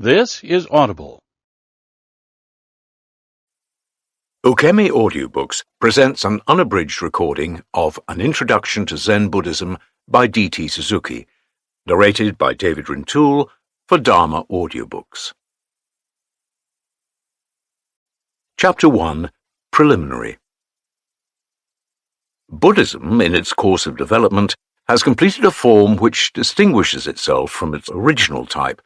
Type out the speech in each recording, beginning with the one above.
This is Audible. Ukemi Audiobooks presents an unabridged recording of An Introduction to Zen Buddhism by D.T. Suzuki, narrated by David Rintoul for Dharma Audiobooks. Chapter 1, Preliminary. Buddhism, in its course of development, has completed a form which distinguishes itself from its original type,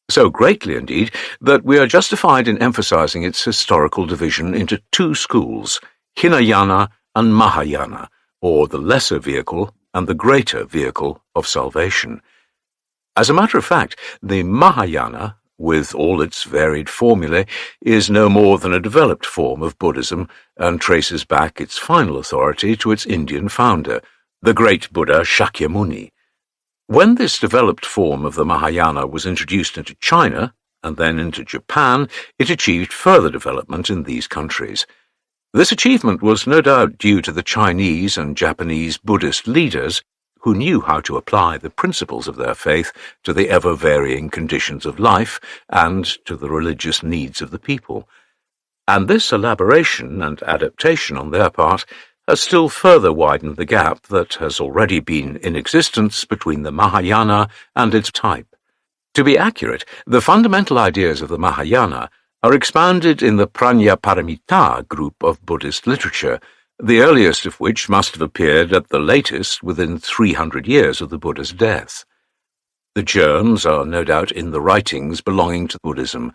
so greatly indeed that we are justified in emphasizing its historical division into two schools, Hinayana and Mahayana, or the lesser vehicle and the greater vehicle of salvation. As a matter of fact, the Mahayana, with all its varied formulae, is no more than a developed form of Buddhism and traces back its final authority to its Indian founder, the great Buddha Shakyamuni. When this developed form of the Mahayana was introduced into China and then into Japan, it achieved further development in these countries. This achievement was no doubt due to the Chinese and Japanese Buddhist leaders who knew how to apply the principles of their faith to the ever-varying conditions of life and to the religious needs of the people. And this elaboration and adaptation on their part has still further widened the gap that has already been in existence between the Mahayana and its type. To be accurate, the fundamental ideas of the Mahayana are expounded in the Prajnaparamita group of Buddhist literature, the earliest of which must have appeared at the latest within 300 years of the Buddha's death. The germs are no doubt in the writings belonging to Buddhism.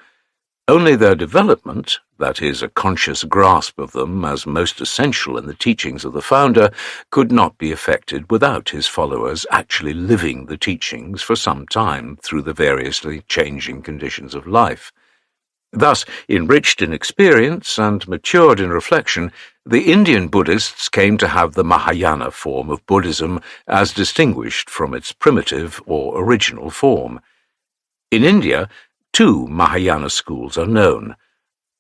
Only their development, that is, a conscious grasp of them as most essential in the teachings of the founder, could not be effected without his followers actually living the teachings for some time through the variously changing conditions of life. Thus, enriched in experience and matured in reflection, the Indian Buddhists came to have the Mahayana form of Buddhism as distinguished from its primitive or original form. In India, two Mahayana schools are known,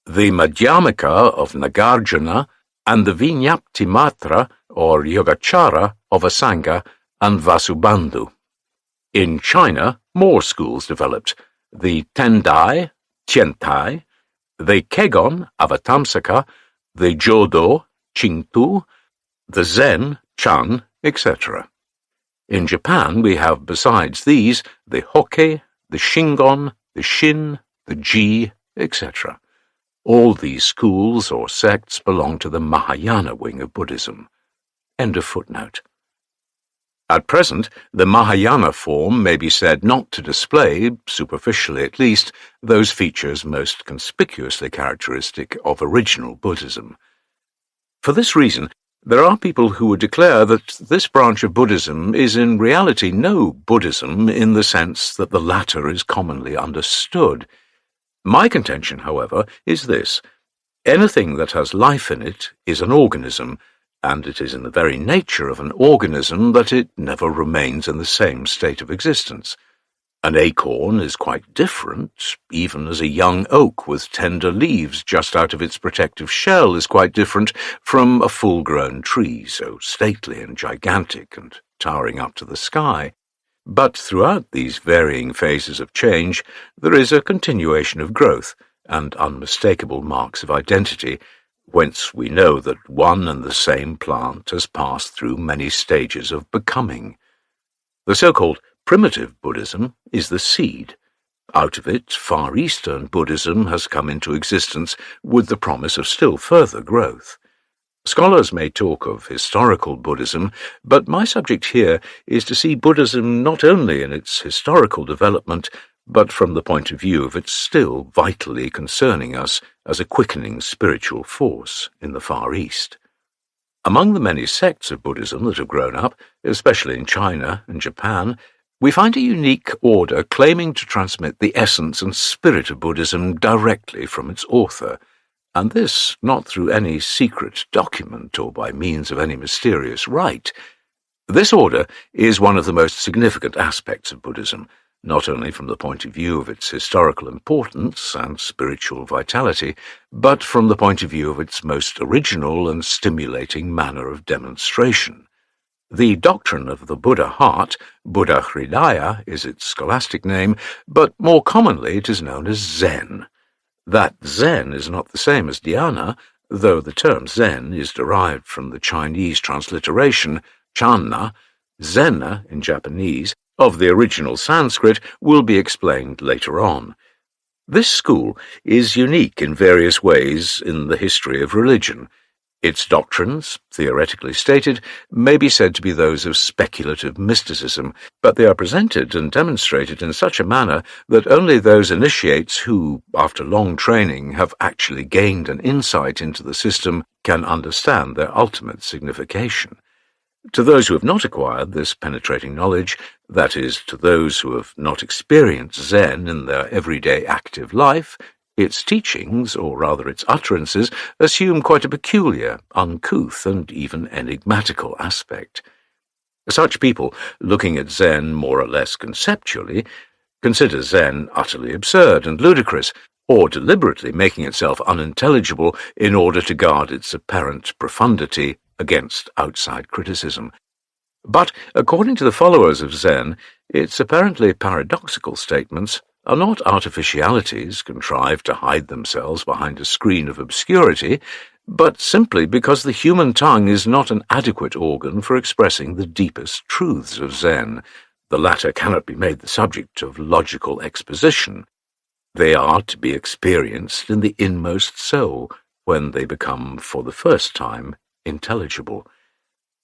the Madhyamika of Nagarjuna and the Vinyaptimatra or Yogacara of Asanga and Vasubandhu. In China, more schools developed, the Tendai, Tiantai, the Kegon, Avatamsaka, the Jodo, Qingtu, the Zen, Chan, etc. In Japan we have besides these the Hokke, the Shingon, the Shin, the Ji, etc. All these schools or sects belong to the Mahayana wing of Buddhism. End of footnote. At present, the Mahayana form may be said not to display, superficially at least, those features most conspicuously characteristic of original Buddhism. For this reason, there are people who would declare that this branch of Buddhism is in reality no Buddhism in the sense that the latter is commonly understood. My contention, however, is this: anything that has life in it is an organism, and it is in the very nature of an organism that it never remains in the same state of existence. An acorn is quite different, even as a young oak with tender leaves just out of its protective shell is quite different from a full-grown tree so stately and gigantic and towering up to the sky. But throughout these varying phases of change, there is a continuation of growth and unmistakable marks of identity, whence we know that one and the same plant has passed through many stages of becoming. The so-called primitive Buddhism is the seed. Out of it, Far Eastern Buddhism has come into existence with the promise of still further growth. Scholars may talk of historical Buddhism, but my subject here is to see Buddhism not only in its historical development, but from the point of view of its still vitally concerning us as a quickening spiritual force in the Far East. Among the many sects of Buddhism that have grown up, especially in China and Japan, we find a unique order claiming to transmit the essence and spirit of Buddhism directly from its author, and this not through any secret document or by means of any mysterious rite. This order is one of the most significant aspects of Buddhism, not only from the point of view of its historical importance and spiritual vitality, but from the point of view of its most original and stimulating manner of demonstration. The doctrine of the Buddha heart, Buddha Hridaya, is its scholastic name, but more commonly it is known as Zen. That Zen is not the same as dhyana, though the term Zen is derived from the Chinese transliteration channa, zenna in Japanese, of the original Sanskrit, will be explained later on. This school is unique in various ways in the history of religion. Its doctrines, theoretically stated, may be said to be those of speculative mysticism, but they are presented and demonstrated in such a manner that only those initiates who, after long training, have actually gained an insight into the system can understand their ultimate signification. To those who have not acquired this penetrating knowledge, that is, to those who have not experienced Zen in their everyday active life, its teachings, or rather its utterances, assume quite a peculiar, uncouth, and even enigmatical aspect. Such people, looking at Zen more or less conceptually, consider Zen utterly absurd and ludicrous, or deliberately making itself unintelligible in order to guard its apparent profundity against outside criticism. But, according to the followers of Zen, its apparently paradoxical statements are not artificialities contrived to hide themselves behind a screen of obscurity, but simply because the human tongue is not an adequate organ for expressing the deepest truths of Zen. The latter cannot be made the subject of logical exposition. They are to be experienced in the inmost soul, when they become, for the first time, intelligible.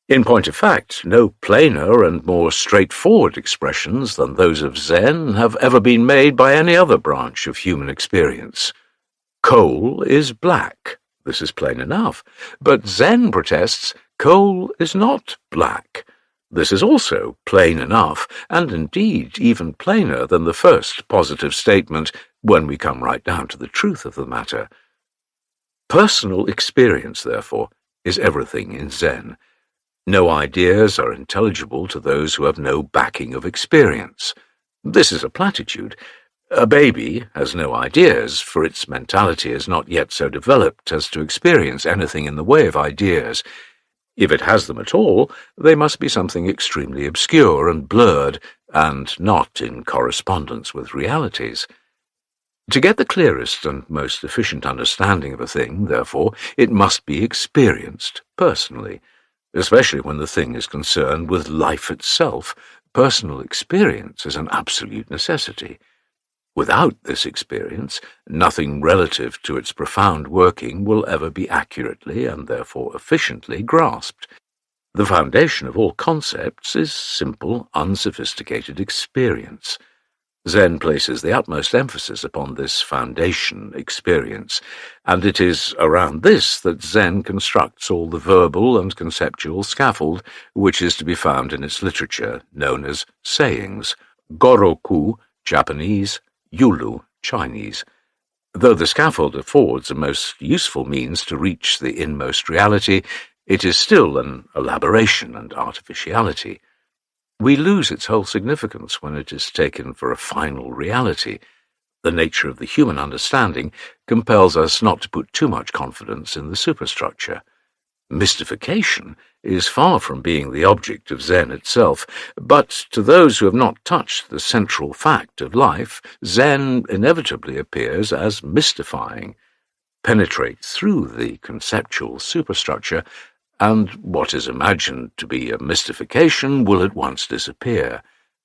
In point of fact, no plainer and more straightforward expressions than those of Zen have ever been made by any other branch of human experience. Coal is black. This is plain enough. But Zen protests coal is not black. This is also plain enough, and indeed even plainer than the first positive statement when we come right down to the truth of the matter. Personal experience, therefore, is everything in Zen. No ideas are intelligible to those who have no backing of experience. This is a platitude. A baby has no ideas, for its mentality is not yet so developed as to experience anything in the way of ideas. If it has them at all, they must be something extremely obscure and blurred, and not in correspondence with realities. To get the clearest and most efficient understanding of a thing, therefore, it must be experienced personally. Especially when the thing is concerned with life itself, personal experience is an absolute necessity. Without this experience, nothing relative to its profound working will ever be accurately and therefore efficiently grasped. The foundation of all concepts is simple, unsophisticated experience. Zen places the utmost emphasis upon this foundation experience, and it is around this that Zen constructs all the verbal and conceptual scaffold which is to be found in its literature, known as sayings, Goroku, Japanese, Yulu, Chinese. Though the scaffold affords a most useful means to reach the inmost reality, it is still an elaboration and artificiality. We lose its whole significance when it is taken for a final reality. The nature of the human understanding compels us not to put too much confidence in the superstructure. Mystification is far from being the object of Zen itself, but to those who have not touched the central fact of life, Zen inevitably appears as mystifying, penetrates through the conceptual superstructure, and what is imagined to be a mystification will at once disappear,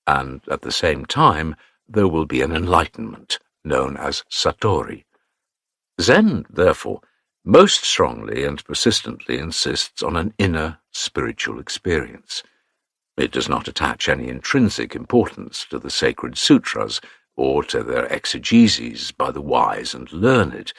and at the same time there will be an enlightenment, known as Satori. Zen, therefore, most strongly and persistently insists on an inner spiritual experience. It does not attach any intrinsic importance to the sacred sutras or to their exegeses by the wise and learned.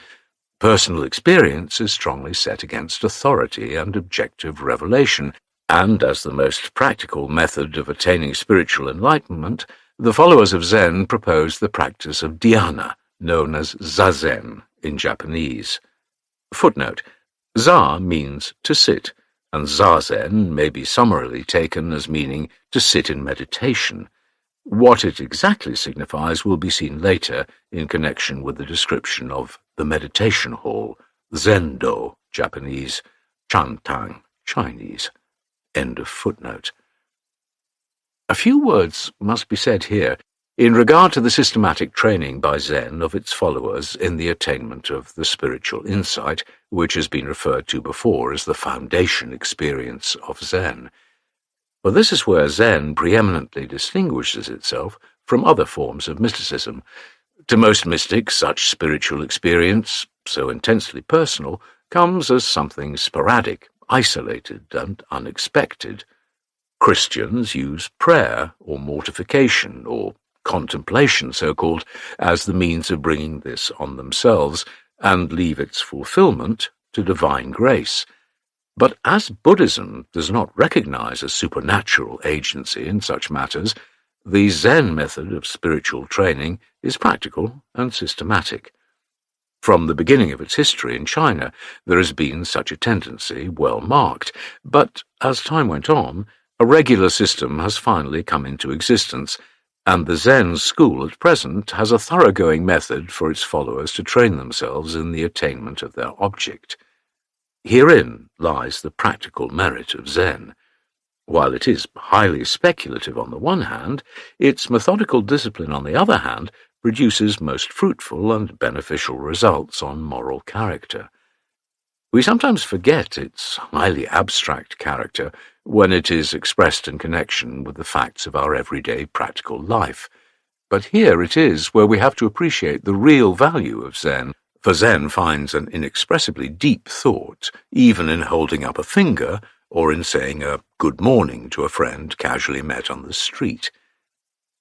Personal experience is strongly set against authority and objective revelation, and as the most practical method of attaining spiritual enlightenment, the followers of Zen propose the practice of dhyana, known as zazen in Japanese. Footnote: za means to sit, and zazen may be summarily taken as meaning to sit in meditation. What it exactly signifies will be seen later in connection with the description of the meditation hall, Zendo, Japanese, Chantang, Chinese. End of footnote. A few words must be said here in regard to the systematic training by Zen of its followers in the attainment of the spiritual insight, which has been referred to before as the foundation experience of Zen. For this is where Zen preeminently distinguishes itself from other forms of mysticism. To most mystics, such spiritual experience, so intensely personal, comes as something sporadic, isolated, and unexpected. Christians use prayer, or mortification, or contemplation, so-called, as the means of bringing this on themselves, and leave its fulfillment to divine grace. But as Buddhism does not recognize a supernatural agency in such matters, the Zen method of spiritual training is practical and systematic. From the beginning of its history in China, there has been such a tendency, well marked, but as time went on, a regular system has finally come into existence, and the Zen school at present has a thoroughgoing method for its followers to train themselves in the attainment of their object. Herein lies the practical merit of Zen. While it is highly speculative on the one hand, its methodical discipline on the other hand produces most fruitful and beneficial results on moral character. We sometimes forget its highly abstract character when it is expressed in connection with the facts of our everyday practical life. But here it is where we have to appreciate the real value of Zen, for Zen finds an inexpressibly deep thought, even in holding up a finger or in saying a good morning to a friend casually met on the street.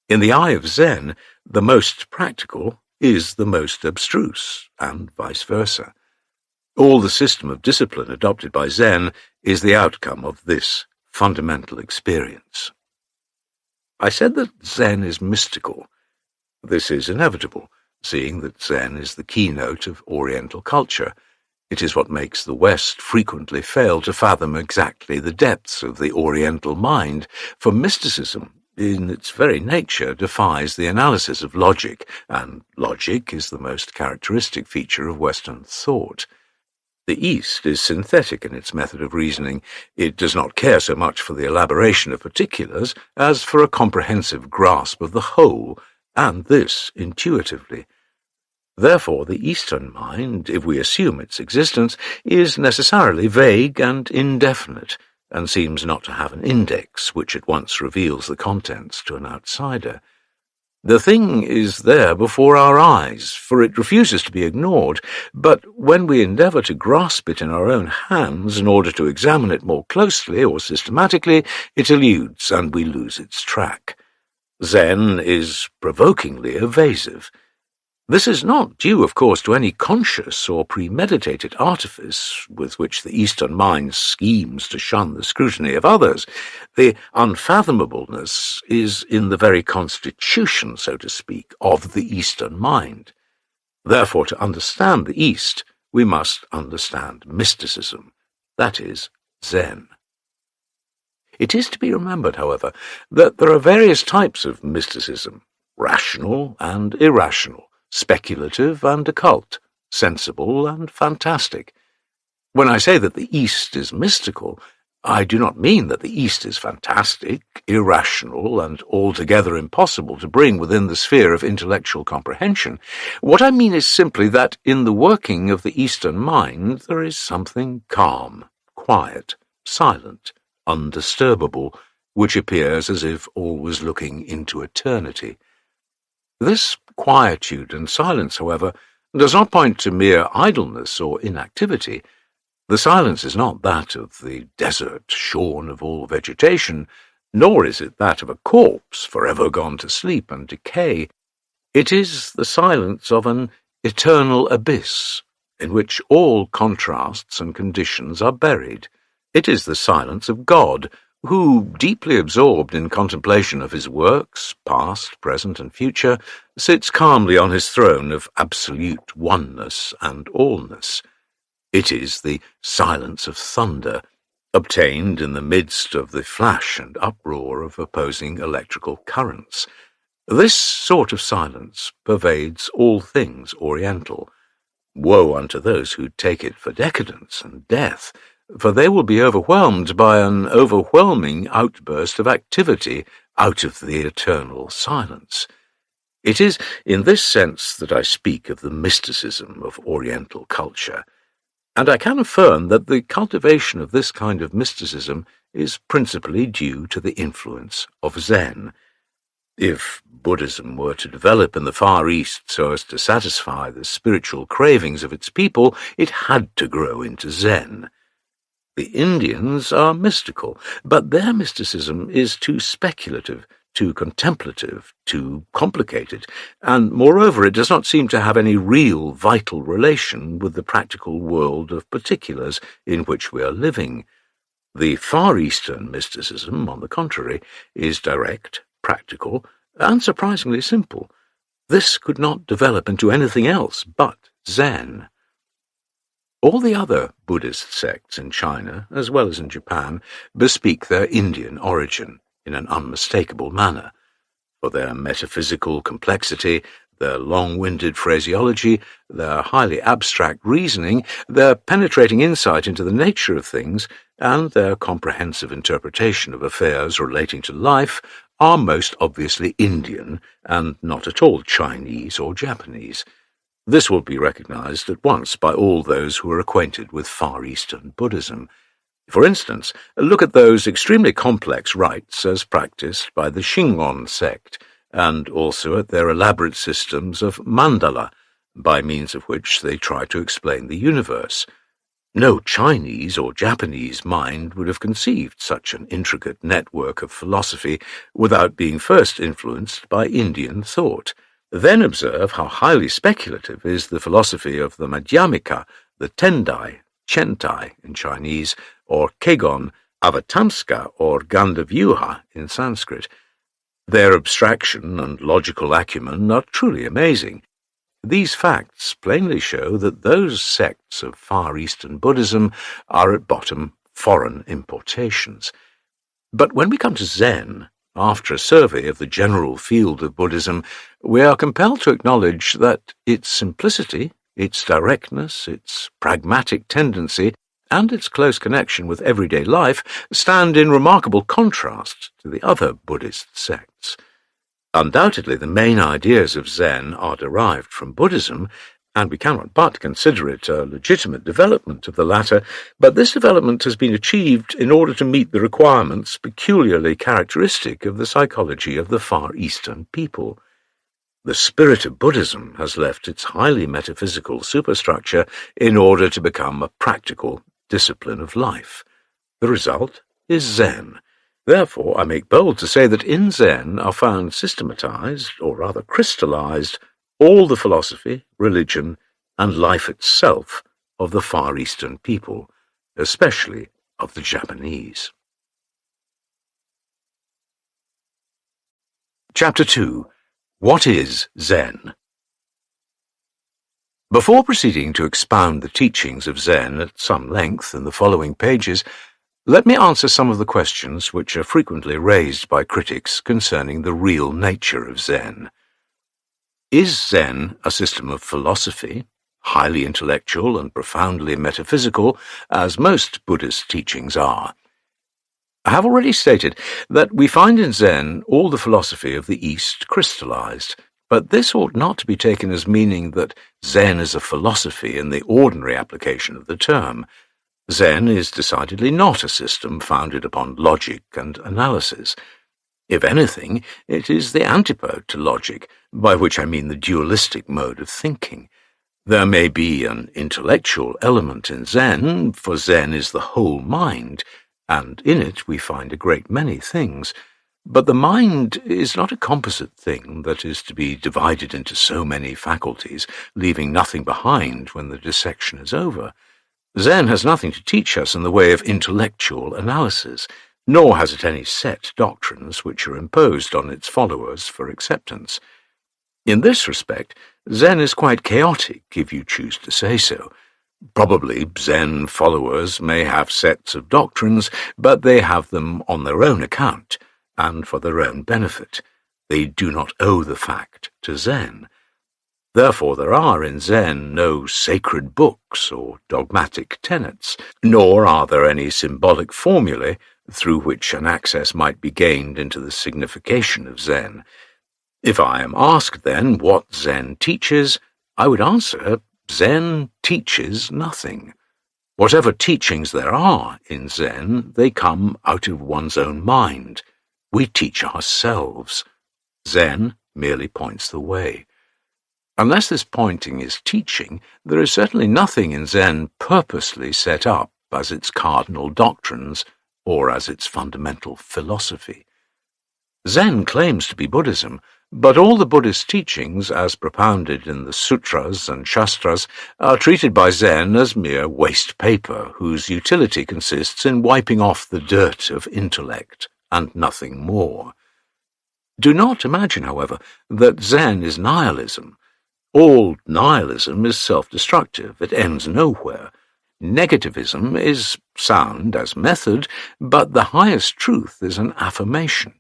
In the eye of Zen, the most practical is the most abstruse, and vice versa. All the system of discipline adopted by Zen is the outcome of this fundamental experience. I said that Zen is mystical. This is inevitable, seeing that Zen is the keynote of Oriental culture. It is what makes the West frequently fail to fathom exactly the depths of the Oriental mind, for mysticism, in its very nature, defies the analysis of logic, and logic is the most characteristic feature of Western thought. The East is synthetic in its method of reasoning. It does not care so much for the elaboration of particulars as for a comprehensive grasp of the whole, and this intuitively. Therefore, the Eastern mind, if we assume its existence, is necessarily vague and indefinite, and seems not to have an index which at once reveals the contents to an outsider. The thing is there before our eyes, for it refuses to be ignored, but when we endeavour to grasp it in our own hands in order to examine it more closely or systematically, it eludes and we lose its track. Zen is provokingly evasive. This is not due, of course, to any conscious or premeditated artifice with which the Eastern mind schemes to shun the scrutiny of others. The unfathomableness is in the very constitution, so to speak, of the Eastern mind. Therefore, to understand the East, we must understand mysticism, that is, Zen. It is to be remembered, however, that there are various types of mysticism, rational and irrational, speculative and occult, sensible and fantastic. When I say that the East is mystical, I do not mean that the East is fantastic, irrational, and altogether impossible to bring within the sphere of intellectual comprehension. What I mean is simply that in the working of the Eastern mind there is something calm, quiet, silent, undisturbable, which appears as if always looking into eternity. This quietude and silence, however, does not point to mere idleness or inactivity. The silence is not that of the desert shorn of all vegetation, nor is it that of a corpse forever gone to sleep and decay. It is the silence of an eternal abyss, in which all contrasts and conditions are buried. It is the silence of God, who, deeply absorbed in contemplation of his works, past, present, and future, sits calmly on his throne of absolute oneness and allness. It is the silence of thunder, obtained in the midst of the flash and uproar of opposing electrical currents. This sort of silence pervades all things Oriental. Woe unto those who take it for decadence and death, for they will be overwhelmed by an overwhelming outburst of activity out of the eternal silence. It is in this sense that I speak of the mysticism of Oriental culture, and I can affirm that the cultivation of this kind of mysticism is principally due to the influence of Zen. If Buddhism were to develop in the Far East so as to satisfy the spiritual cravings of its people, it had to grow into Zen. The Indians are mystical, but their mysticism is too speculative, too contemplative, too complicated, and moreover it does not seem to have any real vital relation with the practical world of particulars in which we are living. The Far Eastern mysticism, on the contrary, is direct, practical, and surprisingly simple. This could not develop into anything else but Zen. All the other Buddhist sects in China, as well as in Japan, bespeak their Indian origin in an unmistakable manner. For their metaphysical complexity, their long-winded phraseology, their highly abstract reasoning, their penetrating insight into the nature of things, and their comprehensive interpretation of affairs relating to life are most obviously Indian and not at all Chinese or Japanese. This will be recognized at once by all those who are acquainted with Far Eastern Buddhism. For instance, look at those extremely complex rites as practiced by the Shingon sect, and also at their elaborate systems of mandala, by means of which they try to explain the universe. No Chinese or Japanese mind would have conceived such an intricate network of philosophy without being first influenced by Indian thought. Then observe how highly speculative is the philosophy of the Madhyamika, the Tendai, Chentai in Chinese, or Kegon, Avatamska, or Gandavyuha in Sanskrit. Their abstraction and logical acumen are truly amazing. These facts plainly show that those sects of Far Eastern Buddhism are at bottom foreign importations. But when we come to Zen, after a survey of the general field of Buddhism, we are compelled to acknowledge that its simplicity, its directness, its pragmatic tendency, and its close connection with everyday life stand in remarkable contrast to the other Buddhist sects. Undoubtedly, the main ideas of Zen are derived from Buddhism, and we cannot but consider it a legitimate development of the latter, but this development has been achieved in order to meet the requirements peculiarly characteristic of the psychology of the Far Eastern people. The spirit of Buddhism has left its highly metaphysical superstructure in order to become a practical discipline of life. The result is Zen. Therefore, I make bold to say that in Zen are found systematized, or rather crystallized, all the philosophy, religion, and life itself of the Far Eastern people, especially of the Japanese. Chapter 2. What is Zen? Before proceeding to expound the teachings of Zen at some length in the following pages, let me answer some of the questions which are frequently raised by critics concerning the real nature of Zen. Is Zen a system of philosophy, highly intellectual and profoundly metaphysical, as most Buddhist teachings are? I have already stated that we find in Zen all the philosophy of the East crystallized, but this ought not to be taken as meaning that Zen is a philosophy in the ordinary application of the term. Zen is decidedly not a system founded upon logic and analysis. If anything, it is the antipode to logic, by which I mean the dualistic mode of thinking. There may be an intellectual element in Zen, for Zen is the whole mind, and in it we find a great many things. But the mind is not a composite thing that is to be divided into so many faculties, leaving nothing behind when the dissection is over. Zen has nothing to teach us in the way of intellectual analysis, nor has it any set doctrines which are imposed on its followers for acceptance. In this respect, Zen is quite chaotic, if you choose to say so. Probably Zen followers may have sets of doctrines, but they have them on their own account, and for their own benefit. They do not owe the fact to Zen. Therefore there are in Zen no sacred books or dogmatic tenets, nor are there any symbolic formulae through which an access might be gained into the signification of Zen. If I am asked then what Zen teaches, I would answer, Zen teaches nothing. Whatever teachings there are in Zen, they come out of one's own mind. We teach ourselves. Zen merely points the way. Unless this pointing is teaching, there is certainly nothing in Zen purposely set up as its cardinal doctrines or as its fundamental philosophy. Zen claims to be Buddhism, but all the Buddhist teachings, as propounded in the sutras and shastras, are treated by Zen as mere waste paper, whose utility consists in wiping off the dirt of intellect, and nothing more. Do not imagine, however, that Zen is nihilism. All nihilism is self-destructive. It ends nowhere. Negativism is sound as method, but the highest truth is an affirmation.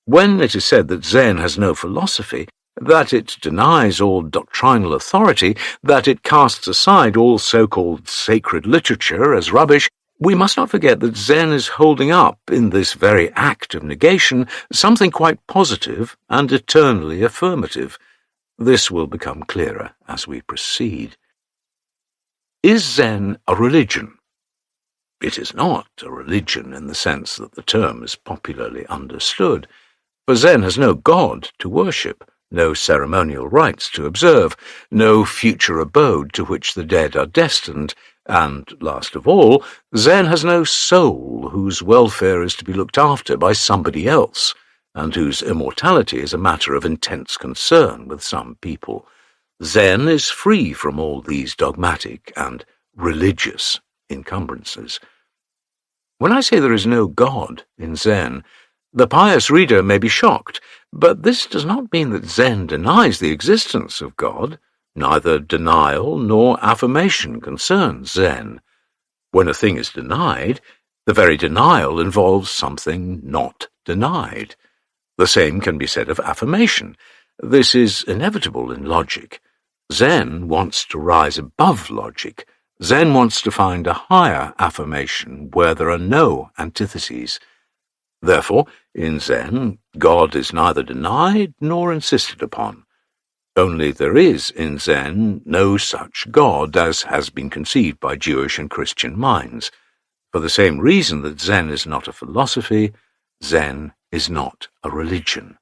When it is said that Zen has no philosophy, that it denies all doctrinal authority, that it casts aside all so-called sacred literature as rubbish, we must not forget that Zen is holding up, in this very act of negation, something quite positive and eternally affirmative. This will become clearer as we proceed. Is Zen a religion? It is not a religion in the sense that the term is popularly understood. For Zen has no God to worship, no ceremonial rites to observe, no future abode to which the dead are destined, and, last of all, Zen has no soul whose welfare is to be looked after by somebody else, and whose immortality is a matter of intense concern with some people. Zen is free from all these dogmatic and religious encumbrances. When I say there is no God in Zen, the pious reader may be shocked, but this does not mean that Zen denies the existence of God. Neither denial nor affirmation concerns Zen. When a thing is denied, the very denial involves something not denied. The same can be said of affirmation. This is inevitable in logic. Zen wants to rise above logic. Zen wants to find a higher affirmation where there are no antitheses. Therefore, in Zen, God is neither denied nor insisted upon. Only there is in Zen no such God as has been conceived by Jewish and Christian minds. For the same reason that Zen is not a philosophy, Zen is not a religion.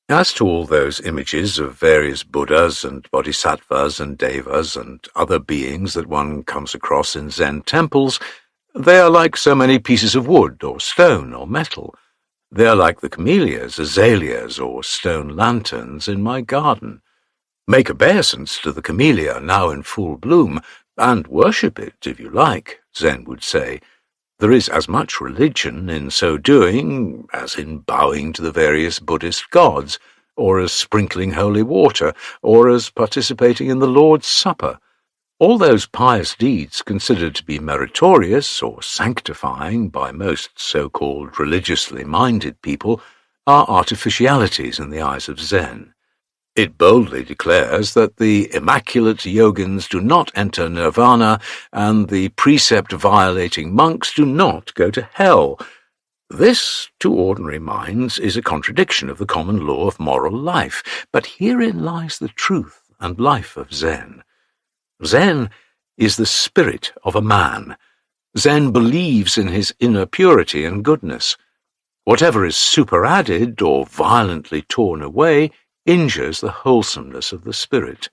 As to all those images of various Buddhas and Bodhisattvas and Devas and other beings that one comes across in Zen temples, they are like so many pieces of wood or stone or metal. They are like the camellias, azaleas, or stone lanterns in my garden. Make obeisance to the camellia now in full bloom, and worship it if you like, Zen would say. There is as much religion in so doing as in bowing to the various Buddhist gods, or as sprinkling holy water, or as participating in the Lord's Supper. All those pious deeds considered to be meritorious or sanctifying by most so-called religiously minded people are artificialities in the eyes of Zen. It boldly declares that the immaculate yogins do not enter nirvana and the precept-violating monks do not go to hell. This, to ordinary minds, is a contradiction of the common law of moral life, but herein lies the truth and life of Zen. Zen is the spirit of a man. Zen believes in his inner purity and goodness. Whatever is superadded or violently torn away injures the wholesomeness of the spirit.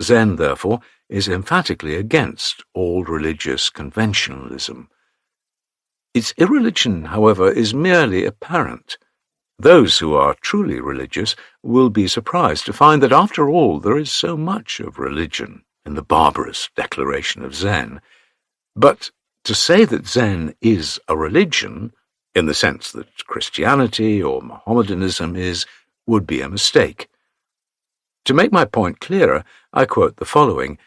Zen, therefore, is emphatically against all religious conventionalism. Its irreligion, however, is merely apparent. Those who are truly religious will be surprised to find that after all there is so much of religion in the barbarous declaration of Zen. But to say that Zen is a religion, in the sense that Christianity or Mohammedanism is, would be a mistake. To make my point clearer, I quote the following.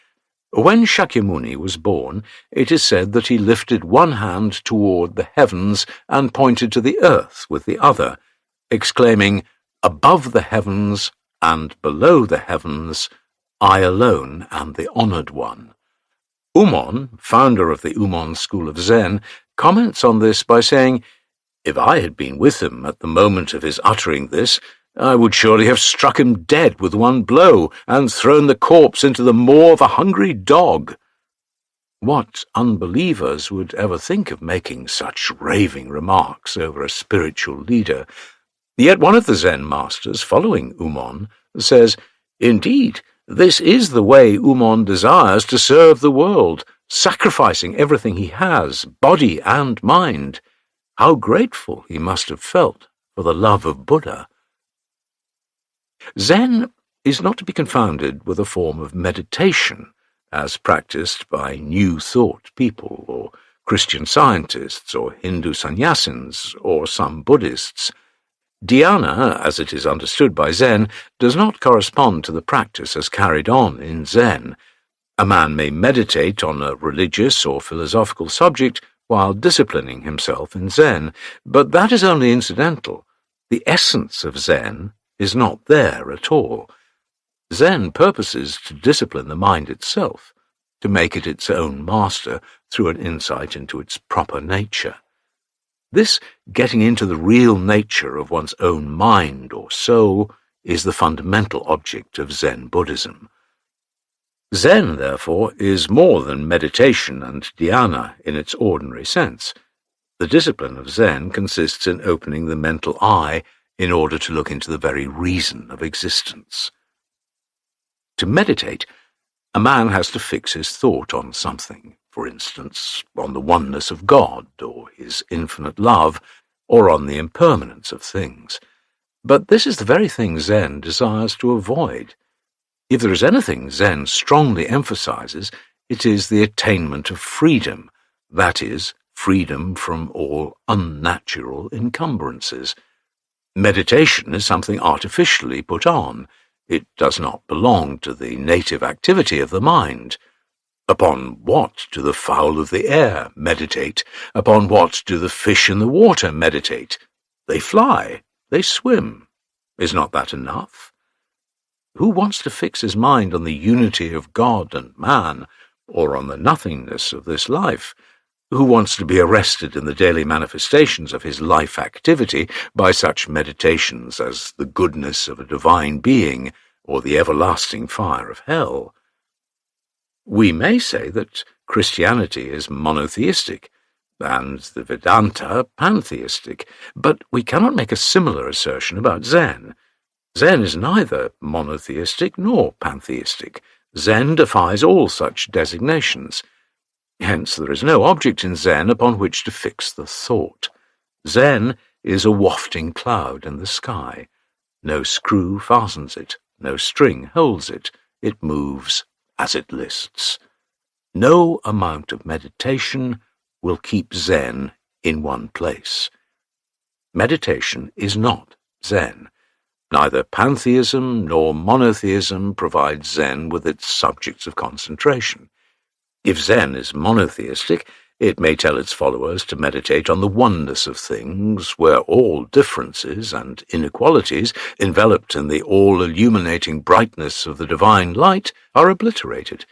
When Shakyamuni was born, it is said that he lifted one hand toward the heavens and pointed to the earth with the other, exclaiming, "Above the heavens and below the heavens, I alone am the honored one." Umon, founder of the Umon school of Zen, comments on this by saying, "If I had been with him at the moment of his uttering this, I would surely have struck him dead with one blow and thrown the corpse into the maw of a hungry dog." What unbelievers would ever think of making such raving remarks over a spiritual leader? Yet one of the Zen masters, following Umon, says, "Indeed, this is the way Umon desires to serve the world, sacrificing everything he has, body and mind. How grateful he must have felt for the love of Buddha." Zen is not to be confounded with a form of meditation, as practiced by New Thought people, or Christian Scientists, or Hindu sannyasins, or some Buddhists. Dhyana, as it is understood by Zen, does not correspond to the practice as carried on in Zen. A man may meditate on a religious or philosophical subject while disciplining himself in Zen, but that is only incidental. The essence of Zen is not there at all. Zen purposes to discipline the mind itself, to make it its own master through an insight into its proper nature. This getting into the real nature of one's own mind or soul is the fundamental object of Zen Buddhism. Zen, therefore, is more than meditation and dhyana in its ordinary sense. The discipline of Zen consists in opening the mental eye in order to look into the very reason of existence. To meditate, a man has to fix his thought on something, for instance, on the oneness of God, or his infinite love, or on the impermanence of things. But this is the very thing Zen desires to avoid. If there is anything Zen strongly emphasizes, it is the attainment of freedom, that is, freedom from all unnatural encumbrances. Meditation is something artificially put on. It does not belong to the native activity of the mind. Upon what do the fowl of the air meditate? Upon what do the fish in the water meditate? They fly, they swim. Is not that enough? Who wants to fix his mind on the unity of God and man, or on the nothingness of this life? Who wants to be arrested in the daily manifestations of his life activity by such meditations as the goodness of a divine being or the everlasting fire of hell? We may say that Christianity is monotheistic and the Vedanta pantheistic, but we cannot make a similar assertion about Zen. Zen is neither monotheistic nor pantheistic. Zen defies all such designations. Hence there is no object in Zen upon which to fix the thought. Zen is a wafting cloud in the sky. No screw fastens it, no string holds it. It moves as it lists. No amount of meditation will keep Zen in one place. Meditation is not Zen. Neither pantheism nor monotheism provides Zen with its subjects of concentration. If Zen is monotheistic, it may tell its followers to meditate on the oneness of things, where all differences and inequalities, enveloped in the all-illuminating brightness of the divine light, are obliterated.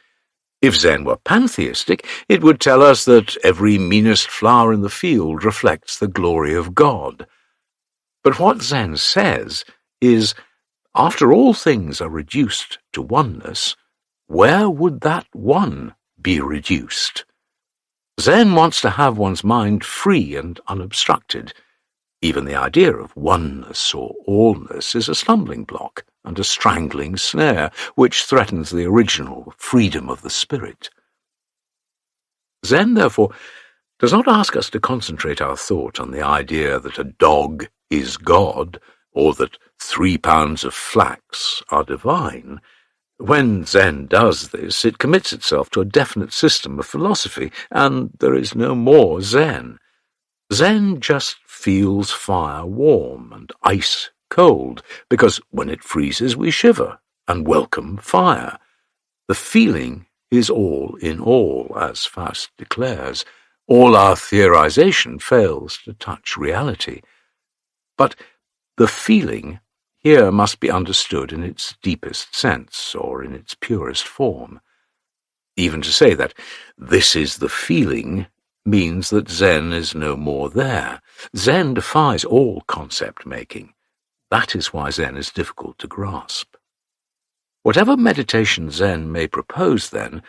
If Zen were pantheistic, it would tell us that every meanest flower in the field reflects the glory of God. But what Zen says is, after all things are reduced to oneness, where would that one be reduced? Zen wants to have one's mind free and unobstructed. Even the idea of oneness or allness is a stumbling block and a strangling snare which threatens the original freedom of the spirit. Zen, therefore, does not ask us to concentrate our thought on the idea that a dog is God, or that 3 pounds of flax are divine. When Zen does this, it commits itself to a definite system of philosophy, and there is no more Zen. Zen just feels fire warm and ice cold, because when it freezes we shiver and welcome fire. The feeling is all in all, as Faust declares. All our theorization fails to touch reality. But the feeling here must be understood in its deepest sense, or in its purest form. Even to say that this is the feeling means that Zen is no more there. Zen defies all concept-making. That is why Zen is difficult to grasp. Whatever meditation Zen may propose, then,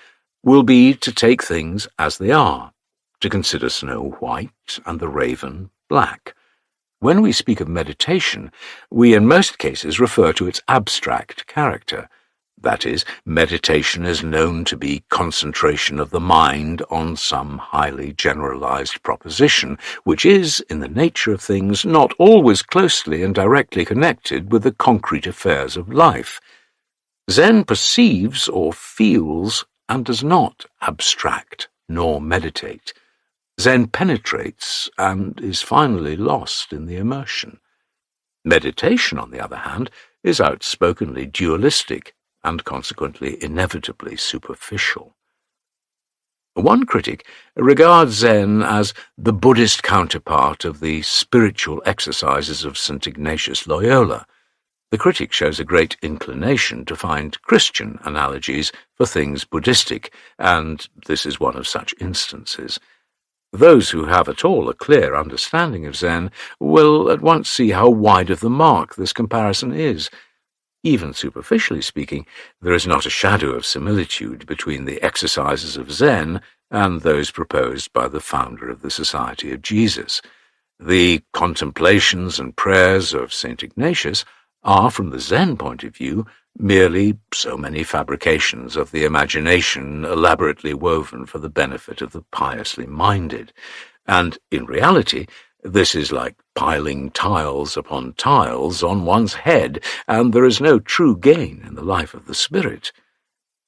will be to take things as they are, to consider Snow white and the raven black. When we speak of meditation, we in most cases refer to its abstract character. That is, meditation is known to be concentration of the mind on some highly generalized proposition, which is, in the nature of things, not always closely and directly connected with the concrete affairs of life. Zen perceives or feels and does not abstract nor meditate. Zen penetrates and is finally lost in the immersion. Meditation, on the other hand, is outspokenly dualistic and consequently inevitably superficial. One critic regards Zen as the Buddhist counterpart of the spiritual exercises of St. Ignatius Loyola. The critic shows a great inclination to find Christian analogies for things Buddhistic, and this is one of such instances. Those who have at all a clear understanding of Zen will at once see how wide of the mark this comparison is. Even superficially speaking, there is not a shadow of similitude between the exercises of Zen and those proposed by the founder of the Society of Jesus. The contemplations and prayers of St. Ignatius are, from the Zen point of view, merely so many fabrications of the imagination elaborately woven for the benefit of the piously minded. And, in reality, this is like piling tiles upon tiles on one's head, and there is no true gain in the life of the spirit.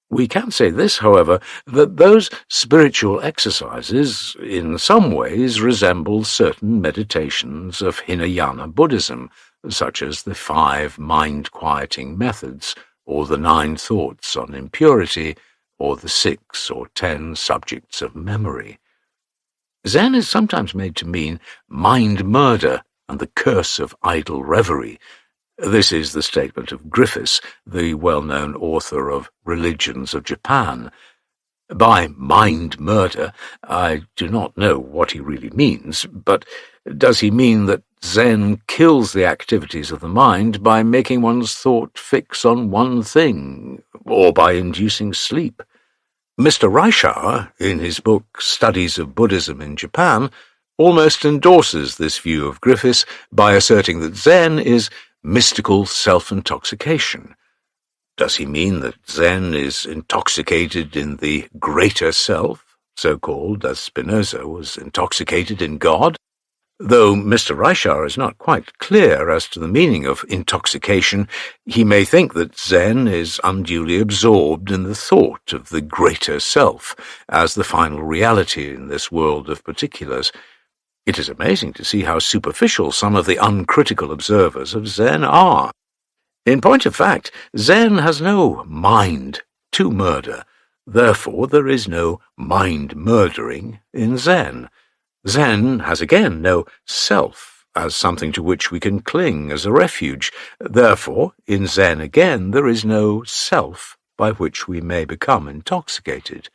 We can say this, however, that those spiritual exercises in some ways resemble certain meditations of Hinayana Buddhism, such as the 5 mind-quieting methods, or the 9 thoughts on impurity, or the 6 or 10 subjects of memory. Zen is sometimes made to mean mind murder and the curse of idle reverie. This is the statement of Griffiths, the well-known author of Religions of Japan. By mind murder, I do not know what he really means, but does he mean that Zen kills the activities of the mind by making one's thought fix on one thing, or by inducing sleep? Mr. Reischauer, in his book Studies of Buddhism in Japan, almost endorses this view of Griffiths by asserting that Zen is mystical self-intoxication. Does he mean that Zen is intoxicated in the greater self, so-called as Spinoza was intoxicated in God? Though Mr. Reischauer is not quite clear as to the meaning of intoxication, he may think that Zen is unduly absorbed in the thought of the greater self as the final reality in this world of particulars. It is amazing to see how superficial some of the uncritical observers of Zen are. In point of fact, Zen has no mind to murder. Therefore, there is no mind-murdering in Zen. Zen has again no self as something to which we can cling as a refuge. Therefore, in Zen again, there is no self by which we may become intoxicated.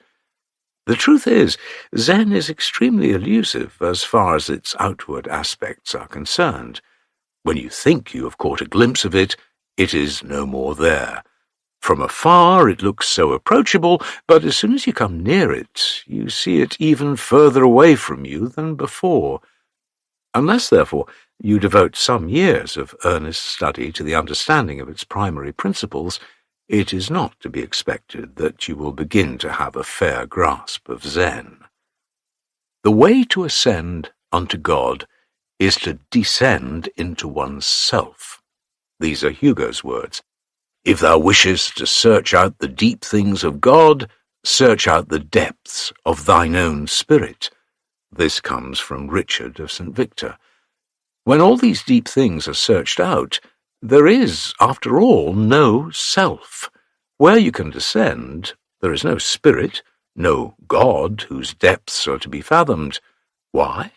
The truth is, Zen is extremely elusive as far as its outward aspects are concerned. When you think you have caught a glimpse of it, it is no more there. From afar it looks so approachable, but as soon as you come near it, you see it even further away from you than before. Unless, therefore, you devote some years of earnest study to the understanding of its primary principles, it is not to be expected that you will begin to have a fair grasp of Zen. The way to ascend unto God is to descend into one's self. These are Hugo's words. If thou wishest to search out the deep things of God, search out the depths of thine own spirit. This comes from Richard of St. Victor. When all these deep things are searched out, there is, after all, no self. Where you can descend, there is no spirit, no God whose depths are to be fathomed. Why?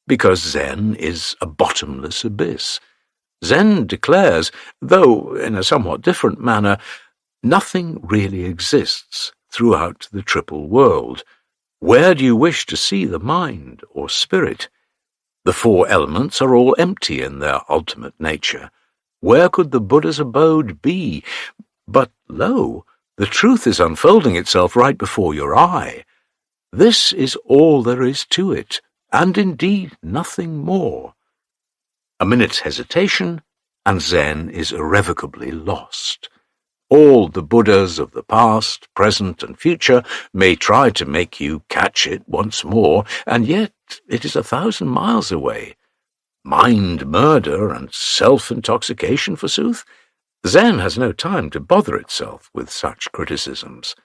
Because Zen is a bottomless abyss. Zen declares, though in a somewhat different manner, nothing really exists throughout the triple world. Where do you wish to see the mind or spirit? The four elements are all empty in their ultimate nature. Where could the Buddha's abode be? But lo, the truth is unfolding itself right before your eye. This is all there is to it, and indeed nothing more. A minute's hesitation, and Zen is irrevocably lost. All the Buddhas of the past, present, and future may try to make you catch it once more, and yet it is 1,000 miles away. Mind murder and self-intoxication, forsooth? Zen has no time to bother itself with such criticisms.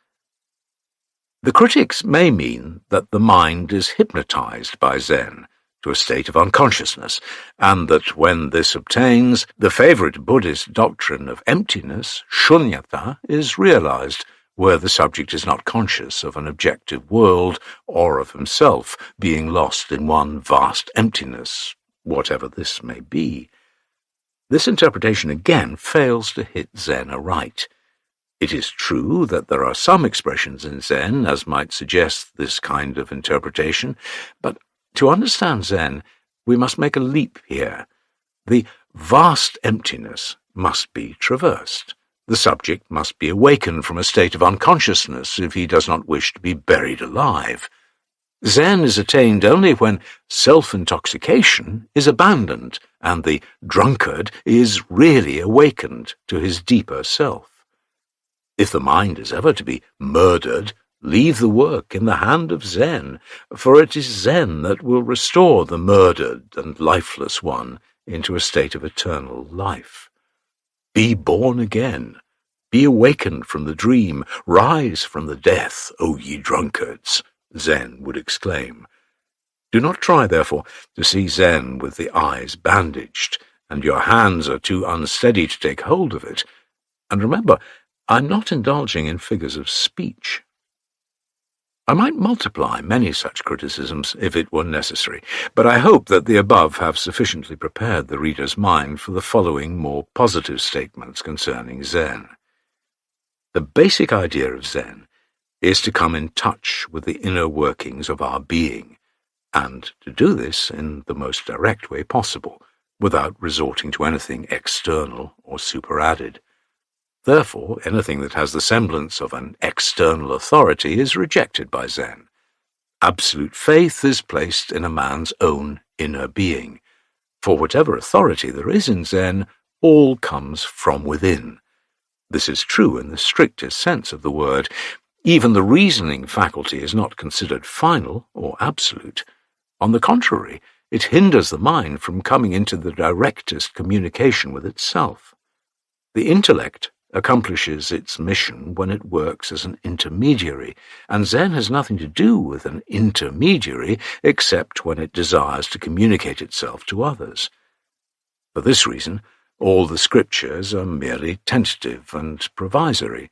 The critics may mean that the mind is hypnotized by Zen to a state of unconsciousness, and that when this obtains, the favorite Buddhist doctrine of emptiness, shunyata, is realized, where the subject is not conscious of an objective world or of himself being lost in one vast emptiness, whatever this may be. This interpretation again fails to hit Zen aright. It is true that there are some expressions in Zen as might suggest this kind of interpretation, but to understand Zen, we must make a leap here. The vast emptiness must be traversed. The subject must be awakened from a state of unconsciousness if he does not wish to be buried alive. Zen is attained only when self-intoxication is abandoned and the drunkard is really awakened to his deeper self. If the mind is ever to be murdered, leave the work in the hand of Zen, for it is Zen that will restore the murdered and lifeless one into a state of eternal life. Be born again. Be awakened from the dream. Rise from the death, O ye drunkards, Zen would exclaim. Do not try, therefore, to see Zen with the eyes bandaged, and your hands are too unsteady to take hold of it. And remember, I'm not indulging in figures of speech. I might multiply many such criticisms if it were necessary, but I hope that the above have sufficiently prepared the reader's mind for the following more positive statements concerning Zen. The basic idea of Zen is to come in touch with the inner workings of our being, and to do this in the most direct way possible, without resorting to anything external or superadded. Therefore, anything that has the semblance of an external authority is rejected by Zen. Absolute faith is placed in a man's own inner being. For whatever authority there is in Zen, all comes from within. This is true in the strictest sense of the word. Even the reasoning faculty is not considered final or absolute. On the contrary, it hinders the mind from coming into the directest communication with itself. The intellect accomplishes its mission when it works as an intermediary, and Zen has nothing to do with an intermediary except when it desires to communicate itself to others. For this reason, all the scriptures are merely tentative and provisory.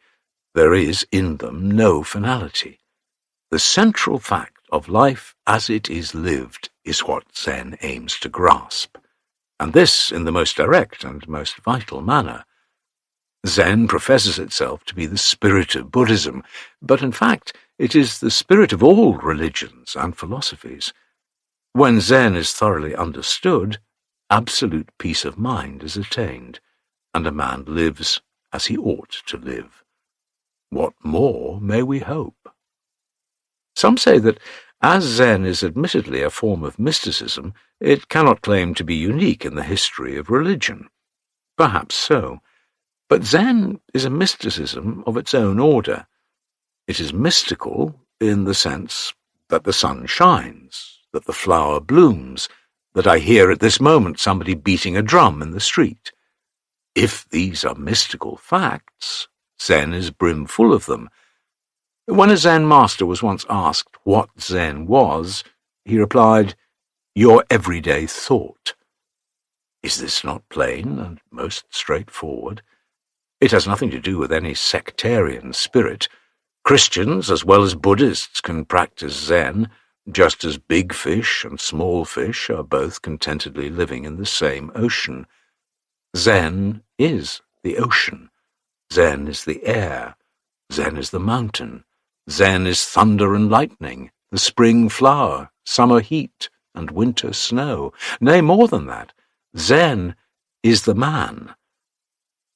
There is in them no finality. The central fact of life as it is lived is what Zen aims to grasp, and this in the most direct and most vital manner. Zen professes itself to be the spirit of Buddhism, but in fact it is the spirit of all religions and philosophies. When Zen is thoroughly understood, absolute peace of mind is attained, and a man lives as he ought to live. What more may we hope? Some say that as Zen is admittedly a form of mysticism, it cannot claim to be unique in the history of religion. Perhaps so. But Zen is a mysticism of its own order. It is mystical in the sense that the sun shines, that the flower blooms, that I hear at this moment somebody beating a drum in the street. If these are mystical facts, Zen is brimful of them. When a Zen master was once asked what Zen was, he replied, "Your everyday thought." Is this not plain and most straightforward? It has nothing to do with any sectarian spirit. Christians as well as Buddhists can practice Zen, just as big fish and small fish are both contentedly living in the same ocean. Zen is the ocean. Zen is the air. Zen is the mountain. Zen is thunder and lightning, the spring flower, summer heat, and winter snow. Nay, more than that, Zen is the man.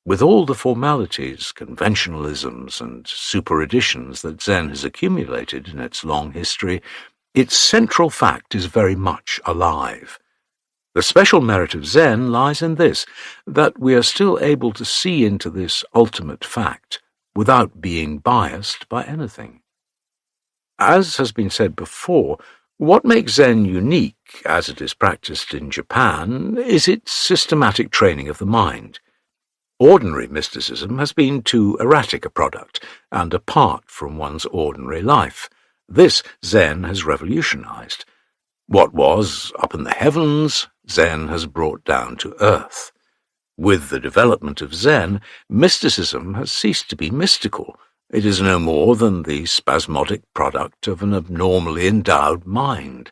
With all the formalities, conventionalisms, and superadditions that Zen has accumulated in its long history, its central fact is very much alive. The special merit of Zen lies in this, that we are still able to see into this ultimate fact without being biased by anything. As has been said before, what makes Zen unique, as it is practiced in Japan, is its systematic training of the mind. Ordinary mysticism has been too erratic a product, and apart from one's ordinary life. This Zen has revolutionized. What was up in the heavens, Zen has brought down to earth. With the development of Zen, mysticism has ceased to be mystical. It is no more than the spasmodic product of an abnormally endowed mind.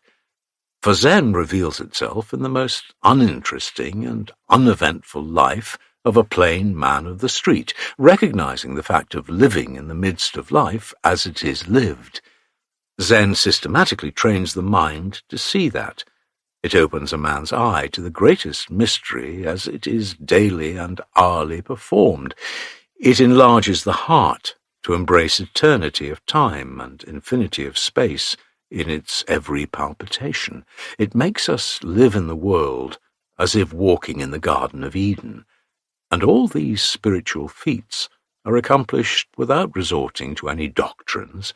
For Zen reveals itself in the most uninteresting and uneventful life of a plain man of the street, recognizing the fact of living in the midst of life as it is lived. Zen systematically trains the mind to see that. It opens a man's eye to the greatest mystery as it is daily and hourly performed. It enlarges the heart to embrace eternity of time and infinity of space in its every palpitation. It makes us live in the world as if walking in the Garden of Eden. And all these spiritual feats are accomplished without resorting to any doctrines,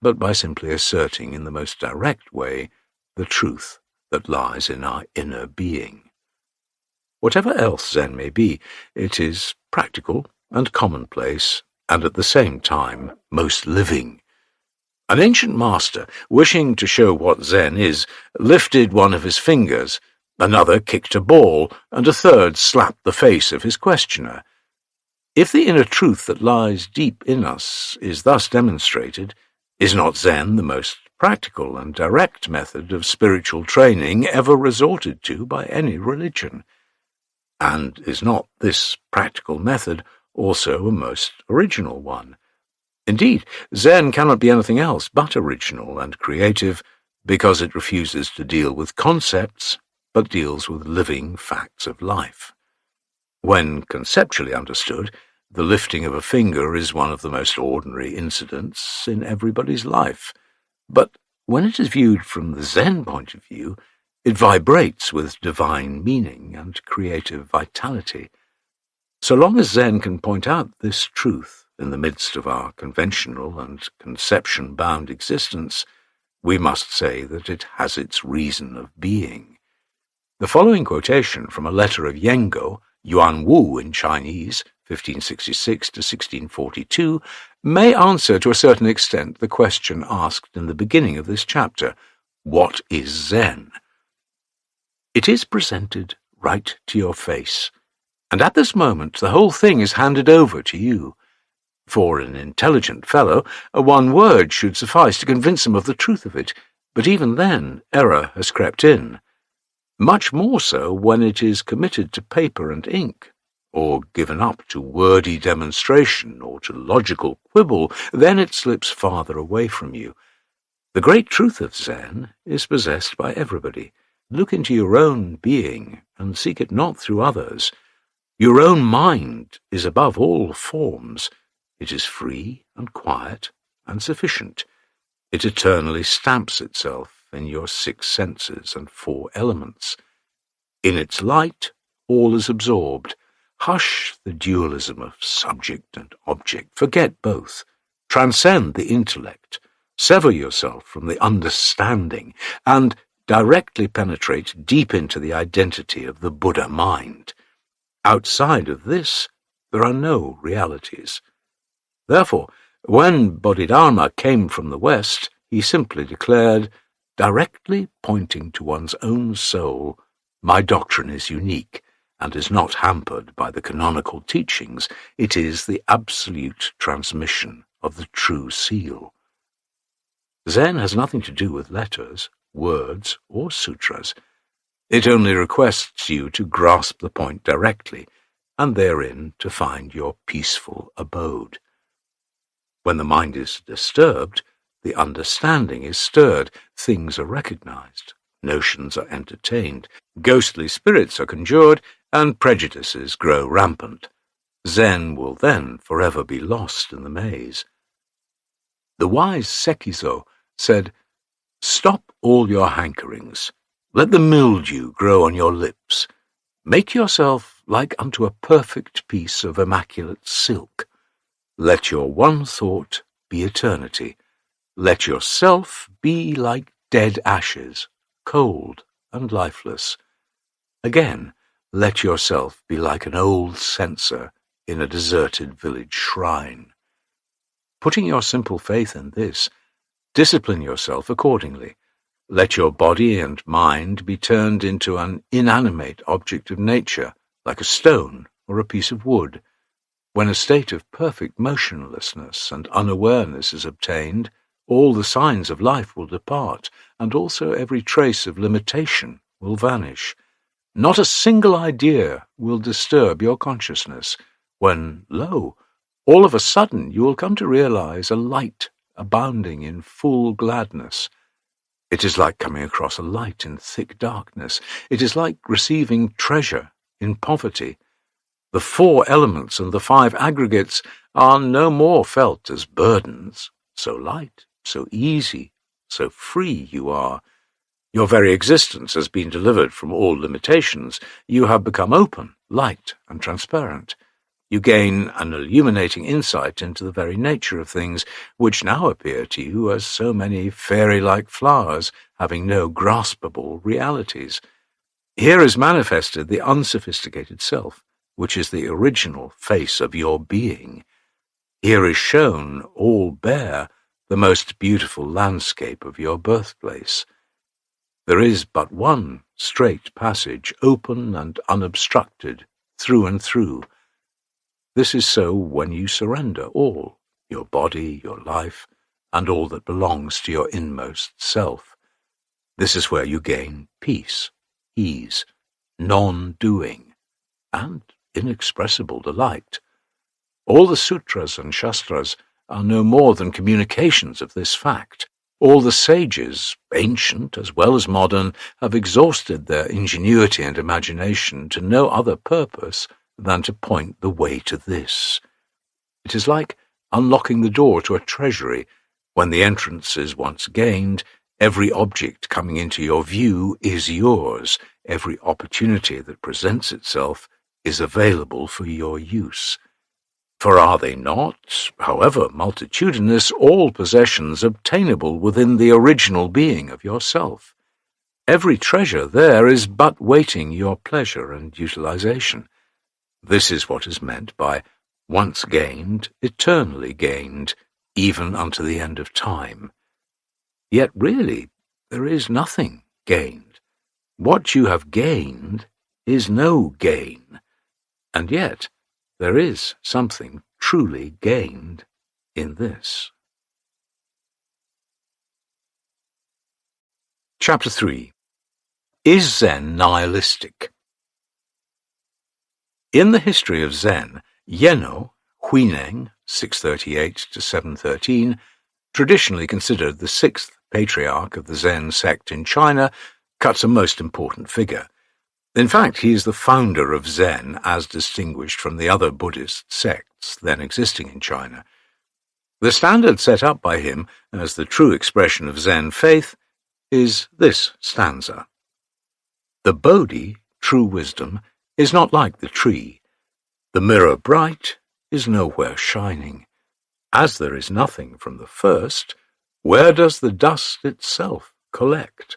but by simply asserting in the most direct way the truth that lies in our inner being. Whatever else Zen may be, it is practical and commonplace, and at the same time most living. An ancient master, wishing to show what Zen is, lifted one of his fingers. Another kicked a ball, and a third slapped the face of his questioner. If the inner truth that lies deep in us is thus demonstrated, is not Zen the most practical and direct method of spiritual training ever resorted to by any religion? And is not this practical method also a most original one? Indeed, Zen cannot be anything else but original and creative, because it refuses to deal with concepts, but deals with living facts of life. When conceptually understood, the lifting of a finger is one of the most ordinary incidents in everybody's life. But when it is viewed from the Zen point of view, it vibrates with divine meaning and creative vitality. So long as Zen can point out this truth in the midst of our conventional and conception-bound existence, we must say that it has its reason of being. The following quotation from a letter of Yengo, Yuan Wu in Chinese, 1566 to 1642, may answer to a certain extent the question asked in the beginning of this chapter: what is Zen? It is presented right to your face, and at this moment the whole thing is handed over to you. For an intelligent fellow, one word should suffice to convince him of the truth of it, but even then error has crept in. Much more so when it is committed to paper and ink, or given up to wordy demonstration or to logical quibble, then it slips farther away from you. The great truth of Zen is possessed by everybody. Look into your own being and seek it not through others. Your own mind is above all forms. It is free and quiet and sufficient. It eternally stamps itself in your 6 senses and 4 elements. In its light, all is absorbed. Hush the dualism of subject and object. Forget both. Transcend the intellect. Sever yourself from the understanding, and directly penetrate deep into the identity of the Buddha mind. Outside of this, there are no realities. Therefore, when Bodhidharma came from the West, he simply declared, directly pointing to one's own soul, my doctrine is unique and is not hampered by the canonical teachings. It is the absolute transmission of the true seal. Zen has nothing to do with letters, words, or sutras. It only requests you to grasp the point directly, and therein to find your peaceful abode. When the mind is disturbed, the understanding is stirred, things are recognized, notions are entertained, ghostly spirits are conjured, and prejudices grow rampant. Zen will then forever be lost in the maze. The wise Sekizo said, "Stop all your hankerings. Let the mildew grow on your lips. Make yourself like unto a perfect piece of immaculate silk. Let your one thought be eternity. Let yourself be like dead ashes, cold and lifeless. Again, let yourself be like an old censer in a deserted village shrine." Putting your simple faith in this, discipline yourself accordingly. Let your body and mind be turned into an inanimate object of nature, like a stone or a piece of wood. When a state of perfect motionlessness and unawareness is obtained, all the signs of life will depart, and also every trace of limitation will vanish. Not a single idea will disturb your consciousness, when, lo, all of a sudden you will come to realize a light abounding in full gladness. It is like coming across a light in thick darkness. It is like receiving treasure in poverty. The 4 elements and the 5 aggregates are no more felt as burdens. So light, so easy, so free you are. Your very existence has been delivered from all limitations. You have become open, light, and transparent. You gain an illuminating insight into the very nature of things, which now appear to you as so many fairy-like flowers, having no graspable realities. Here is manifested the unsophisticated self, which is the original face of your being. Here is shown, all bare, the most beautiful landscape of your birthplace. There is but one straight passage, open and unobstructed, through and through. This is so when you surrender all, your body, your life, and all that belongs to your inmost self. This is where you gain peace, ease, non-doing, and inexpressible delight. All the sutras and shastras are no more than communications of this fact. All the sages, ancient as well as modern, have exhausted their ingenuity and imagination to no other purpose than to point the way to this. It is like unlocking the door to a treasury. When the entrance is once gained, every object coming into your view is yours. Every opportunity that presents itself is available for your use. For are they not, however multitudinous, all possessions obtainable within the original being of yourself? Every treasure there is but waiting your pleasure and utilization. This is what is meant by once gained, eternally gained, even unto the end of time. Yet really, there is nothing gained. What you have gained is no gain, and yet there is something truly gained in this. Chapter 3. Is Zen nihilistic? In the history of Zen, Yeno, Huineng, 638 to 713, traditionally considered the 6th patriarch of the Zen sect in China, cuts a most important figure. In fact, he is the founder of Zen as distinguished from the other Buddhist sects then existing in China. The standard set up by him as the true expression of Zen faith is this stanza. The Bodhi, true wisdom, is not like the tree. The mirror bright is nowhere shining. As there is nothing from the first, where does the dust itself collect?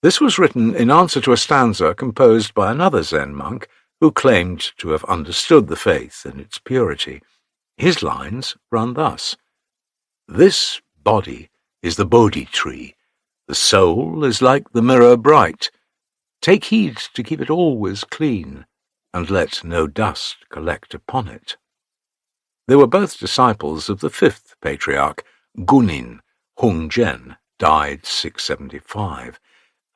This was written in answer to a stanza composed by another Zen monk who claimed to have understood the faith in its purity. His lines run thus. This body is the Bodhi tree. The soul is like the mirror bright. Take heed to keep it always clean, and let no dust collect upon it. They were both disciples of the 5th patriarch, Gunin Hongzhen, died 675,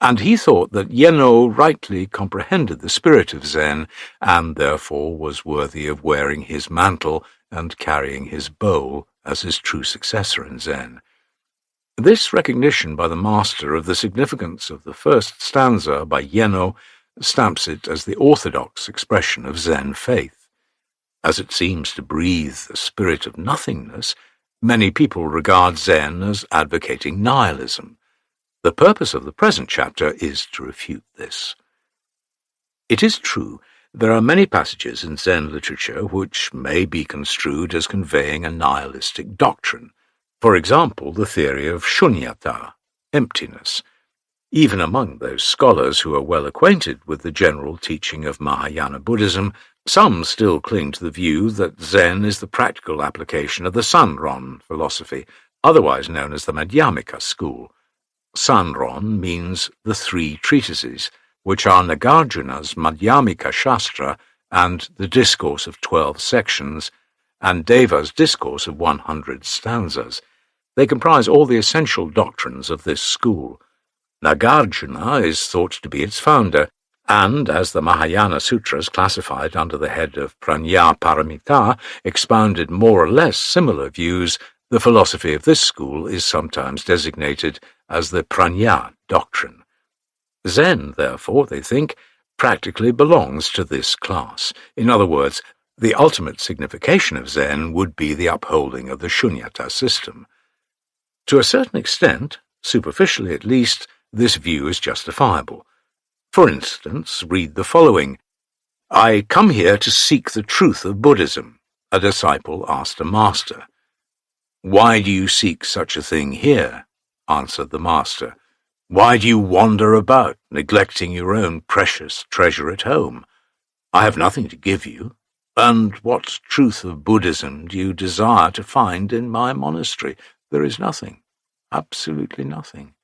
and he thought that Yeno rightly comprehended the spirit of Zen, and therefore was worthy of wearing his mantle and carrying his bowl as his true successor in Zen. This recognition by the master of the significance of the first stanza by Yeno stamps it as the orthodox expression of Zen faith. As it seems to breathe the spirit of nothingness, many people regard Zen as advocating nihilism. The purpose of the present chapter is to refute this. It is true, there are many passages in Zen literature which may be construed as conveying a nihilistic doctrine. For example, the theory of shunyata, emptiness. Even among those scholars who are well acquainted with the general teaching of Mahayana Buddhism, some still cling to the view that Zen is the practical application of the Sanron philosophy, otherwise known as the Madhyamika school. Sanron means the 3 treatises, which are Nagarjuna's Madhyamika Shastra and the Discourse of 12 sections, and Deva's Discourse of 100 stanzas. They comprise all the essential doctrines of this school. Nagarjuna is thought to be its founder, and, as the Mahayana Sutras classified under the head of Prajna Paramita expounded more or less similar views, the philosophy of this school is sometimes designated as the Prajna doctrine. Zen, therefore, they think, practically belongs to this class. In other words, the ultimate signification of Zen would be the upholding of the shunyata system. To a certain extent, superficially at least, this view is justifiable. For instance, read the following. "I come here to seek the truth of Buddhism," a disciple asked a master. "Why do you seek such a thing here?" answered the master. "Why do you wander about, neglecting your own precious treasure at home? I have nothing to give you. And what truth of Buddhism do you desire to find in my monastery? There is nothing, absolutely nothing."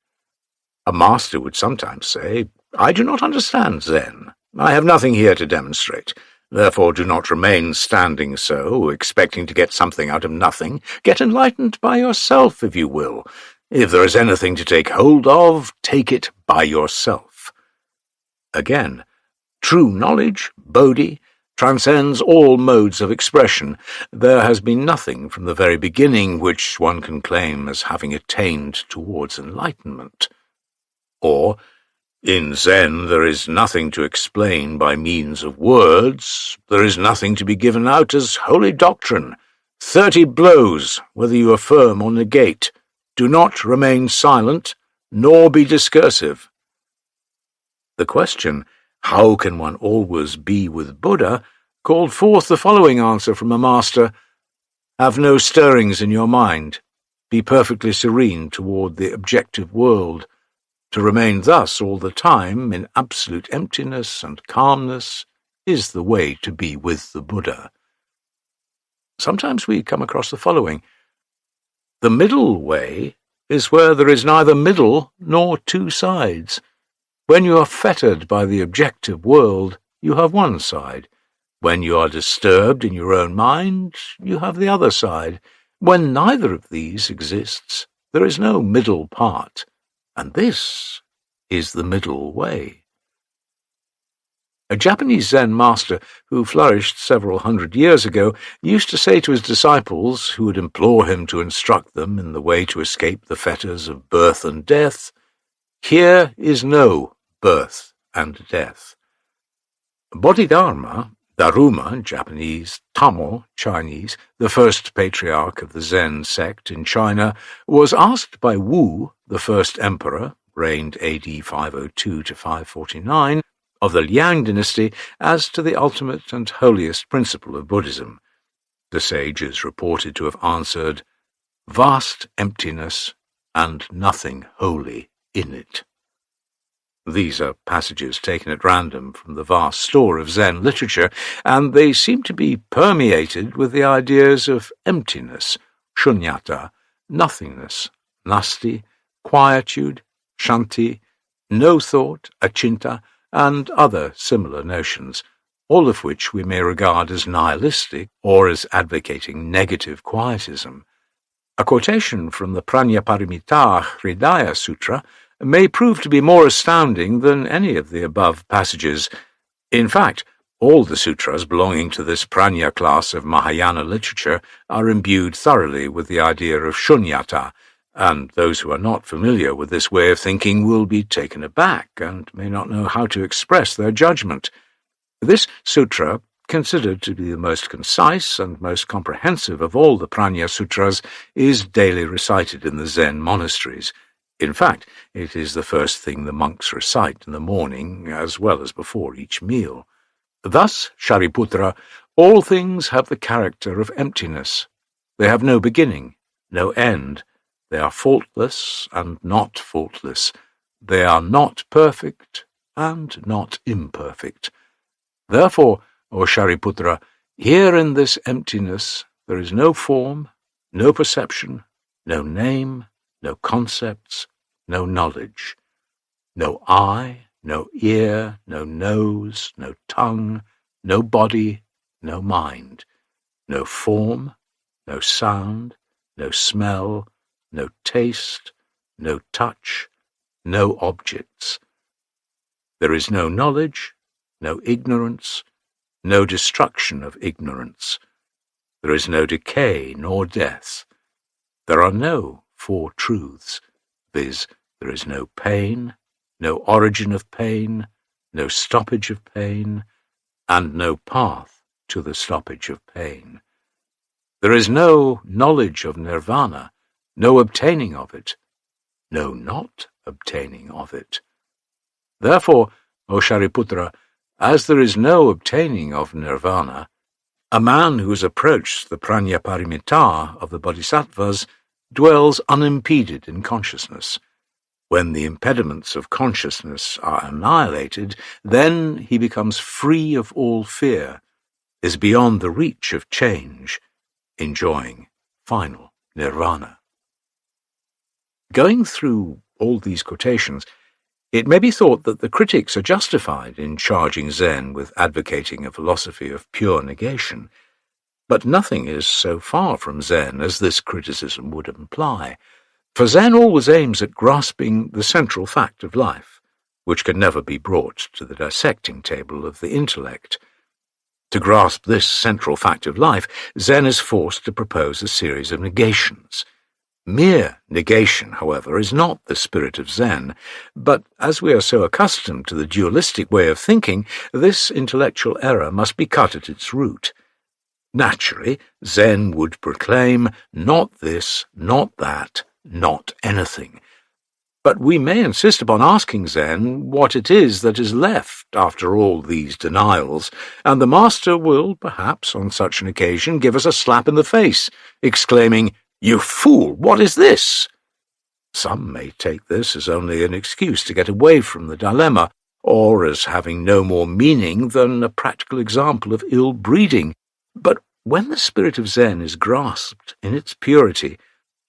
A master would sometimes say, "I do not understand Zen. I have nothing here to demonstrate. Therefore do not remain standing so, expecting to get something out of nothing. Get enlightened by yourself, if you will. If there is anything to take hold of, take it by yourself." Again, true knowledge, bodhi, transcends all modes of expression. There has been nothing from the very beginning which one can claim as having attained towards enlightenment. Or, in Zen there is nothing to explain by means of words, there is nothing to be given out as holy doctrine. 30 blows, whether you affirm or negate. Do not remain silent, nor be discursive. The question, how can one always be with Buddha, called forth the following answer from a master. Have no stirrings in your mind. Be perfectly serene toward the objective world. To remain thus all the time in absolute emptiness and calmness is the way to be with the Buddha. Sometimes we come across the following. The middle way is where there is neither middle nor 2 sides. When you are fettered by the objective world, you have one side. When you are disturbed in your own mind, you have the other side. When neither of these exists, there is no middle part. And this is the middle way. A Japanese Zen master who flourished several hundred years ago used to say to his disciples, who would implore him to instruct them in the way to escape the fetters of birth and death, "Here is no birth and death." Bodhidharma, Daruma, Japanese, Tamo, Chinese, the first patriarch of the Zen sect in China, was asked by Wu, the first emperor, reigned AD 502 to 549, of the Liang dynasty, as to the ultimate and holiest principle of Buddhism. The sage is reported to have answered, "Vast emptiness and nothing holy in it." These are passages taken at random from the vast store of Zen literature, and they seem to be permeated with the ideas of emptiness, shunyata, nothingness, nasti, quietude, shanti, no thought, achinta, and other similar notions, all of which we may regard as nihilistic or as advocating negative quietism. A quotation from the Prajnaparamita Hridaya Sutra may prove to be more astounding than any of the above passages. In fact, All the sutras belonging to this prajna class of Mahayana literature are imbued thoroughly with the idea of shunyata, and those who are not familiar with this way of thinking will be taken aback and may not know how to express their judgment. This sutra, considered to be the most concise and most comprehensive of all the prajna sutras, is daily recited in the Zen monasteries. In fact, it is the first thing the monks recite in the morning as well as before each meal. Thus, Shariputra, all things have the character of emptiness. They have no beginning, no end. They are faultless and not faultless. They are not perfect and not imperfect. Therefore, O Shariputra, here in this emptiness there is no form, no perception, no name, no concepts, no knowledge, no eye, no ear, no nose, no tongue, no body, no mind, no form, no sound, no smell, no taste, no touch, no objects. There is no knowledge, no ignorance, no destruction of ignorance. There is no decay nor death. There are no four truths, viz., there is no pain, no origin of pain, no stoppage of pain, and no path to the stoppage of pain. There is no knowledge of nirvana, no obtaining of it, no not obtaining of it. Therefore, O Shariputra, as there is no obtaining of nirvana, a man who has approached the prajnaparamita of the bodhisattvas dwells unimpeded in consciousness. When the impediments of consciousness are annihilated, then he becomes free of all fear, is beyond the reach of change, enjoying final nirvana. Going through all these quotations, it may be thought that the critics are justified in charging Zen with advocating a philosophy of pure negation, but nothing is so far from Zen as this criticism would imply. For Zen always aims at grasping the central fact of life, which can never be brought to the dissecting table of the intellect. To grasp this central fact of life, Zen is forced to propose a series of negations. Mere negation, however, is not the spirit of Zen, but as we are so accustomed to the dualistic way of thinking, this intellectual error must be cut at its root. Naturally, Zen would proclaim, not this, not that, not anything. But we may insist upon asking Zen what it is that is left after all these denials, and the master will, perhaps on such an occasion, give us a slap in the face, exclaiming, "You fool, what is this?" Some may take this as only an excuse to get away from the dilemma, or as having no more meaning than a practical example of ill breeding. But when the spirit of Zen is grasped in its purity,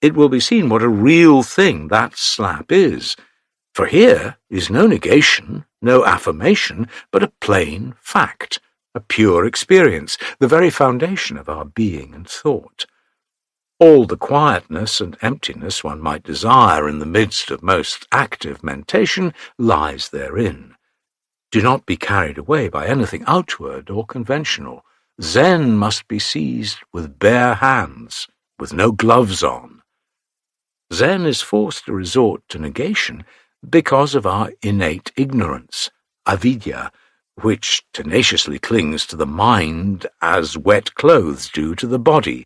it will be seen what a real thing that slap is. For here is no negation, no affirmation, but a plain fact, a pure experience, the very foundation of our being and thought. All the quietness and emptiness one might desire in the midst of most active mentation lies therein. Do not be carried away by anything outward or conventional. Zen must be seized with bare hands, with no gloves on. Zen is forced to resort to negation because of our innate ignorance, avidya, which tenaciously clings to the mind as wet clothes do to the body.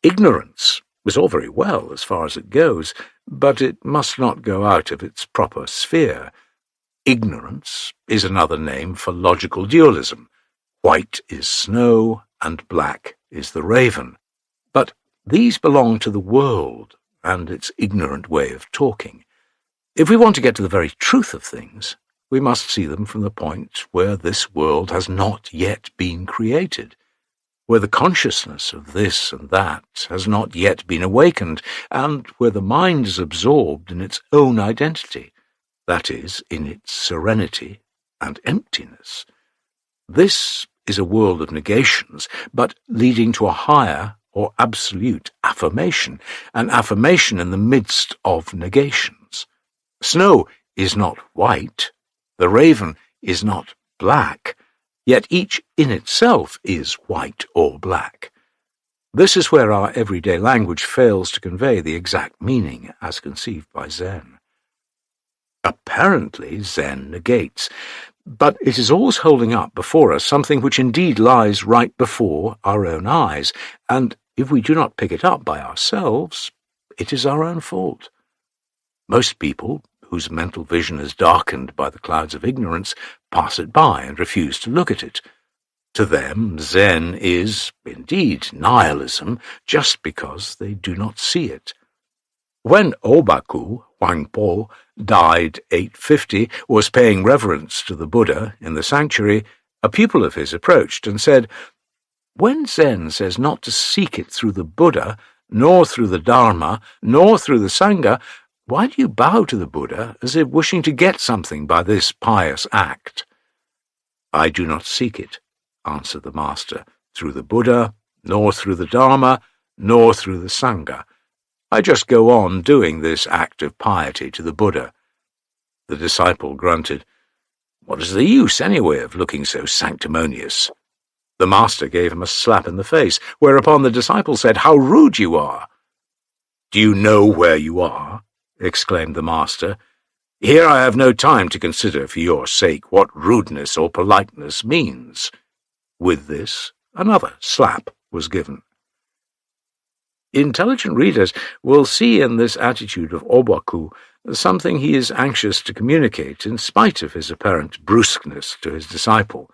Ignorance is all very well as far as it goes, but it must not go out of its proper sphere. Ignorance is another name for logical dualism. White is snow and black is the raven. But these belong to the world and its ignorant way of talking. If we want to get to the very truth of things, we must see them from the point where this world has not yet been created, where the consciousness of this and that has not yet been awakened, and where the mind is absorbed in its own identity, that is, in its serenity and emptiness. This is a world of negations, but leading to a higher or absolute affirmation, an affirmation in the midst of negations. Snow is not white, the raven is not black, yet each in itself is white or black. This is where our everyday language fails to convey the exact meaning as conceived by Zen. Apparently, Zen negates, but it is always holding up before us something which indeed lies right before our own eyes, and if we do not pick it up by ourselves, it is our own fault. Most people, whose mental vision is darkened by the clouds of ignorance, pass it by and refuse to look at it. To them, Zen is, indeed, nihilism, just because they do not see it. When Obaku Huangpo died 850, was paying reverence to the Buddha in the sanctuary, a pupil of his approached and said, "When Zen says not to seek it through the Buddha, nor through the Dharma, nor through the Sangha, why do you bow to the Buddha as if wishing to get something by this pious act?" "I do not seek it," answered the master, "through the Buddha, nor through the Dharma, nor through the Sangha. I just go on doing this act of piety to the Buddha." The disciple grunted, "What is the use, anyway, of looking so sanctimonious?" The master gave him a slap in the face, whereupon the disciple said, "How rude you are!" "Do you know where you are?" exclaimed the master. "Here I have no time to consider for your sake what rudeness or politeness means." With this, another slap was given. Intelligent readers will see in this attitude of Obaku something he is anxious to communicate in spite of his apparent brusqueness to his disciple.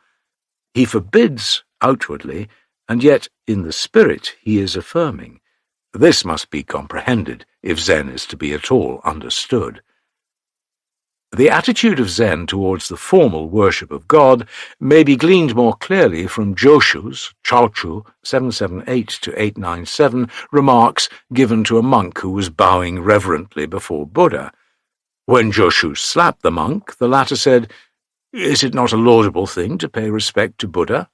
He forbids outwardly, and yet in the spirit he is affirming. This must be comprehended if Zen is to be at all understood. The attitude of Zen towards the formal worship of God may be gleaned more clearly from Joshu's, Chaochu 778-897, remarks given to a monk who was bowing reverently before Buddha. When Joshu slapped the monk, the latter said, "Is it not a laudable thing to pay respect to Buddha?"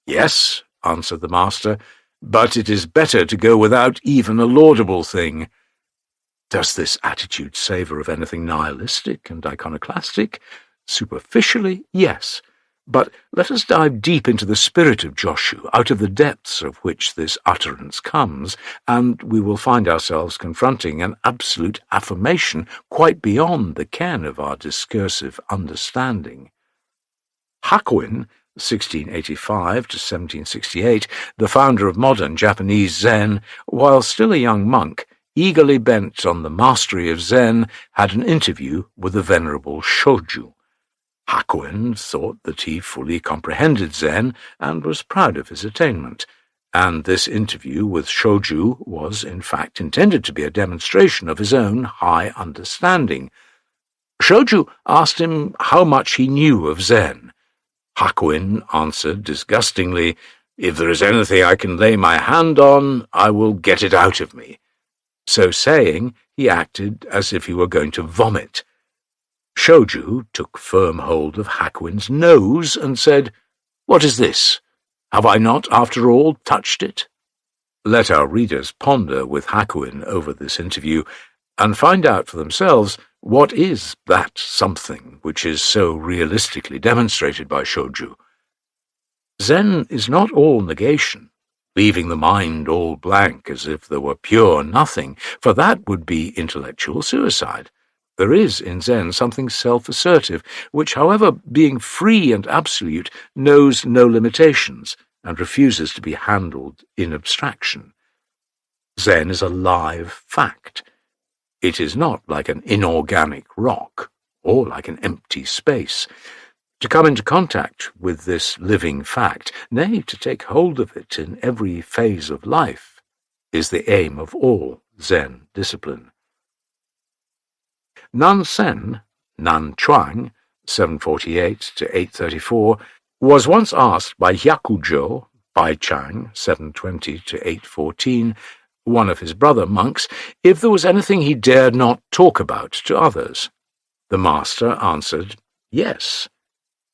"Yes," answered the master, "but it is better to go without even a laudable thing." Does this attitude savour of anything nihilistic and iconoclastic? Superficially, yes. But let us dive deep into the spirit of Joshu, out of the depths of which this utterance comes, and we will find ourselves confronting an absolute affirmation quite beyond the ken of our discursive understanding. Hakuin, 1685-1768, the founder of modern Japanese Zen, while still a young monk, eagerly bent on the mastery of Zen, had an interview with the venerable Shoju. Hakuin thought that he fully comprehended Zen and was proud of his attainment, and this interview with Shoju was in fact intended to be a demonstration of his own high understanding. Shoju asked him how much he knew of Zen. Hakuin answered disgustingly, "If there is anything I can lay my hand on, I will get it out of me." So saying, he acted as if he were going to vomit. Shoju took firm hold of Hakuin's nose and said, "What is this? Have I not, after all, touched it?" Let our readers ponder with Hakuin over this interview, and find out for themselves what is that something which is so realistically demonstrated by Shoju. Zen is not all negation, leaving the mind all blank as if there were pure nothing, for that would be intellectual suicide. There is in Zen something self-assertive, which, however, being free and absolute, knows no limitations and refuses to be handled in abstraction. Zen is a live fact. It is not like an inorganic rock or like an empty space. To come into contact with this living fact, nay, to take hold of it in every phase of life, is the aim of all Zen discipline. Nansen, Nanchuang, 748-834, was once asked by Hyakujo, Baichang, 720-814, one of his brother monks, if there was anything he dared not talk about to others. The master answered, "Yes."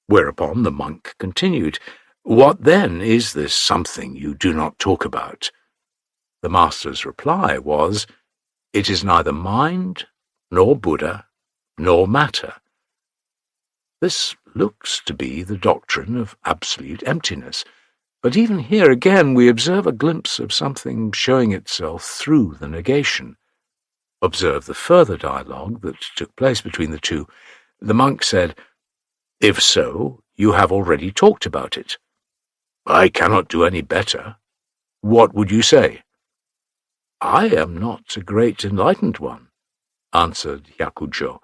Whereupon the monk continued, "What then is this something you do not talk about?" The master's reply was, "It is neither mind, nor Buddha, nor matter." This looks to be the doctrine of absolute emptiness. But even here again we observe a glimpse of something showing itself through the negation. Observe the further dialogue that took place between the two. The monk said, "If so, you have already talked about it." "I cannot do any better. What would you say?" "I am not a great enlightened one," answered Yakujo.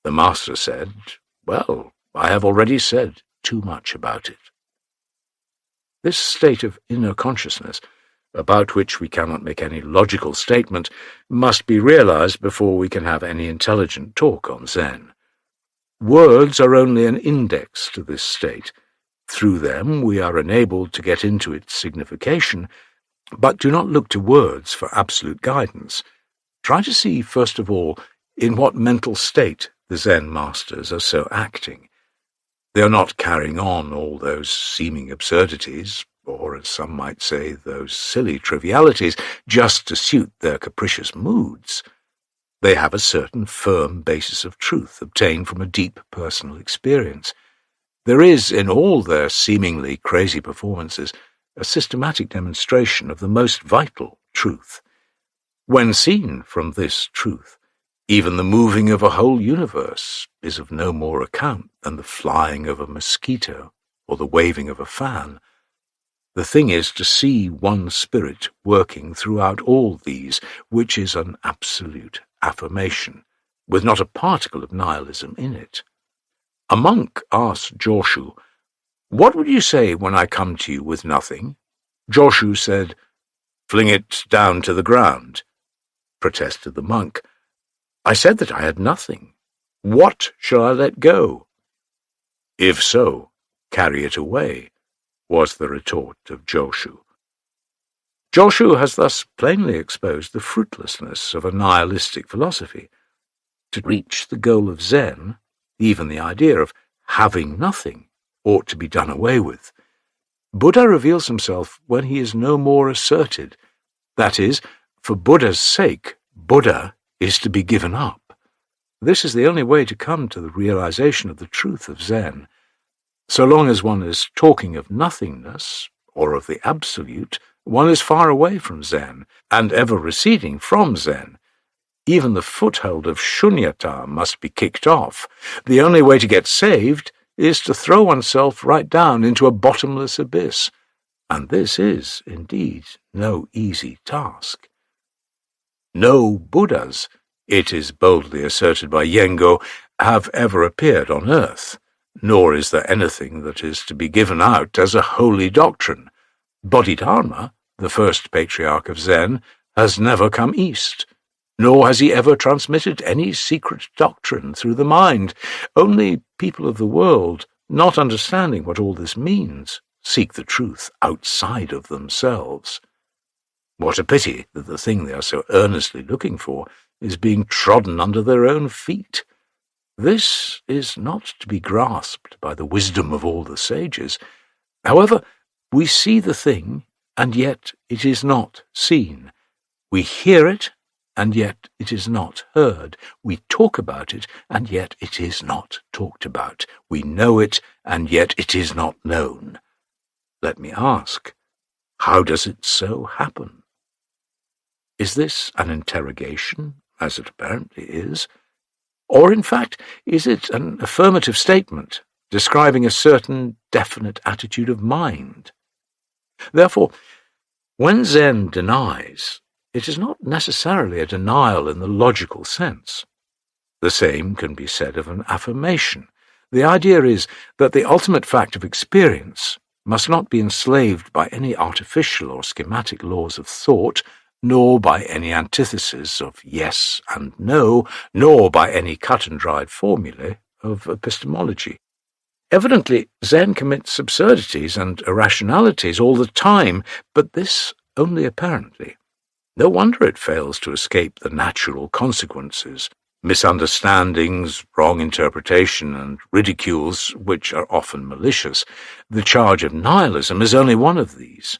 The master said, "Well, I have already said too much about it." This state of inner consciousness, about which we cannot make any logical statement, must be realized before we can have any intelligent talk on Zen. Words are only an index to this state. Through them we are enabled to get into its signification, but do not look to words for absolute guidance. Try to see, first of all, in what mental state the Zen masters are so acting. They are not carrying on all those seeming absurdities, or, as some might say, those silly trivialities, just to suit their capricious moods. They have a certain firm basis of truth obtained from a deep personal experience. There is, in all their seemingly crazy performances, a systematic demonstration of the most vital truth. When seen from this truth, even the moving of a whole universe is of no more account than the flying of a mosquito or the waving of a fan. The thing is to see one spirit working throughout all these, which is an absolute affirmation, with not a particle of nihilism in it. A monk asked Joshu, "What would you say when I come to you with nothing?" Joshu said, "Fling it down to the ground." Protested the monk, "I said that I had nothing. What shall I let go?" "If so, carry it away," was the retort of Joshu. Joshu has thus plainly exposed the fruitlessness of a nihilistic philosophy. To reach the goal of Zen, even the idea of having nothing ought to be done away with. Buddha reveals himself when he is no more asserted. That is, for Buddha's sake, Buddha is to be given up. This is the only way to come to the realization of the truth of Zen. So long as one is talking of nothingness, or of the absolute, one is far away from Zen, and ever receding from Zen. Even the foothold of shunyata must be kicked off. The only way to get saved is to throw oneself right down into a bottomless abyss, and this is, indeed, no easy task. No Buddhas, it is boldly asserted by Yengo, have ever appeared on earth, nor is there anything that is to be given out as a holy doctrine. Bodhidharma, the first patriarch of Zen, has never come east, nor has he ever transmitted any secret doctrine through the mind. Only people of the world, not understanding what all this means, seek the truth outside of themselves. What a pity that the thing they are so earnestly looking for is being trodden under their own feet. This is not to be grasped by the wisdom of all the sages. However, we see the thing, and yet it is not seen. We hear it, and yet it is not heard. We talk about it, and yet it is not talked about. We know it, and yet it is not known. Let me ask, how does it so happen? Is this an interrogation, as it apparently is? Or, in fact, is it an affirmative statement describing a certain definite attitude of mind? Therefore, when Zen denies, it is not necessarily a denial in the logical sense. The same can be said of an affirmation. The idea is that the ultimate fact of experience must not be enslaved by any artificial or schematic laws of thought, nor by any antithesis of yes and no, nor by any cut-and-dried formulae of epistemology. Evidently, Zen commits absurdities and irrationalities all the time, but this only apparently. No wonder it fails to escape the natural consequences, misunderstandings, wrong interpretation, and ridicules, which are often malicious. The charge of nihilism is only one of these.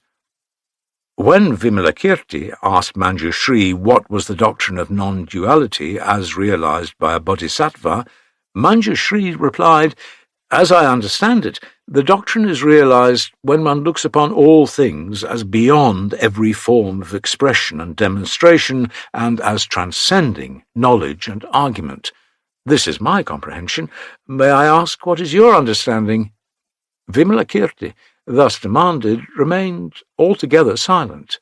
When Vimalakirti asked Manjushri what was the doctrine of non-duality as realized by a bodhisattva, Manjushri replied, As I understand it, the doctrine is realized when one looks upon all things as beyond every form of expression and demonstration, and as transcending knowledge and argument. This is my comprehension. May I ask what is your understanding? Vimalakirti, thus demanded, remained altogether silent.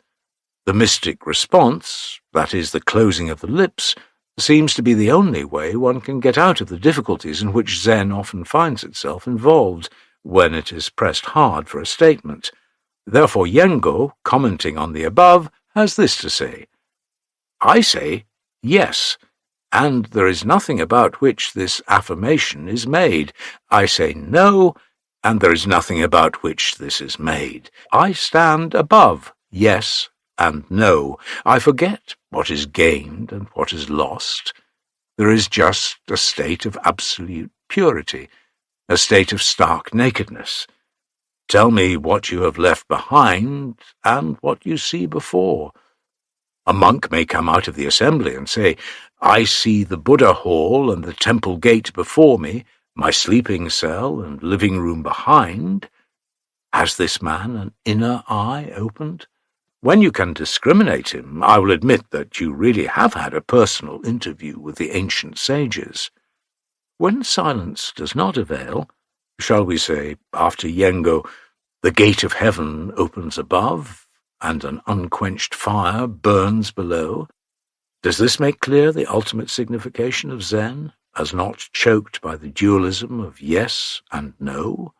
The mystic response, that is, the closing of the lips, seems to be the only way one can get out of the difficulties in which Zen often finds itself involved when it is pressed hard for a statement. Therefore Yengo, commenting on the above, has this to say: I say yes, and there is nothing about which this affirmation is made. I say no, and there is nothing about which this is made. I stand above yes and no. I forget what is gained and what is lost. There is just a state of absolute purity, a state of stark nakedness. Tell me what you have left behind and what you see before. A monk may come out of the assembly and say, I see the Buddha hall and the temple gate before me, my sleeping cell and living room behind. Has this man an inner eye opened? When you can discriminate him, I will admit that you really have had a personal interview with the ancient sages. When silence does not avail, shall we say, after Yengo, the gate of heaven opens above, and an unquenched fire burns below, does this make clear the ultimate signification of Zen, as not choked by the dualism of yes and no?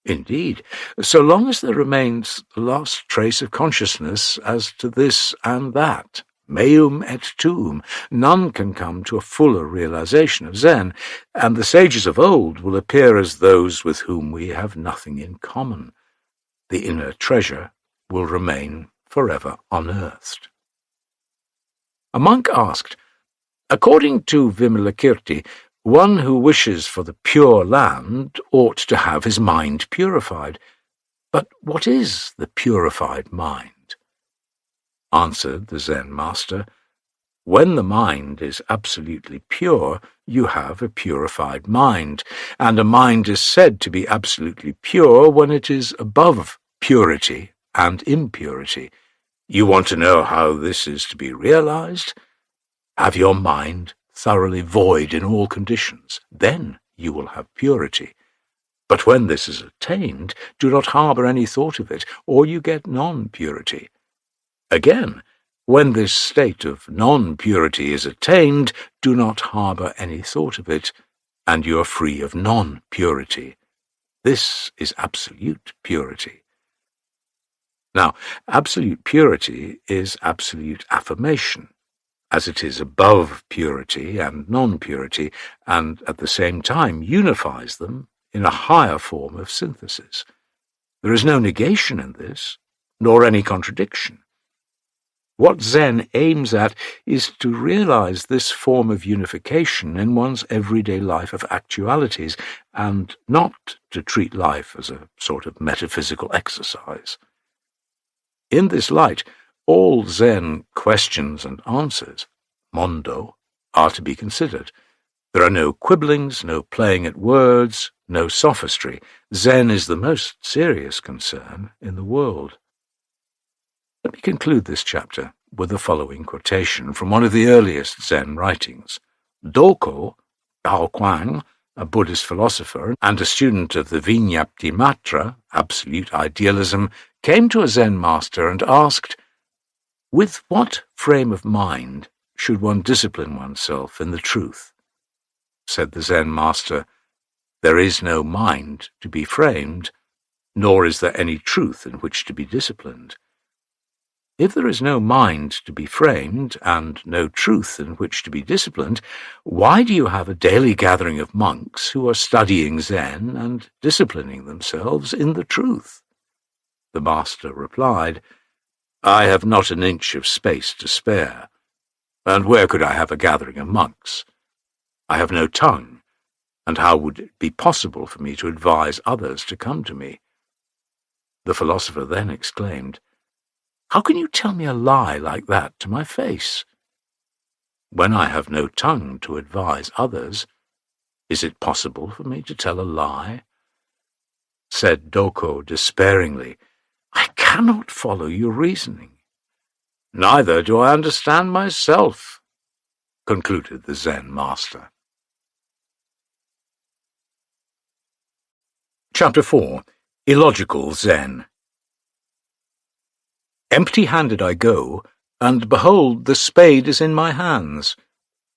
Indeed, so long as there remains the last trace of consciousness as to this and that, meum et tuum, none can come to a fuller realization of Zen, and the sages of old will appear as those with whom we have nothing in common. The inner treasure will remain forever unearthed. A monk asked, according to Vimalakirti, one who wishes for the pure land ought to have his mind purified. But what is the purified mind? Answered the Zen master, when the mind is absolutely pure, you have a purified mind, and a mind is said to be absolutely pure when it is above purity and impurity. You want to know how this is to be realized? Have your mind thoroughly void in all conditions. Then you will have purity. But when this is attained, do not harbour any thought of it, or you get non-purity. Again, when this state of non-purity is attained, do not harbour any thought of it, and you are free of non-purity. This is absolute purity. Now, absolute purity is absolute affirmation, as it is above purity and non-purity, and at the same time unifies them in a higher form of synthesis. There is no negation in this, nor any contradiction. What Zen aims at is to realize this form of unification in one's everyday life of actualities, and not to treat life as a sort of metaphysical exercise. In this light, all Zen questions and answers, mondo, are to be considered. There are no quibblings, no playing at words, no sophistry. Zen is the most serious concern in the world. Let me conclude this chapter with the following quotation from one of the earliest Zen writings. Doko, Dao Kuang, a Buddhist philosopher and a student of the Vinyaptimatra, absolute idealism, came to a Zen master and asked, with what frame of mind should one discipline oneself in the truth? Said the Zen master, there is no mind to be framed, nor is there any truth in which to be disciplined. If there is no mind to be framed, and no truth in which to be disciplined, why do you have a daily gathering of monks who are studying Zen and disciplining themselves in the truth? The master replied, I have not an inch of space to spare, and where could I have a gathering of monks? I have no tongue, and how would it be possible for me to advise others to come to me? The philosopher then exclaimed, how can you tell me a lie like that to my face? When I have no tongue to advise others, Is it possible for me to tell a lie? Said Doko despairingly, I cannot follow your reasoning. Neither do I understand myself, concluded the Zen master. Chapter 4. Illogical Zen. Empty-handed I go, and behold, the spade is in my hands.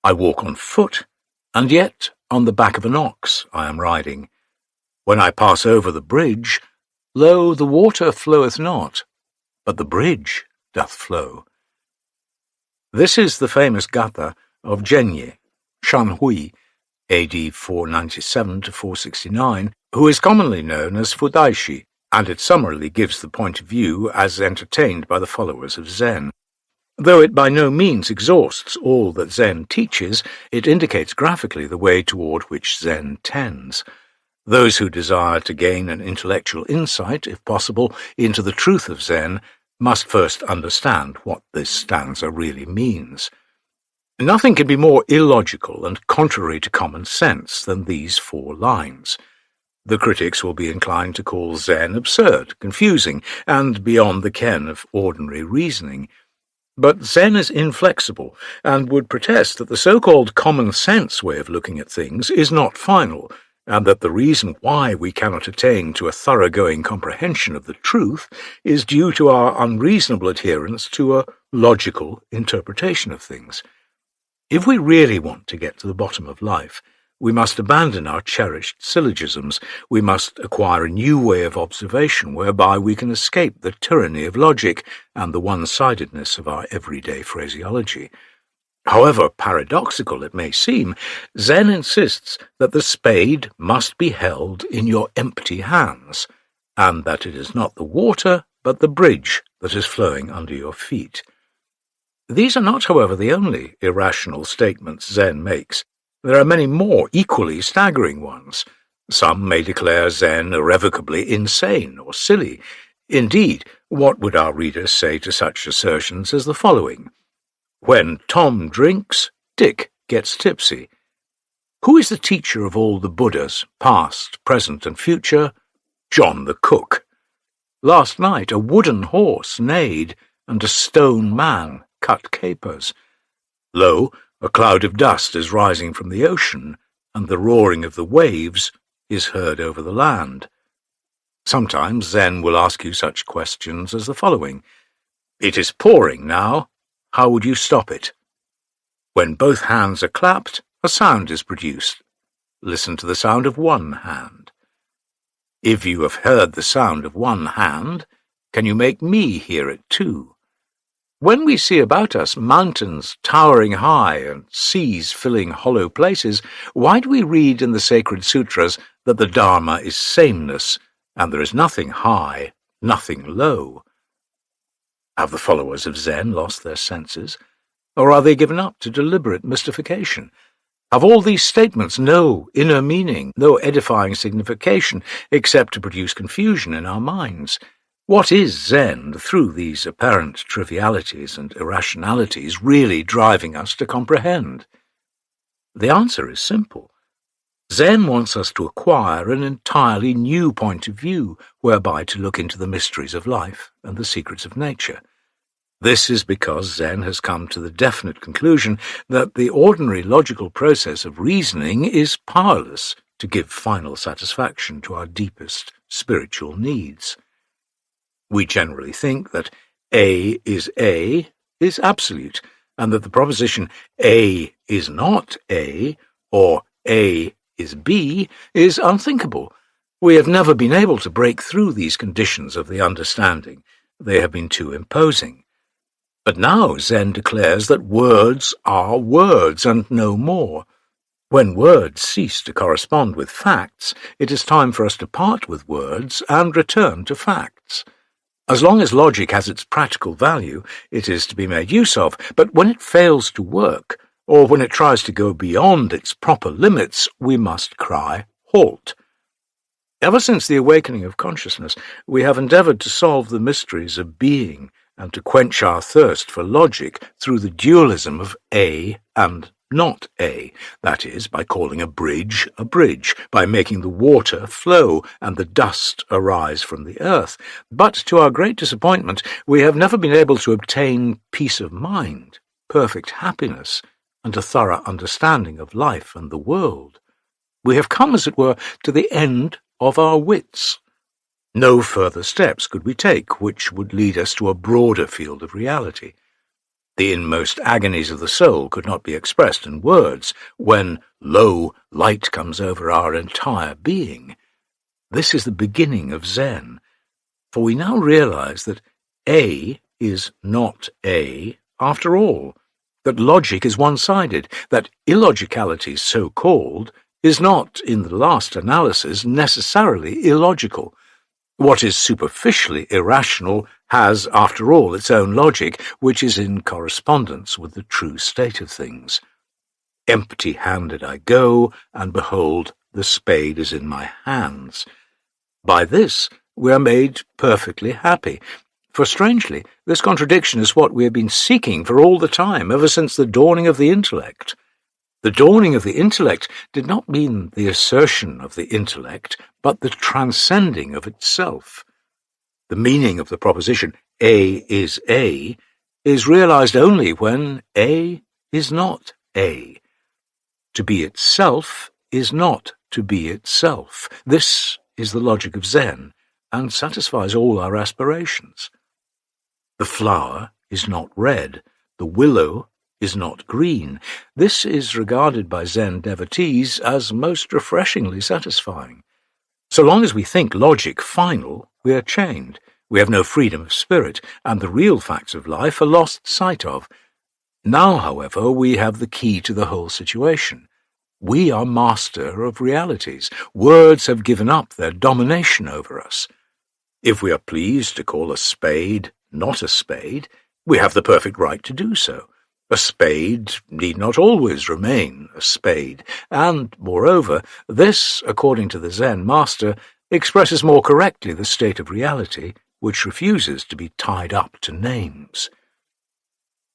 I walk on foot, and yet on the back of an ox I am riding. When I pass over the bridge, lo, the water floweth not, but the bridge doth flow. This is the famous gatha of Zhenye, Shanhui, AD 497 to 469, who is commonly known as Fudaishi, and it summarily gives the point of view as entertained by the followers of Zen. Though it by no means exhausts all that Zen teaches, it indicates graphically the way toward which Zen tends. Those who desire to gain an intellectual insight, if possible, into the truth of Zen must first understand what this stanza really means. Nothing can be more illogical and contrary to common sense than these 4 lines. The critics will be inclined to call Zen absurd, confusing, and beyond the ken of ordinary reasoning. But Zen is inflexible, and would protest that the so-called common-sense way of looking at things is not final, and that the reason why we cannot attain to a thoroughgoing comprehension of the truth is due to our unreasonable adherence to a logical interpretation of things. If we really want to get to the bottom of life, we must abandon our cherished syllogisms. We must acquire a new way of observation whereby we can escape the tyranny of logic and the one-sidedness of our everyday phraseology. However paradoxical it may seem, Zen insists that the spade must be held in your empty hands, and that it is not the water but the bridge that is flowing under your feet. These are not, however, the only irrational statements Zen makes. There are many more equally staggering ones. Some may declare Zen irrevocably insane or silly. Indeed, what would our readers say to such assertions as the following? When Tom drinks, Dick gets tipsy. Who is the teacher of all the Buddhas, past, present, and future? John the cook. Last night a wooden horse neighed, and a stone man cut capers. Lo, a cloud of dust is rising from the ocean, and the roaring of the waves is heard over the land. Sometimes Zen will ask you such questions as the following. It is pouring now. How would you stop it? When both hands are clapped, a sound is produced. Listen to the sound of one hand. If you have heard the sound of one hand, can you make me hear it too? When we see about us mountains towering high and seas filling hollow places, why do we read in the sacred sutras that the Dharma is sameness, and there is nothing high, nothing low? Have the followers of Zen lost their senses, or are they given up to deliberate mystification? Have all these statements no inner meaning, no edifying signification, except to produce confusion in our minds? What is Zen, through these apparent trivialities and irrationalities, really driving us to comprehend? The answer is simple. Zen wants us to acquire an entirely new point of view, whereby to look into the mysteries of life and the secrets of nature. This is because Zen has come to the definite conclusion that the ordinary logical process of reasoning is powerless to give final satisfaction to our deepest spiritual needs. We generally think that A is absolute, and that the proposition A is not A, or A is B, is unthinkable. We have never been able to break through these conditions of the understanding. They have been too imposing. But now Zen declares that words are words and no more. When words cease to correspond with facts, it is time for us to part with words and return to facts. As long as logic has its practical value, it is to be made use of, but when it fails to work, or when it tries to go beyond its proper limits, we must cry, halt. Ever since the awakening of consciousness, we have endeavored to solve the mysteries of being and to quench our thirst for logic through the dualism of A and not A, that is, by calling a bridge, by making the water flow and the dust arise from the earth. But to our great disappointment, we have never been able to obtain peace of mind, perfect happiness, and a thorough understanding of life and the world. We have come, as it were, to the end of our wits. No further steps could we take which would lead us to a broader field of reality. The inmost agonies of the soul could not be expressed in words when, lo, light comes over our entire being. This is the beginning of Zen, for we now realize that A is not A after all, that logic is one-sided, that illogicality, so-called, is not, in the last analysis, necessarily illogical. What is superficially irrational has, after all, its own logic, which is in correspondence with the true state of things. Empty-handed I go, and behold, the spade is in my hands. By this we are made perfectly happy, for strangely, this contradiction is what we have been seeking for all the time, ever since the dawning of the intellect. The dawning of the intellect did not mean the assertion of the intellect, but the transcending of itself. The meaning of the proposition A is realized only when A is not A. To be itself is not to be itself. This is the logic of Zen, and satisfies all our aspirations. The flower is not red, the willow is not green. This is regarded by Zen devotees as most refreshingly satisfying. So long as we think logic final, we are chained. We have no freedom of spirit, and the real facts of life are lost sight of. Now, however, we have the key to the whole situation. We are master of realities. Words have given up their domination over us. If we are pleased to call a spade not a spade, we have the perfect right to do so. A spade need not always remain a spade, and, moreover, this, according to the Zen master, expresses more correctly the state of reality, which refuses to be tied up to names.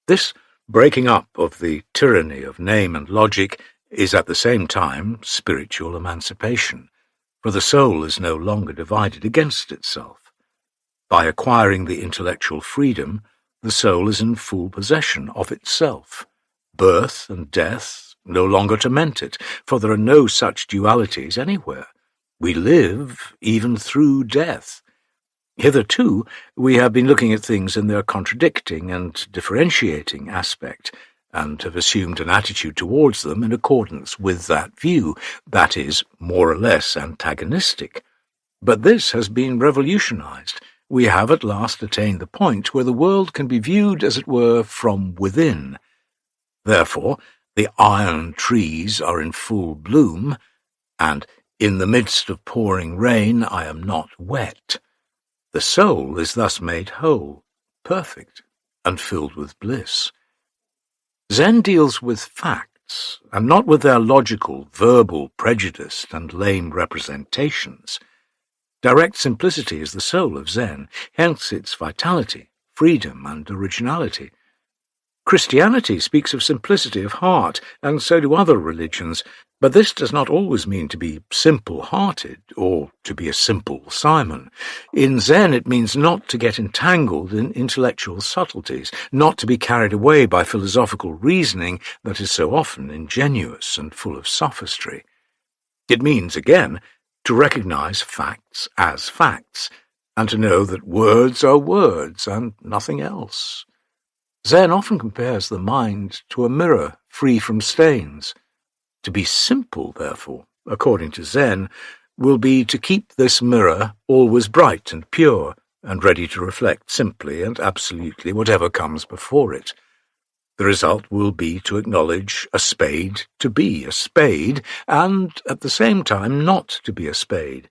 This breaking up of the tyranny of name and logic is at the same time spiritual emancipation, for the soul is no longer divided against itself. By acquiring the intellectual freedom, the soul is in full possession of itself. Birth and death no longer torment it, for there are no such dualities anywhere. We live even through death. Hitherto, we have been looking at things in their contradicting and differentiating aspect, and have assumed an attitude towards them in accordance with that view, that is, more or less antagonistic. But this has been revolutionized. We have at last attained the point where the world can be viewed, as it were, from within. Therefore, the iron trees are in full bloom, and in the midst of pouring rain I am not wet. The soul is thus made whole, perfect, and filled with bliss. Zen deals with facts, and not with their logical, verbal, prejudiced, and lame representations. Direct simplicity is the soul of Zen, hence its vitality, freedom, and originality. Christianity speaks of simplicity of heart, and so do other religions, but this does not always mean to be simple-hearted, or to be a simple Simon. In Zen it means not to get entangled in intellectual subtleties, not to be carried away by philosophical reasoning that is so often ingenuous and full of sophistry. It means, again, to recognize facts as facts, and to know that words are words and nothing else. Zen often compares the mind to a mirror free from stains. To be simple, therefore, according to Zen, will be to keep this mirror always bright and pure, and ready to reflect simply and absolutely whatever comes before it. The result will be to acknowledge a spade to be a spade, and at the same time not to be a spade.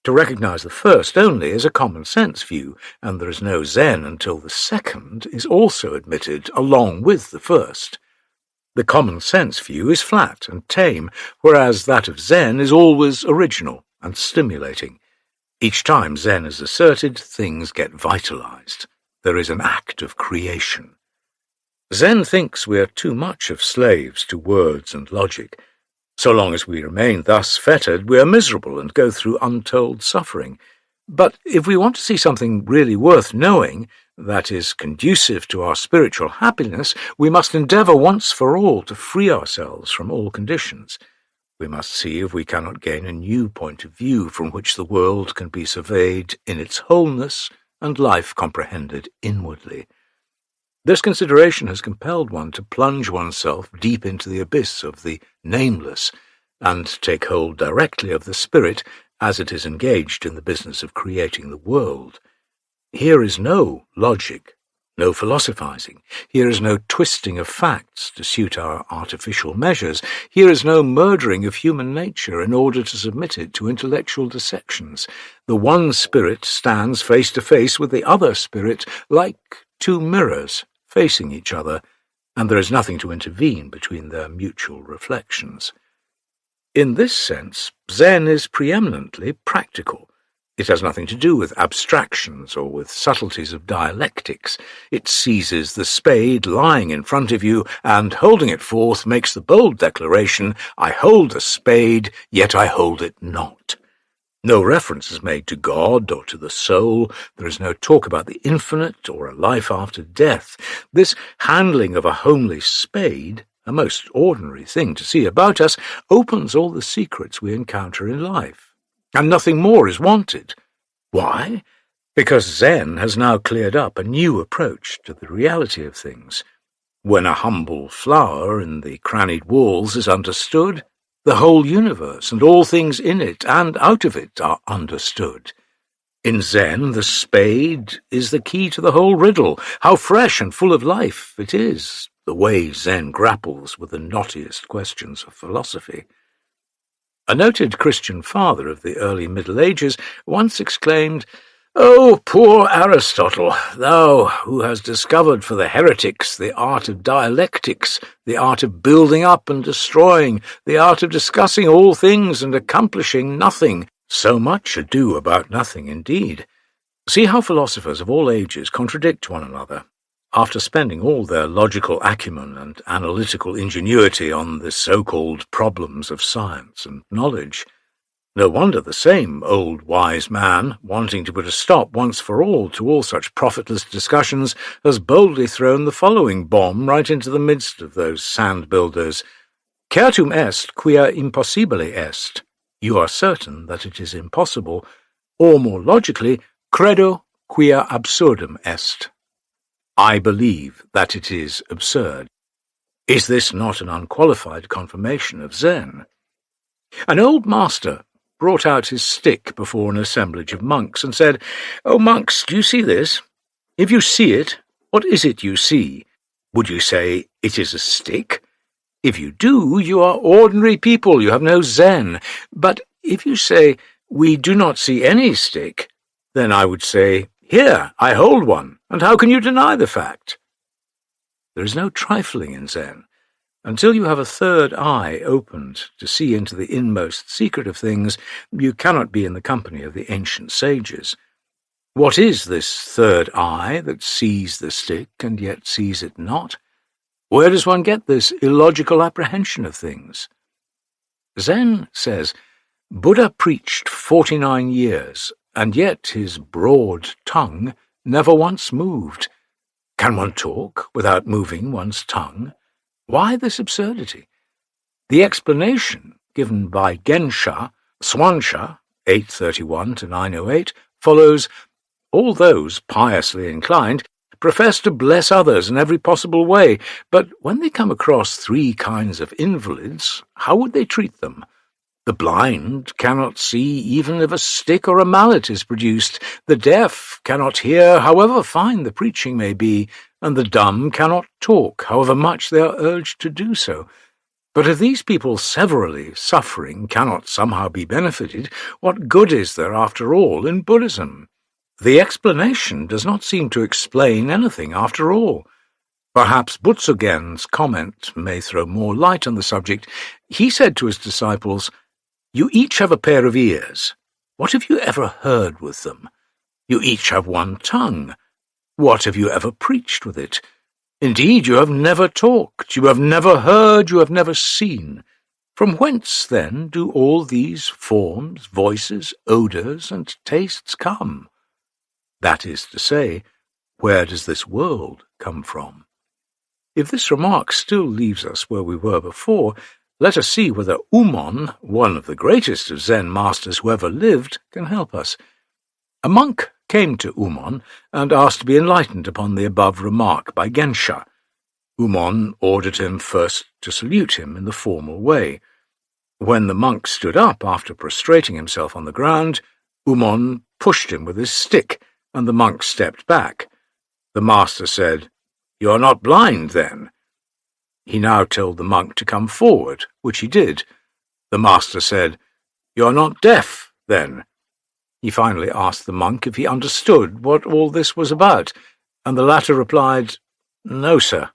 To recognize the first only is a common-sense view, and there is no Zen until the second is also admitted along with the first. The common-sense view is flat and tame, whereas that of Zen is always original and stimulating. Each time Zen is asserted, things get vitalized. There is an act of creation. Zen thinks we are too much of slaves to words and logic. So long as we remain thus fettered, we are miserable and go through untold suffering. But if we want to see something really worth knowing, that is conducive to our spiritual happiness, we must endeavour once for all to free ourselves from all conditions. We must see if we cannot gain a new point of view from which the world can be surveyed in its wholeness and life comprehended inwardly. This consideration has compelled one to plunge oneself deep into the abyss of the nameless and take hold directly of the spirit as it is engaged in the business of creating the world. Here is no logic, no philosophizing. Here is no twisting of facts to suit our artificial measures. Here is no murdering of human nature in order to submit it to intellectual dissections. The one spirit stands face to face with the other spirit like two mirrors facing each other, and there is nothing to intervene between their mutual reflections. In this sense, Zen is preeminently practical. It has nothing to do with abstractions or with subtleties of dialectics. It seizes the spade lying in front of you and, holding it forth, makes the bold declaration, "I hold the spade, yet I hold it not." No reference is made to God or to the soul. There is no talk about the infinite or a life after death. This handling of a homely spade, a most ordinary thing to see about us, opens all the secrets we encounter in life. And nothing more is wanted. Why? Because Zen has now cleared up a new approach to the reality of things. When a humble flower in the crannied walls is understood, the whole universe and all things in it and out of it are understood. In Zen, the spade is the key to the whole riddle. How fresh and full of life it is, the way Zen grapples with the knottiest questions of philosophy. A noted Christian father of the early Middle Ages once exclaimed, "O poor Aristotle, thou who hast discovered for the heretics the art of dialectics, the art of building up and destroying, the art of discussing all things and accomplishing nothing, so much ado about nothing indeed. See how philosophers of all ages contradict one another. After spending all their logical acumen and analytical ingenuity on the so-called problems of science and knowledge, no wonder the same old wise man, wanting to put a stop once for all to all such profitless discussions, has boldly thrown the following bomb right into the midst of those sand-builders. Certum est quia impossibile est. You are certain that it is impossible, or more logically, credo quia absurdum est. I believe that it is absurd. Is this not an unqualified confirmation of Zen? An old master brought out his stick before an assemblage of monks and said, "O monks, do you see this? If you see it, what is it you see? Would you say it is a stick? If you do, you are ordinary people, you have no Zen. But if you say, we do not see any stick, then I would say, here, I hold one, and how can you deny the fact?" There is no trifling in Zen. Until you have a third eye opened to see into the inmost secret of things, you cannot be in the company of the ancient sages. What is this third eye that sees the stick and yet sees it not? Where does one get this illogical apprehension of things? Zen says, Buddha preached 49 years, and yet his broad tongue never once moved. Can one talk without moving one's tongue? Why this absurdity? The explanation given by Gensha, Swansha, 831 to 908, follows, all those piously inclined profess to bless others in every possible way, but when they come across 3 kinds of invalids, how would they treat them? The blind cannot see even if a stick or a mallet is produced. The deaf cannot hear, however fine the preaching may be, and the dumb cannot talk, however much they are urged to do so. But if these people severally suffering cannot somehow be benefited, what good is there, after all, in Buddhism? The explanation does not seem to explain anything, after all. Perhaps Butsugen's comment may throw more light on the subject. He said to his disciples, "You each have a pair of ears. What have you ever heard with them? You each have one tongue. What have you ever preached with it? Indeed, you have never talked, you have never heard, you have never seen. From whence, then, do all these forms, voices, odours, and tastes come? That is to say, where does this world come from? If this remark still leaves us where we were before, let us see whether Umon, one of the greatest of Zen masters who ever lived, can help us. A monk came to Umon and asked to be enlightened upon the above remark by Gensha. Umon ordered him first to salute him in the formal way. When the monk stood up after prostrating himself on the ground, Umon pushed him with his stick, and the monk stepped back. The master said, "You are not blind, then?" He now told the monk to come forward, which he did. The master said, "You are not deaf, then?" He finally asked the monk if he understood what all this was about, and the latter replied, "No, sir."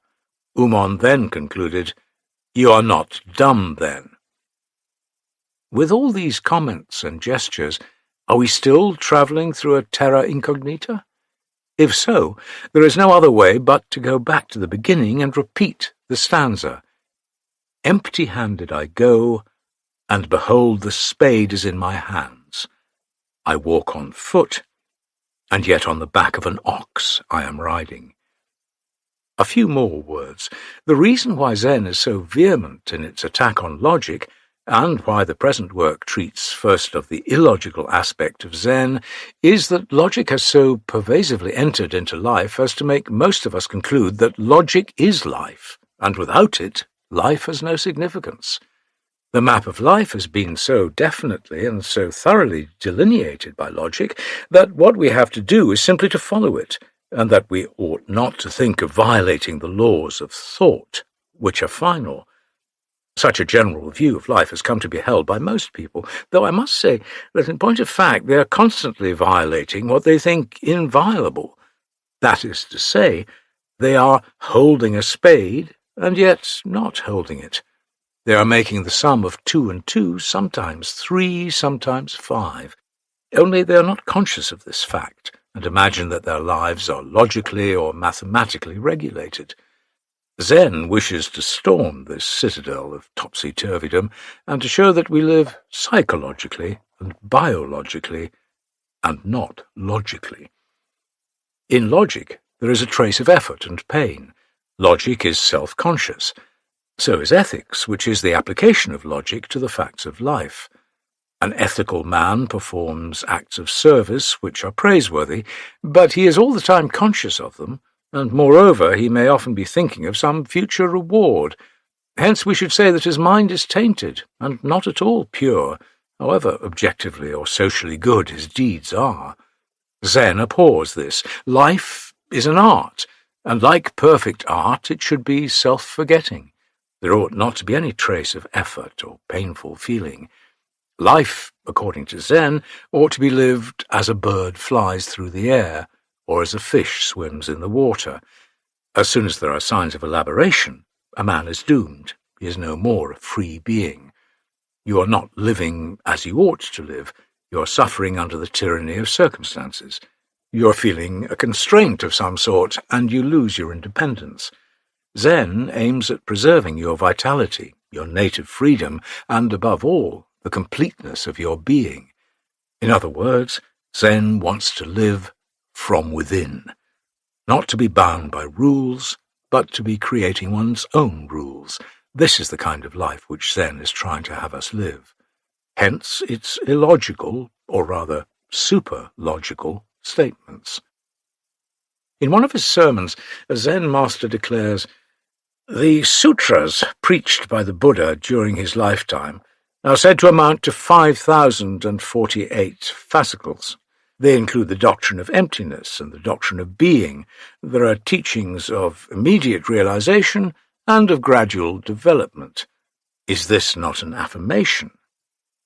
Umon then concluded, "You are not dumb, then?" With all these comments and gestures, are we still travelling through a terra incognita? If so, there is no other way but to go back to the beginning and repeat the stanza. Empty-handed I go, and behold the spade is in my hands. I walk on foot, and yet on the back of an ox I am riding. A few more words. The reason why Zen is so vehement in its attack on logic, and why the present work treats first of the illogical aspect of Zen, is that logic has so pervasively entered into life as to make most of us conclude that logic is life, and without it, life has no significance. The map of life has been so definitely and so thoroughly delineated by logic that what we have to do is simply to follow it, and that we ought not to think of violating the laws of thought, which are final. Such a general view of life has come to be held by most people, though I must say that in point of fact they are constantly violating what they think inviolable. That is to say, they are holding a spade and yet not holding it. They are making the sum of 2 and 2, sometimes 3, sometimes 5. Only they are not conscious of this fact, and imagine that their lives are logically or mathematically regulated. Zen wishes to storm this citadel of topsy-turvydom and to show that we live psychologically and biologically, and not logically. In logic, there is a trace of effort and pain. Logic is self-conscious. So is ethics, which is the application of logic to the facts of life. An ethical man performs acts of service which are praiseworthy, but he is all the time conscious of them, and moreover he may often be thinking of some future reward. Hence we should say that his mind is tainted, and not at all pure, however objectively or socially good his deeds are. Zen abhors this. Life is an art, and like perfect art it should be self-forgetting. There ought not to be any trace of effort or painful feeling. Life, according to Zen, ought to be lived as a bird flies through the air, or as a fish swims in the water. As soon as there are signs of elaboration, a man is doomed. He is no more a free being. You are not living as you ought to live. You are suffering under the tyranny of circumstances. You are feeling a constraint of some sort, and you lose your independence. Zen aims at preserving your vitality, your native freedom, and, above all, the completeness of your being. In other words, Zen wants to live from within, not to be bound by rules, but to be creating one's own rules. This is the kind of life which Zen is trying to have us live. Hence its illogical, or rather super-logical, statements. In one of his sermons, a Zen master declares, "The sutras preached by the Buddha during his lifetime are said to amount to 5,048 fascicles. They include the doctrine of emptiness and the doctrine of being. There are teachings of immediate realization and of gradual development. Is this not an affirmation?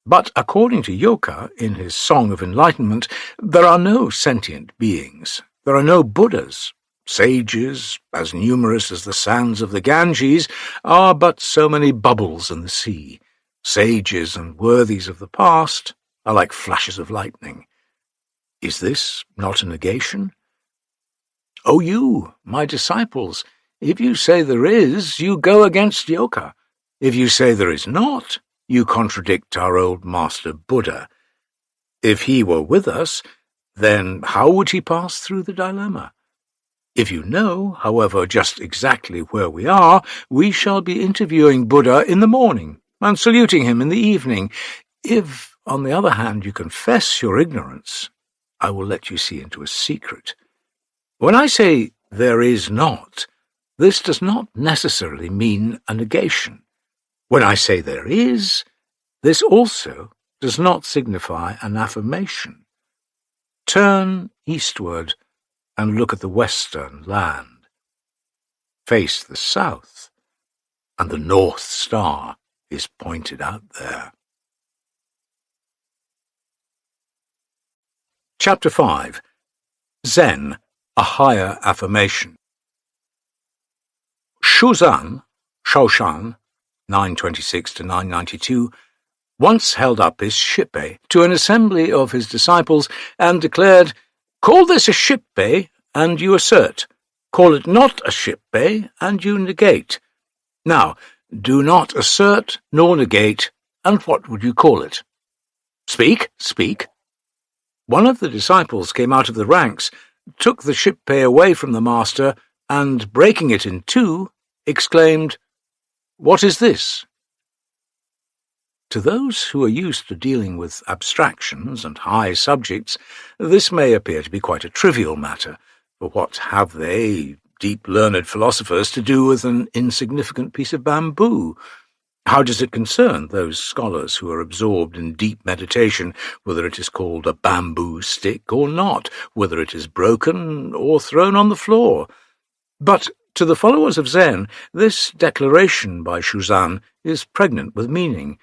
But according to Yoka, in his Song of Enlightenment, there are no sentient beings. There are no Buddhas. Sages, as numerous as the sands of the Ganges, are but so many bubbles in the sea. Sages and worthies of the past are like flashes of lightning. Is this not a negation? O you, my disciples, If you say there is, you go against yoga. If you say there is not, you contradict our old master Buddha. If he were with us, then how would he pass through the dilemma? If you know, however, just exactly where we are, we shall be interviewing Buddha in the morning and saluting him in the evening. If, on the other hand, you confess your ignorance, I will let you see into a secret. When I say there is not, this does not necessarily mean a negation. When I say there is, this also does not signify an affirmation. Turn eastward and look at the western land. Face the south, and the North Star is pointed out there. Chapter 5. Zen, a Higher Affirmation. Shoshan, 926 to 992, once held up his shippei to an assembly of his disciples and declared, "Call this a shippei, and you assert. Call it not a shippei, and you negate. Now, do not assert nor negate, and what would you call it? Speak, speak." One of the disciples came out of the ranks, took the shippei away from the master, and, breaking it in two, exclaimed, "What is this?" To those who are used to dealing with abstractions and high subjects, this may appear to be quite a trivial matter, for what have they, deep learned philosophers, to do with an insignificant piece of bamboo? How does it concern those scholars who are absorbed in deep meditation, whether it is called a bamboo stick or not, whether it is broken or thrown on the floor? But to the followers of Zen, this declaration by Shuzan is pregnant with meaning.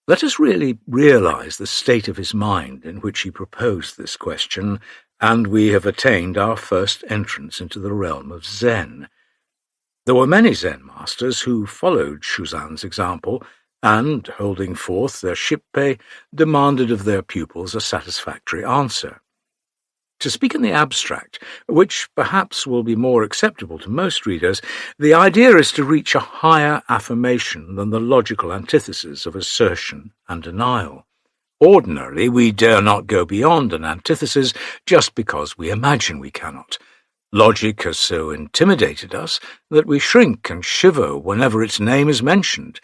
Let us really realize the state of his mind in which he proposed this question, and we have attained our first entrance into the realm of Zen. There were many Zen masters who followed Shuzan's example and, holding forth their shippei, demanded of their pupils a satisfactory answer. To speak in the abstract, which perhaps will be more acceptable to most readers, the idea is to reach a higher affirmation than the logical antithesis of assertion and denial. Ordinarily, we dare not go beyond an antithesis just because we imagine we cannot. Logic has so intimidated us that we shrink and shiver whenever its name is mentioned.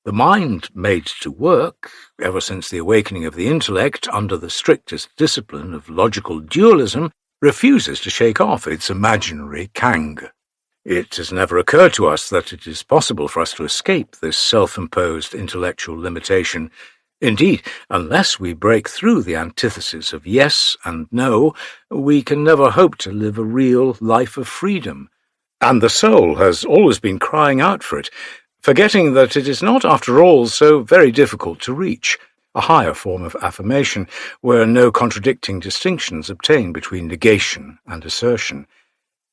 The mind made to work, ever since the awakening of the intellect under the strictest discipline of logical dualism, refuses to shake off its imaginary kang. It has never occurred to us that it is possible for us to escape this self-imposed intellectual limitation. Indeed, unless we break through the antithesis of yes and no, we can never hope to live a real life of freedom. And the soul has always been crying out for it, forgetting that it is not, after all, so very difficult to reach, a higher form of affirmation where no contradicting distinctions obtain between negation and assertion.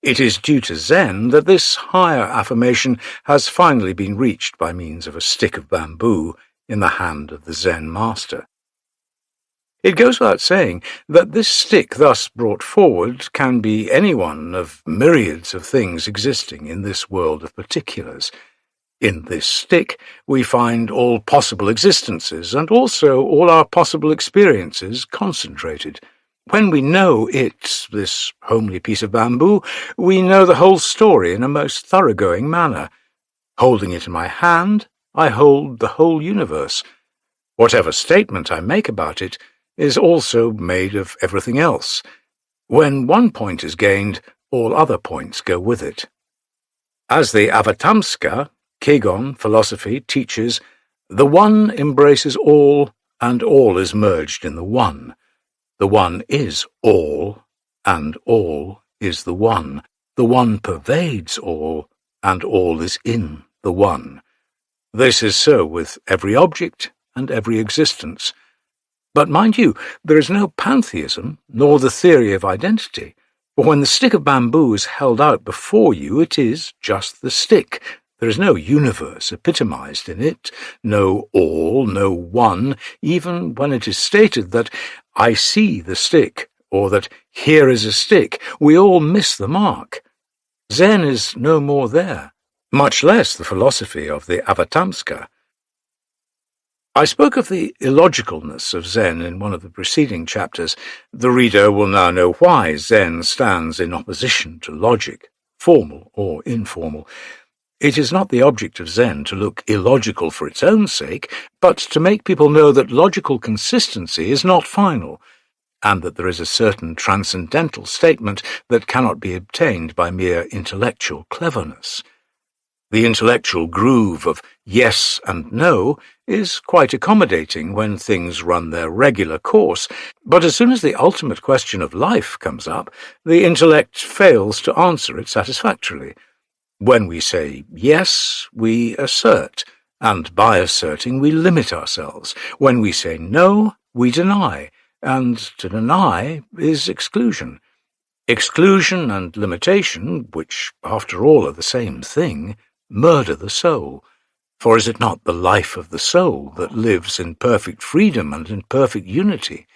It is due to Zen that this higher affirmation has finally been reached by means of a stick of bamboo in the hand of the Zen master. It goes without saying that this stick thus brought forward can be any one of myriads of things existing in this world of particulars. In this stick we find all possible existences and also all our possible experiences concentrated. When we know it, this homely piece of bamboo, we know the whole story in a most thoroughgoing manner. Holding it in my hand, I hold the whole universe. Whatever statement I make about it is also made of everything else. When one point is gained, all other points go with it. As the Avatamsaka, Kegon philosophy teaches, the one embraces all, and all is merged in the one. The one is all, and all is the one. The one pervades all, and all is in the one. This is so with every object and every existence. But mind you, there is no pantheism, nor the theory of identity, for when the stick of bamboo is held out before you, it is just the stick. There is no universe epitomized in it, no all, no one, even when it is stated that I see the stick, or that here is a stick. We all miss the mark. Zen is no more there, much less the philosophy of the Avatamsaka. I spoke of the illogicalness of Zen in one of the preceding chapters. The reader will now know why Zen stands in opposition to logic, formal or informal. It is not the object of Zen to look illogical for its own sake, but to make people know that logical consistency is not final, and that there is a certain transcendental statement that cannot be obtained by mere intellectual cleverness. The intellectual groove of yes and no is quite accommodating when things run their regular course, but as soon as the ultimate question of life comes up, the intellect fails to answer it satisfactorily. When we say yes, we assert, and by asserting we limit ourselves. When we say no, we deny, and to deny is exclusion. Exclusion and limitation, which after all are the same thing, murder the soul. For is it not the life of the soul that lives in perfect freedom and in perfect unity?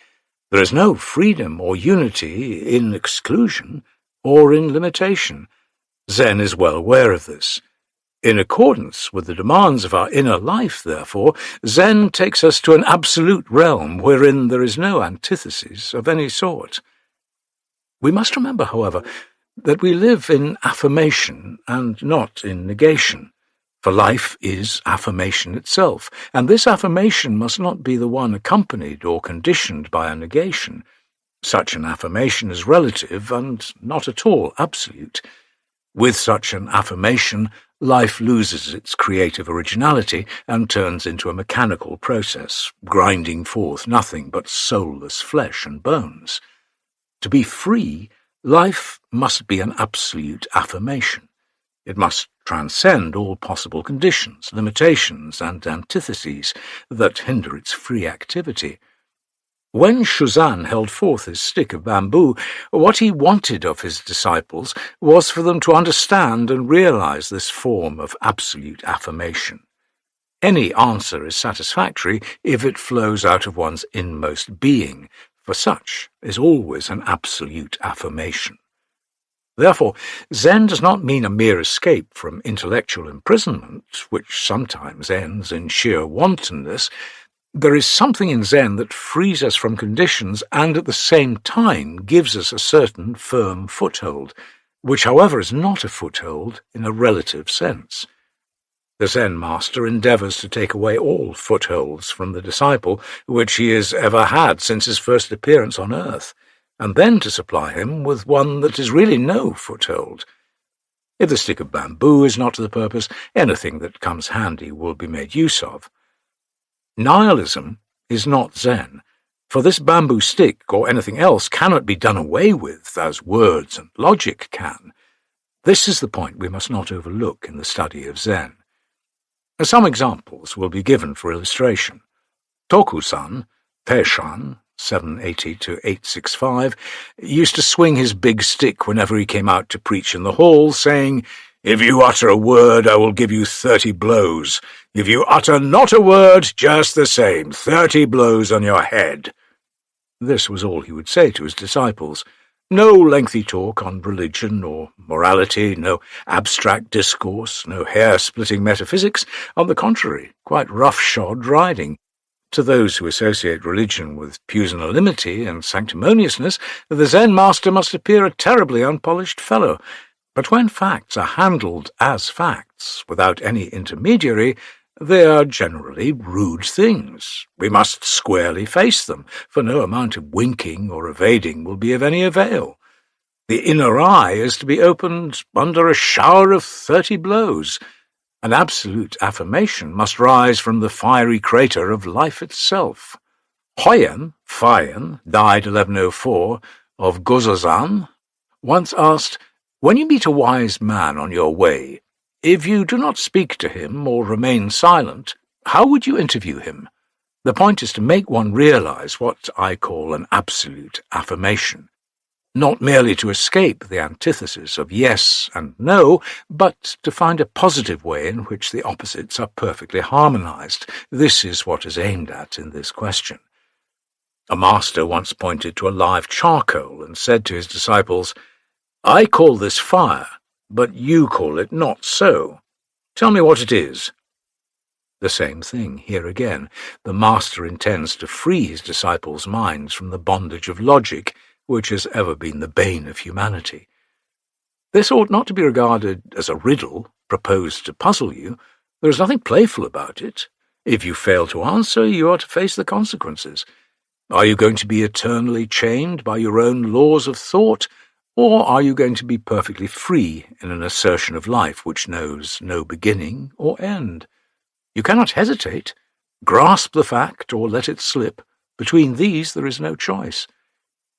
There is no freedom or unity in exclusion or in limitation. Zen is well aware of this. In accordance with the demands of our inner life, therefore, Zen takes us to an absolute realm wherein there is no antithesis of any sort. We must remember, however, that we live in affirmation and not in negation, for life is affirmation itself, and this affirmation must not be the one accompanied or conditioned by a negation. Such an affirmation is relative and not at all absolute. With such an affirmation, life loses its creative originality and turns into a mechanical process, grinding forth nothing but soulless flesh and bones. To be free, life must be an absolute affirmation. It must transcend all possible conditions, limitations, and antitheses that hinder its free activity. When Shuzan held forth his stick of bamboo, what he wanted of his disciples was for them to understand and realize this form of absolute affirmation. Any answer is satisfactory if it flows out of one's inmost being, for such is always an absolute affirmation. Therefore, Zen does not mean a mere escape from intellectual imprisonment, which sometimes ends in sheer wantonness. There is something in Zen that frees us from conditions and at the same time gives us a certain firm foothold, which, however, is not a foothold in a relative sense. The Zen master endeavors to take away all footholds from the disciple which he has ever had since his first appearance on earth, and then to supply him with one that is really no foothold. If the stick of bamboo is not to the purpose, anything that comes handy will be made use of. Nihilism is not Zen, for this bamboo stick or anything else cannot be done away with as words and logic can. This is the point we must not overlook in the study of Zen. Some examples will be given for illustration. Toku-san, Peishan, 780-865, used to swing his big stick whenever he came out to preach in the hall, saying, "If you utter a word, I will give you 30 blows. If you utter not a word, just the same, 30 blows on your head." This was all he would say to his disciples. No lengthy talk on religion or morality, no abstract discourse, no hair-splitting metaphysics. On the contrary, quite rough-shod riding. To those who associate religion with pusillanimity and sanctimoniousness, the Zen master must appear a terribly unpolished fellow. But when facts are handled as facts, without any intermediary, they are generally rude things. We must squarely face them, for no amount of winking or evading will be of any avail. The inner eye is to be opened under a shower of 30 blows. An absolute affirmation must rise from the fiery crater of life itself. Hoyen, died 1104, of Gozozan, once asked, "When you meet a wise man on your way, if you do not speak to him or remain silent, how would you interview him?" The point is to make one realize what I call an absolute affirmation. Not merely to escape the antithesis of yes and no, but to find a positive way in which the opposites are perfectly harmonized. This is what is aimed at in this question. A master once pointed to a live charcoal and said to his disciples, "I call this fire, but you call it not so. Tell me what it is." The same thing here again. The master intends to free his disciples' minds from the bondage of logic, which has ever been the bane of humanity. This ought not to be regarded as a riddle proposed to puzzle you. There is nothing playful about it. If you fail to answer, you are to face the consequences. Are you going to be eternally chained by your own laws of thought, or are you going to be perfectly free in an assertion of life which knows no beginning or end? You cannot hesitate. Grasp the fact or let it slip. Between these there is no choice.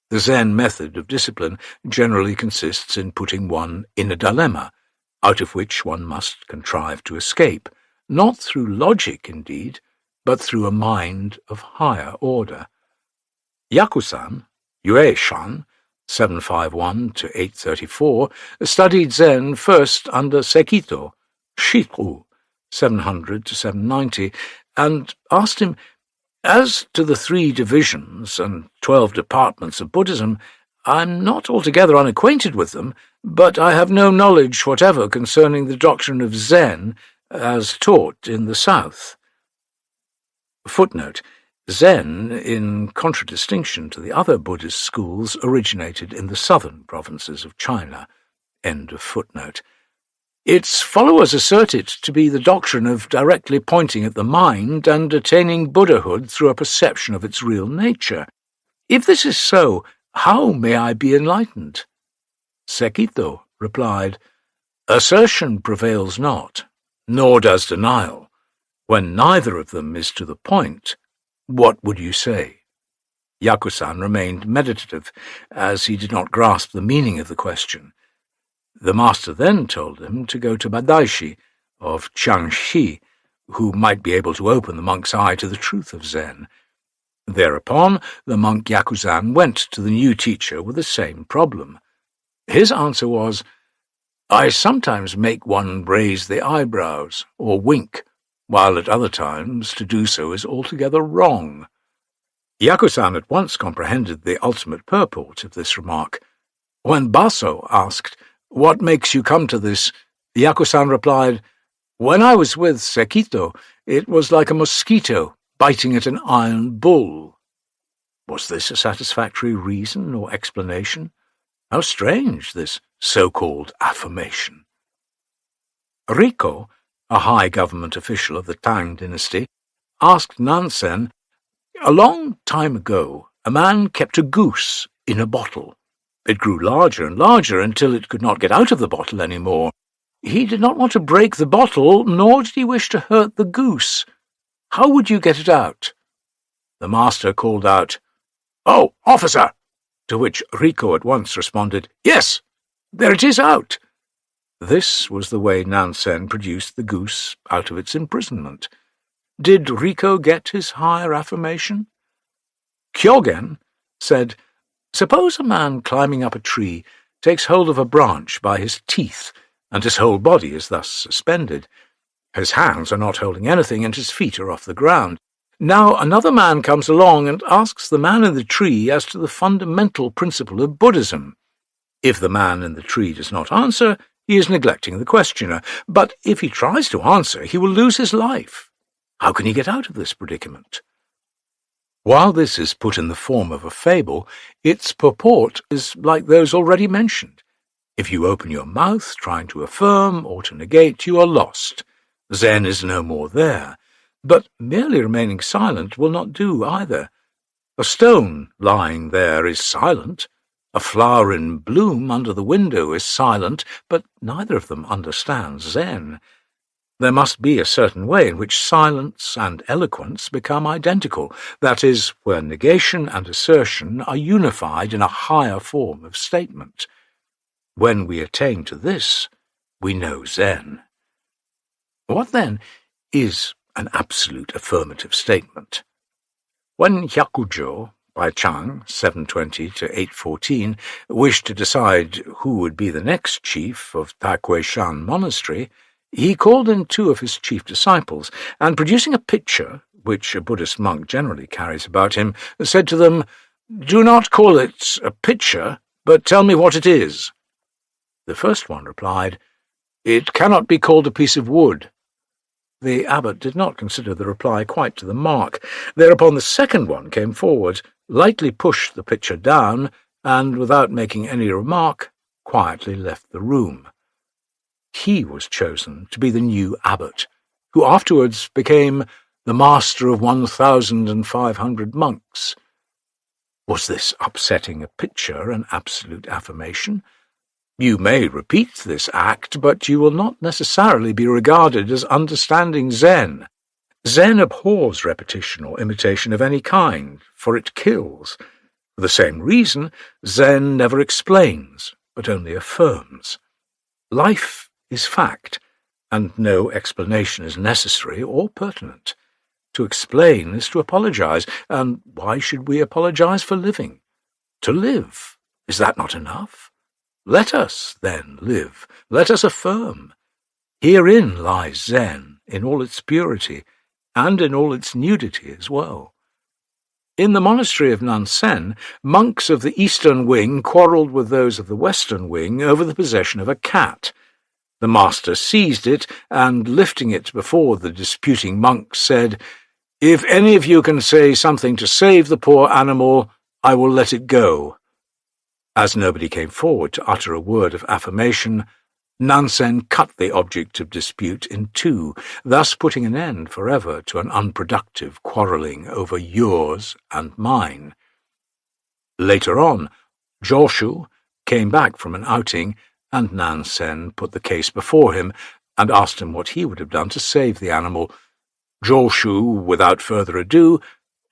The Zen method of discipline generally consists in putting one in a dilemma, out of which one must contrive to escape, not through logic indeed, but through a mind of higher order. Yakusan, Yue-shan, 751 to 834, studied Zen first under Sekito, Shitru, 700 to 790, and asked him, "As to the 3 divisions and 12 departments of Buddhism, I'm not altogether unacquainted with them, but I have no knowledge whatever concerning the doctrine of Zen as taught in the South." Footnote: Zen, in contradistinction to the other Buddhist schools, originated in the southern provinces of China. End of footnote. Its followers assert it to be the doctrine of directly pointing at the mind and attaining Buddhahood through a perception of its real nature. If this is so, how may I be enlightened? Sekito replied, "Assertion prevails not, nor does denial. When neither of them is to the point, what would you say?" Yakusan remained meditative, as he did not grasp the meaning of the question. The master then told him to go to Madaishi of Jiangxi, who might be able to open the monk's eye to the truth of Zen. Thereupon, the monk Yakusan went to the new teacher with the same problem. His answer was, "I sometimes make one raise the eyebrows or wink, while at other times to do so is altogether wrong." Yakusan at once comprehended the ultimate purport of this remark. When Baso asked, "What makes you come to this?" Yakusan replied, "When I was with Sekito, it was like a mosquito biting at an iron bull." Was this a satisfactory reason or explanation? How strange, this so-called affirmation. Riko, a high government official of the Tang dynasty, asked Nansen, "A long time ago, a man kept a goose in a bottle. It grew larger and larger until it could not get out of the bottle any more. He did not want to break the bottle, nor did he wish to hurt the goose. How would you get it out?" The master called out, "Oh, officer!" To which Riko at once responded, "Yes, there it is out." This was the way Nansen produced the goose out of its imprisonment. Did Riko get his higher affirmation? Kyogen said, "Suppose a man climbing up a tree takes hold of a branch by his teeth, and his whole body is thus suspended. His hands are not holding anything, and his feet are off the ground. Now another man comes along and asks the man in the tree as to the fundamental principle of Buddhism. If the man in the tree does not answer, he is neglecting the questioner, but if he tries to answer, he will lose his life. How can he get out of this predicament?" While this is put in the form of a fable, its purport is like those already mentioned. If you open your mouth trying to affirm or to negate, you are lost. Zen is no more there, but merely remaining silent will not do either. A stone lying there is silent. A flower in bloom under the window is silent, but neither of them understands Zen. There must be a certain way in which silence and eloquence become identical, that is, where negation and assertion are unified in a higher form of statement. When we attain to this, we know Zen. What, then, is an absolute affirmative statement? When Hyakujo, by Chang, 720 to 814, wished to decide who would be the next chief of Takwei-shan Monastery, he called in 2 of his chief disciples, and producing a pitcher, which a Buddhist monk generally carries about him, said to them, "Do not call it a pitcher, but tell me what it is." The first one replied, "It cannot be called a piece of wood." The abbot did not consider the reply quite to the mark. Thereupon the second one came forward, lightly pushed the pitcher down, and, without making any remark, quietly left the room. He was chosen to be the new abbot, who afterwards became the master of 1,500 monks. Was this upsetting a pitcher an absolute affirmation? You may repeat this act, but you will not necessarily be regarded as understanding Zen. Zen abhors repetition or imitation of any kind, for it kills. For the same reason, Zen never explains, but only affirms. Life is fact, and no explanation is necessary or pertinent. To explain is to apologize, and why should we apologize for living? To live, is that not enough? Let us, then, live. Let us affirm. Herein lies Zen, in all its purity, and in all its nudity as well. In the monastery of Nansen, monks of the eastern wing quarrelled with those of the western wing over the possession of a cat. The master seized it, and, lifting it before the disputing monks, said, "If any of you can say something to save the poor animal, I will let it go." As nobody came forward to utter a word of affirmation, Nansen cut the object of dispute in two, thus putting an end forever to an unproductive quarrelling over yours and mine. Later on, Joshu came back from an outing, and Nansen put the case before him and asked him what he would have done to save the animal. Joshu, without further ado,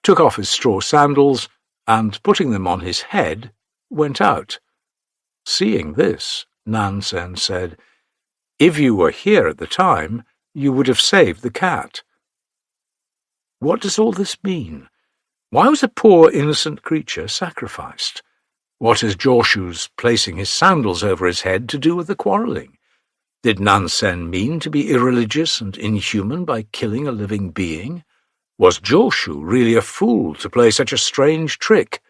took off his straw sandals, and, putting them on his head, went out. Seeing this, Nansen said, "If you were here at the time, you would have saved the cat." What does all this mean? Why was a poor innocent creature sacrificed? What has Joshu's placing his sandals over his head to do with the quarrelling? Did Nansen mean to be irreligious and inhuman by killing a living being? Was Joshu really a fool to play such a strange trick?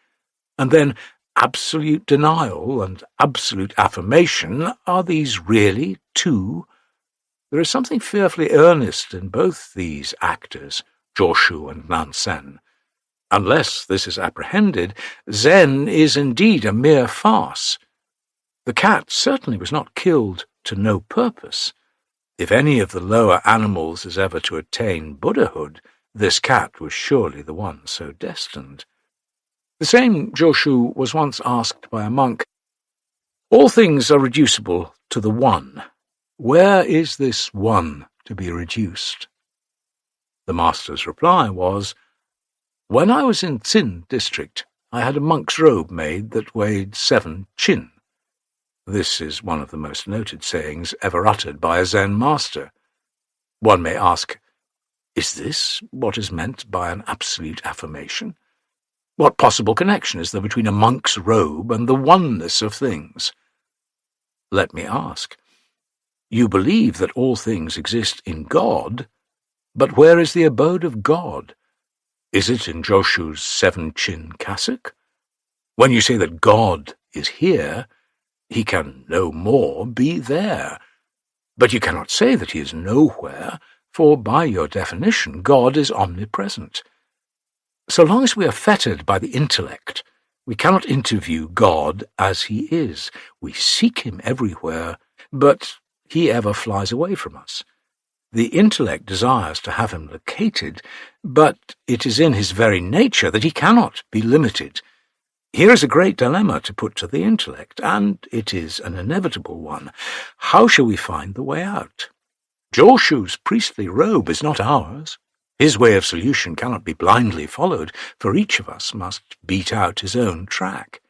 And then, absolute denial and absolute affirmation, are these really two? There is something fearfully earnest in both these actors, Joshu and Nansen. Unless this is apprehended, Zen is indeed a mere farce. The cat certainly was not killed to no purpose. If any of the lower animals is ever to attain Buddhahood, this cat was surely the one so destined. The same Joshu was once asked by a monk, "All things are reducible to the one. Where is this one to be reduced?" The master's reply was, "When I was in Tsin district, I had a monk's robe made that weighed 7 chin." This is one of the most noted sayings ever uttered by a Zen master. One may ask, is this what is meant by an absolute affirmation? What possible connection is there between a monk's robe and the oneness of things? Let me ask, you believe that all things exist in God, but where is the abode of God? Is it in Joshu's 7-chin cassock? When you say that God is here, he can no more be there. But you cannot say that he is nowhere, for by your definition God is omnipresent. So long as we are fettered by the intellect, we cannot interview God as he is. We seek him everywhere, but he ever flies away from us. The intellect desires to have him located, but it is in his very nature that he cannot be limited. Here is a great dilemma to put to the intellect, and it is an inevitable one. How shall we find the way out? Joshu's priestly robe is not ours. His way of solution cannot be blindly followed, for each of us must beat out his own track.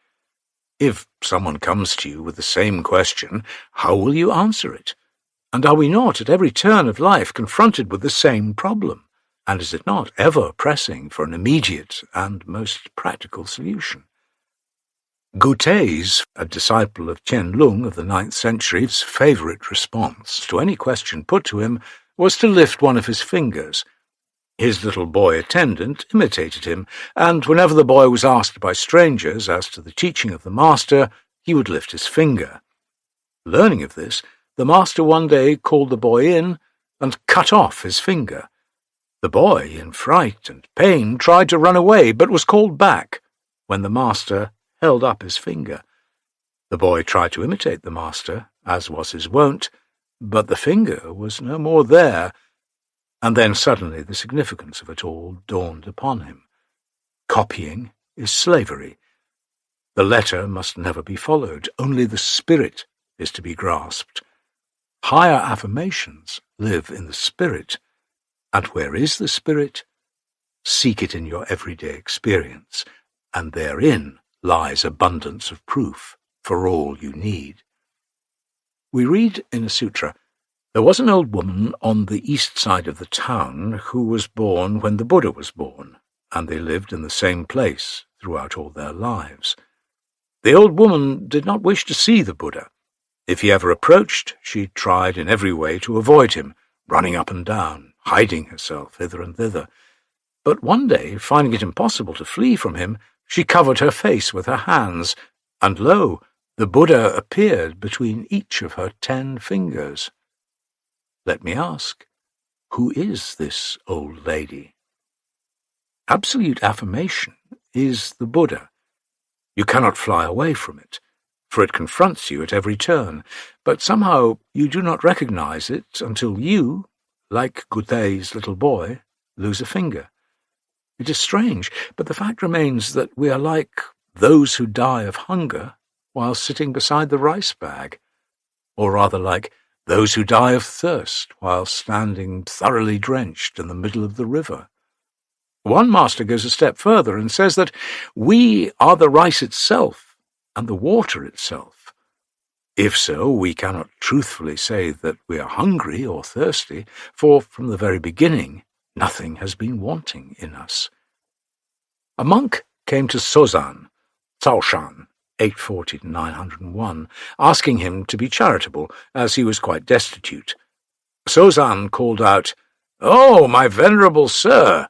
If someone comes to you with the same question, how will you answer it? And are we not at every turn of life confronted with the same problem? And is it not ever pressing for an immediate and most practical solution? Guté's, a disciple of Chen Lung of the 9th century's favourite response to any question put to him was to lift one of his fingers. His little boy attendant imitated him, and whenever the boy was asked by strangers as to the teaching of the master, he would lift his finger. Learning of this, the master one day called the boy in and cut off his finger. The boy, in fright and pain, tried to run away, but was called back when the master held up his finger. The boy tried to imitate the master, as was his wont, but the finger was no more there, and then suddenly the significance of it all dawned upon him. Copying is slavery. The letter must never be followed, only the spirit is to be grasped. Higher affirmations live in the spirit, and where is the spirit? Seek it in your everyday experience, and therein lies abundance of proof for all you need. We read in a sutra, there was an old woman on the east side of the town who was born when the Buddha was born, and they lived in the same place throughout all their lives. The old woman did not wish to see the Buddha. If he ever approached, she tried in every way to avoid him, running up and down, hiding herself hither and thither. But one day, finding it impossible to flee from him, she covered her face with her hands, and lo, the Buddha appeared between each of her 10 fingers. Let me ask, who is this old lady? Absolute affirmation is the Buddha. You cannot fly away from it, for it confronts you at every turn, but somehow you do not recognize it until you, like Gutei's little boy, lose a finger. It is strange, but the fact remains that we are like those who die of hunger while sitting beside the rice bag, or rather like those who die of thirst while standing thoroughly drenched in the middle of the river. One master goes a step further and says that we are the rice itself and the water itself. If so, we cannot truthfully say that we are hungry or thirsty, for from the very beginning nothing has been wanting in us. A monk came to Sozan, 840 to 901, asking him to be charitable, as he was quite destitute. Sozan called out, "Oh, my venerable sir!"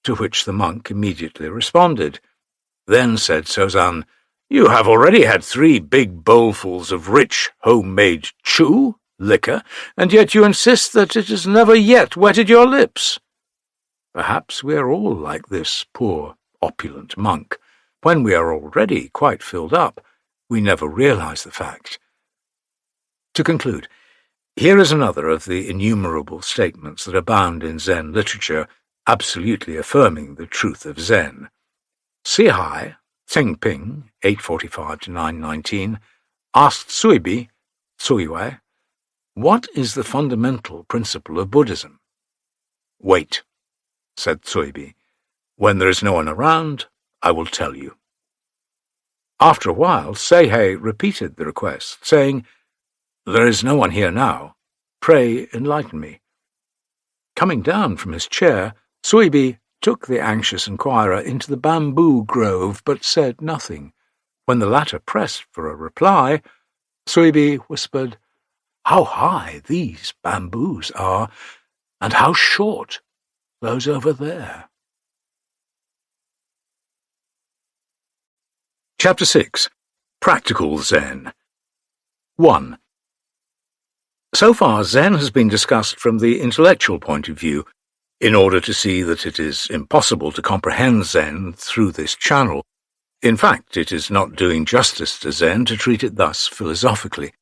to which the monk immediately responded. Then said Sozan, "You have already had 3 big bowlfuls of rich, home-made chu, liquor, and yet you insist that it has never yet wetted your lips." Perhaps we are all like this poor, opulent monk. When we are already quite filled up, we never realize the fact. To conclude, here is another of the innumerable statements that abound in Zen literature, absolutely affirming the truth of Zen. Sihai, Tsingping, 845 to 919, asked Suibi, Suiwei, what is the fundamental principle of Buddhism? Wait, said Suibi. When there is no one around, I will tell you. After a while, Seihei repeated the request, saying, There is no one here now. Pray enlighten me. Coming down from his chair, Suibi took the anxious inquirer into the bamboo grove, but said nothing. When the latter pressed for a reply, Suibi whispered, How high these bamboos are, and how short those over there. Chapter 6. Practical Zen. 1. So far, Zen has been discussed from the intellectual point of view, in order to see that it is impossible to comprehend Zen through this channel. In fact, it is not doing justice to Zen to treat it thus philosophically.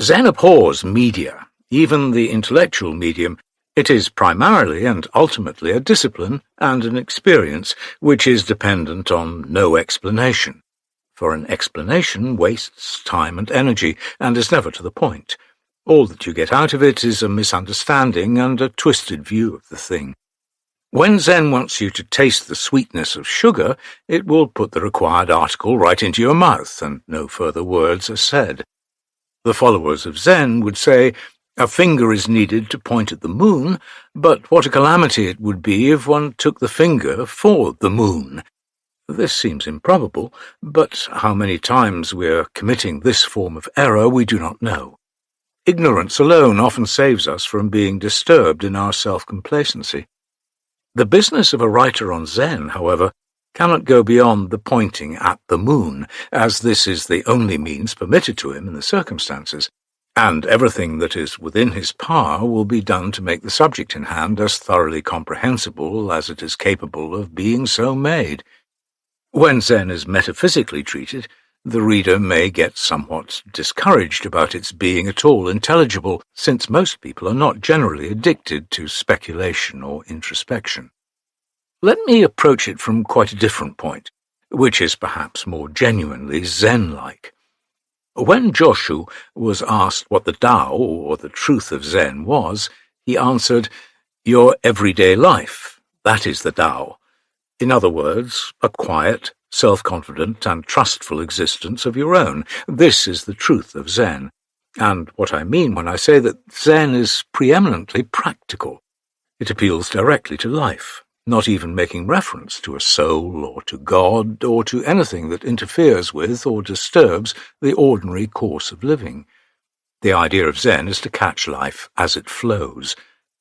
Zen abhors media, even the intellectual medium. It is primarily and ultimately a discipline and an experience which is dependent on no explanation. For an explanation wastes time and energy and is never to the point. All that you get out of it is a misunderstanding and a twisted view of the thing. When Zen wants you to taste the sweetness of sugar, it will put the required article right into your mouth, and no further words are said. The followers of Zen would say, a finger is needed to point at the moon, but what a calamity it would be if one took the finger for the moon. This seems improbable, but how many times we are committing this form of error we do not know. Ignorance alone often saves us from being disturbed in our self-complacency. The business of a writer on Zen, however, cannot go beyond the pointing at the moon, as this is the only means permitted to him in the circumstances, and everything that is within his power will be done to make the subject in hand as thoroughly comprehensible as it is capable of being so made. When Zen is metaphysically treated, the reader may get somewhat discouraged about its being at all intelligible, since most people are not generally addicted to speculation or introspection. Let me approach it from quite a different point, which is perhaps more genuinely Zen-like. When Joshu was asked what the Tao, or the truth of Zen, was, he answered, "Your everyday life, that is the Tao. In other words, a quiet, self-confident and trustful existence of your own. This is the truth of Zen. And what I mean when I say that Zen is preeminently practical. It appeals directly to life, not even making reference to a soul or to God or to anything that interferes with or disturbs the ordinary course of living. The idea of Zen is to catch life as it flows.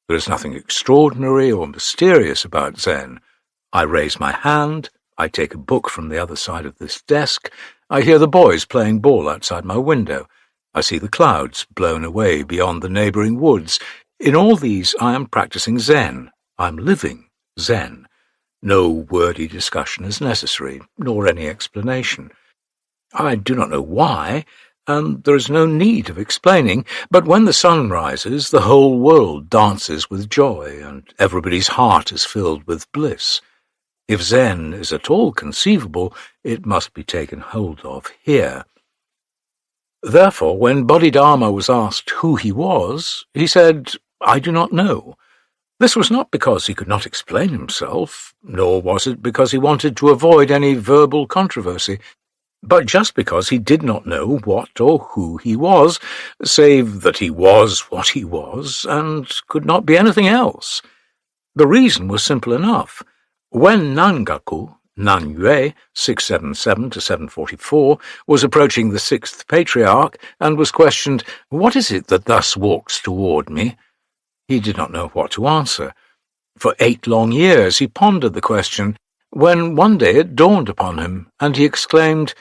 There is nothing extraordinary or mysterious about Zen. I raise my hand, I take a book from the other side of this desk, I hear the boys playing ball outside my window, I see the clouds blown away beyond the neighbouring woods. In all these I am practicing Zen. I'm living Zen. No wordy discussion is necessary, nor any explanation. I do not know why, and there is no need of explaining, but when the sun rises, the whole world dances with joy, and everybody's heart is filled with bliss. If Zen is at all conceivable, it must be taken hold of here. Therefore, when Bodhidharma was asked who he was, he said, "I do not know." This was not because he could not explain himself, nor was it because he wanted to avoid any verbal controversy, but just because he did not know what or who he was, save that he was what he was, and could not be anything else. The reason was simple enough. When Nangaku, Nanyue, 677-744, was approaching the sixth patriarch and was questioned, "What is it that thus walks toward me?" he did not know what to answer. For 8 long years he pondered the question, when one day it dawned upon him, and he exclaimed,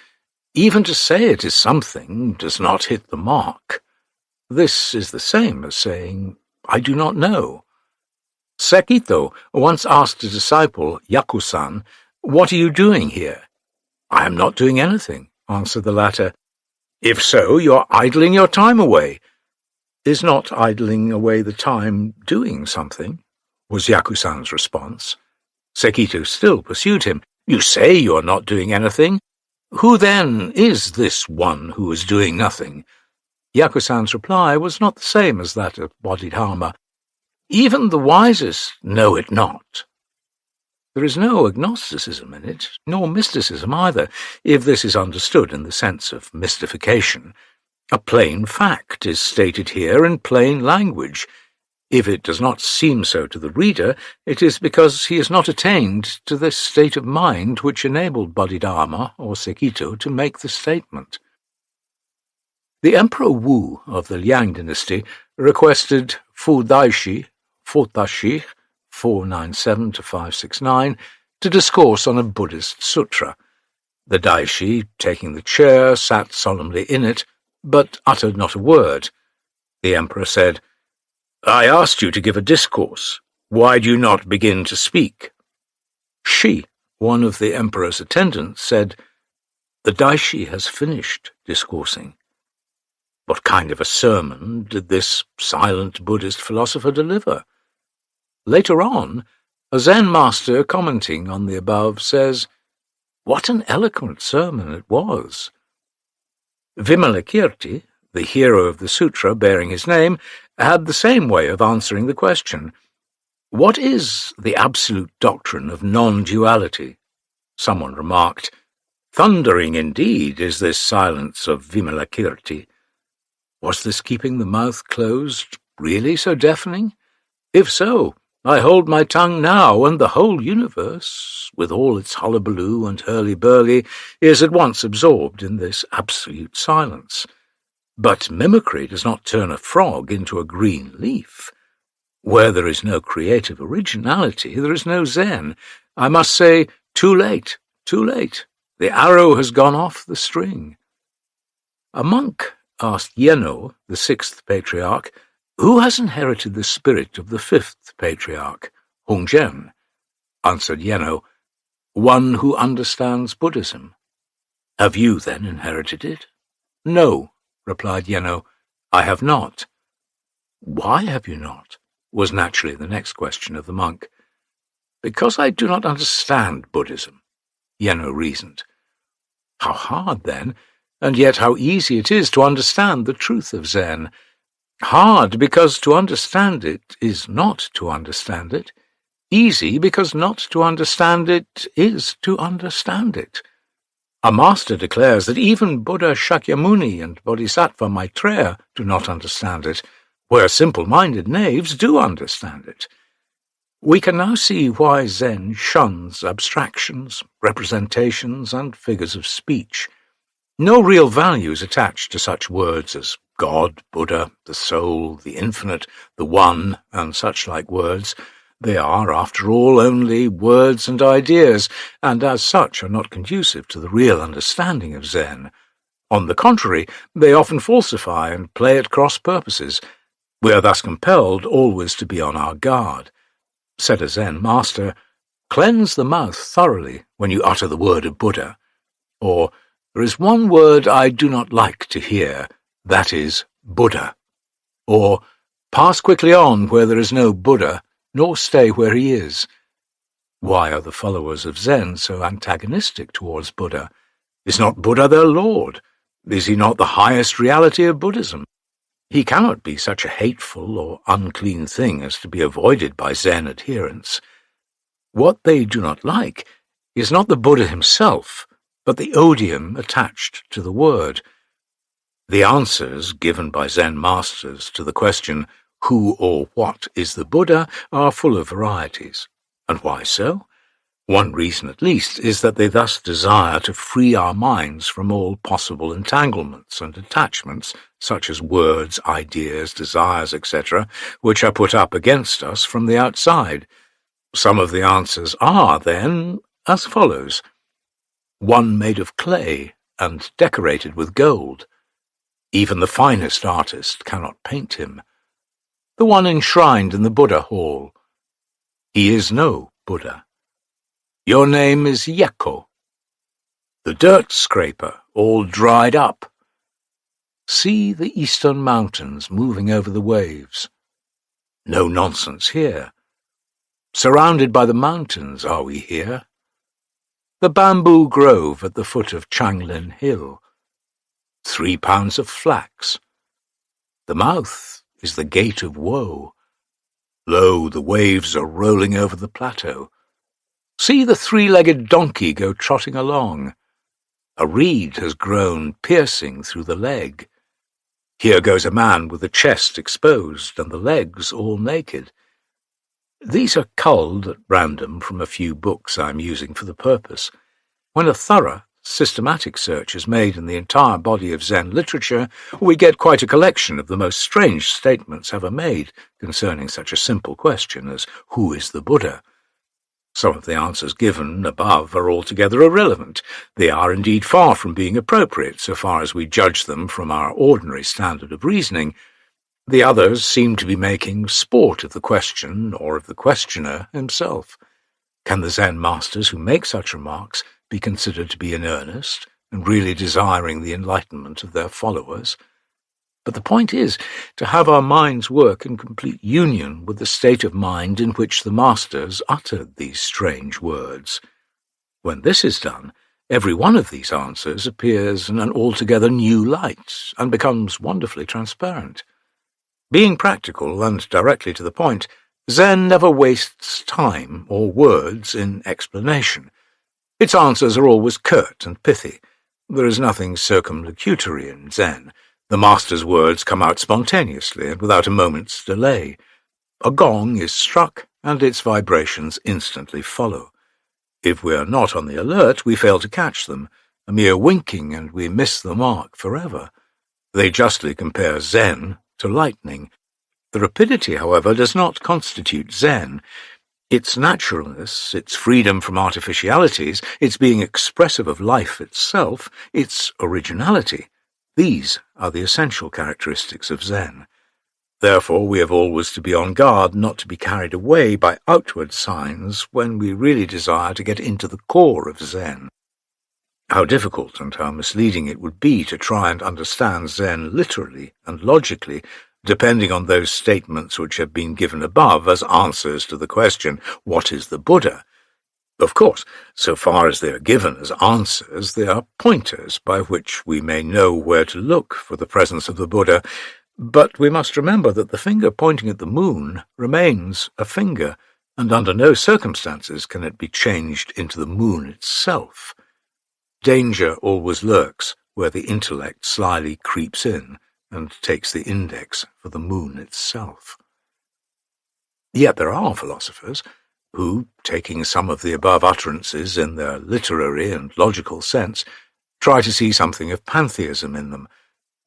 "Even to say it is something does not hit the mark." This is the same as saying, "I do not know." Sekito once asked a disciple, Yaku-san, "What are you doing here?" "I am not doing anything," answered the latter. "If so, you're idling your time away." "Is not idling away the time doing something?" was Yaku-san's response. Sekito still pursued him. "You say you are not doing anything. Who then is this one who is doing nothing?" Yaku-san's reply was not the same as that of Bodhidharma. "Even the wisest know it not." There is no agnosticism in it, nor mysticism either, if this is understood in the sense of mystification. A plain fact is stated here in plain language. If it does not seem so to the reader, it is because he has not attained to this state of mind which enabled Bodhidharma or Sekito to make the statement. The Emperor Wu of the Liang dynasty requested Fu Daishi, 497-569, to discourse on a Buddhist sutra. The Daishi, taking the chair, sat solemnly in it, but uttered not a word. The emperor said, "I asked you to give a discourse. Why do you not begin to speak?" Shi, one of the emperor's attendants, said, "The Daishi has finished discoursing." What kind of a sermon did this silent Buddhist philosopher deliver? Later on, a Zen master commenting on the above says, "What an eloquent sermon it was." Vimalakirti, the hero of the sutra bearing his name, had the same way of answering the question, "What is the absolute doctrine of non-duality?" Someone remarked, "Thundering indeed is this silence of Vimalakirti." Was this keeping the mouth closed really so deafening? If so, I hold my tongue now, and the whole universe, with all its hullabaloo and hurly-burly, is at once absorbed in this absolute silence. But mimicry does not turn a frog into a green leaf. Where there is no creative originality, there is no Zen. I must say, too late. Too late. The arrow has gone off the string. A monk asked Yeno, the sixth patriarch, who has inherited the spirit of the fifth patriarch, Hongzhen? Answered Yeno, one who understands Buddhism. Have you then inherited it? No, replied Yeno, I have not. Why have you not? Was naturally the next question of the monk. Because I do not understand Buddhism, Yeno reasoned. How hard, then, and yet how easy it is to understand the truth of Zen. Hard because to understand it is not to understand it. Easy because not to understand it is to understand it. Our master declares that even Buddha Shakyamuni and Bodhisattva Maitreya do not understand it, where simple-minded knaves do understand it. We can now see why Zen shuns abstractions, representations, and figures of speech. No real value is attached to such words as God, Buddha, the soul, the infinite, the one, and such like words. They are, after all, only words and ideas, and as such are not conducive to the real understanding of Zen. On the contrary, they often falsify and play at cross purposes. We are thus compelled always to be on our guard. Said a Zen master, cleanse the mouth thoroughly when you utter the word of Buddha. Or, there is one word I do not like to hear, that is Buddha. Or, pass quickly on where there is no Buddha, nor stay where he is. Why are the followers of Zen so antagonistic towards Buddha? Is not Buddha their Lord? Is he not the highest reality of Buddhism? He cannot be such a hateful or unclean thing as to be avoided by Zen adherents. What they do not like is not the Buddha himself, but the odium attached to the word. The answers given by Zen masters to the question, who or what is the Buddha, are full of varieties. And why so? One reason, at least, is that they thus desire to free our minds from all possible entanglements and attachments, such as words, ideas, desires, etc., which are put up against us from the outside. Some of the answers are, then, as follows. One made of clay and decorated with gold. Even the finest artist cannot paint him. The one enshrined in the Buddha hall. He is no Buddha. Your name is Yeko. The dirt scraper, all dried up. See the eastern mountains moving over the waves. No nonsense here. Surrounded by the mountains are we here. The bamboo grove at the foot of Changlin Hill. 3 pounds of flax. The mouth is the gate of woe. Lo, the waves are rolling over the plateau. See the 3-legged donkey go trotting along. A reed has grown piercing through the leg. Here goes a man with the chest exposed and the legs all naked. These are culled at random from a few books I am using for the purpose. When a thorough, systematic search is made in the entire body of Zen literature, we get quite a collection of the most strange statements ever made concerning such a simple question as who is the Buddha? Some of the answers given above are altogether irrelevant. They are indeed far from being appropriate so far as we judge them from our ordinary standard of reasoning. The others seem to be making sport of the question or of the questioner himself. Can the Zen masters who make such remarks be considered to be in earnest and really desiring the enlightenment of their followers? But the point is to have our minds work in complete union with the state of mind in which the masters uttered these strange words. When this is done, every one of these answers appears in an altogether new light and becomes wonderfully transparent. Being practical and directly to the point, Zen never wastes time or words in explanation. Its answers are always curt and pithy. There is nothing circumlocutory in Zen. The master's words come out spontaneously and without a moment's delay. A gong is struck, and its vibrations instantly follow. If we are not on the alert, we fail to catch them. A mere winking, and we miss the mark forever. They justly compare Zen to lightning. The rapidity, however, does not constitute Zen. Its naturalness, its freedom from artificialities, its being expressive of life itself, its originality, these are the essential characteristics of Zen. Therefore, we have always to be on guard not to be carried away by outward signs when we really desire to get into the core of Zen. How difficult and how misleading it would be to try and understand Zen literally and logically, depending on those statements which have been given above as answers to the question, what is the Buddha? Of course, so far as they are given as answers, they are pointers by which we may know where to look for the presence of the Buddha, but we must remember that the finger pointing at the moon remains a finger, and under no circumstances can it be changed into the moon itself. Danger always lurks where the intellect slyly creeps in and takes the index for the moon itself. Yet there are philosophers who, taking some of the above utterances in their literary and logical sense, try to see something of pantheism in them.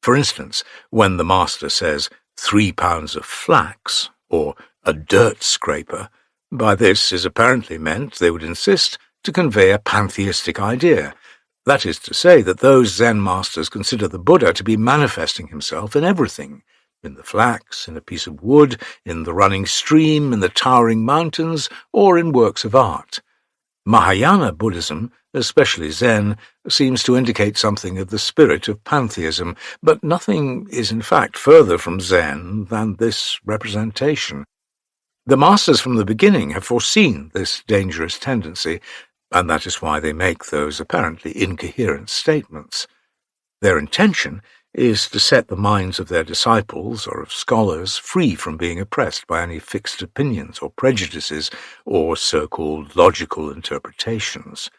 For instance, when the master says 3 pounds of flax, or a dirt scraper, by this is apparently meant, they would insist, to convey a pantheistic idea. That is to say that those Zen masters consider the Buddha to be manifesting himself in everything, in the flax, in a piece of wood, in the running stream, in the towering mountains, or in works of art. Mahayana Buddhism, especially Zen, seems to indicate something of the spirit of pantheism, but nothing is in fact further from Zen than this representation. The masters from the beginning have foreseen this dangerous tendency, and that is why they make those apparently incoherent statements. Their intention is to set the minds of their disciples or of scholars free from being oppressed by any fixed opinions or prejudices or so-called logical interpretations.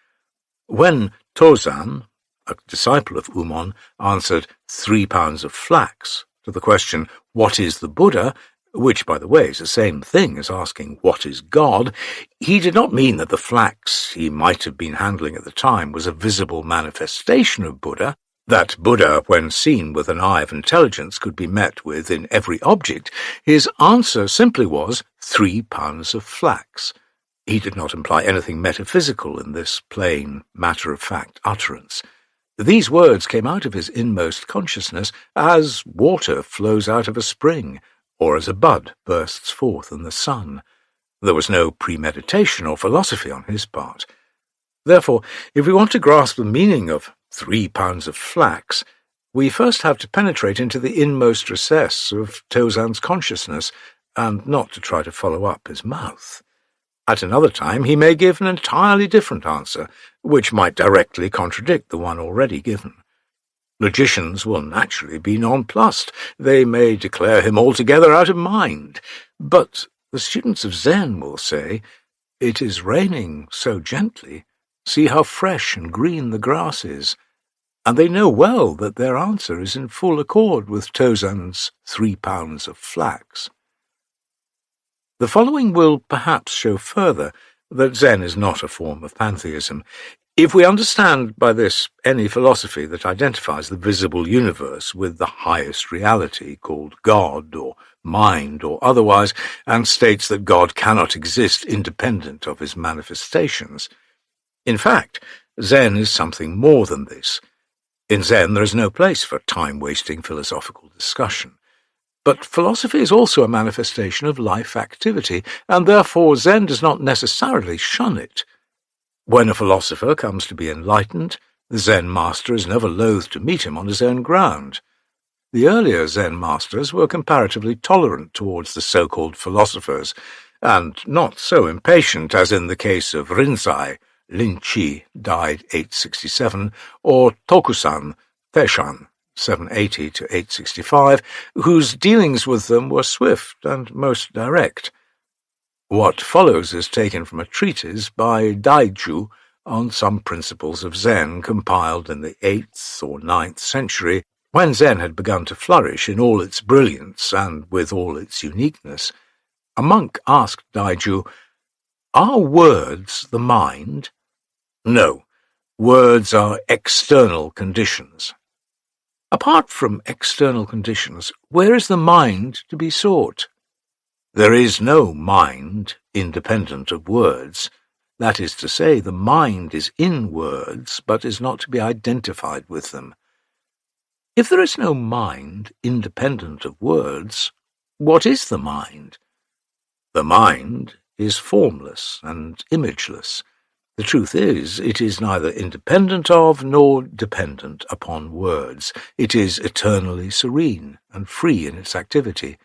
When Tozan, a disciple of Umon, answered 3 pounds of flax to the question, what is the Buddha, which, by the way, is the same thing as asking, what is God, he did not mean that the flax he might have been handling at the time was a visible manifestation of Buddha, that Buddha, when seen with an eye of intelligence, could be met with in every object. His answer simply was 3 pounds of flax. He did not imply anything metaphysical in this plain, matter-of-fact utterance. These words came out of his inmost consciousness as water flows out of a spring, or as a bud bursts forth in the sun. There was no premeditation or philosophy on his part. Therefore, if we want to grasp the meaning of 3 pounds of flax, we first have to penetrate into the inmost recess of Tozan's consciousness, and not to try to follow up his mouth. At another time he may give an entirely different answer, which might directly contradict the one already given. Logicians will naturally be nonplussed. They may declare him altogether out of mind. But the students of Zen will say, "It is raining so gently. See how fresh and green the grass is." And they know well that their answer is in full accord with Tozan's 3 pounds of flax. The following will perhaps show further that Zen is not a form of pantheism. If we understand by this any philosophy that identifies the visible universe with the highest reality, called God or mind or otherwise, and states that God cannot exist independent of his manifestations. In fact, Zen is something more than this. In Zen there is no place for time-wasting philosophical discussion. But philosophy is also a manifestation of life activity, and therefore Zen does not necessarily shun it. When a philosopher comes to be enlightened, the Zen master is never loath to meet him on his own ground. The earlier Zen masters were comparatively tolerant towards the so-called philosophers, and not so impatient as in the case of Rinzai, Linchi, died 867, or Tokusan, Teshan, 780 to 865, whose dealings with them were swift and most direct. What follows is taken from a treatise by Daiju on some principles of Zen compiled in the 8th or 9th century, when Zen had begun to flourish in all its brilliance and with all its uniqueness. A monk asked Daiju, "Are words the mind?" "No, words are external conditions." "Apart from external conditions, where is the mind to be sought?" There is no mind independent of words. That is to say, the mind is in words, but is not to be identified with them. If there is no mind independent of words, what is the mind? The mind is formless and imageless. The truth is, it is neither independent of nor dependent upon words. It is eternally serene and free in its activity.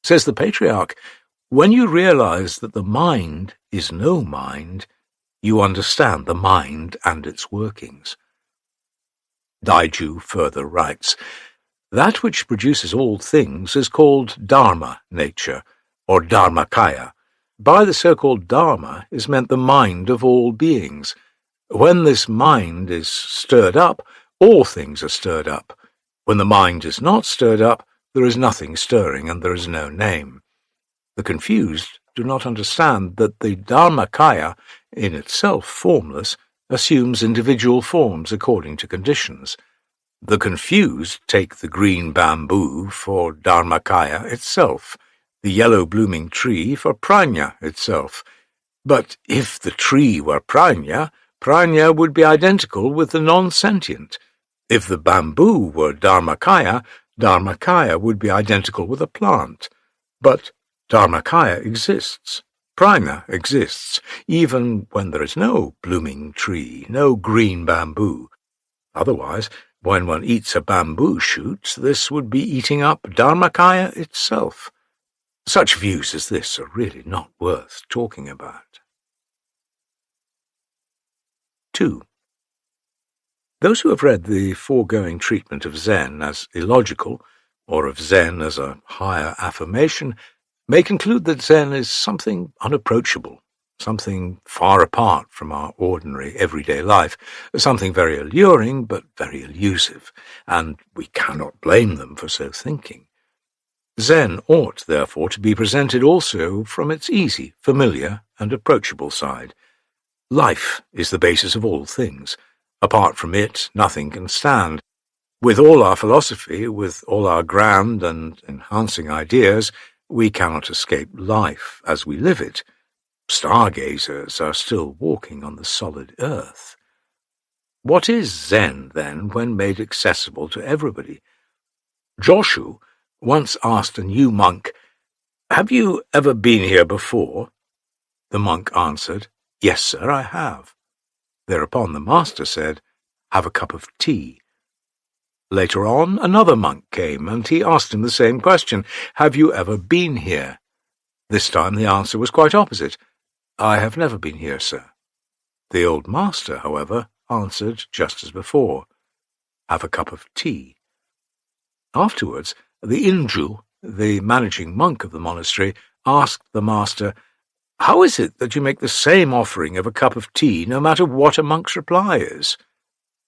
Says the patriarch, when you realize that the mind is no mind, you understand the mind and its workings. Daiju further writes, that which produces all things is called Dharma nature, or Dharmakaya. By the so-called Dharma is meant the mind of all beings. When this mind is stirred up, all things are stirred up. When the mind is not stirred up, there is nothing stirring, and there is no name. The confused do not understand that the Dharmakaya, in itself formless, assumes individual forms according to conditions. The confused take the green bamboo for Dharmakaya itself, the yellow blooming tree for Prajna itself. But if the tree were Prajna, Prajna would be identical with the non-sentient. If the bamboo were Dharmakaya, Dharmakaya would be identical with a plant. But Dharmakaya exists. Prajna exists, even when there is no blooming tree, no green bamboo. Otherwise, when one eats a bamboo shoot, this would be eating up Dharmakaya itself. Such views as this are really not worth talking about. 2. Those who have read the foregoing treatment of Zen as illogical, or of Zen as a higher affirmation, may conclude that Zen is something unapproachable, something far apart from our ordinary everyday life, something very alluring but very elusive, and we cannot blame them for so thinking. Zen ought, therefore, to be presented also from its easy, familiar, and approachable side. Life is the basis of all things. Apart from it, nothing can stand. With all our philosophy, with all our grand and enhancing ideas, we cannot escape life as we live it. Stargazers are still walking on the solid earth. What is Zen, then, when made accessible to everybody? Joshu once asked a new monk, "Have you ever been here before?" The monk answered, "Yes, sir, I have." Thereupon the master said, "Have a cup of tea." Later on, another monk came, and he asked him the same question, "Have you ever been here?" This time the answer was quite opposite. "I have never been here, sir." The old master, however, answered just as before, "Have a cup of tea." Afterwards, the Inju, the managing monk of the monastery, asked the master, "How is it that you make the same offering of a cup of tea no matter what a monk's reply is?"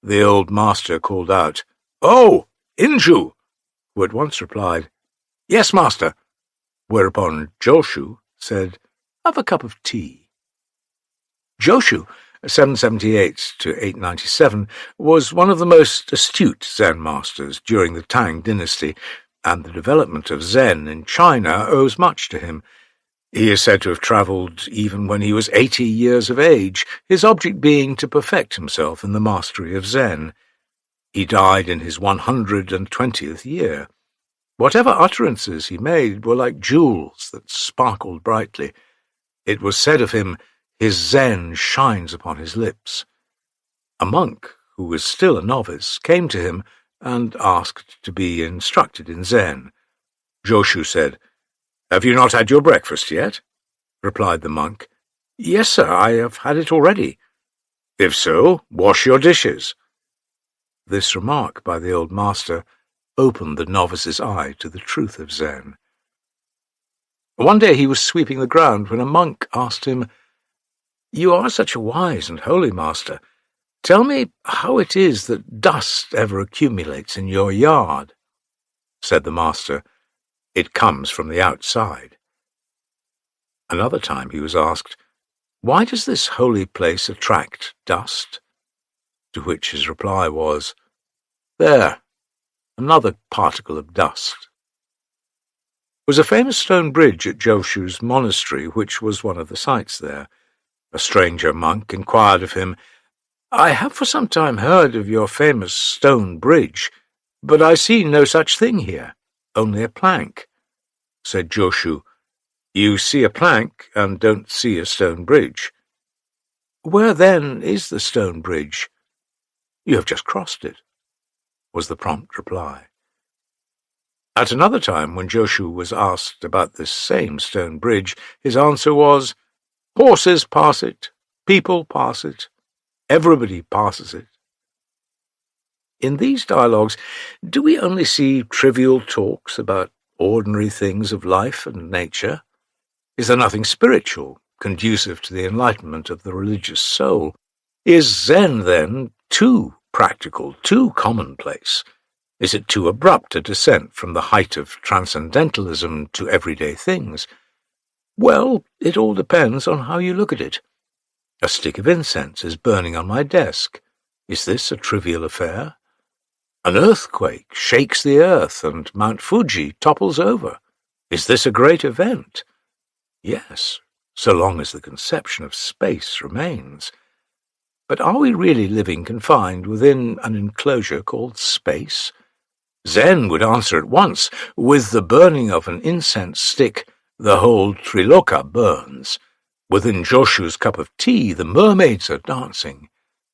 The old master called out, "Oh, Inju!" who at once replied, "Yes, master," whereupon Joshu said, "Have a cup of tea." Joshu, 778 to 897, was one of the most astute Zen masters during the Tang dynasty, and the development of Zen in China owes much to him. He is said to have travelled even when he was 80 years of age, his object being to perfect himself in the mastery of Zen. He died in his 120th year. Whatever utterances he made were like jewels that sparkled brightly. It was said of him, "His Zen shines upon his lips." A monk, who was still a novice, came to him and asked to be instructed in Zen. Joshu said, "Have you not had your breakfast yet?" Replied the monk, "Yes, sir, I have had it already." "If so, wash your dishes." This remark by the old master opened the novice's eye to the truth of Zen. One day he was sweeping the ground when a monk asked him, "You are such a wise and holy master. Tell me how it is that dust ever accumulates in your yard." Said the master, "It comes from the outside." Another time he was asked, "Why does this holy place attract dust?" To which his reply was, "There, another particle of dust." was a famous stone bridge at Joshu's monastery, which was one of the sights there. A stranger monk inquired of him, "I have for some time heard of your famous stone bridge, but I see no such thing here, only a plank." Said Joshu, "You see a plank and don't see a stone bridge." "Where, then, is the stone bridge?" "You have just crossed it," was the prompt reply. At another time, when Joshu was asked about this same stone bridge, his answer was, "Horses pass it, people pass it, everybody passes it." In these dialogues, do we only see trivial talks about ordinary things of life and nature? Is there nothing spiritual, conducive to the enlightenment of the religious soul? Is Zen, then, too practical, too commonplace? Is it too abrupt a descent from the height of transcendentalism to everyday things? Well, it all depends on how you look at it. A stick of incense is burning on my desk. Is this a trivial affair? An earthquake shakes the earth and Mount Fuji topples over. Is this a great event? Yes, so long as the conception of space remains. But are we really living confined within an enclosure called space? Zen would answer at once, with the burning of an incense stick, the whole Triloka burns. Within Joshu's cup of tea, the mermaids are dancing.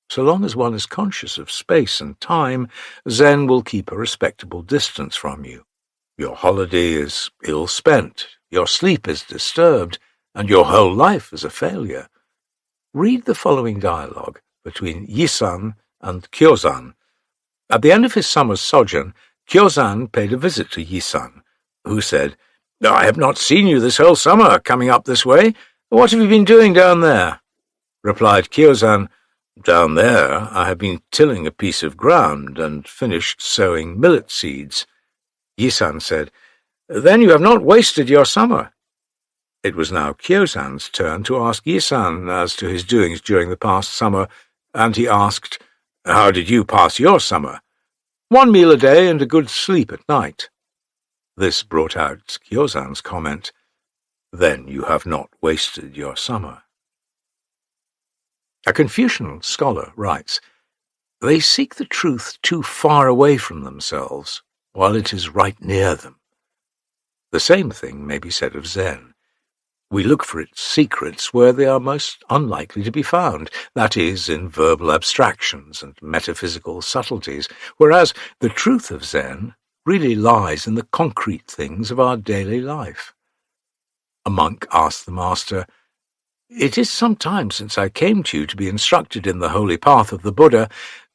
So long as one is conscious of space and time, Zen will keep a respectable distance from you. Your holiday is ill spent, your sleep is disturbed, and your whole life is a failure. Read the following dialogue between Yisan and Kyozan. At the end of his summer's sojourn, Kyozan paid a visit to Yisan, who said, "I have not seen you this whole summer coming up this way. What have you been doing down there?" Replied Kyozan, "Down there I have been tilling a piece of ground and finished sowing millet seeds." Yisan said, "Then you have not wasted your summer." It was now Kyozan's turn to ask Yisan as to his doings during the past summer, and he asked, "How did you pass your summer?" "1 meal a day and a good sleep at night." This brought out Kyozan's comment, "Then you have not wasted your summer." A Confucian scholar writes, "They seek the truth too far away from themselves, while it is right near them." The same thing may be said of Zen. We look for its secrets where they are most unlikely to be found, that is, in verbal abstractions and metaphysical subtleties, whereas the truth of Zen really lies in the concrete things of our daily life. A monk asked the master, "It is some time since I came to you to be instructed in the holy path of the Buddha,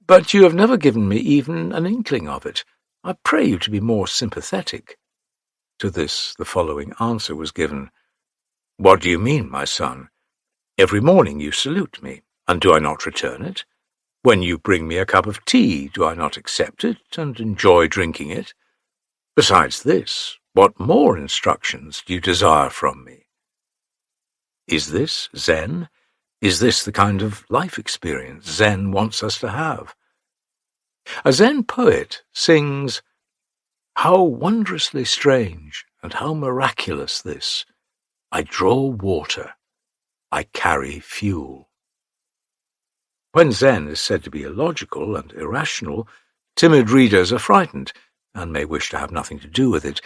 but you have never given me even an inkling of it. I pray you to be more sympathetic." To this the following answer was given, "What do you mean, my son? Every morning you salute me, and do I not return it? When you bring me a cup of tea, do I not accept it and enjoy drinking it? Besides this, what more instructions do you desire from me?" Is this Zen? Is this the kind of life experience Zen wants us to have? A Zen poet sings, "How wondrously strange and how miraculous this! I draw water, I carry fuel." When Zen is said to be illogical and irrational, timid readers are frightened and may wish to have nothing to do with it.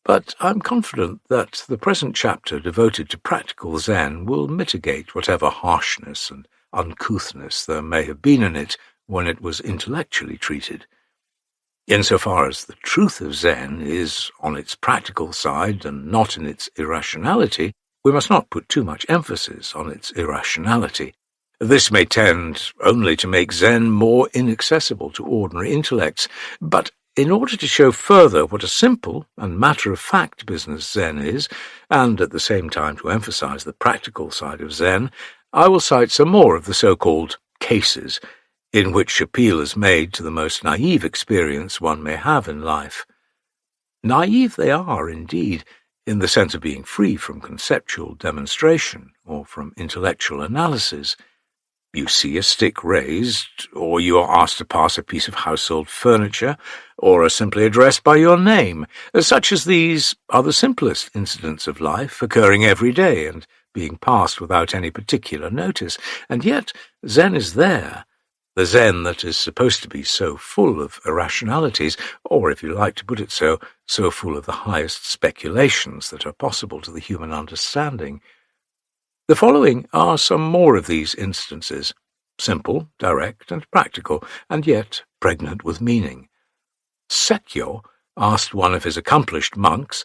But I'm confident that the present chapter devoted to practical Zen will mitigate whatever harshness and uncouthness there may have been in it when it was intellectually treated. Insofar as the truth of Zen is on its practical side and not in its irrationality, we must not put too much emphasis on its irrationality. This may tend only to make Zen more inaccessible to ordinary intellects, but in order to show further what a simple and matter-of-fact business Zen is, and at the same time to emphasize the practical side of Zen, I will cite some more of the so-called cases, in which appeal is made to the most naive experience one may have in life. Naive they are, indeed, in the sense of being free from conceptual demonstration or from intellectual analysis. You see a stick raised, or you are asked to pass a piece of household furniture, or are simply addressed by your name. Such as these are the simplest incidents of life, occurring every day and being passed without any particular notice. And yet Zen is there, the Zen that is supposed to be so full of irrationalities, or, if you like to put it so full of the highest speculations that are possible to the human understanding. The following are some more of these instances, simple, direct, and practical, and yet pregnant with meaning. Sekyo asked one of his accomplished monks,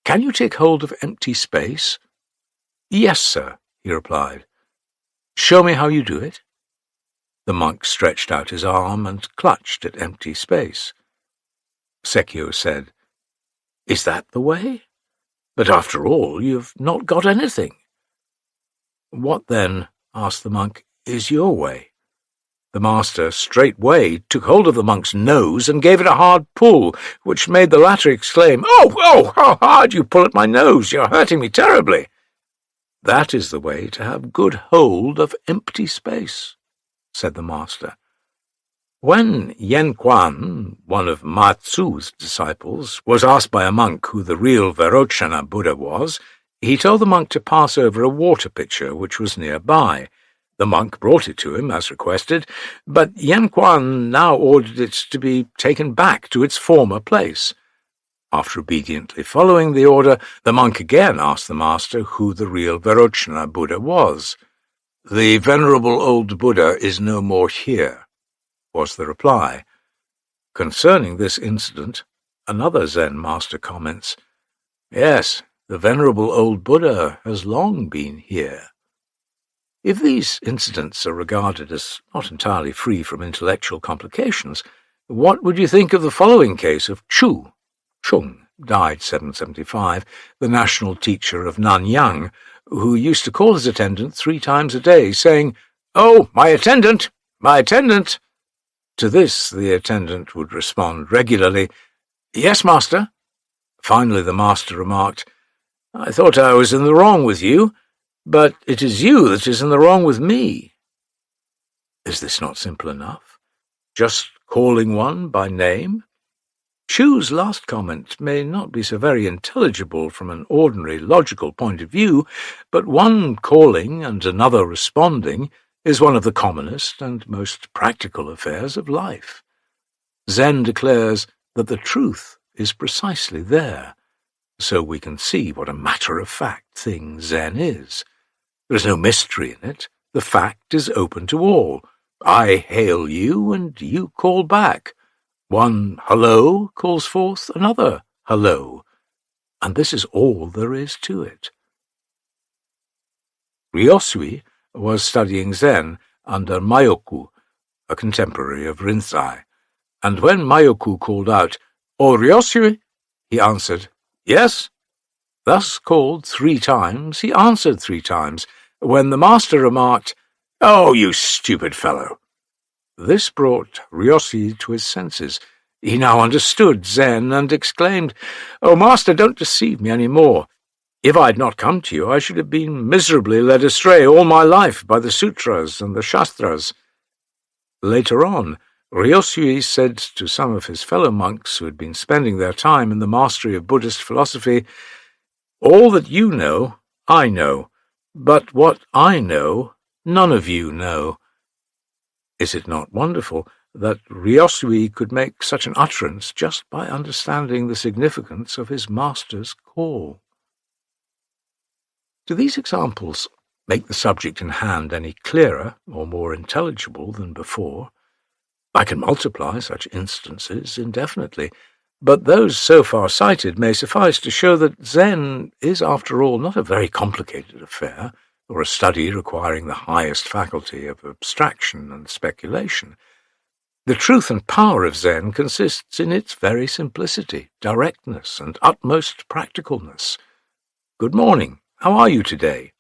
"Can you take hold of empty space?" "Yes, sir," he replied. "Show me how you do it." The monk stretched out his arm and clutched at empty space. Sekyo said, "Is that the way? But after all, you've not got anything." "What then," asked the monk, "is your way?" The master straightway took hold of the monk's nose and gave it a hard pull, which made the latter exclaim, "Oh, how hard you pull at my nose! You're hurting me terribly." "That is the way to have good hold of empty space," said the master. When Yen Quan, one of Ma Tzu's disciples, was asked by a monk who the real Vairochana Buddha was, he told the monk to pass over a water pitcher which was nearby. The monk brought it to him, as requested, but Yen Quan now ordered it to be taken back to its former place. After obediently following the order, the monk again asked the master who the real Vairochana Buddha was. "The venerable old Buddha is no more here," was the reply. Concerning this incident, another Zen master comments, "Yes, the venerable old Buddha has long been here." If these incidents are regarded as not entirely free from intellectual complications, what would you think of the following case of Jung, died 775, the national teacher of Nanyang, who used to call his attendant 3 times a day, saying, "Oh, my attendant, my attendant!" To this the attendant would respond regularly, "Yes, master." Finally the master remarked, "I thought I was in the wrong with you, but it is you that is in the wrong with me." Is this not simple enough? Just calling one by name? Chu's last comment may not be so very intelligible from an ordinary logical point of view, but one calling and another responding is one of the commonest and most practical affairs of life. Zen declares that the truth is precisely there, so we can see what a matter-of-fact thing Zen is. There is no mystery in it. The fact is open to all. I hail you, and you call back. One hello calls forth another hello, and this is all there is to it. Ryosui was studying Zen under Myoku, a contemporary of Rinzai, and when Myoku called out, "O Ryosui," he answered, "Yes." Thus called 3 times, he answered 3 times, when the master remarked, "Oh, you stupid fellow." This brought Ryosui to his senses. He now understood Zen and exclaimed, "Oh, master, don't deceive me any more. If I had not come to you, I should have been miserably led astray all my life by the sutras and the shastras." Later on, Ryosui said to some of his fellow monks who had been spending their time in the mastery of Buddhist philosophy, "All that you know, I know, but what I know, none of you know." Is it not wonderful that Ryosui could make such an utterance just by understanding the significance of his master's call? Do these examples make the subject in hand any clearer or more intelligible than before? I can multiply such instances indefinitely, but those so far cited may suffice to show that Zen is, after all, not a very complicated affair, or a study requiring the highest faculty of abstraction and speculation. The truth and power of Zen consists in its very simplicity, directness, and utmost practicalness. "Good morning. How are you today?"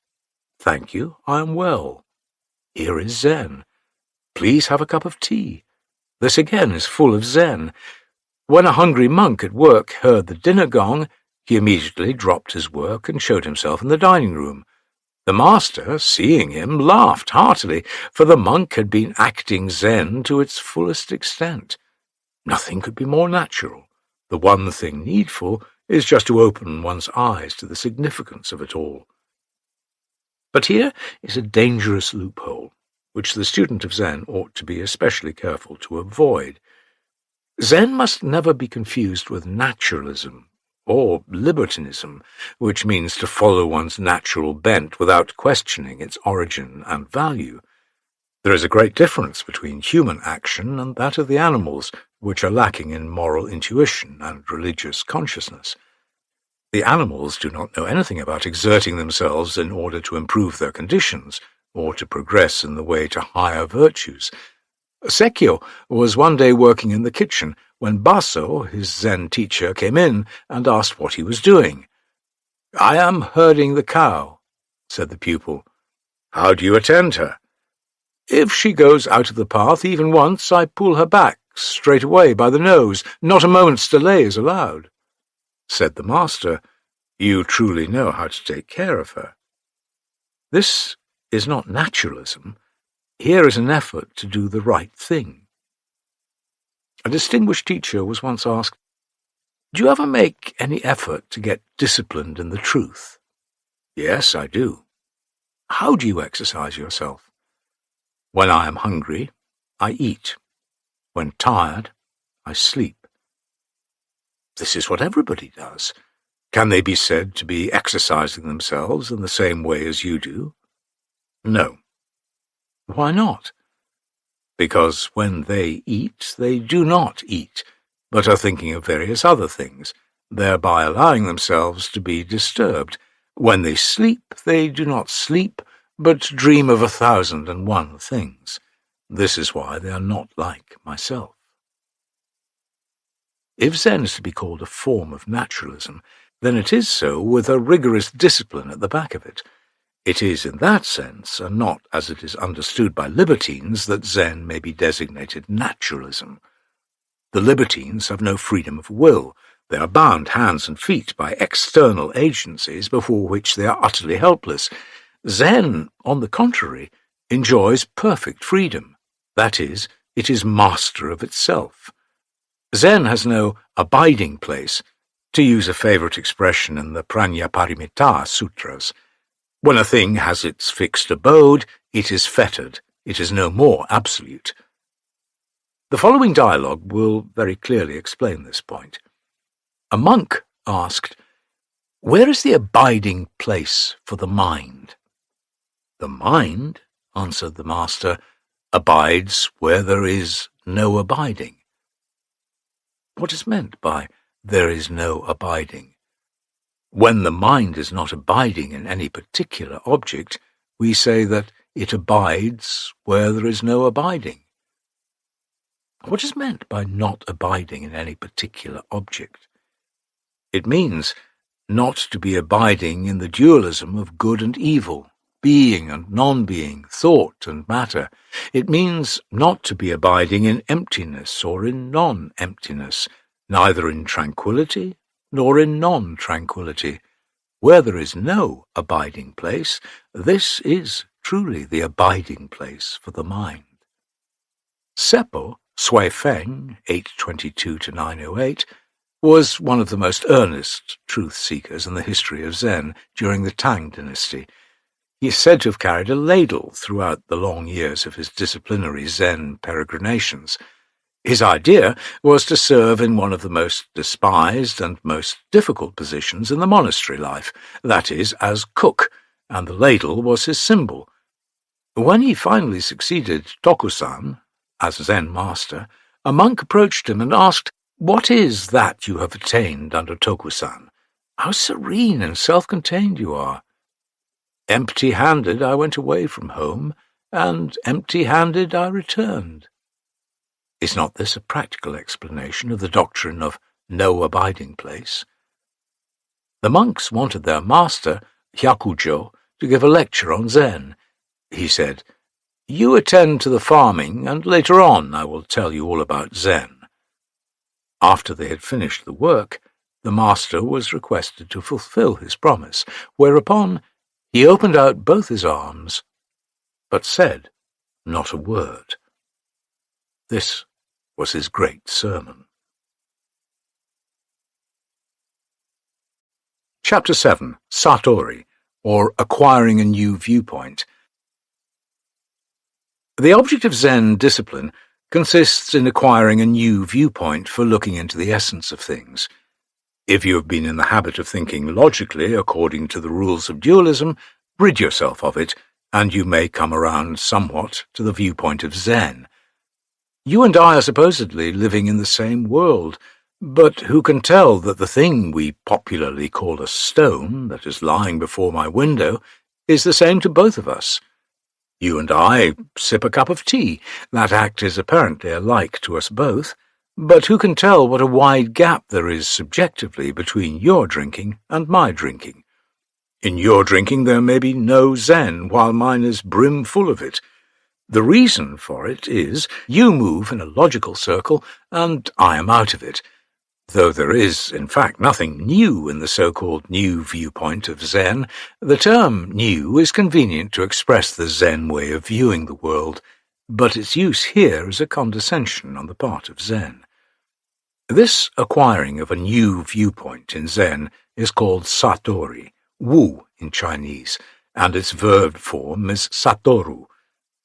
"Thank you, I am well." Here is Zen. "Please have a cup of tea." This again is full of Zen. When a hungry monk at work heard the dinner gong, he immediately dropped his work and showed himself in the dining room. The master, seeing him, laughed heartily, for the monk had been acting Zen to its fullest extent. Nothing could be more natural. The one thing needful is just to open one's eyes to the significance of it all. But here is a dangerous loophole, which the student of Zen ought to be especially careful to avoid. Zen must never be confused with naturalism, or libertinism, which means to follow one's natural bent without questioning its origin and value. There is a great difference between human action and that of the animals, which are lacking in moral intuition and religious consciousness. The animals do not know anything about exerting themselves in order to improve their conditions, or to progress in the way to higher virtues. Sekio was one day working in the kitchen when Baso, his Zen teacher, came in and asked what he was doing. "I am herding the cow," said the pupil. "How do you attend her?" "If she goes out of the path even once, I pull her back straight away by the nose. Not a moment's delay is allowed." Said the master, "You truly know how to take care of her." This is not naturalism. Here is an effort to do the right thing. A distinguished teacher was once asked, "Do you ever make any effort to get disciplined in the truth?" "Yes, I do." "How do you exercise yourself?" "When I am hungry, I eat. When tired, I sleep." This is what everybody does. Can they be said to be exercising themselves in the same way as you do? No. Why not? Because when they eat, they do not eat, but are thinking of various other things, thereby allowing themselves to be disturbed. When they sleep, they do not sleep, but dream of 1,001 things. This is why they are not like myself. If Zen is to be called a form of naturalism, then it is so with a rigorous discipline at the back of it. It is in that sense, and not as it is understood by libertines, that Zen may be designated naturalism. The libertines have no freedom of will. They are bound hands and feet by external agencies before which they are utterly helpless. Zen, on the contrary, enjoys perfect freedom. That is, it is master of itself. Zen has no abiding place, to use a favorite expression in the Prajnaparamita Sutras. When a thing has its fixed abode, it is fettered, it is no more absolute. The following dialogue will very clearly explain this point. A monk asked, "Where is the abiding place for the mind?" "The mind," answered the master, "abides where there is no abiding." What is meant by "there is no abiding"? When the mind is not abiding in any particular object, we say that it abides where there is no abiding. What is meant by not abiding in any particular object? It means not to be abiding in the dualism of good and evil, being and non-being, thought and matter. It means not to be abiding in emptiness or in non-emptiness, neither in tranquility nor in non-tranquility. Where there is no abiding place, this is truly the abiding place for the mind. Seppo Sui Feng, 822-908, was one of the most earnest truth-seekers in the history of Zen during the Tang dynasty. He is said to have carried a ladle throughout the long years of his disciplinary Zen peregrinations. His idea was to serve in one of the most despised and most difficult positions in the monastery life, that is, as cook, and the ladle was his symbol. When he finally succeeded Tokusan as Zen master, a monk approached him and asked, "What is that you have attained under Tokusan? How serene and self-contained you are." "Empty-handed I went away from home, and empty-handed I returned." Is not this a practical explanation of the doctrine of no abiding place? The monks wanted their master, Hyakujo, to give a lecture on Zen. He said, "You attend to the farming, and later on I will tell you all about Zen." After they had finished the work, the master was requested to fulfill his promise, whereupon He opened out both his arms, but said not a word. This was his great sermon. Chapter 7. Satori, or Acquiring a New Viewpoint. The object of Zen discipline consists in acquiring a new viewpoint for looking into the essence of things. If you have been in the habit of thinking logically according to the rules of dualism, rid yourself of it, and you may come around somewhat to the viewpoint of Zen. You and I are supposedly living in the same world, but who can tell that the thing we popularly call a stone that is lying before my window is the same to both of us? You and I sip a cup of tea. That act is apparently alike to us both, but who can tell what a wide gap there is subjectively between your drinking and my drinking? In your drinking there may be no Zen, while mine is brimful of it. The reason for it is you move in a logical circle, and I am out of it, though there is, in fact, nothing new in the so-called new viewpoint of Zen. The term new is convenient to express the Zen way of viewing the world, but its use here is a condescension on the part of Zen. This acquiring of a new viewpoint in Zen is called satori, wu in Chinese, and its verb form is satoru.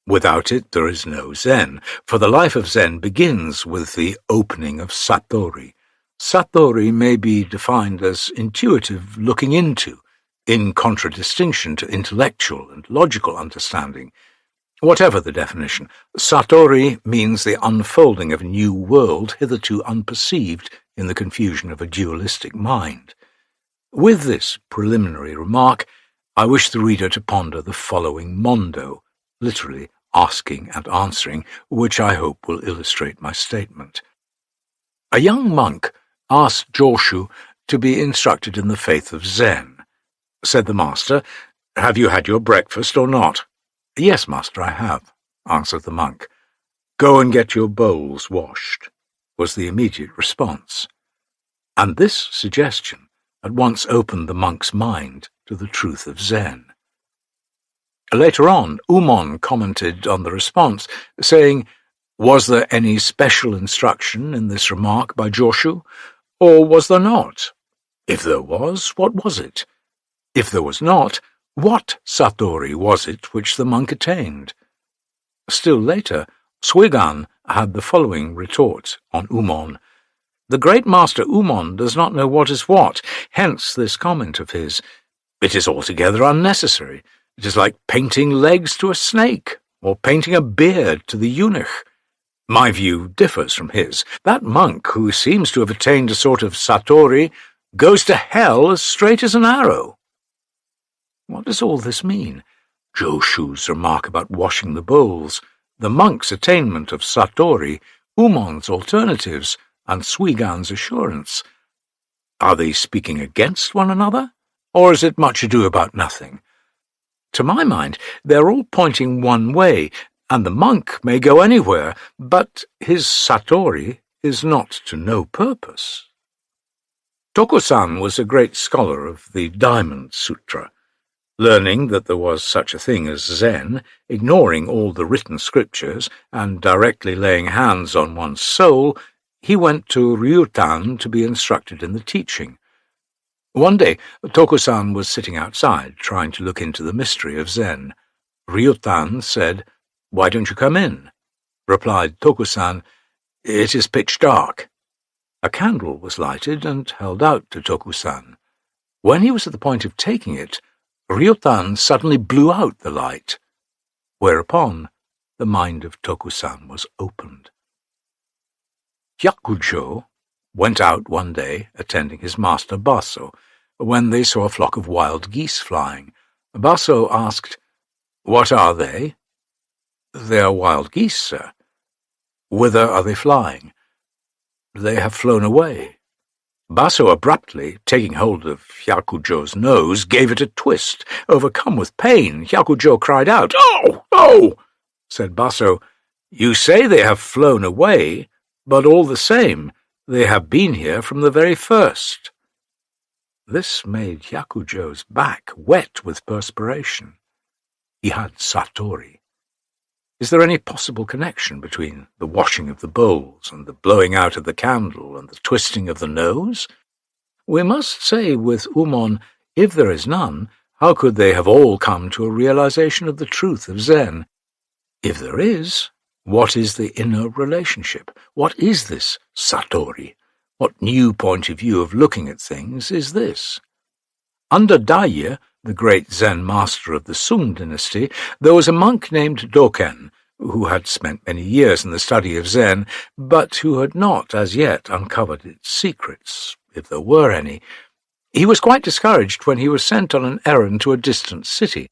Without it there is no Zen, for the life of Zen begins with the opening of satori. Satori may be defined as intuitive looking into, in contradistinction to intellectual and logical understanding. Whatever the definition, satori means the unfolding of a new world hitherto unperceived in the confusion of a dualistic mind. With this preliminary remark, I wish the reader to ponder the following mondo, literally asking and answering, which I hope will illustrate my statement. A young monk asked Joshu to be instructed in the faith of Zen. Said the master, "Have you had your breakfast or not?" "Yes, master, I have," answered the monk. "Go and get your bowls washed," was the immediate response. And this suggestion at once opened the monk's mind to the truth of Zen. Later on, Umon commented on the response, saying, "Was there any special instruction in this remark by Joshu, or was there not? If there was, what was it? If there was not, what satori was it which the monk attained?" Still later, Suigan had the following retort on Umon. "The great master Umon does not know what is what, hence this comment of his. It is altogether unnecessary. It is like painting legs to a snake, or painting a beard to the eunuch. My view differs from his. That monk, who seems to have attained a sort of satori, goes to hell as straight as an arrow." What does all this mean? Joshu's remark about washing the bowls, the monk's attainment of satori, Umon's alternatives, and Suigan's assurance. Are they speaking against one another, or is it much ado about nothing? To my mind, they're all pointing one way, and the monk may go anywhere, but his satori is not to no purpose. Tokusan was a great scholar of the Diamond Sutra. Learning that there was such a thing as Zen, ignoring all the written scriptures, and directly laying hands on one's soul, he went to Ryutan to be instructed in the teaching. One day, Tokusan was sitting outside, trying to look into the mystery of Zen. Ryutan said, "Why don't you come in?" Replied Tokusan, "It is pitch dark." A candle was lighted and held out to Tokusan. When he was at the point of taking it, Ryutan suddenly blew out the light, whereupon the mind of Tokusan was opened. Hyakujo went out one day attending his master Baso, when they saw a flock of wild geese flying. Baso asked, "What are they?" "They are wild geese, sir." "Whither are they flying?" "They have flown away." Baso abruptly, taking hold of Hyakujo's nose, gave it a twist. Overcome with pain, Hyakujo cried out, "Oh, oh!" Said Baso, "You say they have flown away, but all the same, they have been here from the very first." This made Hyakujo's back wet with perspiration. He had Satori. Is there any possible connection between the washing of the bowls and the blowing out of the candle and the twisting of the nose? We must say with Umon, if there is none, how could they have all come to a realization of the truth of Zen? If there is, what is the inner relationship? What is this Satori? What new point of view of looking at things is this? Under Daiye, the great Zen master of the Sung dynasty, there was a monk named Doken, who had spent many years in the study of Zen, but who had not as yet uncovered its secrets, if there were any. He was quite discouraged when he was sent on an errand to a distant city.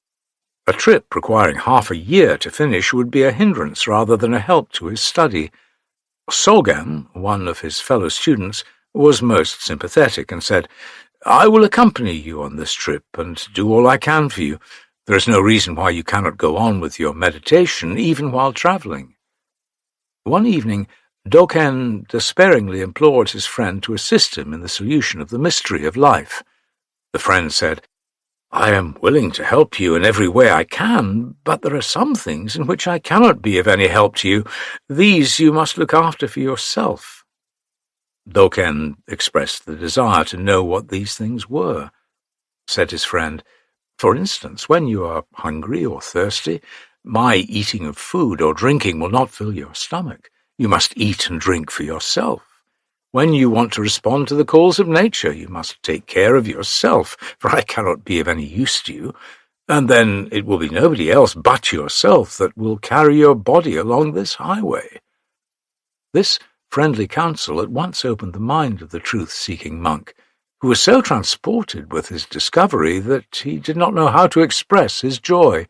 A trip requiring half a year to finish would be a hindrance rather than a help to his study. Sogen, one of his fellow students, was most sympathetic and said, "I will accompany you on this trip and do all I can for you. There is no reason why you cannot go on with your meditation even while travelling." One evening, Doken despairingly implored his friend to assist him in the solution of the mystery of life. The friend said, "I am willing to help you in every way I can, but there are some things in which I cannot be of any help to you. These you must look after for yourself." Doken expressed the desire to know what these things were. Said his friend, "For instance, when you are hungry or thirsty, my eating of food or drinking will not fill your stomach. You must eat and drink for yourself. When you want to respond to the calls of nature, you must take care of yourself, for I cannot be of any use to you, and then it will be nobody else but yourself that will carry your body along this highway." This friendly counsel at once opened the mind of the truth-seeking monk, who was so transported with his discovery that he did not know how to express his joy.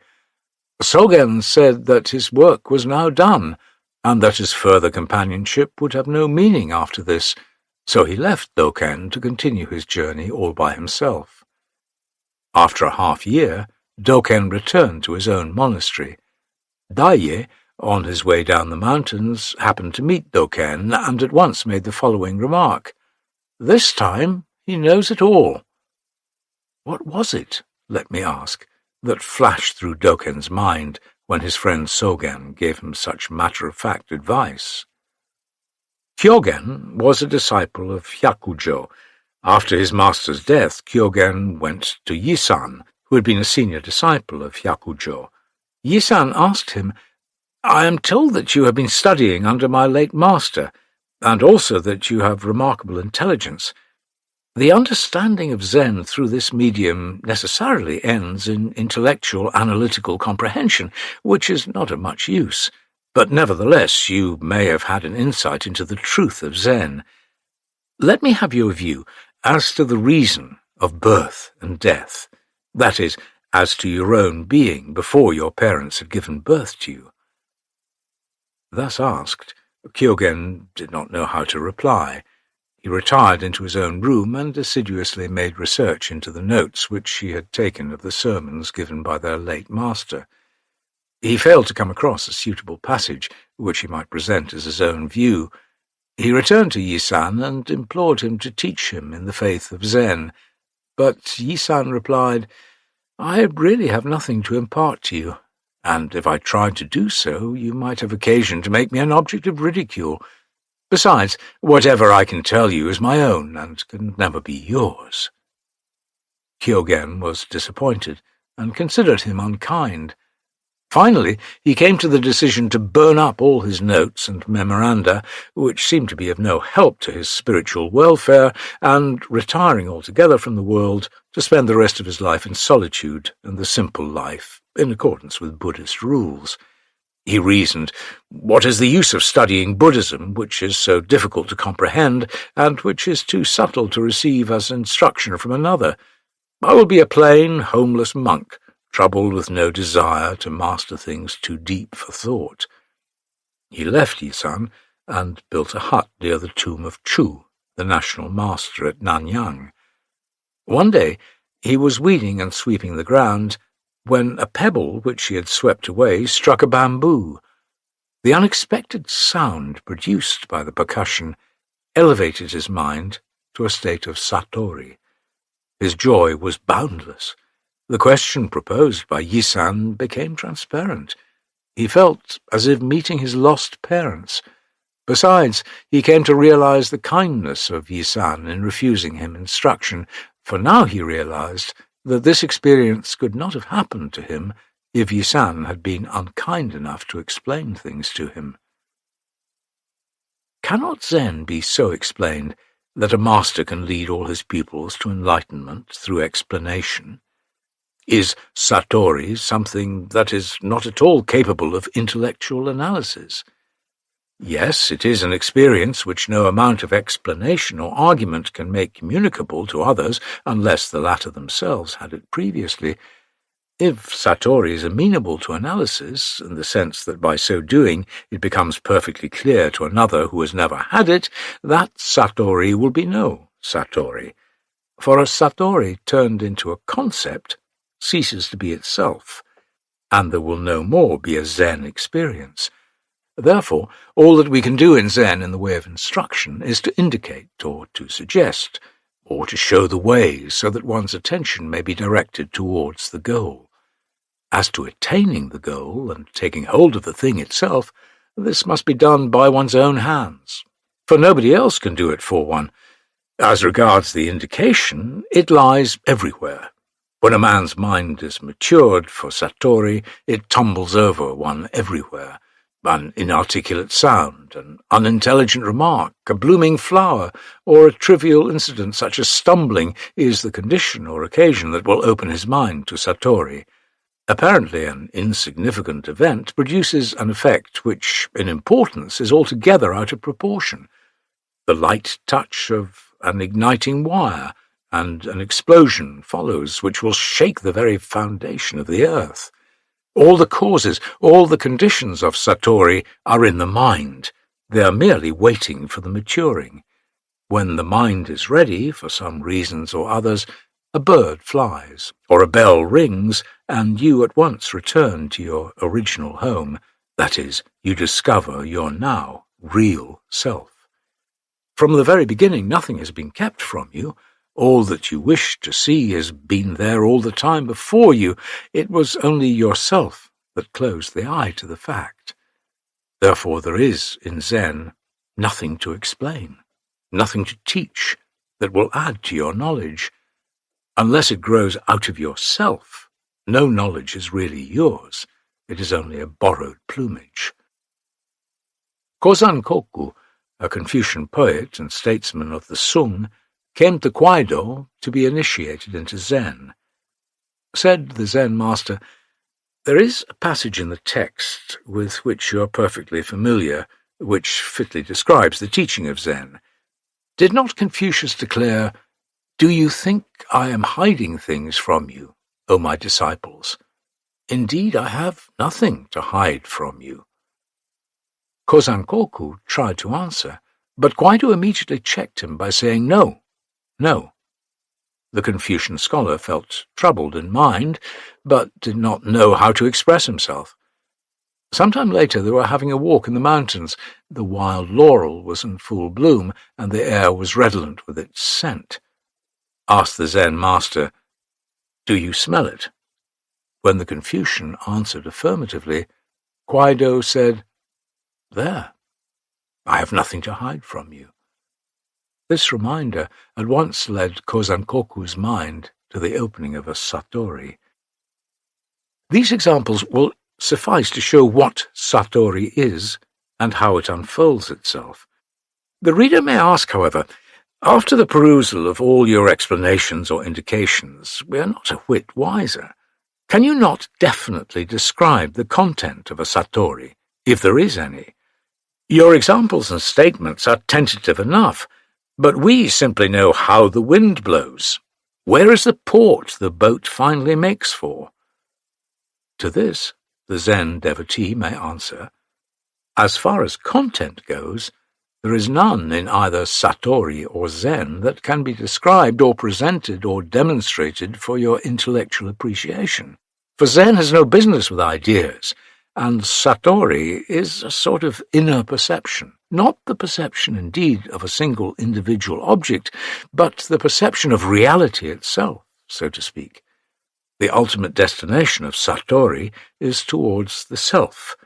Sogen said that his work was now done, and that his further companionship would have no meaning after this, so he left Doken to continue his journey all by himself. After a half-year, Doken returned to his own monastery. Daiye, on his way down the mountains, happened to meet Doken and at once made the following remark, "This time he knows it all." What was it, let me ask, that flashed through Doken's mind when his friend Sogen gave him such matter-of-fact advice? Kyogen was a disciple of Hyakujo. After his master's death, Kyogen went to Yisan, who had been a senior disciple of Hyakujo. Yisan asked him, "I am told that you have been studying under my late master, and also that you have remarkable intelligence. The understanding of Zen through this medium necessarily ends in intellectual analytical comprehension, which is not of much use. But nevertheless you may have had an insight into the truth of Zen. Let me have your view as to the reason of birth and death, that is, as to your own being before your parents had given birth to you." Thus asked, Kyogen did not know how to reply. He retired into his own room and assiduously made research into the notes which he had taken of the sermons given by their late master. He failed to come across a suitable passage which he might present as his own view. He returned to Yisan and implored him to teach him in the faith of Zen, but Yisan replied, "I really have nothing to impart to you, and if I tried to do so, you might have occasion to make me an object of ridicule. Besides, whatever I can tell you is my own, and can never be yours." Kyogen was disappointed, and considered him unkind. Finally, he came to the decision to burn up all his notes and memoranda, which seemed to be of no help to his spiritual welfare, and, retiring altogether from the world, to spend the rest of his life in solitude and the simple life, in accordance with Buddhist rules. He reasoned, "What is the use of studying Buddhism, which is so difficult to comprehend, and which is too subtle to receive as instruction from another? I will be a plain, homeless monk, troubled with no desire to master things too deep for thought." He left Yisan and built a hut near the tomb of Chu, the national master at Nanyang. One day he was weeding and sweeping the ground when a pebble which he had swept away struck a bamboo. The unexpected sound produced by the percussion elevated his mind to a state of satori. His joy was boundless. The question proposed by Yi-san became transparent. He felt as if meeting his lost parents. Besides, he came to realize the kindness of Yi-san in refusing him instruction, for now he realized that this experience could not have happened to him if Yi-san had been unkind enough to explain things to him. Cannot Zen be so explained that a master can lead all his pupils to enlightenment through explanation? Is Satori something that is not at all capable of intellectual analysis? Yes, it is an experience which no amount of explanation or argument can make communicable to others unless the latter themselves had it previously. If Satori is amenable to analysis, in the sense that by so doing it becomes perfectly clear to another who has never had it, that Satori will be no Satori. For a Satori turned into a concept ceases to be itself, and there will no more be a Zen experience. Therefore, all that we can do in Zen in the way of instruction is to indicate or to suggest or to show the way so that one's attention may be directed towards the goal. As to attaining the goal and taking hold of the thing itself, this must be done by one's own hands, for nobody else can do it for one. As regards the indication, it lies everywhere. When a man's mind is matured for Satori, it tumbles over one everywhere. An inarticulate sound, an unintelligent remark, a blooming flower, or a trivial incident such as stumbling is the condition or occasion that will open his mind to Satori. Apparently an insignificant event produces an effect which, in importance, is altogether out of proportion. The light touch of an igniting wire, and an explosion follows which will shake the very foundation of the earth. All the causes, all the conditions of Satori are in the mind. They are merely waiting for the maturing. When the mind is ready, for some reasons or others, a bird flies, or a bell rings, and you at once return to your original home. That is, you discover your now real self. From the very beginning, nothing has been kept from you. All that you wish to see has been there all the time before you. It was only yourself that closed the eye to the fact. Therefore there is, in Zen, nothing to explain, nothing to teach that will add to your knowledge. Unless it grows out of yourself, no knowledge is really yours. It is only a borrowed plumage. Kozankoku, a Confucian poet and statesman of the Sung, came to Kwaido to be initiated into Zen. Said the Zen master, "There is a passage in the text with which you are perfectly familiar, which fitly describes the teaching of Zen. Did not Confucius declare, 'Do you think I am hiding things from you, O my disciples? Indeed, I have nothing to hide from you.'" Kozankoku tried to answer, but Kwaido immediately checked him by saying, "No. No." The Confucian scholar felt troubled in mind, but did not know how to express himself. Some time later they were having a walk in the mountains. The wild laurel was in full bloom, and the air was redolent with its scent. Asked the Zen master, "Do you smell it?" When the Confucian answered affirmatively, Kwaido said, "There, I have nothing to hide from you." This reminder at once led Kozankoku's mind to the opening of a Satori. These examples will suffice to show what Satori is and how it unfolds itself. The reader may ask, however, after the perusal of all your explanations or indications, we are not a whit wiser. Can you not definitely describe the content of a Satori, if there is any? Your examples and statements are tentative enough, but we simply know how the wind blows. Where is the port the boat finally makes for? To this, the Zen devotee may answer, as far as content goes, there is none in either Satori or Zen that can be described or presented or demonstrated for your intellectual appreciation. For Zen has no business with ideas, and Satori is a sort of inner perception, not the perception indeed of a single individual object, but the perception of reality itself, so to speak. The ultimate destination of Satori is towards the self.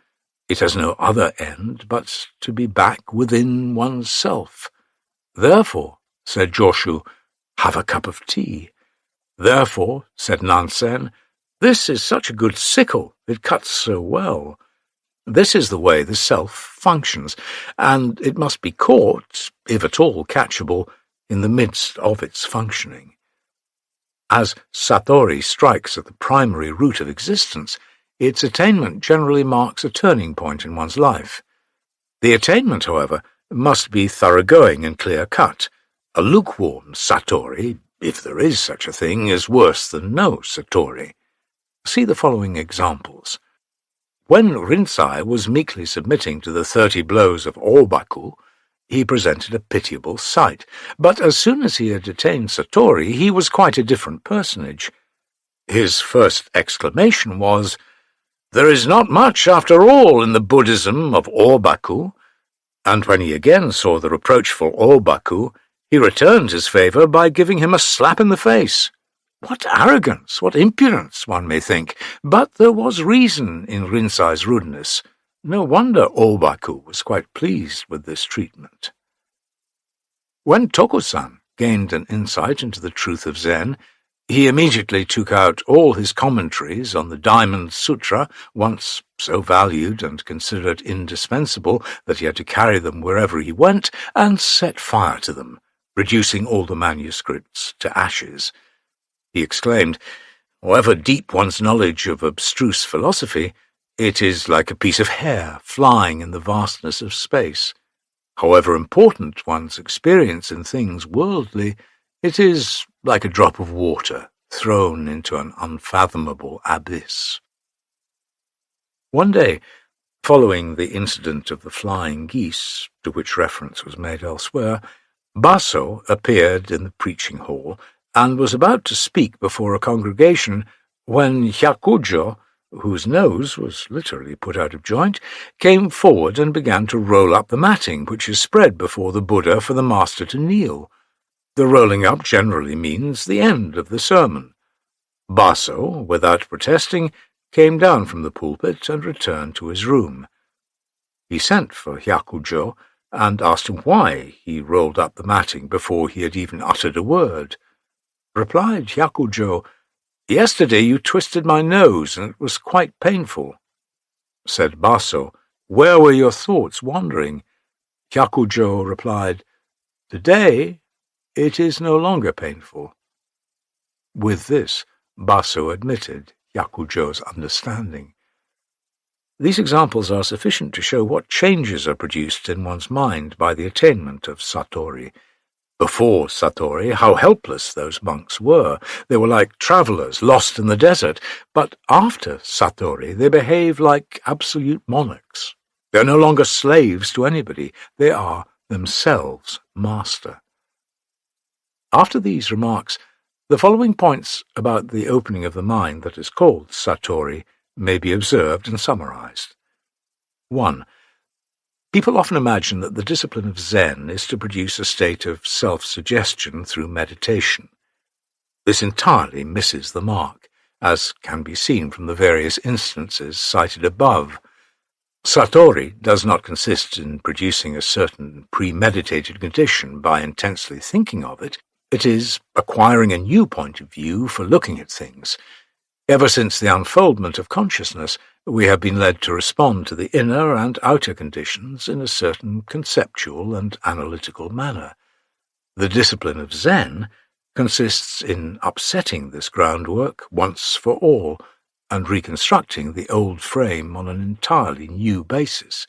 It has no other end but to be back within one's self. Therefore, said Joshu, have a cup of tea. Therefore, said Nansen, this is such a good sickle, it cuts so well. This is the way the self functions, and it must be caught, if at all catchable, in the midst of its functioning. As Satori strikes at the primary root of existence, its attainment generally marks a turning point in one's life. The attainment, however, must be thoroughgoing and clear-cut. A lukewarm Satori, if there is such a thing, is worse than no Satori. See the following examples. When Rinzai was meekly submitting to the 30 blows of Obaku, he presented a pitiable sight, but as soon as he had attained Satori, he was quite a different personage. His first exclamation was, "There is not much, after all, in the Buddhism of Obaku," and when he again saw the reproachful Obaku, he returned his favour by giving him a slap in the face. What arrogance, what impudence, one may think, but there was reason in Rinzai's rudeness. No wonder Obaku was quite pleased with this treatment. When Tokusan gained an insight into the truth of Zen, he immediately took out all his commentaries on the Diamond Sutra, once so valued and considered indispensable that he had to carry them wherever he went, and set fire to them, reducing all the manuscripts to ashes. He exclaimed, "However deep one's knowledge of abstruse philosophy, it is like a piece of hair flying in the vastness of space. However important one's experience in things worldly, it is like a drop of water thrown into an unfathomable abyss." One day, following the incident of the flying geese, to which reference was made elsewhere, Baso appeared in the preaching hall and was about to speak before a congregation when Hyakujo, whose nose was literally put out of joint, came forward and began to roll up the matting which is spread before the Buddha for the master to kneel. The rolling up generally means the end of the sermon. Baso, without protesting, came down from the pulpit and returned to his room. He sent for Hyakujo and asked him why he rolled up the matting before he had even uttered a word. Replied Hyakujo, "Yesterday you twisted my nose, and it was quite painful." Said Baso, "Where were your thoughts wandering?" Hyakujo replied, "Today it is no longer painful." With this, Baso admitted Hyakujo's understanding. These examples are sufficient to show what changes are produced in one's mind by the attainment of Satori. Before Satori, how helpless those monks were. They were like travellers lost in the desert, but after Satori they behave like absolute monarchs. They are no longer slaves to anybody. They are themselves master. After these remarks, the following points about the opening of the mind that is called Satori may be observed and summarized. 1. People often imagine that the discipline of Zen is to produce a state of self-suggestion through meditation. This entirely misses the mark, as can be seen from the various instances cited above. Satori does not consist in producing a certain premeditated condition by intensely thinking of it. It is acquiring a new point of view for looking at things. Ever since the unfoldment of consciousness, we have been led to respond to the inner and outer conditions in a certain conceptual and analytical manner. The discipline of Zen consists in upsetting this groundwork once for all and reconstructing the old frame on an entirely new basis.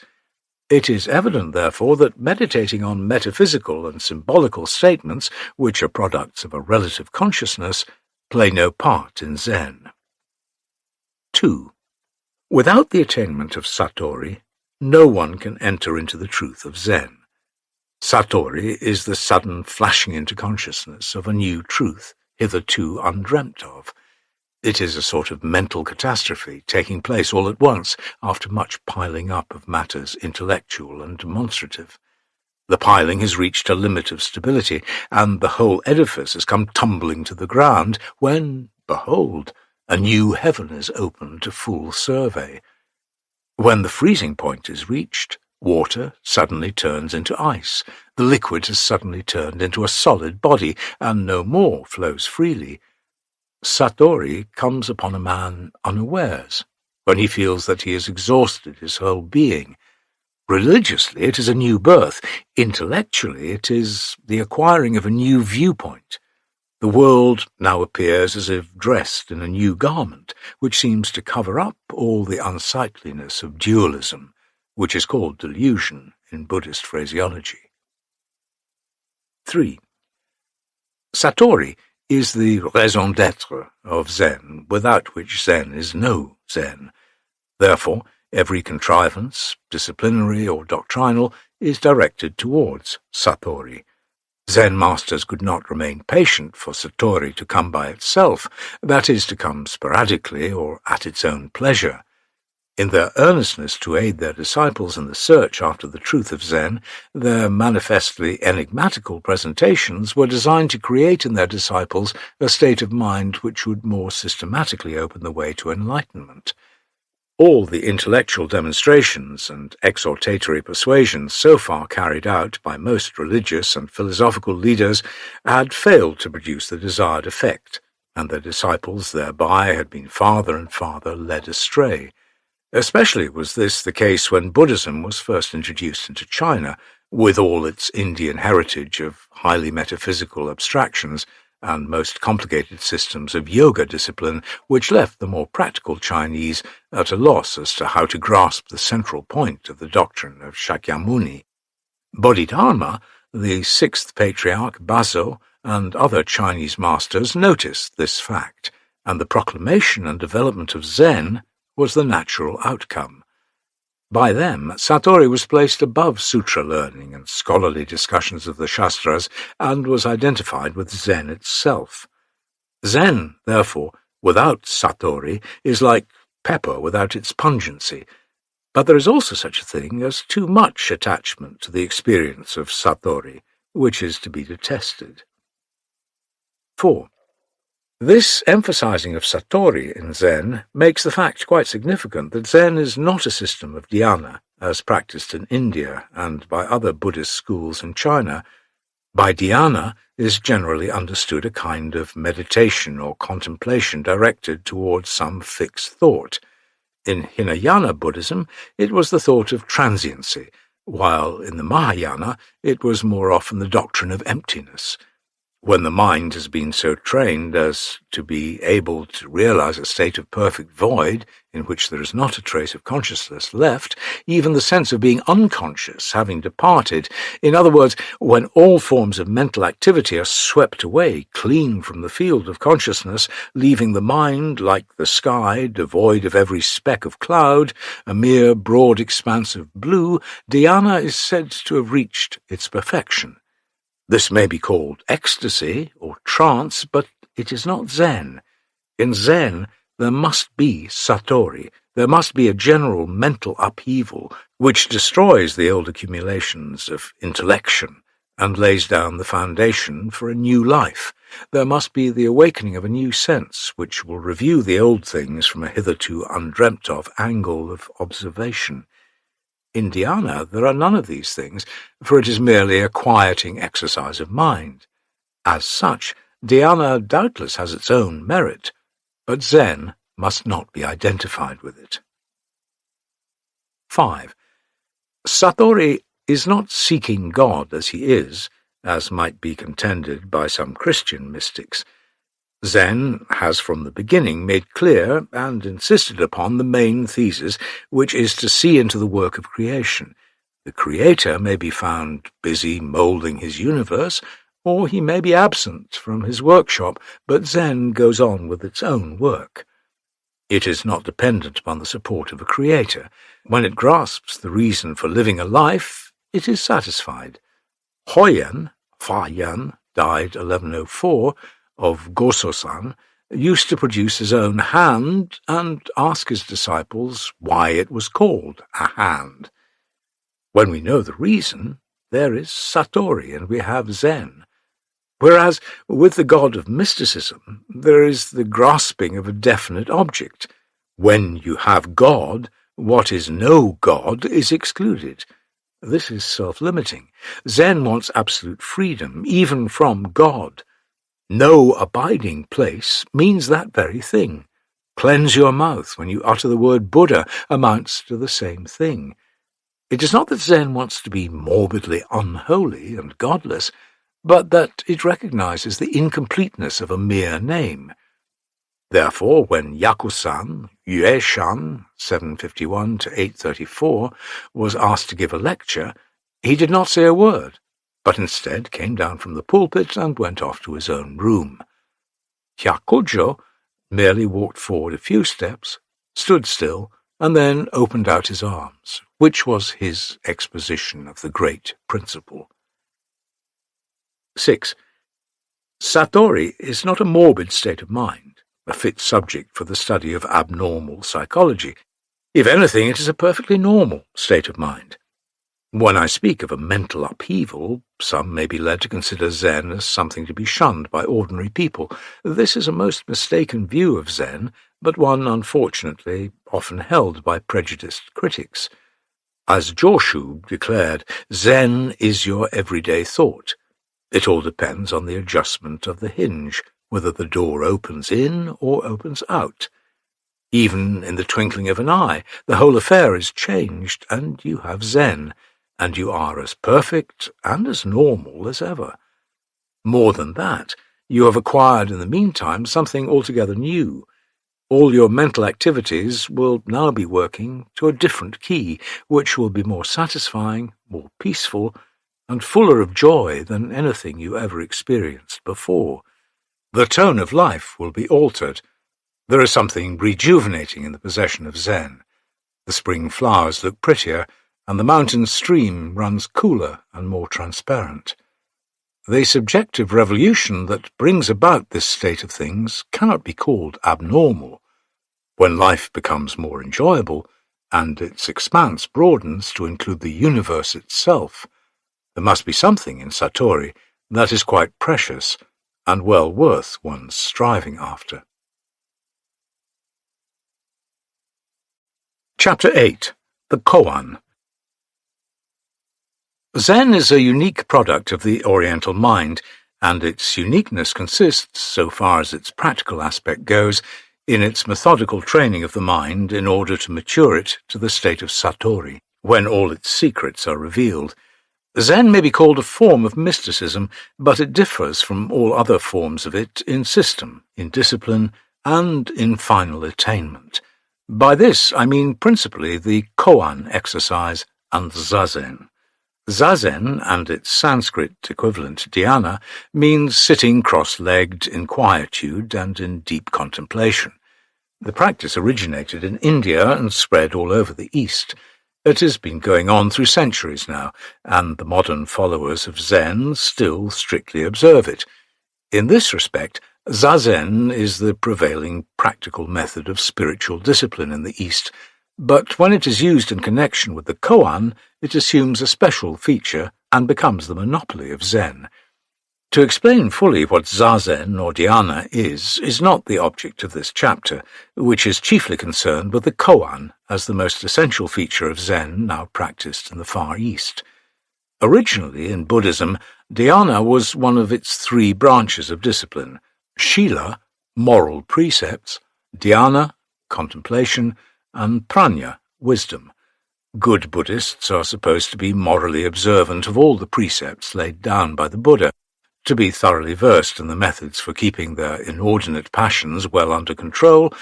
It is evident, therefore, that meditating on metaphysical and symbolical statements, which are products of a relative consciousness, play no part in Zen. 2. Without the attainment of Satori, no one can enter into the truth of Zen. Satori is the sudden flashing into consciousness of a new truth, hitherto undreamt of. It is a sort of mental catastrophe taking place all at once after much piling up of matters intellectual and demonstrative. The piling has reached a limit of stability, and the whole edifice has come tumbling to the ground, when, behold, a new heaven is opened to full survey. When the freezing point is reached, water suddenly turns into ice, the liquid has suddenly turned into a solid body, and no more flows freely. Satori comes upon a man unawares, when he feels that he has exhausted his whole being. Religiously, it is a new birth. Intellectually, it is the acquiring of a new viewpoint. The world now appears as if dressed in a new garment, which seems to cover up all the unsightliness of dualism, which is called delusion in Buddhist phraseology. 3. Satori is the raison d'être of Zen, without which Zen is no Zen. Therefore, every contrivance, disciplinary or doctrinal, is directed towards Satori. Zen masters could not remain patient for Satori to come by itself, that is, to come sporadically or at its own pleasure. In their earnestness to aid their disciples in the search after the truth of Zen, their manifestly enigmatical presentations were designed to create in their disciples a state of mind which would more systematically open the way to enlightenment. All the intellectual demonstrations and exhortatory persuasions so far carried out by most religious and philosophical leaders had failed to produce the desired effect, and their disciples thereby had been farther and farther led astray. Especially was this the case when Buddhism was first introduced into China, with all its Indian heritage of highly metaphysical abstractions and most complicated systems of yoga discipline, which left the more practical Chinese at a loss as to how to grasp the central point of the doctrine of Shakyamuni. Bodhidharma, the sixth patriarch Baso, and other Chinese masters noticed this fact, and the proclamation and development of Zen was the natural outcome. By them, Satori was placed above sutra learning and scholarly discussions of the Shastras, and was identified with Zen itself. Zen, therefore, without Satori, is like pepper without its pungency, but there is also such a thing as too much attachment to the experience of Satori, which is to be detested. 4. This emphasizing of Satori in Zen makes the fact quite significant that Zen is not a system of dhyana, as practiced in India and by other Buddhist schools in China. By dhyana is generally understood a kind of meditation or contemplation directed towards some fixed thought. In Hinayana Buddhism, it was the thought of transiency, while in the Mahayana it was more often the doctrine of emptiness. When the mind has been so trained as to be able to realize a state of perfect void in which there is not a trace of consciousness left, even the sense of being unconscious having departed, in other words, when all forms of mental activity are swept away clean from the field of consciousness, leaving the mind, like the sky, devoid of every speck of cloud, a mere broad expanse of blue, dhyana is said to have reached its perfection. This may be called ecstasy or trance, but it is not Zen. In Zen, there must be Satori. There must be a general mental upheaval which destroys the old accumulations of intellection and lays down the foundation for a new life. There must be the awakening of a new sense which will review the old things from a hitherto undreamt-of angle of observation. In dhyana there are none of these things, for it is merely a quieting exercise of mind. As such, dhyana doubtless has its own merit, but Zen must not be identified with it. 5. Satori is not seeking God as he is, as might be contended by some Christian mystics. Zen has from the beginning made clear and insisted upon the main thesis, which is to see into the work of creation. The Creator may be found busy moulding his universe, or he may be absent from his workshop, but Zen goes on with its own work. It is not dependent upon the support of a Creator. When it grasps the reason for living a life, it is satisfied. Hoyen, Fa-Yan, died 1104, of Goso-san, used to produce his own hand and ask his disciples why it was called a hand. When we know the reason, there is Satori and we have Zen. Whereas with the God of mysticism, there is the grasping of a definite object. When you have God, what is no God is excluded. This is self-limiting. Zen wants absolute freedom, even from God. No abiding place means that very thing. Cleanse your mouth when you utter the word Buddha amounts to the same thing. It is not that Zen wants to be morbidly unholy and godless, but that it recognizes the incompleteness of a mere name. Therefore, when Yakusan, Yue-shan, 751 to 834, was asked to give a lecture, he did not say a word, but instead came down from the pulpit and went off to his own room. Hyakujo merely walked forward a few steps, stood still, and then opened out his arms, which was his exposition of the great principle. 6. Satori is not a morbid state of mind, a fit subject for the study of abnormal psychology. If anything, it is a perfectly normal state of mind. When I speak of a mental upheaval, some may be led to consider Zen as something to be shunned by ordinary people. This is a most mistaken view of Zen, but one, unfortunately, often held by prejudiced critics. As Joshu declared, Zen is your everyday thought. It all depends on the adjustment of the hinge, whether the door opens in or opens out. Even in the twinkling of an eye, the whole affair is changed, and you have Zen, and you are as perfect and as normal as ever. More than that, you have acquired in the meantime something altogether new. All your mental activities will now be working to a different key, which will be more satisfying, more peaceful, and fuller of joy than anything you ever experienced before. The tone of life will be altered. There is something rejuvenating in the possession of Zen. The spring flowers look prettier, and the mountain stream runs cooler and more transparent. The subjective revolution that brings about this state of things cannot be called abnormal. When life becomes more enjoyable, and its expanse broadens to include the universe itself, there must be something in Satori that is quite precious and well worth one's striving after. Chapter 8. The Koan. Zen is a unique product of the Oriental mind, and its uniqueness consists, so far as its practical aspect goes, in its methodical training of the mind in order to mature it to the state of Satori, when all its secrets are revealed. Zen may be called a form of mysticism, but it differs from all other forms of it in system, in discipline, and in final attainment. By this I mean principally the koan exercise and zazen. Zazen, and its Sanskrit equivalent dhyana, means sitting cross-legged in quietude and in deep contemplation. The practice originated in India and spread all over the East. It has been going on through centuries now, and the modern followers of Zen still strictly observe it. In this respect, Zazen is the prevailing practical method of spiritual discipline in the East, but when it is used in connection with the koan, it assumes a special feature and becomes the monopoly of Zen. To explain fully what zazen or dhyana is not the object of this chapter, which is chiefly concerned with the koan as the most essential feature of Zen now practiced in the Far East. Originally, in Buddhism, dhyana was one of its three branches of discipline: shila, moral precepts; dhyana, contemplation; and prajna, wisdom. Good Buddhists are supposed to be morally observant of all the precepts laid down by the Buddha, to be thoroughly versed in the methods for keeping their inordinate passions well under control,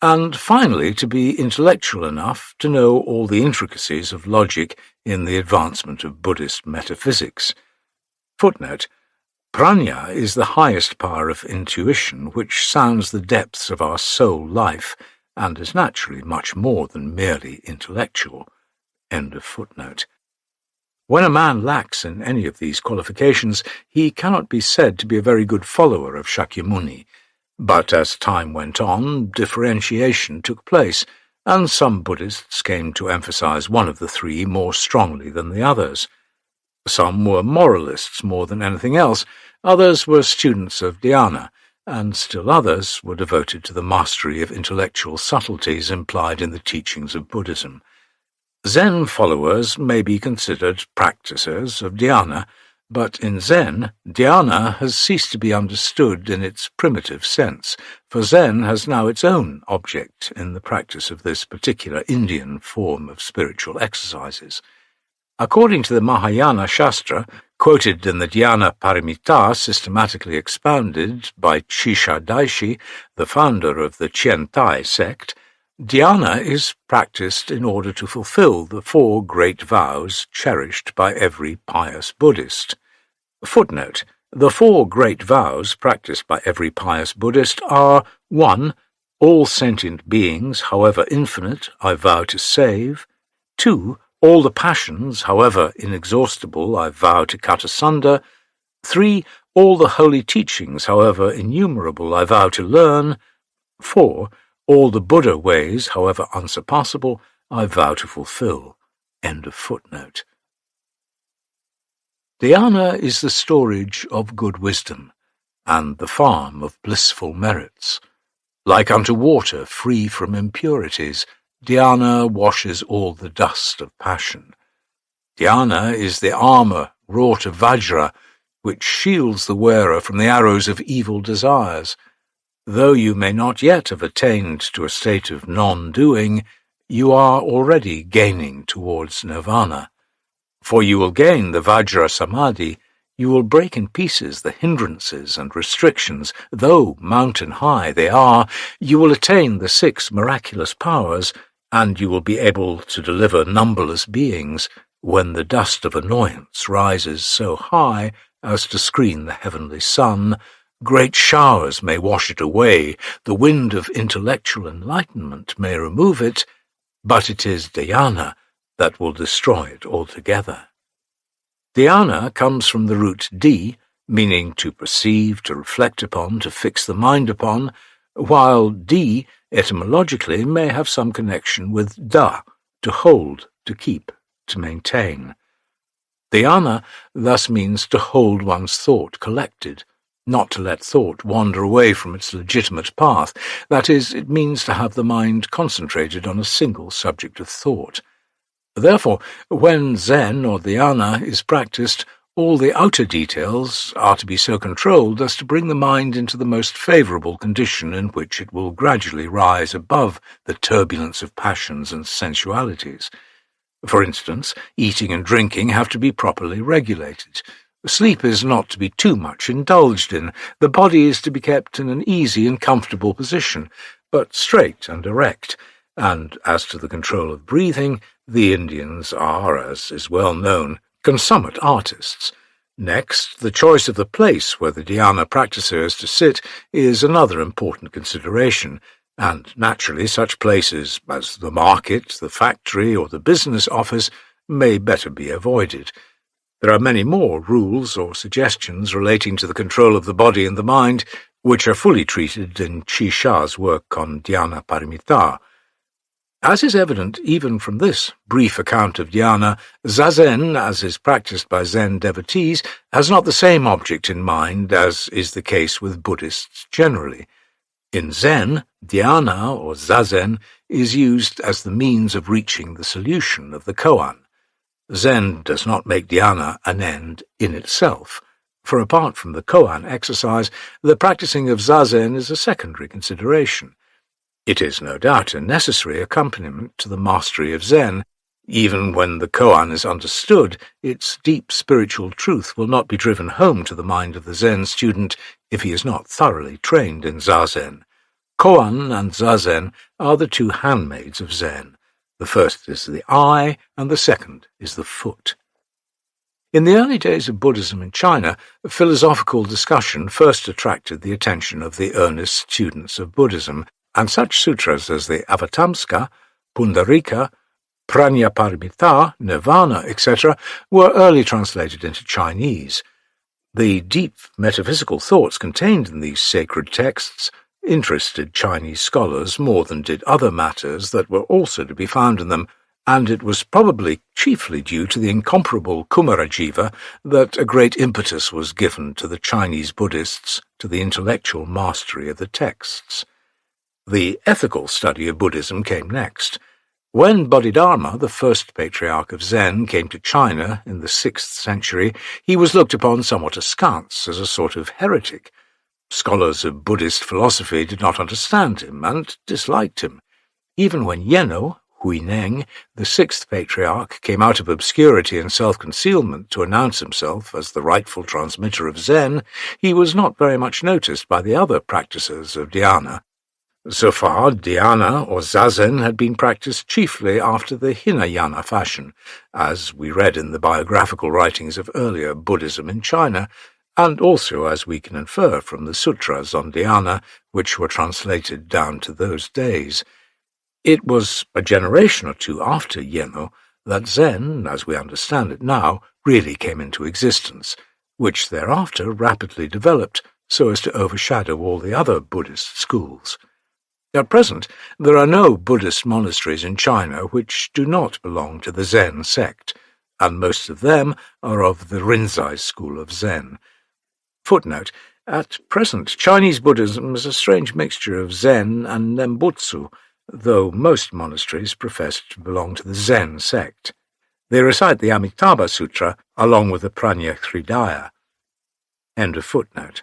and finally to be intellectual enough to know all the intricacies of logic in the advancement of Buddhist metaphysics. Footnote: Prajna is the highest power of intuition which sounds the depths of our soul life, and is naturally much more than merely intellectual. End of footnote. When a man lacks in any of these qualifications, he cannot be said to be a very good follower of Shakyamuni. But as time went on, differentiation took place, and some Buddhists came to emphasize one of the three more strongly than the others. Some were moralists more than anything else, others were students of dhyana, and still others were devoted to the mastery of intellectual subtleties implied in the teachings of Buddhism. Zen followers may be considered practitioners of dhyana, but in Zen, dhyana has ceased to be understood in its primitive sense, for Zen has now its own object in the practice of this particular Indian form of spiritual exercises. According to the Mahayana Shastra, quoted in the Dhyana Paramita systematically expounded by Shisha Daishi, the founder of the Chientai sect, dhyana is practiced in order to fulfill the 4 great vows cherished by every pious Buddhist. Footnote: the 4 great vows practiced by every pious Buddhist are 1. All sentient beings, however infinite, I vow to save. 2. All the passions, however inexhaustible, I vow to cut asunder. 3. All the holy teachings, however innumerable, I vow to learn. 4. All the Buddha ways, however unsurpassable, I vow to fulfill. End of footnote. Dhyana is the storage of good wisdom, and the farm of blissful merits. Like unto water free from impurities, dhyana washes all the dust of passion. Dhyana is the armour wrought of vajra, which shields the wearer from the arrows of evil desires. Though you may not yet have attained to a state of non-doing, you are already gaining towards nirvana. For you will gain the Vajra Samadhi, you will break in pieces the hindrances and restrictions, though mountain high they are, you will attain the 6 miraculous powers, and you will be able to deliver numberless beings when the dust of annoyance rises so high as to screen the heavenly sun. Great showers may wash it away, the wind of intellectual enlightenment may remove it, but it is dhyana that will destroy it altogether. Dhyana comes from the root di, meaning to perceive, to reflect upon, to fix the mind upon, while di, etymologically, may have some connection with da, to hold, to keep, to maintain. Dhyana thus means to hold one's thought collected, not to let thought wander away from its legitimate path. That is, it means to have the mind concentrated on a single subject of thought. Therefore, when Zen or dhyana is practiced, all the outer details are to be so controlled as to bring the mind into the most favourable condition in which it will gradually rise above the turbulence of passions and sensualities. For instance, eating and drinking have to be properly regulated. Sleep is not to be too much indulged in. The body is to be kept in an easy and comfortable position, but straight and erect. And as to the control of breathing, the Indians are, as is well known, consummate artists. Next, the choice of the place where the dhyana practicer is to sit is another important consideration, and naturally such places as the market, the factory, or the business office may better be avoided. There are many more rules or suggestions relating to the control of the body and the mind, which are fully treated in Shisha's work on Dhyana Paramita. As is evident even from this brief account of dhyana, zazen, as is practiced by Zen devotees, has not the same object in mind as is the case with Buddhists generally. In Zen, dhyana, or zazen, is used as the means of reaching the solution of the koan. Zen does not make dhyana an end in itself, for apart from the koan exercise, the practicing of zazen is a secondary consideration. It is no doubt a necessary accompaniment to the mastery of Zen. Even when the koan is understood, its deep spiritual truth will not be driven home to the mind of the Zen student if he is not thoroughly trained in zazen. Koan and zazen are the 2 handmaids of Zen. The first is the eye, and the second is the foot. In the early days of Buddhism in China, philosophical discussion first attracted the attention of the earnest students of Buddhism, and such sutras as the Avatamsaka, Pundarika, Prajnaparamita, Nirvana, etc., were early translated into Chinese. The deep metaphysical thoughts contained in these sacred texts interested Chinese scholars more than did other matters that were also to be found in them, and it was probably chiefly due to the incomparable Kumarajiva that a great impetus was given to the Chinese Buddhists to the intellectual mastery of the texts. The ethical study of Buddhism came next. When Bodhidharma, the first patriarch of Zen, came to China in the 6th century, he was looked upon somewhat askance as a sort of heretic. Scholars of Buddhist philosophy did not understand him and disliked him. Even when Yeno, Huineng, the 6th patriarch, came out of obscurity and self-concealment to announce himself as the rightful transmitter of Zen, he was not very much noticed by the other practices of dhyana. So far, dhyana or zazen had been practiced chiefly after the Hinayana fashion, as we read in the biographical writings of earlier Buddhism in China, and also as we can infer from the sutras on dhyana, which were translated down to those days. It was a generation or two after Yeno that Zen, as we understand it now, really came into existence, which thereafter rapidly developed so as to overshadow all the other Buddhist schools. At present, there are no Buddhist monasteries in China which do not belong to the Zen sect, and most of them are of the Rinzai school of Zen. Footnote: at present, Chinese Buddhism is a strange mixture of Zen and Nembutsu, though most monasteries profess to belong to the Zen sect. They recite the Amitabha Sutra along with the Prajna-Hridaya. End of footnote.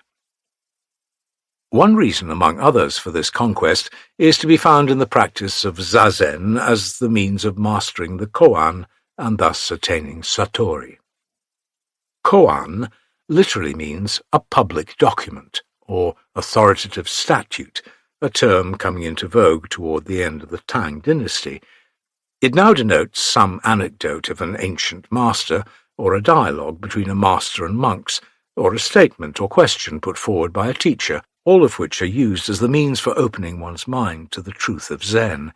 One reason, among others, for this conquest is to be found in the practice of zazen as the means of mastering the koan and thus attaining satori. Koan literally means a public document or authoritative statute, a term coming into vogue toward the end of the Tang dynasty. It now denotes some anecdote of an ancient master, or a dialogue between a master and monks, or a statement or question put forward by a teacher, all of which are used as the means for opening one's mind to the truth of Zen.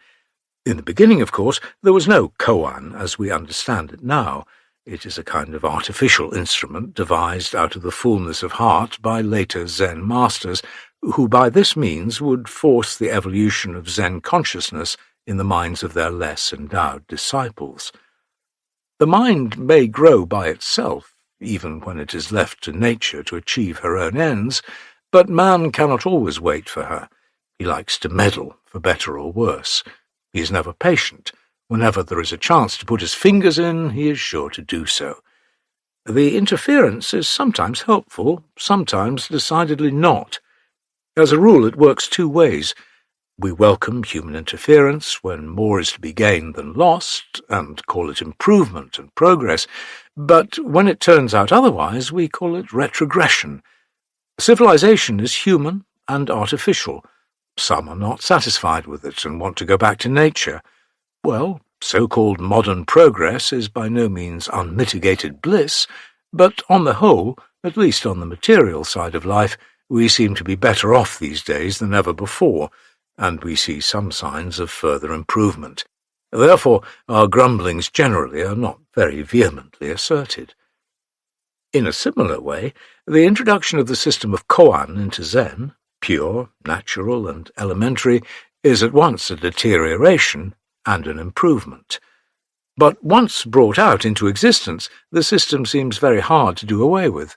In the beginning, of course, there was no koan as we understand it now. It is a kind of artificial instrument devised out of the fullness of heart by later Zen masters, who by this means would force the evolution of Zen consciousness in the minds of their less endowed disciples. The mind may grow by itself, even when it is left to nature to achieve her own ends, but man cannot always wait for her. He likes to meddle, for better or worse. He is never patient. Whenever there is a chance to put his fingers in, he is sure to do so. The interference is sometimes helpful, sometimes decidedly not. As a rule, it works two ways. We welcome human interference when more is to be gained than lost, and call it improvement and progress, but when it turns out otherwise, we call it retrogression. Civilization is human and artificial. Some are not satisfied with it and want to go back to nature. Well, so-called modern progress is by no means unmitigated bliss, but on the whole, at least on the material side of life, we seem to be better off these days than ever before, and we see some signs of further improvement. Therefore, our grumblings generally are not very vehemently asserted. In a similar way, the introduction of the system of koan into Zen, pure, natural, and elementary, is at once a deterioration and an improvement. But once brought out into existence, the system seems very hard to do away with.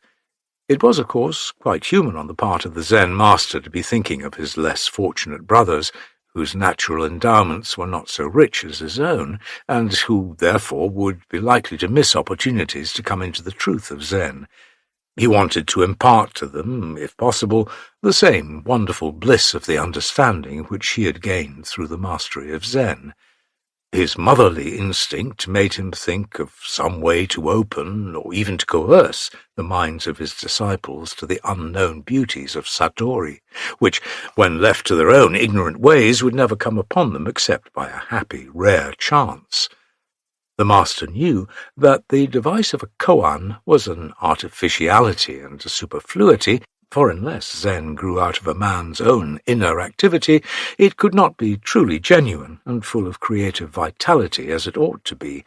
It was, of course, quite human on the part of the Zen master to be thinking of his less fortunate brothers, whose natural endowments were not so rich as his own, and who, therefore, would be likely to miss opportunities to come into the truth of Zen. He wanted to impart to them, if possible, the same wonderful bliss of the understanding which he had gained through the mastery of Zen. His motherly instinct made him think of some way to open, or even to coerce, the minds of his disciples to the unknown beauties of Satori, which, when left to their own ignorant ways, would never come upon them except by a happy, rare chance. The master knew that the device of a koan was an artificiality and a superfluity, for unless Zen grew out of a man's own inner activity, it could not be truly genuine and full of creative vitality as it ought to be.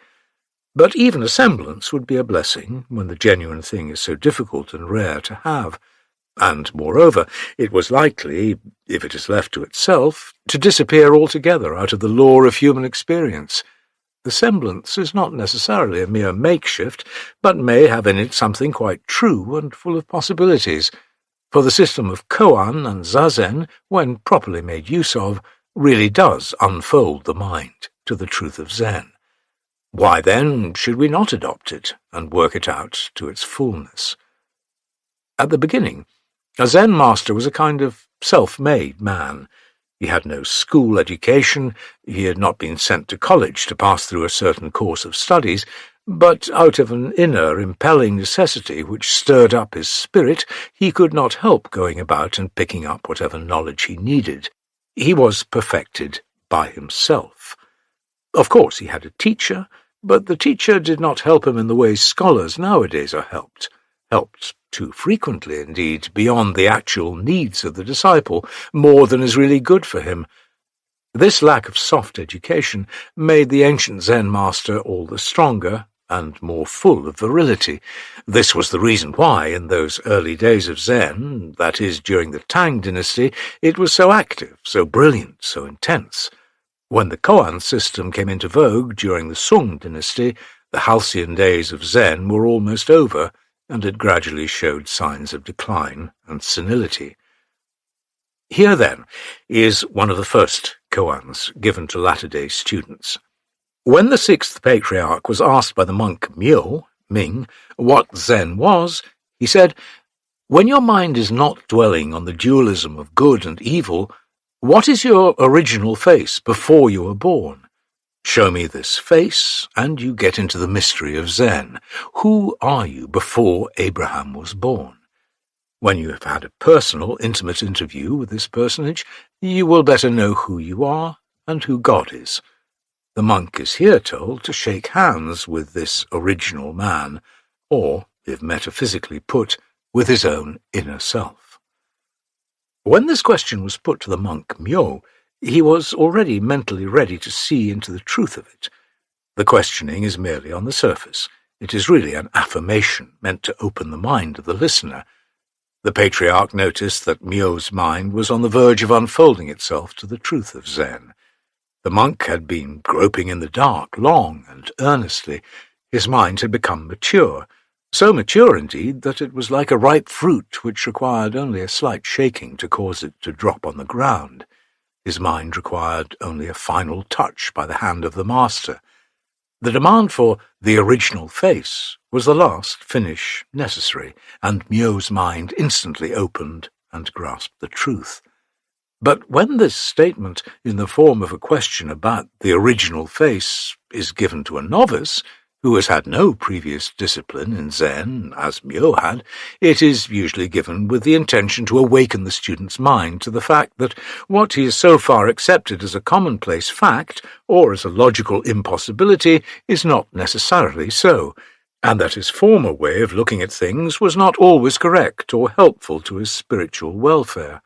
But even a semblance would be a blessing when the genuine thing is so difficult and rare to have. And, moreover, it was likely, if it is left to itself, to disappear altogether out of the lore of human experience. The semblance is not necessarily a mere makeshift, but may have in it something quite true and full of possibilities, for the system of koan and zazen, when properly made use of, really does unfold the mind to the truth of Zen. Why, then, should we not adopt it and work it out to its fullness? At the beginning, a Zen master was a kind of self-made man. He had no school education, he had not been sent to college to pass through a certain course of studies, but out of an inner, impelling necessity which stirred up his spirit, he could not help going about and picking up whatever knowledge he needed. He was perfected by himself. Of course, he had a teacher, but the teacher did not help him in the way scholars nowadays are helped too frequently, indeed, beyond the actual needs of the disciple, more than is really good for him. This lack of soft education made the ancient Zen master all the stronger and more full of virility. This was the reason why, in those early days of Zen, that is, during the Tang dynasty, it was so active, so brilliant, so intense. When the koan system came into vogue during the Sung dynasty, the halcyon days of Zen were almost over, and it gradually showed signs of decline and senility. Here, then, is one of the first koans given to latter-day students. When the sixth patriarch was asked by the monk Ming, what Zen was, he said, "When your mind is not dwelling on the dualism of good and evil, what is your original face before you were born? Show me this face, and you get into the mystery of Zen. Who are you before Abraham was born? When you have had a personal, intimate interview with this personage, you will better know who you are and who God is." The monk is here told to shake hands with this original man, or, if metaphysically put, with his own inner self. When this question was put to the monk Myo, he was already mentally ready to see into the truth of it. The questioning is merely on the surface. It is really an affirmation meant to open the mind of the listener. The patriarch noticed that Myo's mind was on the verge of unfolding itself to the truth of Zen. The monk had been groping in the dark long and earnestly. His mind had become mature, so mature indeed that it was like a ripe fruit which required only a slight shaking to cause it to drop on the ground. His mind required only a final touch by the hand of the master. The demand for the original face was the last finish necessary, and Myo's mind instantly opened and grasped the truth. But when this statement, in the form of a question about the original face, is given to a novice, who has had no previous discipline in Zen, as Myo had, it is usually given with the intention to awaken the student's mind to the fact that what he has so far accepted as a commonplace fact, or as a logical impossibility, is not necessarily so, and that his former way of looking at things was not always correct or helpful to his spiritual welfare.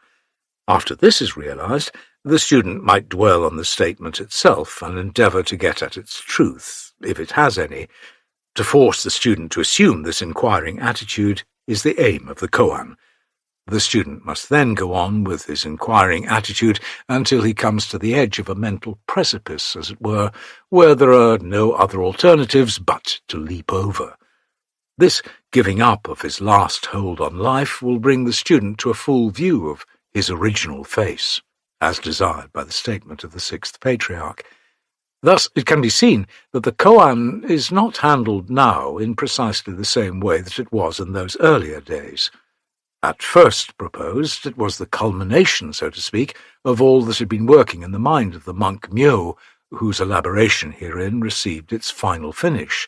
After this is realized, the student might dwell on the statement itself and endeavor to get at its truth, if it has any. To force the student to assume this inquiring attitude is the aim of the koan. The student must then go on with his inquiring attitude until he comes to the edge of a mental precipice, as it were, where there are no other alternatives but to leap over. This giving up of his last hold on life will bring the student to a full view of his original face, as desired by the statement of the sixth patriarch. Thus it can be seen that the koan is not handled now in precisely the same way that it was in those earlier days. At first proposed, it was the culmination, so to speak, of all that had been working in the mind of the monk Myo, whose elaboration herein received its final finish.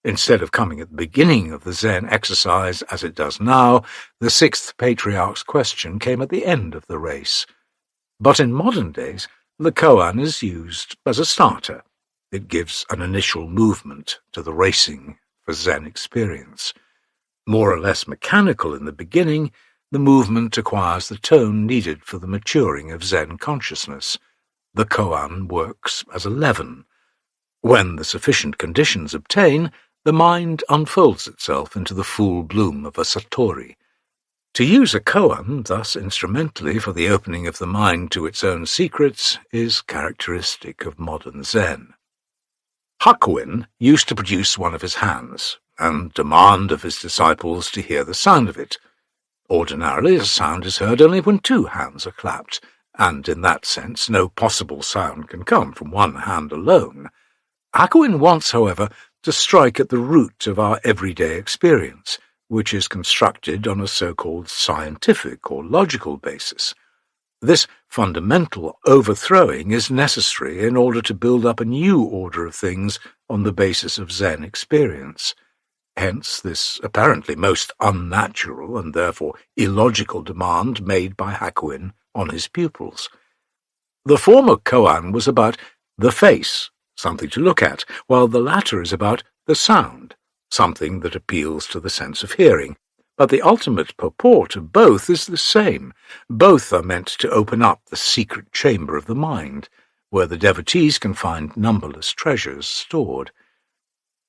Instead of coming at the beginning of the Zen exercise, as it does now, the sixth patriarch's question came at the end of the race. But in modern days, the koan is used as a starter. It gives an initial movement to the racing for Zen experience. More or less mechanical in the beginning, the movement acquires the tone needed for the maturing of Zen consciousness. The koan works as a leaven. When the sufficient conditions obtain, the mind unfolds itself into the full bloom of a satori. To use a koan thus instrumentally for the opening of the mind to its own secrets is characteristic of modern Zen. Hakuin used to produce one of his hands, and demand of his disciples to hear the sound of it. Ordinarily, a sound is heard only when two hands are clapped, and in that sense no possible sound can come from one hand alone. Hakuin wants, however, to strike at the root of our everyday experience, which is constructed on a so-called scientific or logical basis. This fundamental overthrowing is necessary in order to build up a new order of things on the basis of Zen experience. Hence this apparently most unnatural and therefore illogical demand made by Hakuin on his pupils. The former koan was about the face, something to look at, while the latter is about the sound, something that appeals to the sense of hearing. But the ultimate purport of both is the same. Both are meant to open up the secret chamber of the mind, where the devotees can find numberless treasures stored.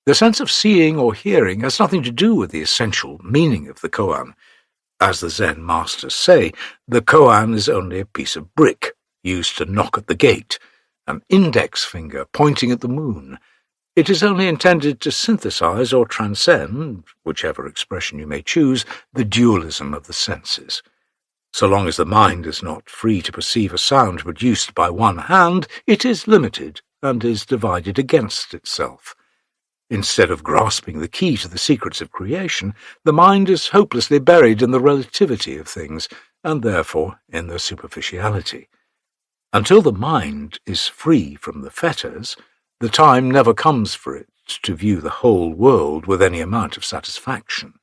The sense of seeing or hearing has nothing to do with the essential meaning of the koan. As the Zen masters say, the koan is only a piece of brick used to knock at the gate, an index finger pointing at the moon. It is only intended to synthesize or transcend, whichever expression you may choose, the dualism of the senses. So long as the mind is not free to perceive a sound produced by one hand, it is limited and is divided against itself. Instead of grasping the key to the secrets of creation, the mind is hopelessly buried in the relativity of things, and therefore in their superficiality. Until the mind is free from the fetters, the time never comes for it to view the whole world with any amount of satisfaction.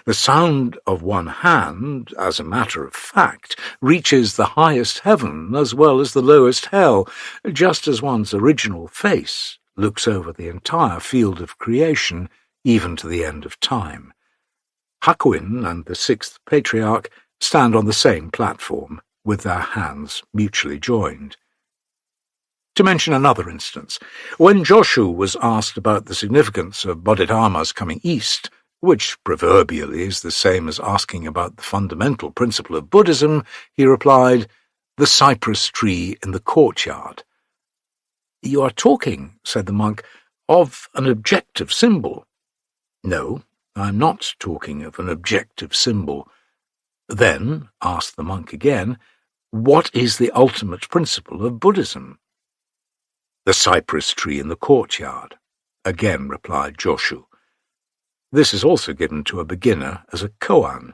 The sound of one hand, as a matter of fact, reaches the highest heaven as well as the lowest hell, just as one's original face looks over the entire field of creation, even to the end of time. Hakuin and the sixth patriarch stand on the same platform, with their hands mutually joined. To mention another instance, when Joshu was asked about the significance of Bodhidharma's coming east, which proverbially is the same as asking about the fundamental principle of Buddhism, he replied, "The cypress tree in the courtyard." "You are talking," said the monk, "of an objective symbol." "No, I am not talking of an objective symbol." "Then," asked the monk again, "what is the ultimate principle of Buddhism?" "The cypress tree in the courtyard," again replied Joshu. This is also given to a beginner as a koan.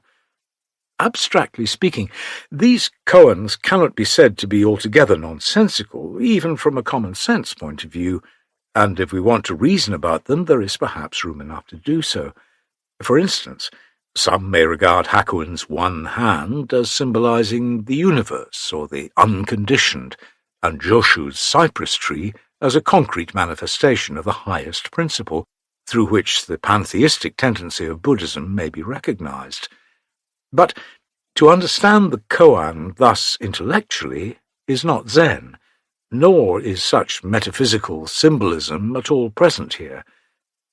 Abstractly speaking, these koans cannot be said to be altogether nonsensical, even from a common-sense point of view, and if we want to reason about them, there is perhaps room enough to do so. For instance, some may regard Hakuin's one hand as symbolizing the universe or the unconditioned, and Joshu's cypress tree as a concrete manifestation of the highest principle, through which the pantheistic tendency of Buddhism may be recognized. But to understand the koan thus intellectually is not Zen, nor is such metaphysical symbolism at all present here.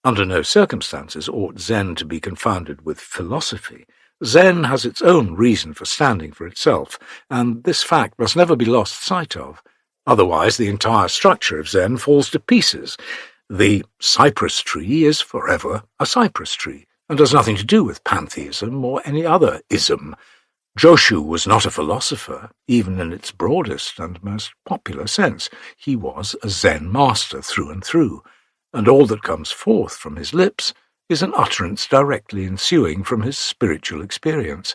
Under no circumstances ought Zen to be confounded with philosophy. Zen has its own reason for standing for itself, and this fact must never be lost sight of. Otherwise the entire structure of Zen falls to pieces. The cypress tree is forever a cypress tree, and has nothing to do with pantheism or any other ism. Joshu was not a philosopher, even in its broadest and most popular sense. He was a Zen master through and through, and all that comes forth from his lips is an utterance directly ensuing from his spiritual experience.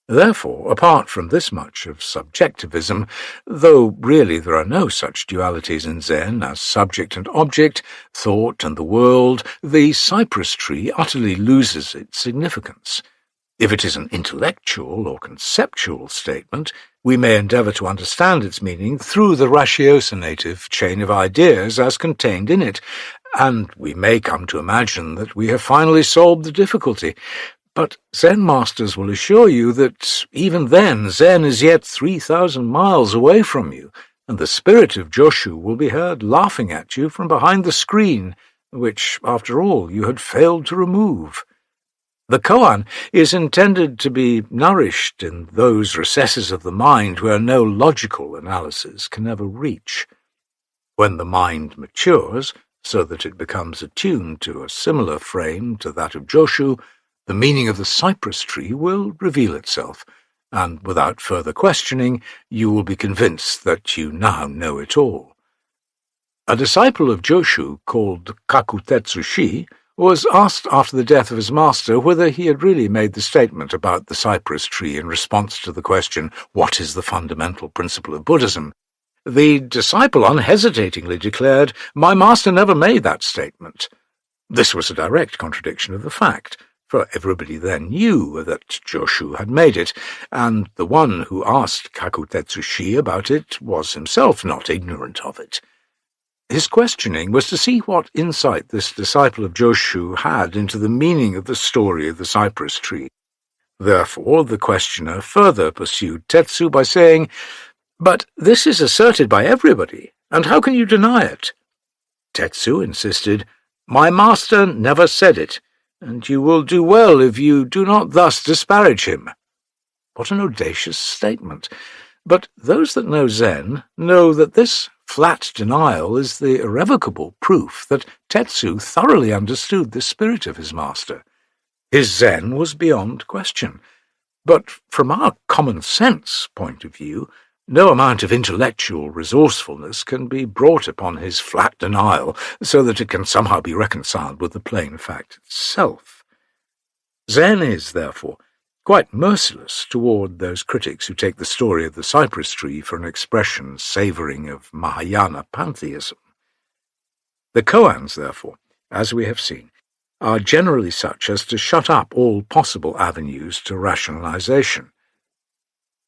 Therefore, apart from this much of subjectivism, though really there are no such dualities in Zen as subject and object, thought and the world, the cypress tree utterly loses its significance. If it is an intellectual or conceptual statement, we may endeavour to understand its meaning through the ratiocinative chain of ideas as contained in it, and we may come to imagine that we have finally solved the difficulty. But Zen masters will assure you that even then Zen is yet 3,000 miles away from you, and the spirit of Joshu will be heard laughing at you from behind the screen, which, after all, you had failed to remove. The koan is intended to be nourished in those recesses of the mind where no logical analysis can ever reach. When the mind matures, so that it becomes attuned to a similar frame to that of Joshu, the meaning of the cypress tree will reveal itself, and without further questioning, you will be convinced that you now know it all. A disciple of Joshu, called Kakutetsushi, was asked after the death of his master whether he had really made the statement about the cypress tree in response to the question, "What is the fundamental principle of Buddhism?" The disciple unhesitatingly declared, "My master never made that statement." This was a direct contradiction of the fact, for everybody then knew that Joshu had made it, and the one who asked Kakutetsushi about it was himself not ignorant of it. His questioning was to see what insight this disciple of Joshu had into the meaning of the story of the cypress tree. Therefore, the questioner further pursued Tetsu by saying, "But this is asserted by everybody, and how can you deny it?" Tetsu insisted, "My master never said it, and you will do well if you do not thus disparage him." What an audacious statement! But those that know Zen know that this flat denial is the irrevocable proof that Tetsu thoroughly understood the spirit of his master. His Zen was beyond question. But from our common sense point of view, no amount of intellectual resourcefulness can be brought upon his flat denial so that it can somehow be reconciled with the plain fact itself. Zen is, therefore, quite merciless toward those critics who take the story of the cypress tree for an expression savouring of Mahayana pantheism. The koans, therefore, as we have seen, are generally such as to shut up all possible avenues to rationalization.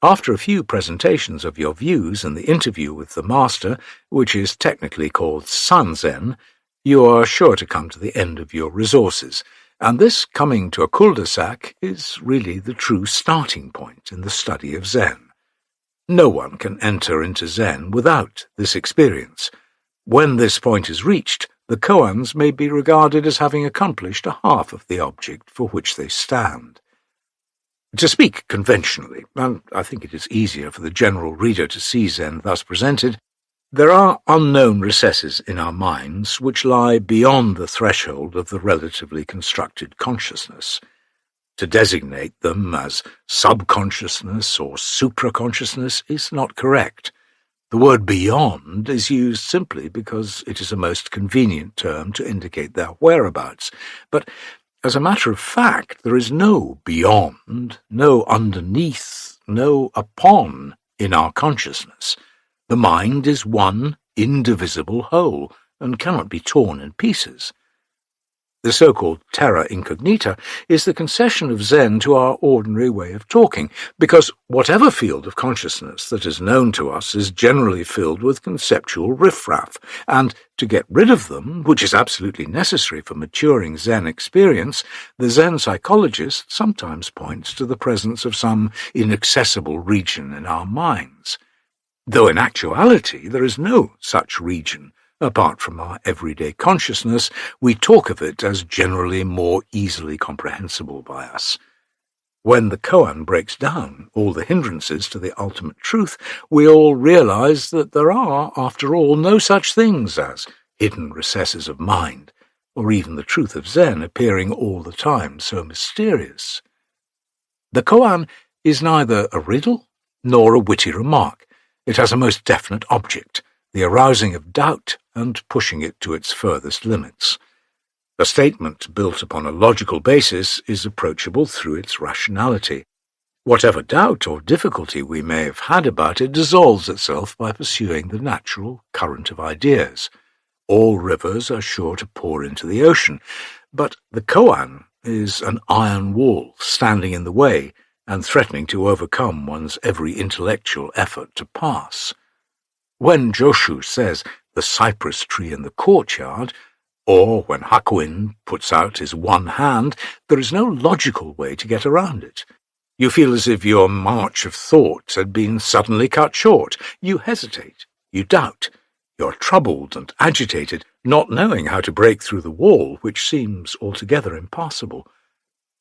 After a few presentations of your views and the interview with the master, which is technically called Sanzen, you are sure to come to the end of your resources, and this coming to a cul-de-sac is really the true starting point in the study of Zen. No one can enter into Zen without this experience. When this point is reached, the koans may be regarded as having accomplished a half of the object for which they stand. To speak conventionally, and I think it is easier for the general reader to see Zen thus presented, there are unknown recesses in our minds which lie beyond the threshold of the relatively constructed consciousness. To designate them as subconsciousness or supraconsciousness is not correct. The word beyond is used simply because it is a most convenient term to indicate their whereabouts, but as a matter of fact, there is no beyond, no underneath, no upon in our consciousness. The mind is one indivisible whole and cannot be torn in pieces. The so-called terra incognita is the concession of Zen to our ordinary way of talking, because whatever field of consciousness that is known to us is generally filled with conceptual riffraff, and to get rid of them, which is absolutely necessary for maturing Zen experience, the Zen psychologist sometimes points to the presence of some inaccessible region in our minds. Though in actuality there is no such region. Apart from our everyday consciousness, we talk of it as generally more easily comprehensible by us. When the koan breaks down all the hindrances to the ultimate truth, we all realize that there are, after all, no such things as hidden recesses of mind, or even the truth of Zen appearing all the time so mysterious. The koan is neither a riddle nor a witty remark. It has a most definite object, the arousing of doubt and pushing it to its furthest limits. A statement built upon a logical basis is approachable through its rationality. Whatever doubt or difficulty we may have had about it dissolves itself by pursuing the natural current of ideas. All rivers are sure to pour into the ocean, but the koan is an iron wall standing in the way and threatening to overcome one's every intellectual effort to pass. When Joshu says the cypress tree in the courtyard, or when Hakuin puts out his one hand, there is no logical way to get around it. You feel as if your march of thought had been suddenly cut short. You hesitate, you doubt, you're troubled and agitated, not knowing how to break through the wall, which seems altogether impassable.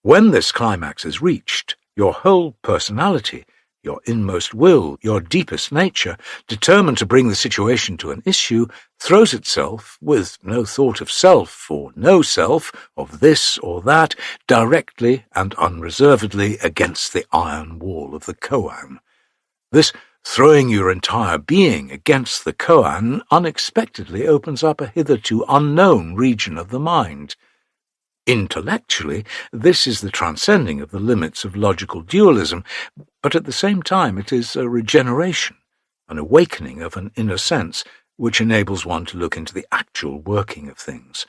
When this climax is reached, your whole personality, your inmost will, your deepest nature, determined to bring the situation to an issue, throws itself, with no thought of self or no self, of this or that, directly and unreservedly against the iron wall of the koan. This throwing your entire being against the koan unexpectedly opens up a hitherto unknown region of the mind. Intellectually, this is the transcending of the limits of logical dualism, but at the same time it is a regeneration, an awakening of an inner sense, which enables one to look into the actual working of things.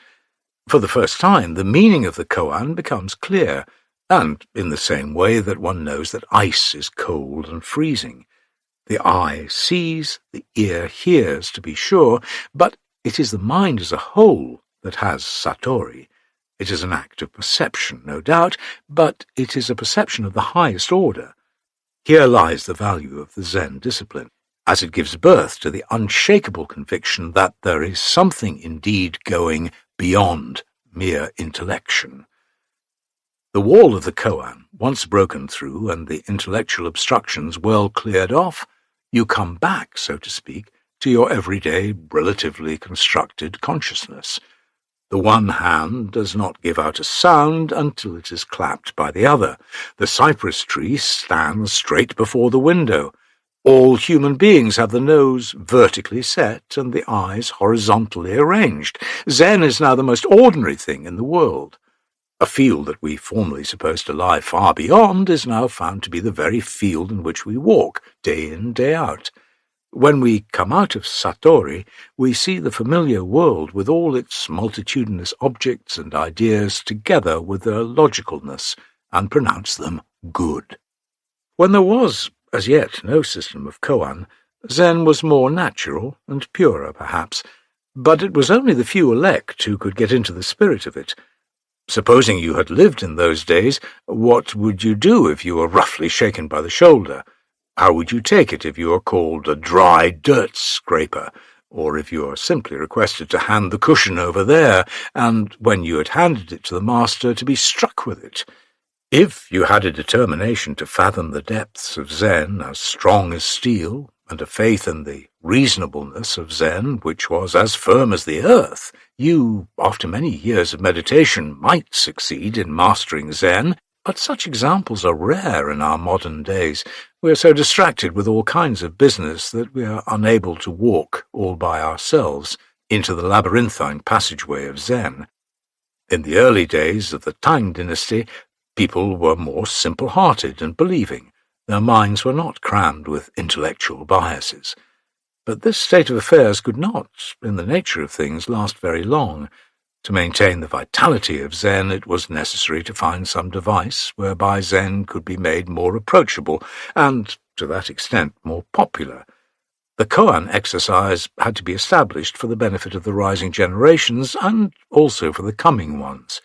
For the first time, the meaning of the koan becomes clear, and in the same way that one knows that ice is cold and freezing. The eye sees, the ear hears, to be sure, but it is the mind as a whole that has satori. It is an act of perception, no doubt, but it is a perception of the highest order. Here lies the value of the Zen discipline, as it gives birth to the unshakable conviction that there is something indeed going beyond mere intellection. The wall of the koan, once broken through and the intellectual obstructions well cleared off, you come back, so to speak, to your everyday, relatively constructed consciousness. The one hand does not give out a sound until it is clapped by the other. The cypress tree stands straight before the window. All human beings have the nose vertically set and the eyes horizontally arranged. Zen is now the most ordinary thing in the world. A field that we formerly supposed to lie far beyond is now found to be the very field in which we walk, day in, day out. When we come out of satori, we see the familiar world with all its multitudinous objects and ideas together with their logicalness, and pronounce them good. When there was, as yet, no system of koan, Zen was more natural and purer, perhaps, but it was only the few elect who could get into the spirit of it. Supposing you had lived in those days, what would you do if you were roughly shaken by the shoulder? How would you take it if you were called a dry dirt scraper, or if you are simply requested to hand the cushion over there, and when you had handed it to the master, to be struck with it? If you had a determination to fathom the depths of Zen as strong as steel, and a faith in the reasonableness of Zen which was as firm as the earth, you, after many years of meditation, might succeed in mastering Zen. But such examples are rare in our modern days. We are so distracted with all kinds of business that we are unable to walk, all by ourselves, into the labyrinthine passageway of Zen. In the early days of the Tang dynasty, people were more simple-hearted and believing. Their minds were not crammed with intellectual biases. But this state of affairs could not, in the nature of things, last very long. To maintain the vitality of Zen, it was necessary to find some device whereby Zen could be made more approachable and, to that extent, more popular. The koan exercise had to be established for the benefit of the rising generations and also for the coming ones.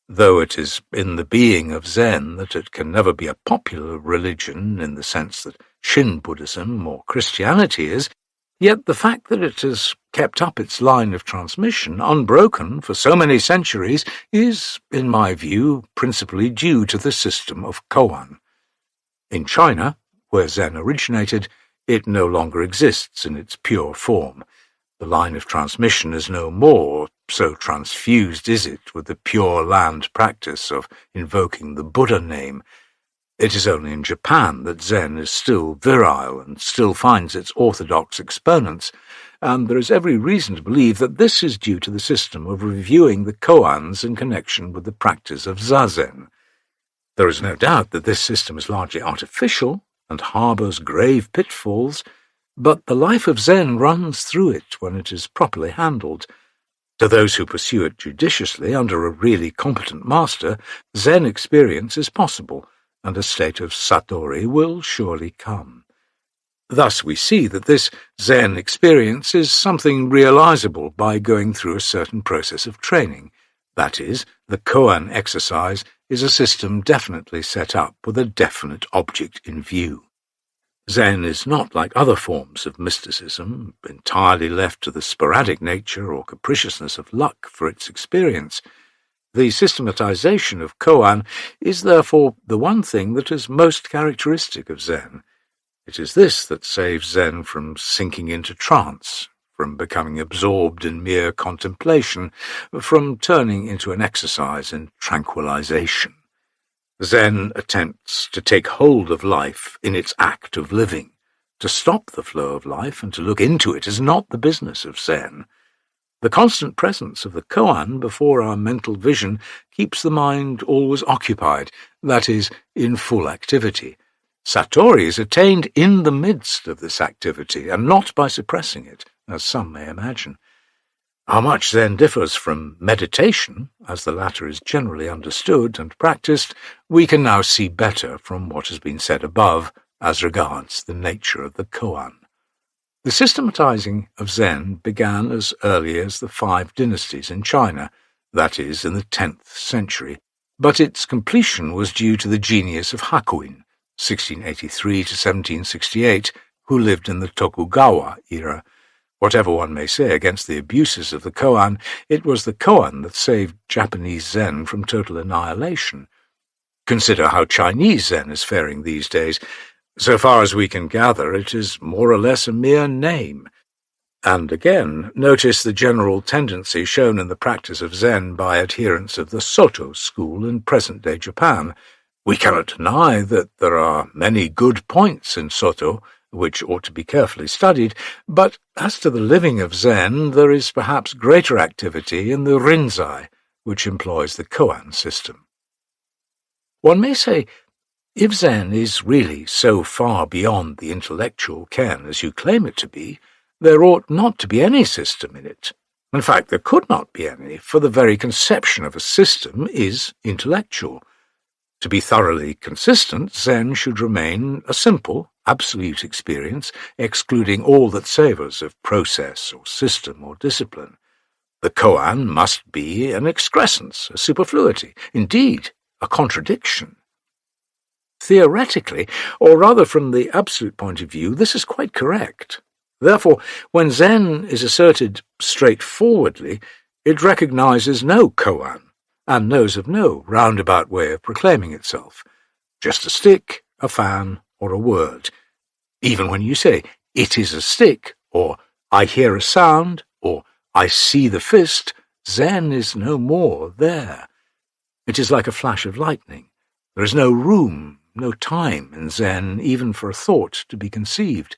Though it is in the being of Zen that it can never be a popular religion in the sense that Zen Buddhism or Christianity is, yet the fact that it has kept up its line of transmission unbroken for so many centuries is, in my view, principally due to the system of koan. In China, where Zen originated, it no longer exists in its pure form. The line of transmission is no more, so transfused is it with the pure land practice of invoking the Buddha name. It is only in Japan that Zen is still virile and still finds its orthodox exponents, and there is every reason to believe that this is due to the system of reviewing the koans in connection with the practice of zazen. There is no doubt that this system is largely artificial and harbours grave pitfalls, but the life of Zen runs through it when it is properly handled. To those who pursue it judiciously under a really competent master, Zen experience is possible, and a state of satori will surely come. Thus we see that this Zen experience is something realizable by going through a certain process of training. That is, the koan exercise is a system definitely set up with a definite object in view. Zen is not like other forms of mysticism, entirely left to the sporadic nature or capriciousness of luck for its experience. The systematization of koan is therefore the one thing that is most characteristic of Zen. It is this that saves Zen from sinking into trance, from becoming absorbed in mere contemplation, from turning into an exercise in tranquilization. Zen attempts to take hold of life in its act of living. To stop the flow of life and to look into it is not the business of Zen. The constant presence of the koan before our mental vision keeps the mind always occupied, that is, in full activity. Satori is attained in the midst of this activity, and not by suppressing it, as some may imagine. How much Zen differs from meditation, as the latter is generally understood and practiced, we can now see better from what has been said above as regards the nature of the koan. The systematizing of Zen began as early as the 5 dynasties in China, that is, in the 10th century, but its completion was due to the genius of Hakuin, 1683 to 1768, who lived in the Tokugawa era. Whatever one may say against the abuses of the koan, it was the koan that saved Japanese Zen from total annihilation. Consider how Chinese Zen is faring these days. So far as we can gather, it is more or less a mere name. And again, notice the general tendency shown in the practice of Zen by adherents of the Soto school in present-day Japan. We cannot deny that there are many good points in Soto, which ought to be carefully studied, but as to the living of Zen, there is perhaps greater activity in the Rinzai, which employs the koan system. One may say, if Zen is really so far beyond the intellectual ken as you claim it to be, there ought not to be any system in it. In fact, there could not be any, for the very conception of a system is intellectual. To be thoroughly consistent, Zen should remain a simple, absolute experience, excluding all that savours of process or system or discipline. The koan must be an excrescence, a superfluity, indeed, a contradiction. Theoretically, or rather from the absolute point of view, this is quite correct. Therefore, when Zen is asserted straightforwardly, it recognizes no koan, and knows of no roundabout way of proclaiming itself. Just a stick, a fan, or a word. Even when you say, "It is a stick," or "I hear a sound," or "I see the fist," Zen is no more there. It is like a flash of lightning. There is no room, no time in Zen even for a thought to be conceived.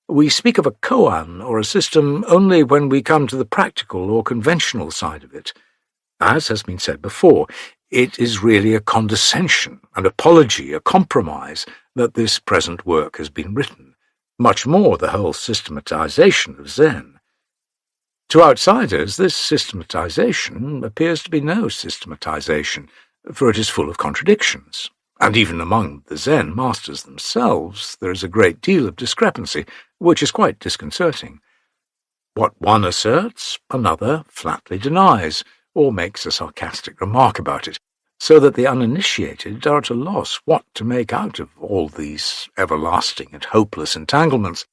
We speak of a koan or a system only when we come to the practical or conventional side of it. As has been said before, it is really a condescension, an apology, a compromise that this present work has been written, much more the whole systematization of Zen. To outsiders, this systematization appears to be no systematization, for it is full of contradictions, and even among the Zen masters themselves there is a great deal of discrepancy, which is quite disconcerting. What one asserts, another flatly denies, or makes a sarcastic remark about it, so that the uninitiated are at a loss what to make out of all these everlasting and hopeless entanglements.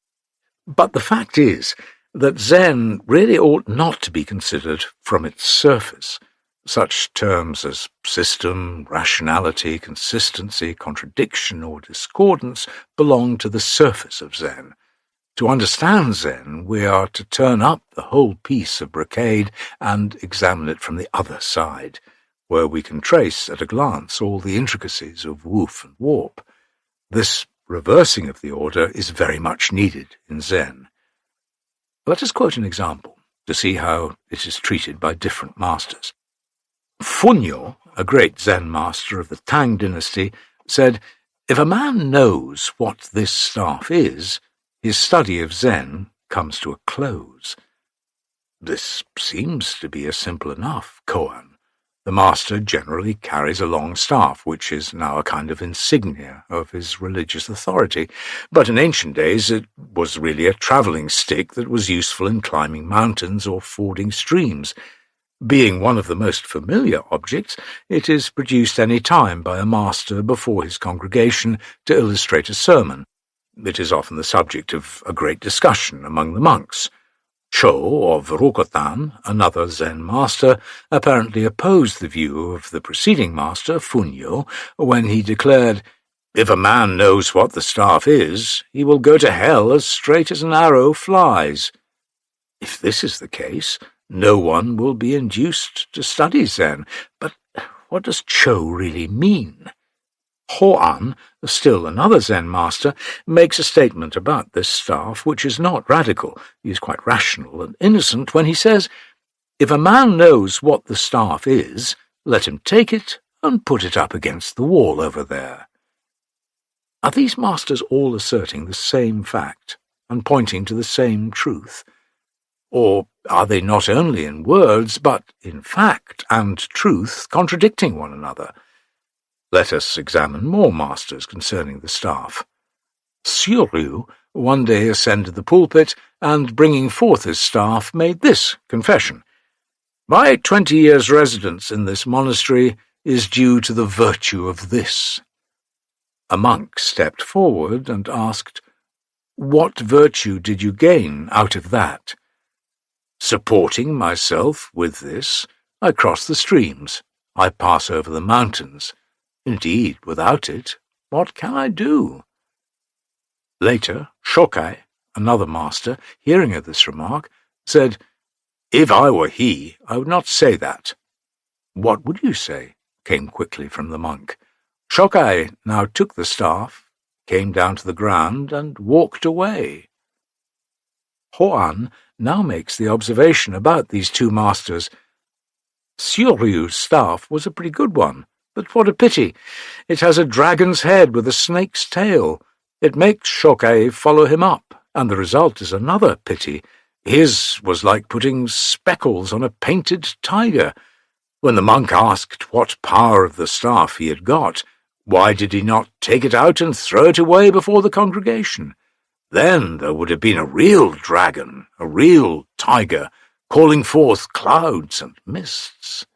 But the fact is that Zen really ought not to be considered from its surface. Such terms as system, rationality, consistency, contradiction, or discordance belong to the surface of Zen. To understand Zen, we are to turn up the whole piece of brocade and examine it from the other side, where we can trace at a glance all the intricacies of woof and warp. This reversing of the order is very much needed in Zen. Let us quote an example to see how it is treated by different masters. Funyo, a great Zen master of the Tang dynasty, said, "If a man knows what this staff is, his study of Zen comes to a close." This seems to be a simple enough koan. The master generally carries a long staff, which is now a kind of insignia of his religious authority, but in ancient days it was really a travelling stick that was useful in climbing mountains or fording streams. Being one of the most familiar objects, it is produced any time by a master before his congregation to illustrate a sermon. It is often the subject of a great discussion among the monks. Cho of Rokotan, another Zen master, apparently opposed the view of the preceding master, Funyo, when he declared, If a man knows what the staff is, he will go to hell as straight as an arrow flies. If this is the case, no one will be induced to study Zen. But what does Cho really mean? Ho-an, still another Zen master, makes a statement about this staff which is not radical. He is quite rational and innocent when he says, "If a man knows what the staff is, let him take it and put it up against the wall over there." Are these masters all asserting the same fact and pointing to the same truth? Or are they not only in words, but in fact and truth contradicting one another? Let us examine more masters concerning the staff. Syoryu one day ascended the pulpit and, bringing forth his staff, made this confession: "My 20 years' residence in this monastery is due to the virtue of this." A monk stepped forward and asked, "What virtue did you gain out of that?" "Supporting myself with this, I cross the streams, I pass over the mountains. Indeed, without it, what can I do?" Later, Shokai, another master, hearing of this remark, said, "If I were he, I would not say that." "What would you say?" came quickly from the monk. Shokai now took the staff, came down to the ground, and walked away. Ho-an now makes the observation about these two masters. "Syoryu's staff was a pretty good one, but what a pity! It has a dragon's head with a snake's tail. It makes Shokai follow him up, and the result is another pity. His was like putting speckles on a painted tiger." When the monk asked what power of the staff he had got, why did he not take it out and throw it away before the congregation? Then there would have been a real dragon, a real tiger, calling forth clouds and mists.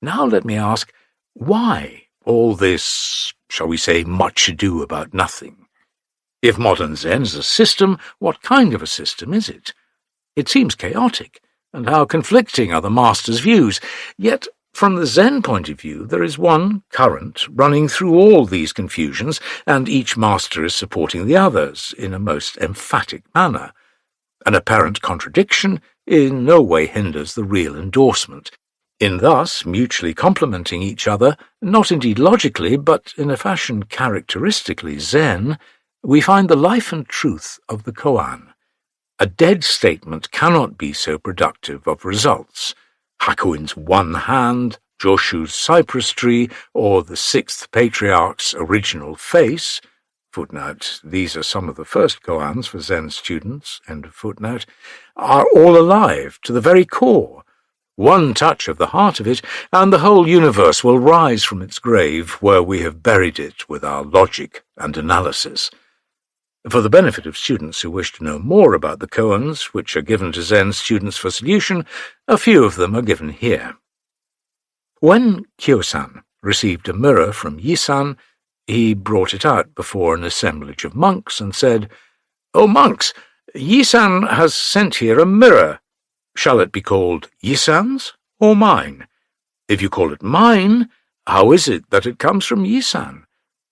Now let me ask, why all this, shall we say, much ado about nothing? If modern Zen is a system, what kind of a system is it? It seems chaotic, and how conflicting are the master's views. Yet, from the Zen point of view, there is one current running through all these confusions, and each master is supporting the others in a most emphatic manner. An apparent contradiction in no way hinders the real endorsement. In thus mutually complementing each other, not indeed logically, but in a fashion characteristically Zen, we find the life and truth of the koan. A dead statement cannot be so productive of results. Hakuin's one hand, Joshu's cypress tree, or the sixth patriarch's original face, footnote, these are some of the first koans for Zen students, end of footnote, are all alive to the very core. One touch of the heart of it, and the whole universe will rise from its grave where we have buried it with our logic and analysis. For the benefit of students who wish to know more about the koans, which are given to Zen students for solution, a few of them are given here. When Kyo-san received a mirror from Yi-san, he brought it out before an assemblage of monks and said, "O monks, Yi-san has sent here a mirror. Shall it be called Yi-san's or mine? If you call it mine, how is it that it comes from Yi-san?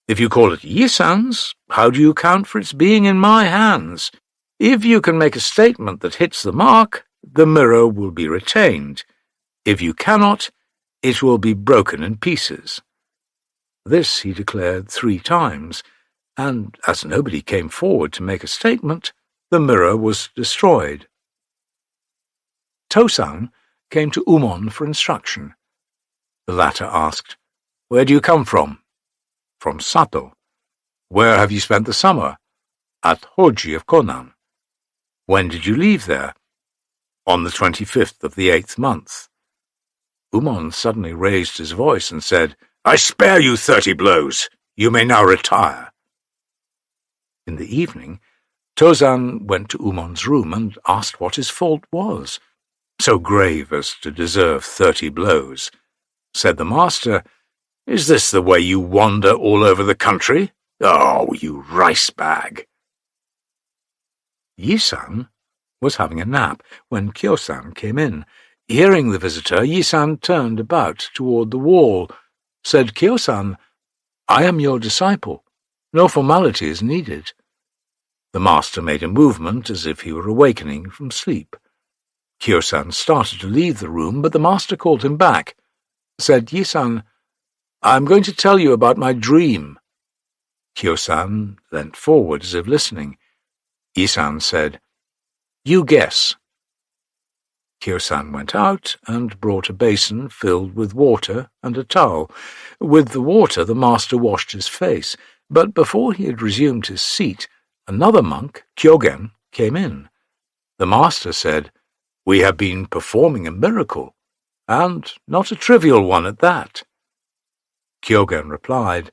If you call it Yi-san's, how do you account for its being in my hands? If you can make a statement that hits the mark, the mirror will be retained. If you cannot, it will be broken in pieces." This he declared 3 times, and as nobody came forward to make a statement, the mirror was destroyed. Tosan came to Umon for instruction. The latter asked, "Where do you come from?" "From Sato." "Where have you spent the summer?" "At Hoji of Konan." "When did you leave there?" "On the 25th of the 8th month." Umon suddenly raised his voice and said, "I spare you 30 blows. You may now retire." In the evening, Tozan went to Umon's room and asked what his fault was, so grave as to deserve 30 blows. Said the master, "Is this the way you wander all over the country? Oh, you rice bag." Yi-san was having a nap when Kyo-san came in. Hearing the visitor, Yi-san turned about toward the wall. Said Kyo-san, I am your disciple. No formality is needed." The master made a movement as if he were awakening from sleep. Kyo-san started to leave the room, but the master called him back, said, "Yi-san, I'm going to tell you about my dream." Kyo-san leant forward as if listening. Yi-san said, "You guess." Kyo-san went out and brought a basin filled with water and a towel. With the water the master washed his face, but before he had resumed his seat, another monk, Kyogen, came in. The master said, "We have been performing a miracle, and not a trivial one at that." Kyogen replied,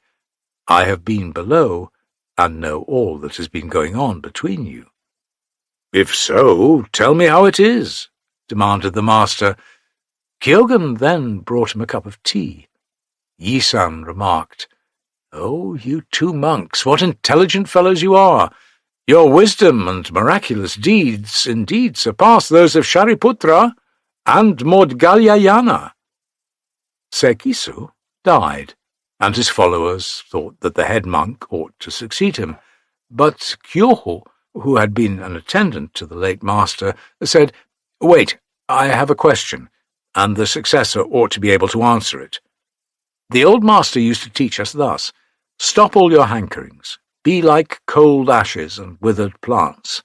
"I have been below, and know all that has been going on between you." "If so, tell me how it is," demanded the master. Kyogen then brought him a cup of tea. Yi-san remarked, "Oh, you two monks, what intelligent fellows you are! Your wisdom and miraculous deeds indeed surpass those of Shariputra and Maudgalyayana." Sekisu died, and his followers thought that the head monk ought to succeed him. But Kyoho, who had been an attendant to the late master, said, "Wait, I have a question, and the successor ought to be able to answer it. The old master used to teach us thus: stop all your hankerings, be like cold ashes and withered plants.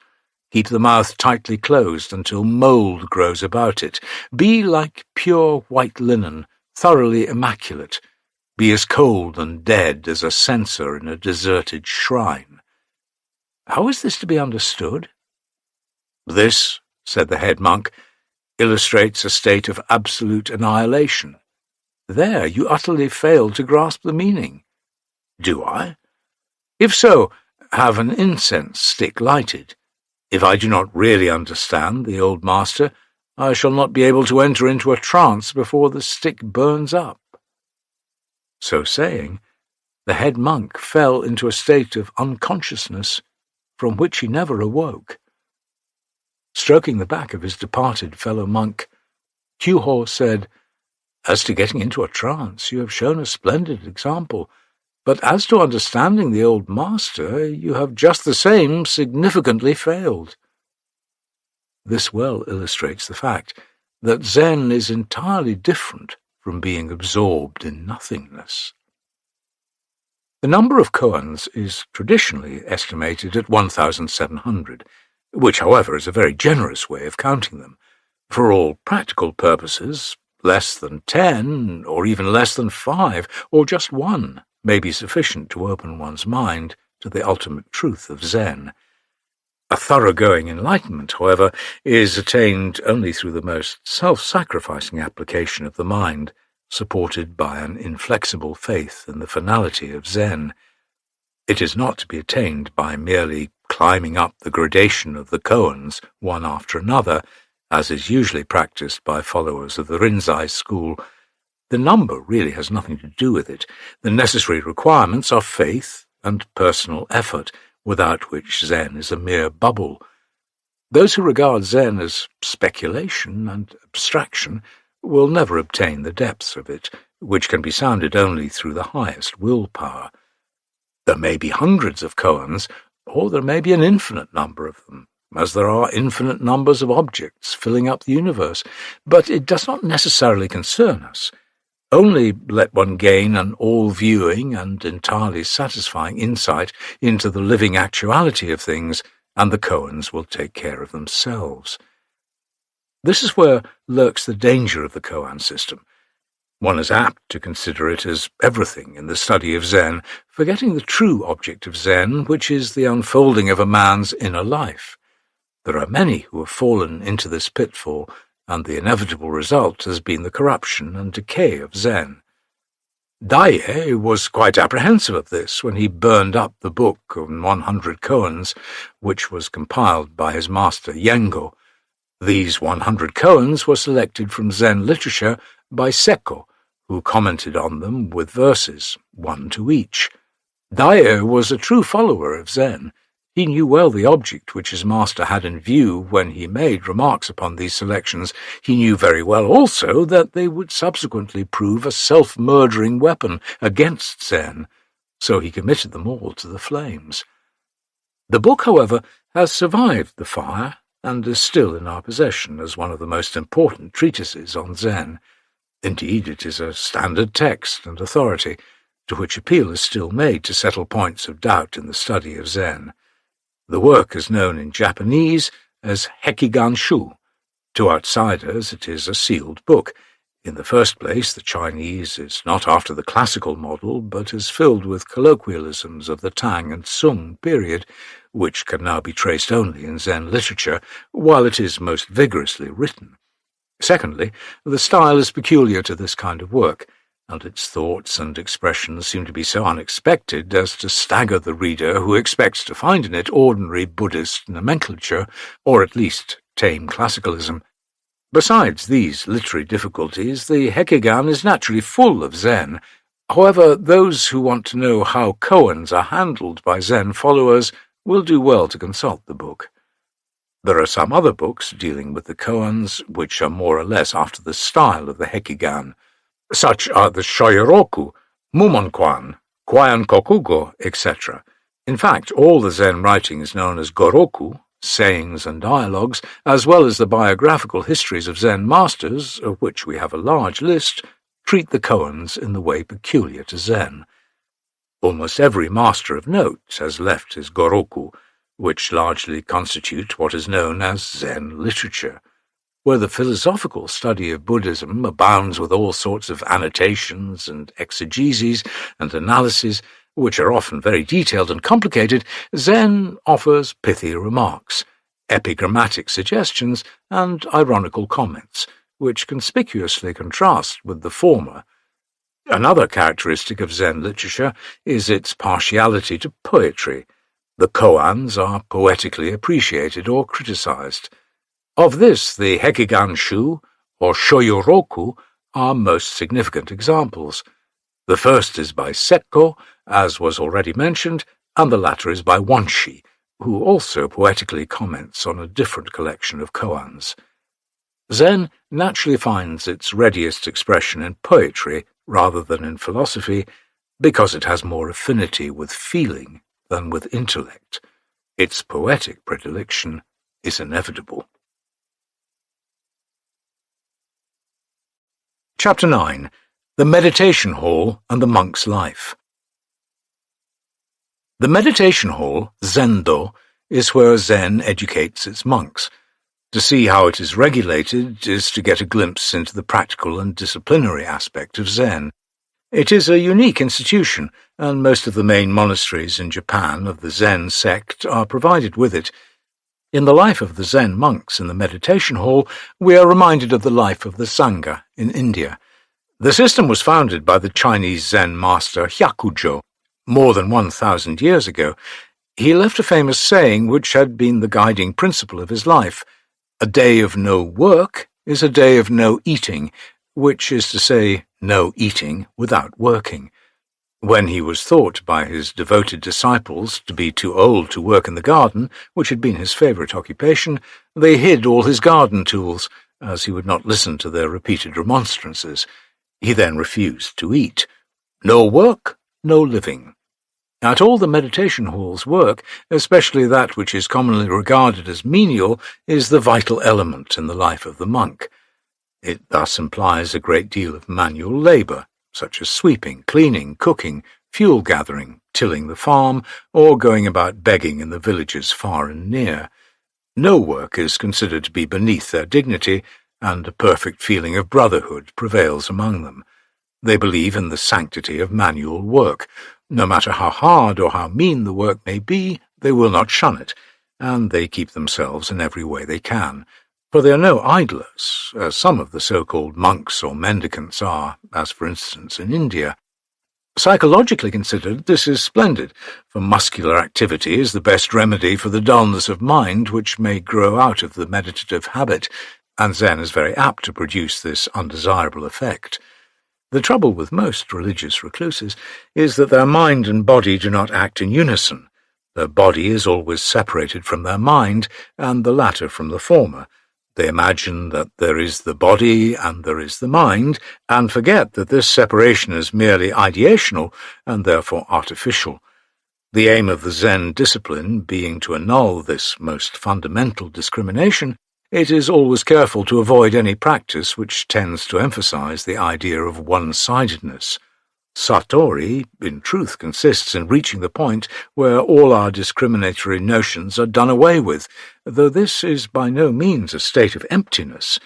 Keep the mouth tightly closed until mould grows about it. Be like pure white linen, thoroughly immaculate. Be as cold and dead as a censer in a deserted shrine." How is this to be understood? "This," said the head monk, "illustrates a state of absolute annihilation. There you utterly fail to grasp the meaning." "Do I? If so, have an incense stick lighted. If I do not really understand the old master, I shall not be able to enter into a trance before the stick burns up." So saying, the head monk fell into a state of unconsciousness from which he never awoke. Stroking the back of his departed fellow monk, Kyuho said, "As to getting into a trance, you have shown a splendid example, but as to understanding the old master, you have just the same significantly failed." This well illustrates the fact that Zen is entirely different from being absorbed in nothingness. The number of koans is traditionally estimated at 1,700, which, however, is a very generous way of counting them. For all practical purposes, less than 10, or even less than 5, or just 1, may be sufficient to open one's mind to the ultimate truth of Zen. A thoroughgoing enlightenment, however, is attained only through the most self-sacrificing application of the mind, supported by an inflexible faith in the finality of Zen. It is not to be attained by merely climbing up the gradation of the koans one after another, as is usually practiced by followers of the Rinzai school. The number really has nothing to do with it. The necessary requirements are faith and personal effort, without which Zen is a mere bubble. Those who regard Zen as speculation and abstraction will never obtain the depths of it, which can be sounded only through the highest willpower. There may be hundreds of koans, or there may be an infinite number of them, as there are infinite numbers of objects filling up the universe, but it does not necessarily concern us. Only let one gain an all-viewing and entirely satisfying insight into the living actuality of things, and the koans will take care of themselves. This is where lurks the danger of the koan system. One is apt to consider it as everything in the study of Zen, forgetting the true object of Zen, which is the unfolding of a man's inner life. There are many who have fallen into this pitfall, and the inevitable result has been the corruption and decay of Zen. Daiei was quite apprehensive of this when he burned up the book on 100 koans, which was compiled by his master Yengo. These 100 koans were selected from Zen literature by Sekko, who commented on them with verses, 1 to each. Daiei was a true follower of Zen. He knew well the object which his master had in view when he made remarks upon these selections. He knew very well also that they would subsequently prove a self-murdering weapon against Zen. so he committed them all to the flames. The book, however, has survived the fire and is still in our possession as one of the most important treatises on Zen. Indeed, it is a standard text and authority, to which appeal is still made to settle points of doubt in the study of Zen. The work is known in Japanese as Hekigan-shu. To outsiders, it is a sealed book. In the first place, the Chinese is not after the classical model, but is filled with colloquialisms of the Tang and Sung period, which can now be traced only in Zen literature, while it is most vigorously written. Secondly, the style is peculiar to this kind of work, and its thoughts and expressions seem to be so unexpected as to stagger the reader who expects to find in it ordinary Buddhist nomenclature, or at least tame classicalism. Besides these literary difficulties, the Hekigan is naturally full of Zen. However, those who want to know how koans are handled by Zen followers will do well to consult the book. There are some other books dealing with the koans which are more or less after the style of the Hekigan. Such are the Shoyoroku, Mumonkwan, Kwayan Kokugo, etc. In fact, all the Zen writings known as Goroku, sayings and dialogues, as well as the biographical histories of Zen masters, of which we have a large list, treat the koans in the way peculiar to Zen. Almost every master of note has left his Goroku, which largely constitute what is known as Zen literature. Where the philosophical study of Buddhism abounds with all sorts of annotations and exegeses and analyses, which are often very detailed and complicated, Zen offers pithy remarks, epigrammatic suggestions, and ironical comments, which conspicuously contrast with the former. Another characteristic of Zen literature is its partiality to poetry. The koans are poetically appreciated or criticized. Of this, the Hekigan-shu, or Shoyoroku, are most significant examples. The first is by Sekko, as was already mentioned, and the latter is by Wanshi, who also poetically comments on a different collection of koans. Zen naturally finds its readiest expression in poetry rather than in philosophy, because it has more affinity with feeling than with intellect. Its poetic predilection is inevitable. Chapter 9. The Meditation Hall and the Monk's Life. The meditation hall, Zendo, is where Zen educates its monks. To see how it is regulated is to get a glimpse into the practical and disciplinary aspect of Zen. It is a unique institution, and most of the main monasteries in Japan of the Zen sect are provided with it. In the life of the Zen monks in the meditation hall, we are reminded of the life of the Sangha in India. The system was founded by the Chinese Zen master Hyakujo more than 1,000 years ago. He left a famous saying which had been the guiding principle of his life: "A day of no work is a day of no eating," which is to say, no eating without working. When he was thought by his devoted disciples to be too old to work in the garden, which had been his favourite occupation, they hid all his garden tools, as he would not listen to their repeated remonstrances. He then refused to eat. No work, no living. At all the meditation halls, work, especially that which is commonly regarded as menial, is the vital element in the life of the monk. It thus implies a great deal of manual labour, such as sweeping, cleaning, cooking, fuel gathering, tilling the farm, or going about begging in the villages far and near. No work is considered to be beneath their dignity, and a perfect feeling of brotherhood prevails among them. They believe in the sanctity of manual work. No matter how hard or how mean the work may be, they will not shun it, and they keep themselves in every way they can, for they are no idlers, as some of the so-called monks or mendicants are, as for instance in India. Psychologically considered, this is splendid, for muscular activity is the best remedy for the dullness of mind which may grow out of the meditative habit, and Zen is very apt to produce this undesirable effect. The trouble with most religious recluses is that their mind and body do not act in unison. Their body is always separated from their mind, and the latter from the former. They imagine that there is the body and there is the mind, and forget that this separation is merely ideational and therefore artificial. The aim of the Zen discipline being to annul this most fundamental discrimination, it is always careful to avoid any practice which tends to emphasize the idea of one-sidedness. Satori, in truth, consists in reaching the point where all our discriminatory notions are done away with, though this is by no means a state of emptiness.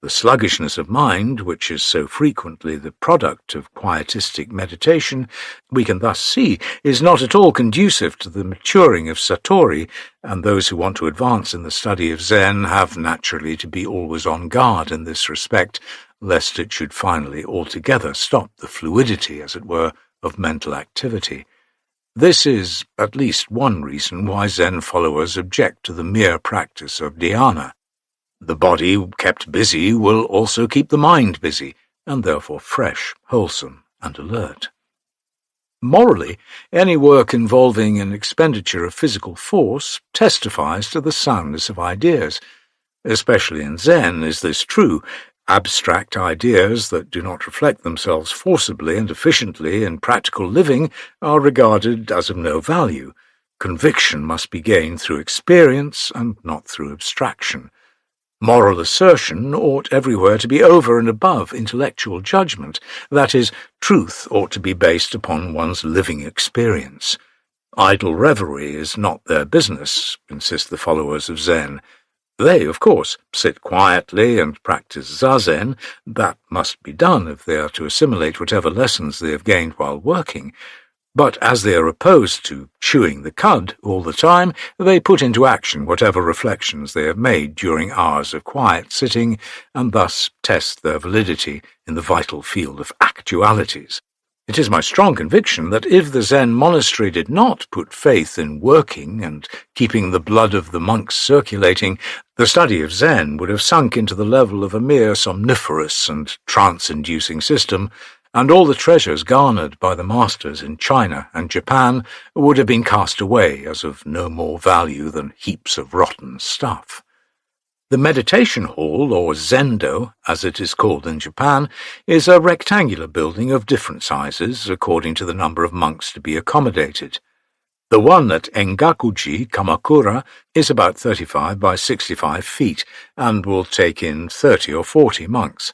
The sluggishness of mind, which is so frequently the product of quietistic meditation, we can thus see, is not at all conducive to the maturing of Satori, and those who want to advance in the study of Zen have naturally to be always on guard in this respect, lest it should finally altogether stop the fluidity, as it were, of mental activity. This is at least one reason why Zen followers object to the mere practice of dhyana. The body kept busy will also keep the mind busy, and therefore fresh, wholesome, and alert. Morally, any work involving an expenditure of physical force testifies to the soundness of ideas. Especially in Zen is this true. Abstract ideas that do not reflect themselves forcibly and efficiently in practical living are regarded as of no value. Conviction must be gained through experience and not through abstraction. Moral assertion ought everywhere to be over and above intellectual judgment. That is, truth ought to be based upon one's living experience. Idle revelry is not their business, insist the followers of Zen. They, of course, sit quietly and practice zazen. That must be done if they are to assimilate whatever lessons they have gained while working. But as they are opposed to chewing the cud all the time, they put into action whatever reflections they have made during hours of quiet sitting, and thus test their validity in the vital field of actualities. It is my strong conviction that if the Zen monastery did not put faith in working and keeping the blood of the monks circulating, the study of Zen would have sunk into the level of a mere somniferous and trance-inducing system, and all the treasures garnered by the masters in China and Japan would have been cast away as of no more value than heaps of rotten stuff. The meditation hall, or zendo, as it is called in Japan, is a rectangular building of different sizes according to the number of monks to be accommodated. The one at Engakuji, Kamakura, is about 35 by 65 feet and will take in 30 or 40 monks.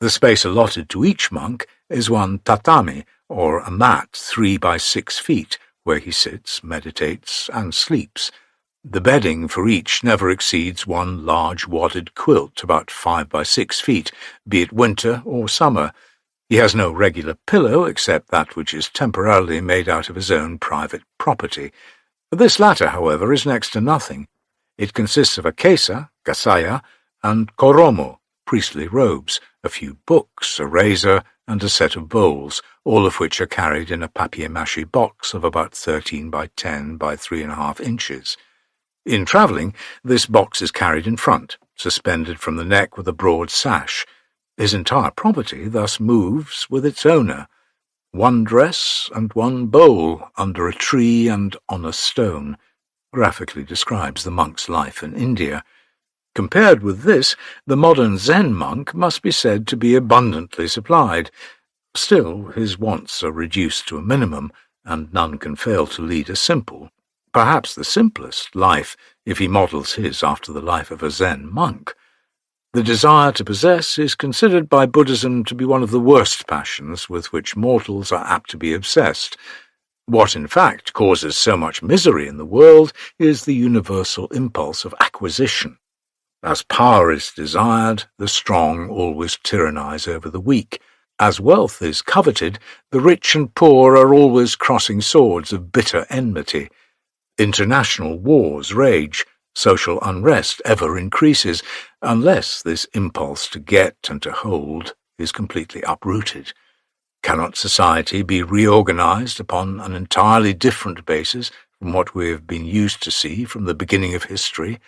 The space allotted to each monk is one tatami, or a mat 3 by 6 feet, where he sits, meditates, and sleeps. The bedding for each never exceeds one large wadded quilt about 5 by 6 feet, be it winter or summer. He has no regular pillow except that which is temporarily made out of his own private property. This latter, however, is next to nothing. It consists of a kesa, gasaya, and koromo, priestly robes, a few books, a razor, and a set of bowls, all of which are carried in a papier-mâché box of about 13 by 10 by 3.5 inches. In travelling, this box is carried in front, suspended from the neck with a broad sash. His entire property thus moves with its owner. One dress and one bowl under a tree and on a stone graphically describes the monk's life in India. Compared with this, the modern Zen monk must be said to be abundantly supplied. Still, his wants are reduced to a minimum, and none can fail to lead a simple, perhaps the simplest, life if he models his after the life of a Zen monk. The desire to possess is considered by Buddhism to be one of the worst passions with which mortals are apt to be obsessed. What, in fact, causes so much misery in the world is the universal impulse of acquisition. As power is desired, the strong always tyrannize over the weak. As wealth is coveted, the rich and poor are always crossing swords of bitter enmity. International wars rage, social unrest ever increases, unless this impulse to get and to hold is completely uprooted. Cannot society be reorganized upon an entirely different basis from what we have been used to see from the beginning of history?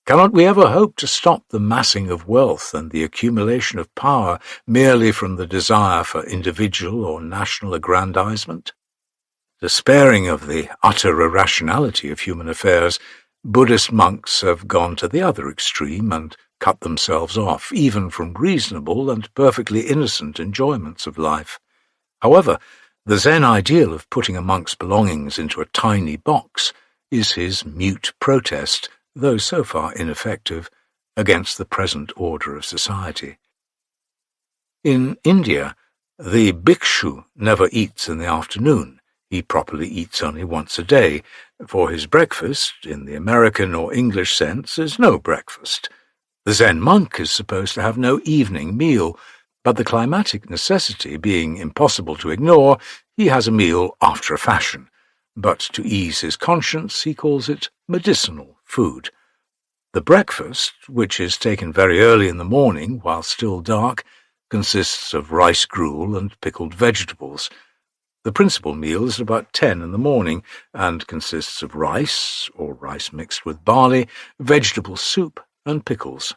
Cannot we ever hope to stop the massing of wealth and the accumulation of power merely from the desire for individual or national aggrandizement? Despairing of the utter irrationality of human affairs, Buddhist monks have gone to the other extreme and cut themselves off, even from reasonable and perfectly innocent enjoyments of life. However, the Zen ideal of putting a monk's belongings into a tiny box is his mute protest, though so far ineffective, against the present order of society. In India, the bhikshu never eats in the afternoon. He properly eats only once a day, for his breakfast, in the American or English sense, is no breakfast. The Zen monk is supposed to have no evening meal, but the climatic necessity being impossible to ignore, he has a meal after a fashion. But to ease his conscience, he calls it medicinal food. The breakfast, which is taken very early in the morning while still dark, consists of rice gruel and pickled vegetables. The principal meal is at about 10 in the morning and consists of rice, or rice mixed with barley, vegetable soup, and pickles.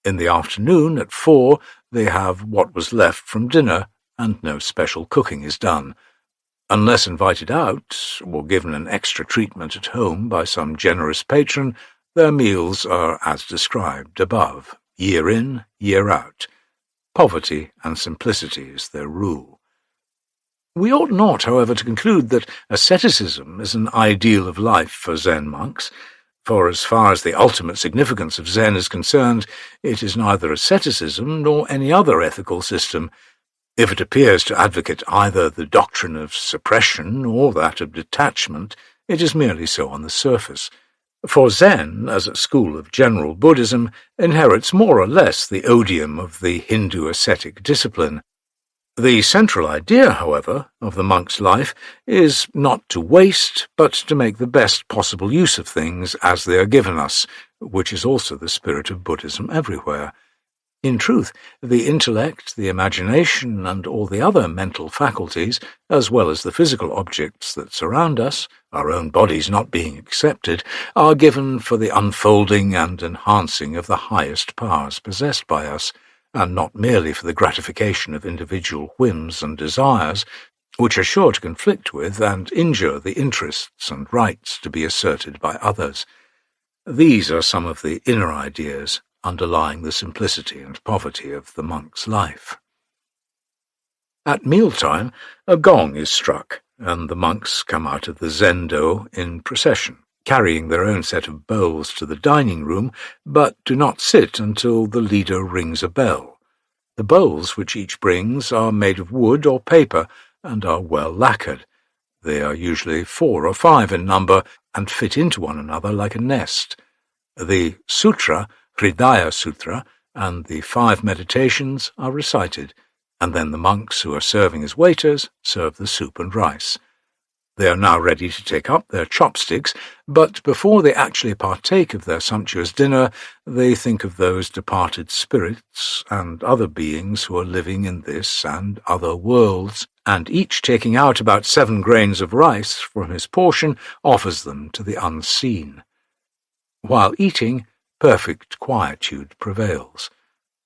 In the afternoon, at 4, they have what was left from dinner, and no special cooking is done. Unless invited out, or given an extra treatment at home by some generous patron, their meals are as described above, year in, year out. Poverty and simplicity is their rule. We ought not, however, to conclude that asceticism is an ideal of life for Zen monks, for as far as the ultimate significance of Zen is concerned, it is neither asceticism nor any other ethical system. If it appears to advocate either the doctrine of suppression or that of detachment, it is merely so on the surface. For Zen, as a school of general Buddhism, inherits more or less the odium of the Hindu ascetic discipline. The central idea, however, of the monk's life is not to waste, but to make the best possible use of things as they are given us, which is also the spirit of Buddhism everywhere. In truth, the intellect, the imagination, and all the other mental faculties, as well as the physical objects that surround us, our own bodies not being excepted, are given for the unfolding and enhancing of the highest powers possessed by us, and not merely for the gratification of individual whims and desires, which are sure to conflict with and injure the interests and rights to be asserted by others. These are some of the inner ideas underlying the simplicity and poverty of the monk's life. At mealtime, a gong is struck, and the monks come out of the zendo in procession, carrying their own set of bowls to the dining room, but do not sit until the leader rings a bell. The bowls which each brings are made of wood or paper and are well lacquered. They are usually 4 or 5 in number and fit into one another like a nest. The sutra, Hridaya Sutra, and the 5 meditations are recited, and then the monks who are serving as waiters serve the soup and rice. They are now ready to take up their chopsticks, but before they actually partake of their sumptuous dinner, they think of those departed spirits and other beings who are living in this and other worlds, and each taking out about 7 grains of rice from his portion offers them to the unseen. While eating, perfect quietude prevails.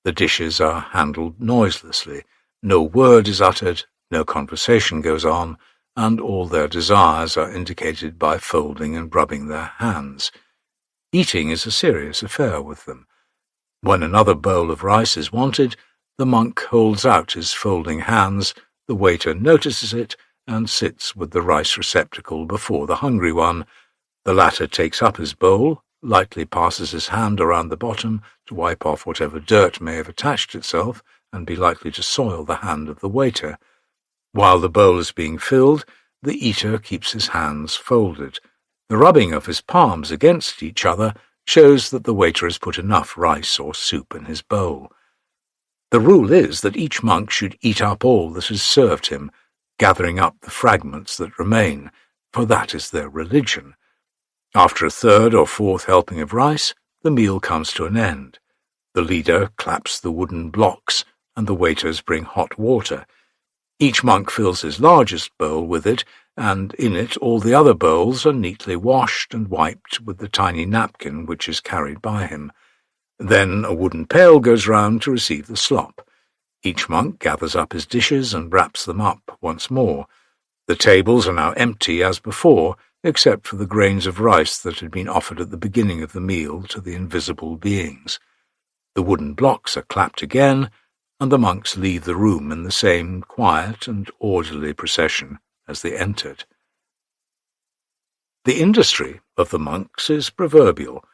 The dishes are handled noiselessly, no word is uttered, no conversation goes on, and all their desires are indicated by folding and rubbing their hands. Eating is a serious affair with them. When another bowl of rice is wanted, the monk holds out his folding hands, the waiter notices it, and sits with the rice receptacle before the hungry one. The latter takes up his bowl, lightly passes his hand around the bottom to wipe off whatever dirt may have attached itself and be likely to soil the hand of the waiter. While the bowl is being filled, the eater keeps his hands folded. The rubbing of his palms against each other shows that the waiter has put enough rice or soup in his bowl. The rule is that each monk should eat up all that is served him, gathering up the fragments that remain, for that is their religion. After a 3rd or 4th helping of rice, the meal comes to an end. The leader claps the wooden blocks, and the waiters bring hot water. Each monk fills his largest bowl with it, and in it all the other bowls are neatly washed and wiped with the tiny napkin which is carried by him. Then a wooden pail goes round to receive the slop. Each monk gathers up his dishes and wraps them up once more. The tables are now empty as before, except for the grains of rice that had been offered at the beginning of the meal to the invisible beings. The wooden blocks are clapped again, and the monks leave the room in the same quiet and orderly procession as they entered. The industry of the monks is proverbial.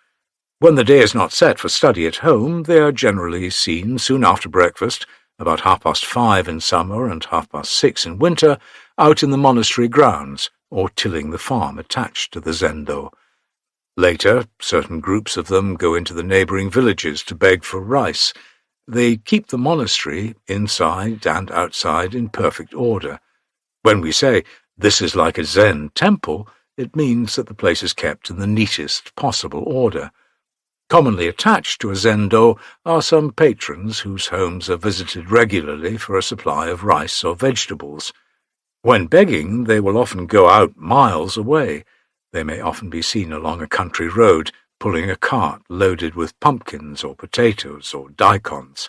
When the day is not set for study at home, they are generally seen soon after breakfast, about 5:30 in summer and 6:30 in winter, out in the monastery grounds or tilling the farm attached to the zendo. Later, certain groups of them go into the neighbouring villages to beg for rice. They keep the monastery, inside and outside, in perfect order. When we say, "This is like a Zen temple," it means that the place is kept in the neatest possible order. Commonly attached to a zendo are some patrons whose homes are visited regularly for a supply of rice or vegetables. When begging, they will often go out miles away. They may often be seen along a country road, pulling a cart loaded with pumpkins or potatoes or daikons.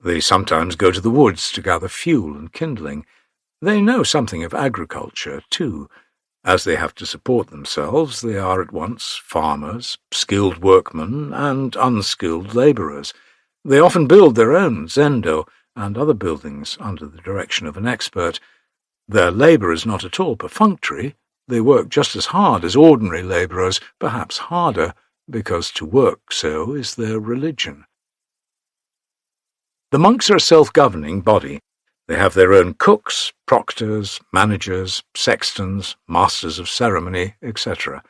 They sometimes go to the woods to gather fuel and kindling. They know something of agriculture, too. As they have to support themselves, they are at once farmers, skilled workmen, and unskilled labourers. They often build their own zendo and other buildings under the direction of an expert. Their labour is not at all perfunctory. They work just as hard as ordinary labourers, perhaps harder, because to work so is their religion. The monks are a self-governing body. They have their own cooks, proctors, managers, sextons, masters of ceremony, etc.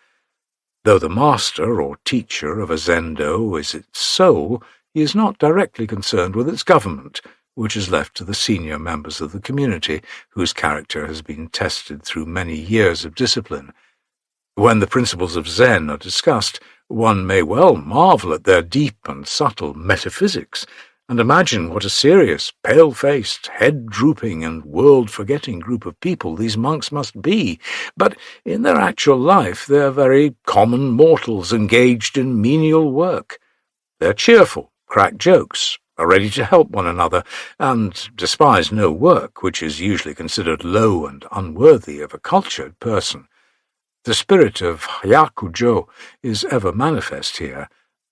Though the master or teacher of a zendo is its soul, he is not directly concerned with its government, which is left to the senior members of the community, whose character has been tested through many years of discipline. When the principles of Zen are discussed, one may well marvel at their deep and subtle metaphysics, and imagine what a serious, pale-faced, head-drooping, and world-forgetting group of people these monks must be. But in their actual life they are very common mortals engaged in menial work. They are cheerful, crack jokes, are ready to help one another, and despise no work, which is usually considered low and unworthy of a cultured person. The spirit of hyakujo is ever manifest here.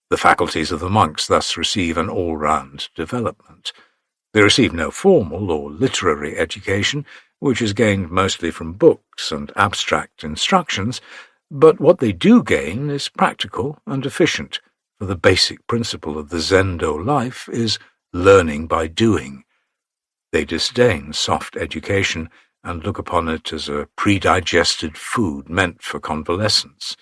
The faculties of the monks thus receive an all-round development. They receive no formal or literary education, which is gained mostly from books and abstract instructions, but what they do gain is practical and efficient, for the basic principle of the zendo life is learning by doing. They disdain soft education and look upon it as a predigested food meant for convalescence.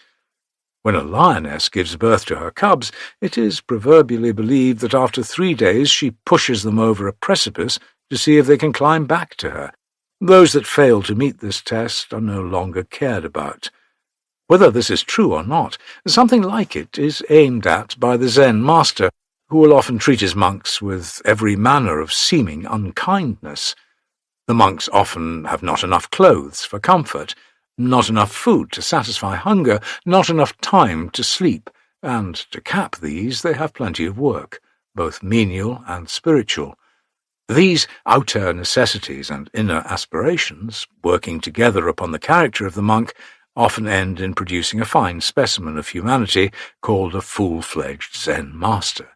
When a lioness gives birth to her cubs, it is proverbially believed that after 3 days she pushes them over a precipice to see if they can climb back to her. Those that fail to meet this test are no longer cared about. Whether this is true or not, something like it is aimed at by the Zen master, who will often treat his monks with every manner of seeming unkindness. The monks often have not enough clothes for comfort, not enough food to satisfy hunger, not enough time to sleep, and to cap these they have plenty of work, both menial and spiritual. These outer necessities and inner aspirations, working together upon the character of the monk, often end in producing a fine specimen of humanity called a full-fledged Zen master.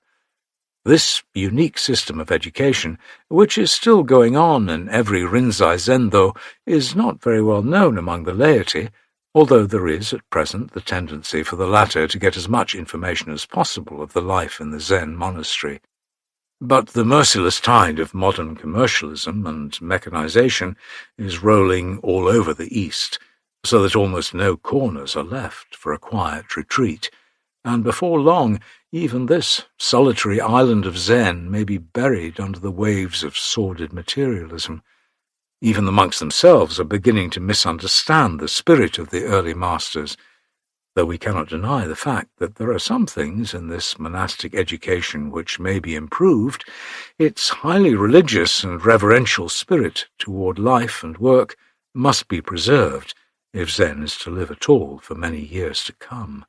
This unique system of education, which is still going on in every Rinzai Zendo, is not very well known among the laity, although there is at present the tendency for the latter to get as much information as possible of the life in the Zen monastery. But the merciless tide of modern commercialism and mechanization is rolling all over the East, so that almost no corners are left for a quiet retreat, and before long even this solitary island of Zen may be buried under the waves of sordid materialism. Even the monks themselves are beginning to misunderstand the spirit of the early masters, though we cannot deny the fact that there are some things in this monastic education which may be improved. Its highly religious and reverential spirit toward life and work must be preserved if Zen is to live at all for many years to come.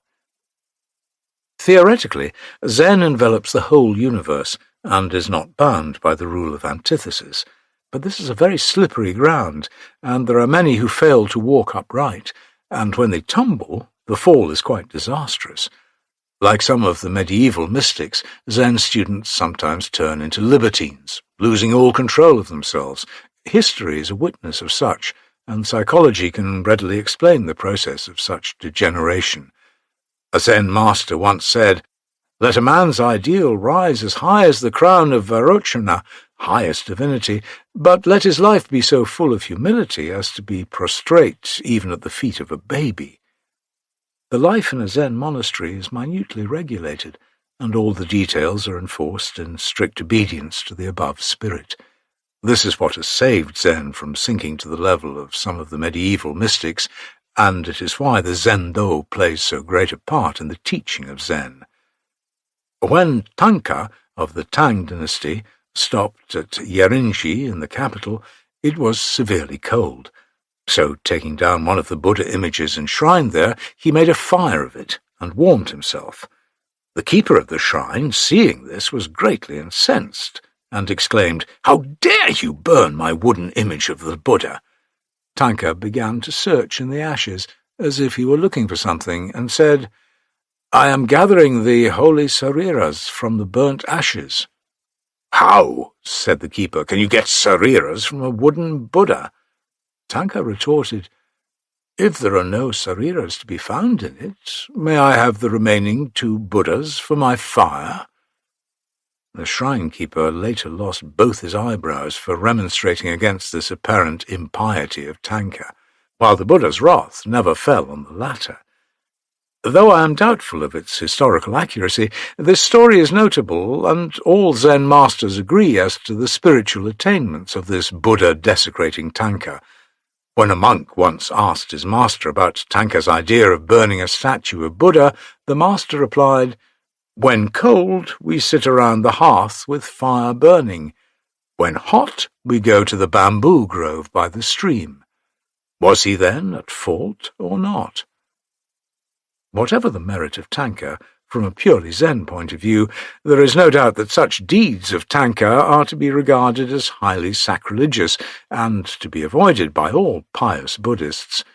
Theoretically, Zen envelops the whole universe and is not bound by the rule of antithesis, but this is a very slippery ground, and there are many who fail to walk upright, and when they tumble, the fall is quite disastrous. Like some of the medieval mystics, Zen students sometimes turn into libertines, losing all control of themselves. History is a witness of such, and psychology can readily explain the process of such degeneration. A Zen master once said, "Let a man's ideal rise as high as the crown of Vairocana, highest divinity, but let his life be so full of humility as to be prostrate even at the feet of a baby." The life in a Zen monastery is minutely regulated, and all the details are enforced in strict obedience to the above spirit. This is what has saved Zen from sinking to the level of some of the medieval mystics, and it is why the Zendo plays so great a part in the teaching of Zen. When Tanka of the Tang dynasty stopped at Yerinji in the capital, it was severely cold. So, taking down one of the Buddha images enshrined there, he made a fire of it and warmed himself. The keeper of the shrine, seeing this, was greatly incensed, and exclaimed, "How dare you burn my wooden image of the Buddha?" Tanka began to search in the ashes, as if he were looking for something, and said, "I am gathering the holy sariras from the burnt ashes." "How," said the keeper, "can you get sariras from a wooden Buddha?" Tanka retorted, "If there are no sariras to be found in it, may I have the remaining 2 Buddhas for my fire?" The shrine-keeper later lost both his eyebrows for remonstrating against this apparent impiety of Tanka, while the Buddha's wrath never fell on the latter. Though I am doubtful of its historical accuracy, this story is notable, and all Zen masters agree as to the spiritual attainments of this Buddha-desecrating Tanka. When a monk once asked his master about Tanka's idea of burning a statue of Buddha, the master replied, "When cold, we sit around the hearth with fire burning. When hot, we go to the bamboo grove by the stream." Was he then at fault or not? Whatever the merit of Tanka, from a purely Zen point of view, there is no doubt that such deeds of Tanka are to be regarded as highly sacrilegious and to be avoided by all pious Buddhists.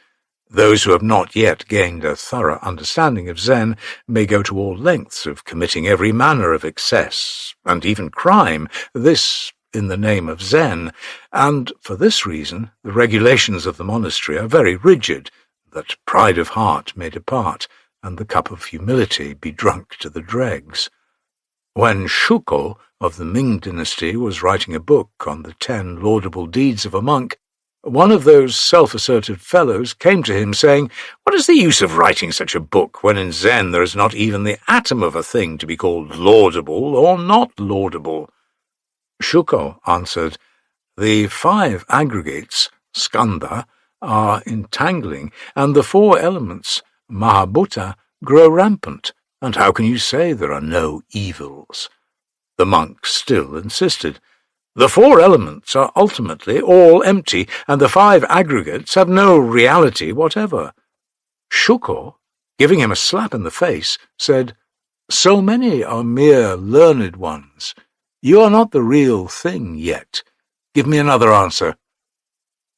Those who have not yet gained a thorough understanding of Zen may go to all lengths of committing every manner of excess, and even crime, this in the name of Zen, and for this reason the regulations of the monastery are very rigid, that pride of heart may depart, and the cup of humility be drunk to the dregs. When Shuko of the Ming dynasty was writing a book on the 10 laudable deeds of a monk, one of those self-assertive fellows came to him saying, "What is the use of writing such a book when in Zen there is not even the atom of a thing to be called laudable or not laudable?" Shuko answered, "The 5 aggregates, skandha, are entangling, and the 4 elements, Mahabhuta, grow rampant, and how can you say there are no evils?" The monk still insisted. "The 4 elements are ultimately all empty, and the 5 aggregates have no reality whatever." Shuko, giving him a slap in the face, said, "So many are mere learned ones. You are not the real thing yet. Give me another answer."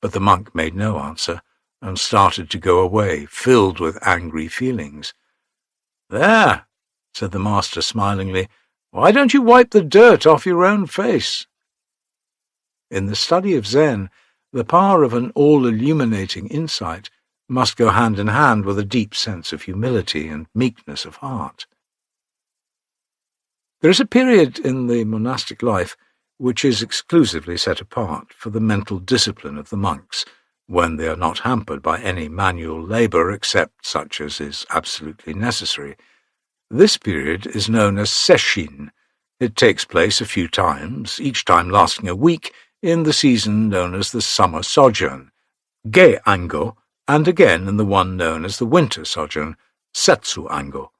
But the monk made no answer, and started to go away, filled with angry feelings. "There," said the master smilingly, "why don't you wipe the dirt off your own face?" In the study of Zen, the power of an all-illuminating insight must go hand in hand with a deep sense of humility and meekness of heart. There is a period in the monastic life which is exclusively set apart for the mental discipline of the monks, when they are not hampered by any manual labour except such as is absolutely necessary. This period is known as sesshin. It takes place a few times, each time lasting a week, in the season known as the summer sojourn, ge-ango, and again in the one known as the winter sojourn, setsu-ango.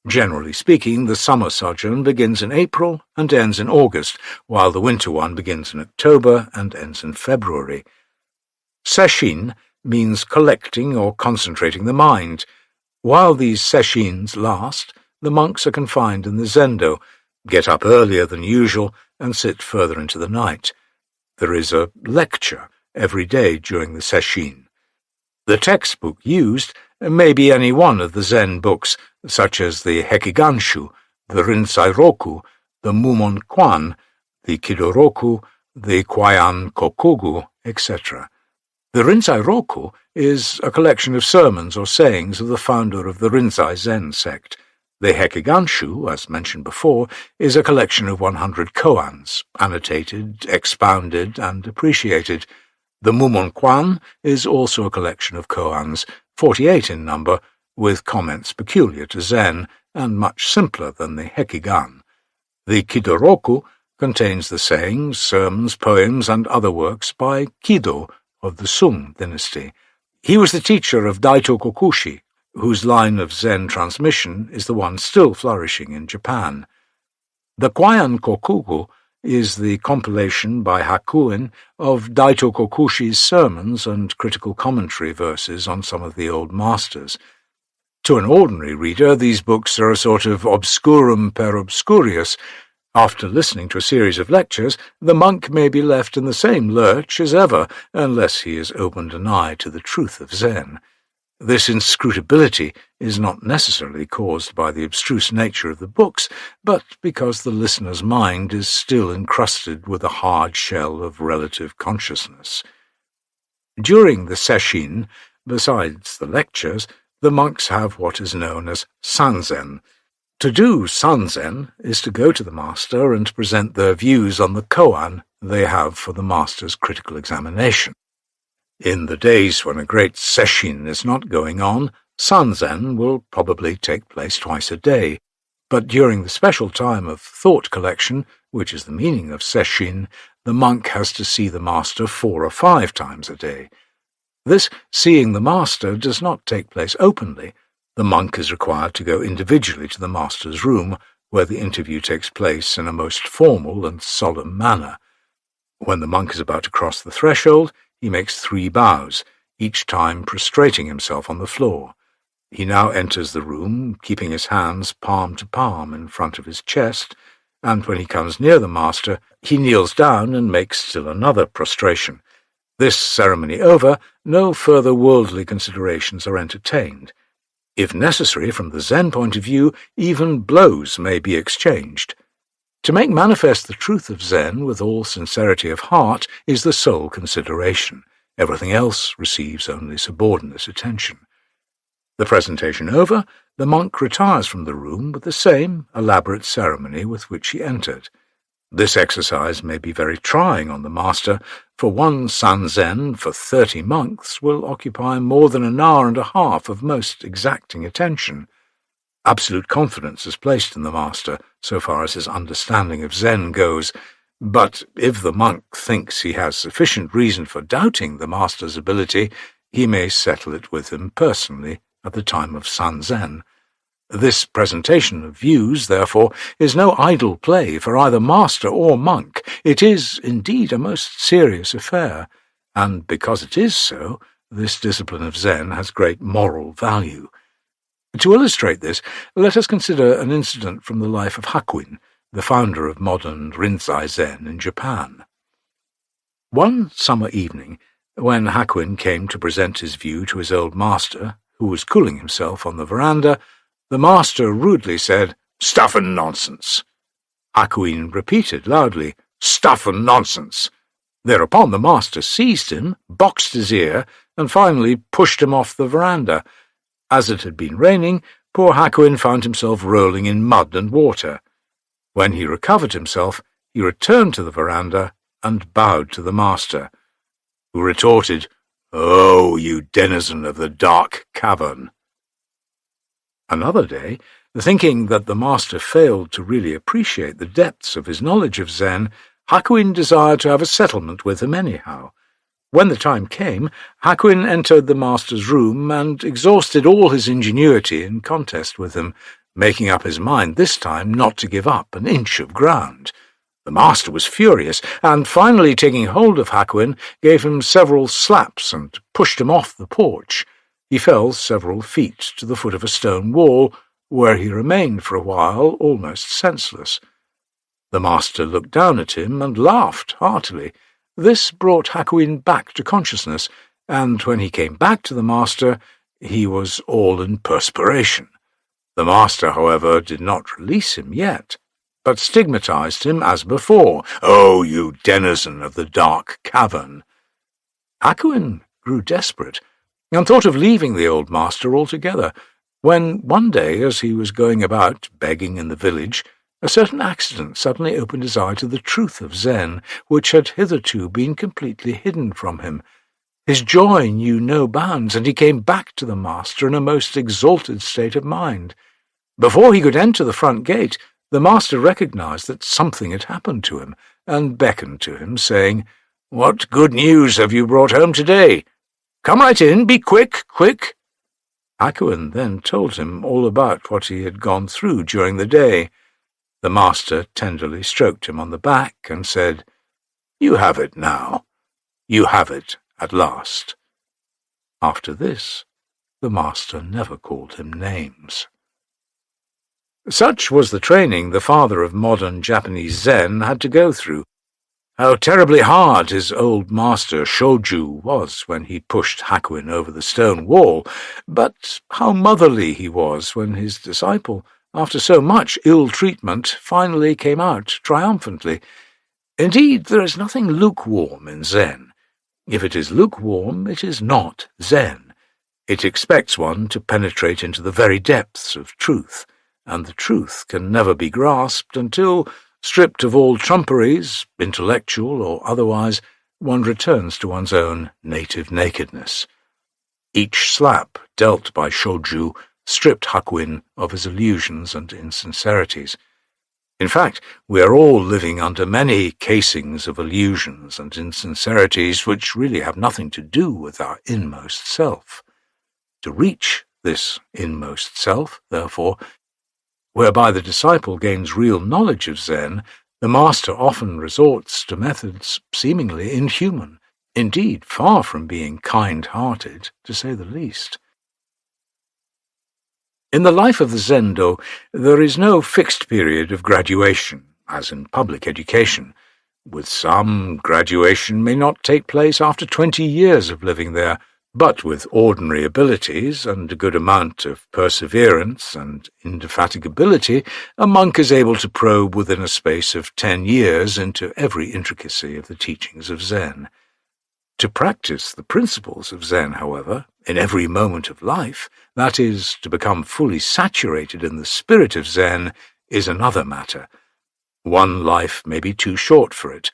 Generally speaking, the summer sojourn begins in April and ends in August, while the winter one begins in October and ends in February. Sesshin means collecting or concentrating the mind. While these seshins last, the monks are confined in the zendo, get up earlier than usual, and sit further into the night. There is a lecture every day during the sesshin. The textbook used may be any one of the Zen books, such as the Hekiganshu, the Rinzai-roku, the Mumon-kwan, the Kidoroku, the Kwayan Kokugu, etc. The Rinzai-roku is a collection of sermons or sayings of the founder of the Rinzai Zen sect. The Hekiganshu, as mentioned before, is a collection of 100 koans, annotated, expounded, and appreciated. The Mumon-kwan is also a collection of koans, 48 in number, with comments peculiar to Zen and much simpler than the Hekigan. The Kidoroku contains the sayings, sermons, poems, and other works by Kido of the Sung dynasty. He was the teacher of Daito Kokushi, whose line of Zen transmission is the one still flourishing in Japan. The Kwayan Kokugu is the compilation by Hakuin of Daito Kokushi's sermons and critical commentary verses on some of the old masters. To an ordinary reader, these books are a sort of obscurum per obscurius. After listening to a series of lectures, the monk may be left in the same lurch as ever, unless he has opened an eye to the truth of Zen. This inscrutability is not necessarily caused by the abstruse nature of the books, but because the listener's mind is still encrusted with a hard shell of relative consciousness. During the sesshin, besides the lectures, the monks have what is known as sanzen. To do sanzen is to go to the master and present their views on the koan they have for the master's critical examination. In the days when a great sesshin is not going on, sanzen will probably take place twice a day, but during the special time of thought collection, which is the meaning of sesshin, the monk has to see the master 4 or 5 times a day. This seeing the master does not take place openly. The monk is required to go individually to the master's room, where the interview takes place in a most formal and solemn manner. When the monk is about to cross the threshold, he makes 3 bows, each time prostrating himself on the floor. He now enters the room, keeping his hands palm to palm in front of his chest, and when he comes near the master, he kneels down and makes still another prostration. This ceremony over, no further worldly considerations are entertained. If necessary, from the Zen point of view, even blows may be exchanged. To make manifest the truth of Zen with all sincerity of heart is the sole consideration. Everything else receives only subordinate attention. The presentation over, the monk retires from the room with the same elaborate ceremony with which he entered. This exercise may be very trying on the master, for one sanzen for 30 monks will occupy more than an hour and a half of most exacting attention. Absolute confidence is placed in the master, so far as his understanding of Zen goes, but if the monk thinks he has sufficient reason for doubting the master's ability, he may settle it with him personally at the time of sanzen. This presentation of views, therefore, is no idle play for either master or monk. It is, indeed, a most serious affair, and because it is so, this discipline of Zen has great moral value. To illustrate this, let us consider an incident from the life of Hakuin, the founder of modern Rinzai Zen in Japan. One summer evening, when Hakuin came to present his view to his old master, who was cooling himself on the veranda, the master rudely said, "Stuff and nonsense." Hakuin repeated loudly, "Stuff and nonsense." Thereupon the master seized him, boxed his ear, and finally pushed him off the veranda. As it had been raining, poor Hakuin found himself rolling in mud and water. When he recovered himself, he returned to the veranda and bowed to the master, who retorted, "Oh, you denizen of the dark cavern." Another day, thinking that the master failed to really appreciate the depths of his knowledge of Zen, Hakuin desired to have a settlement with him anyhow. When the time came, Hakuin entered the master's room and exhausted all his ingenuity in contest with him, making up his mind this time not to give up an inch of ground. The master was furious, and finally taking hold of Hakuin, gave him several slaps and pushed him off the porch. He fell several feet to the foot of a stone wall, where he remained for a while almost senseless. The master looked down at him and laughed heartily. This brought Hakuin back to consciousness, and when he came back to the master, he was all in perspiration. The master, however, did not release him yet, but stigmatized him as before. "Oh, you denizen of the dark cavern!" Hakuin grew desperate, and thought of leaving the old master altogether, when one day, as he was going about begging in the village, a certain accident suddenly opened his eye to the truth of Zen, which had hitherto been completely hidden from him. His joy knew no bounds, and he came back to the master in a most exalted state of mind. Before he could enter the front gate, the master recognized that something had happened to him, and beckoned to him, saying, "What good news have you brought home today? Come right in, be quick, quick." Hakuin then told him all about what he had gone through during the day. The master tenderly stroked him on the back and said, "You have it now. You have it at last." After this, the master never called him names. Such was the training the father of modern Japanese Zen had to go through. How terribly hard his old master Shoju was when he pushed Hakuin over the stone wall, but how motherly he was when his disciple, after so much ill treatment, finally came out triumphantly. Indeed, there is nothing lukewarm in Zen. If it is lukewarm, it is not Zen. It expects one to penetrate into the very depths of truth, and the truth can never be grasped until, stripped of all trumperies, intellectual or otherwise, one returns to one's own native nakedness. Each slap dealt by Shoju stripped Hakuin of his illusions and insincerities. In fact, we are all living under many casings of illusions and insincerities which really have nothing to do with our inmost self. To reach this inmost self, therefore, whereby the disciple gains real knowledge of Zen, the master often resorts to methods seemingly inhuman, indeed far from being kind-hearted, to say the least. In the life of the Zendo, there is no fixed period of graduation, as in public education. With some, graduation may not take place after 20 years of living there, but with ordinary abilities and a good amount of perseverance and indefatigability, a monk is able to probe within a space of 10 years into every intricacy of the teachings of Zen. To practice the principles of Zen, however, in every moment of life, that is, to become fully saturated in the spirit of Zen, is another matter. One life may be too short for it,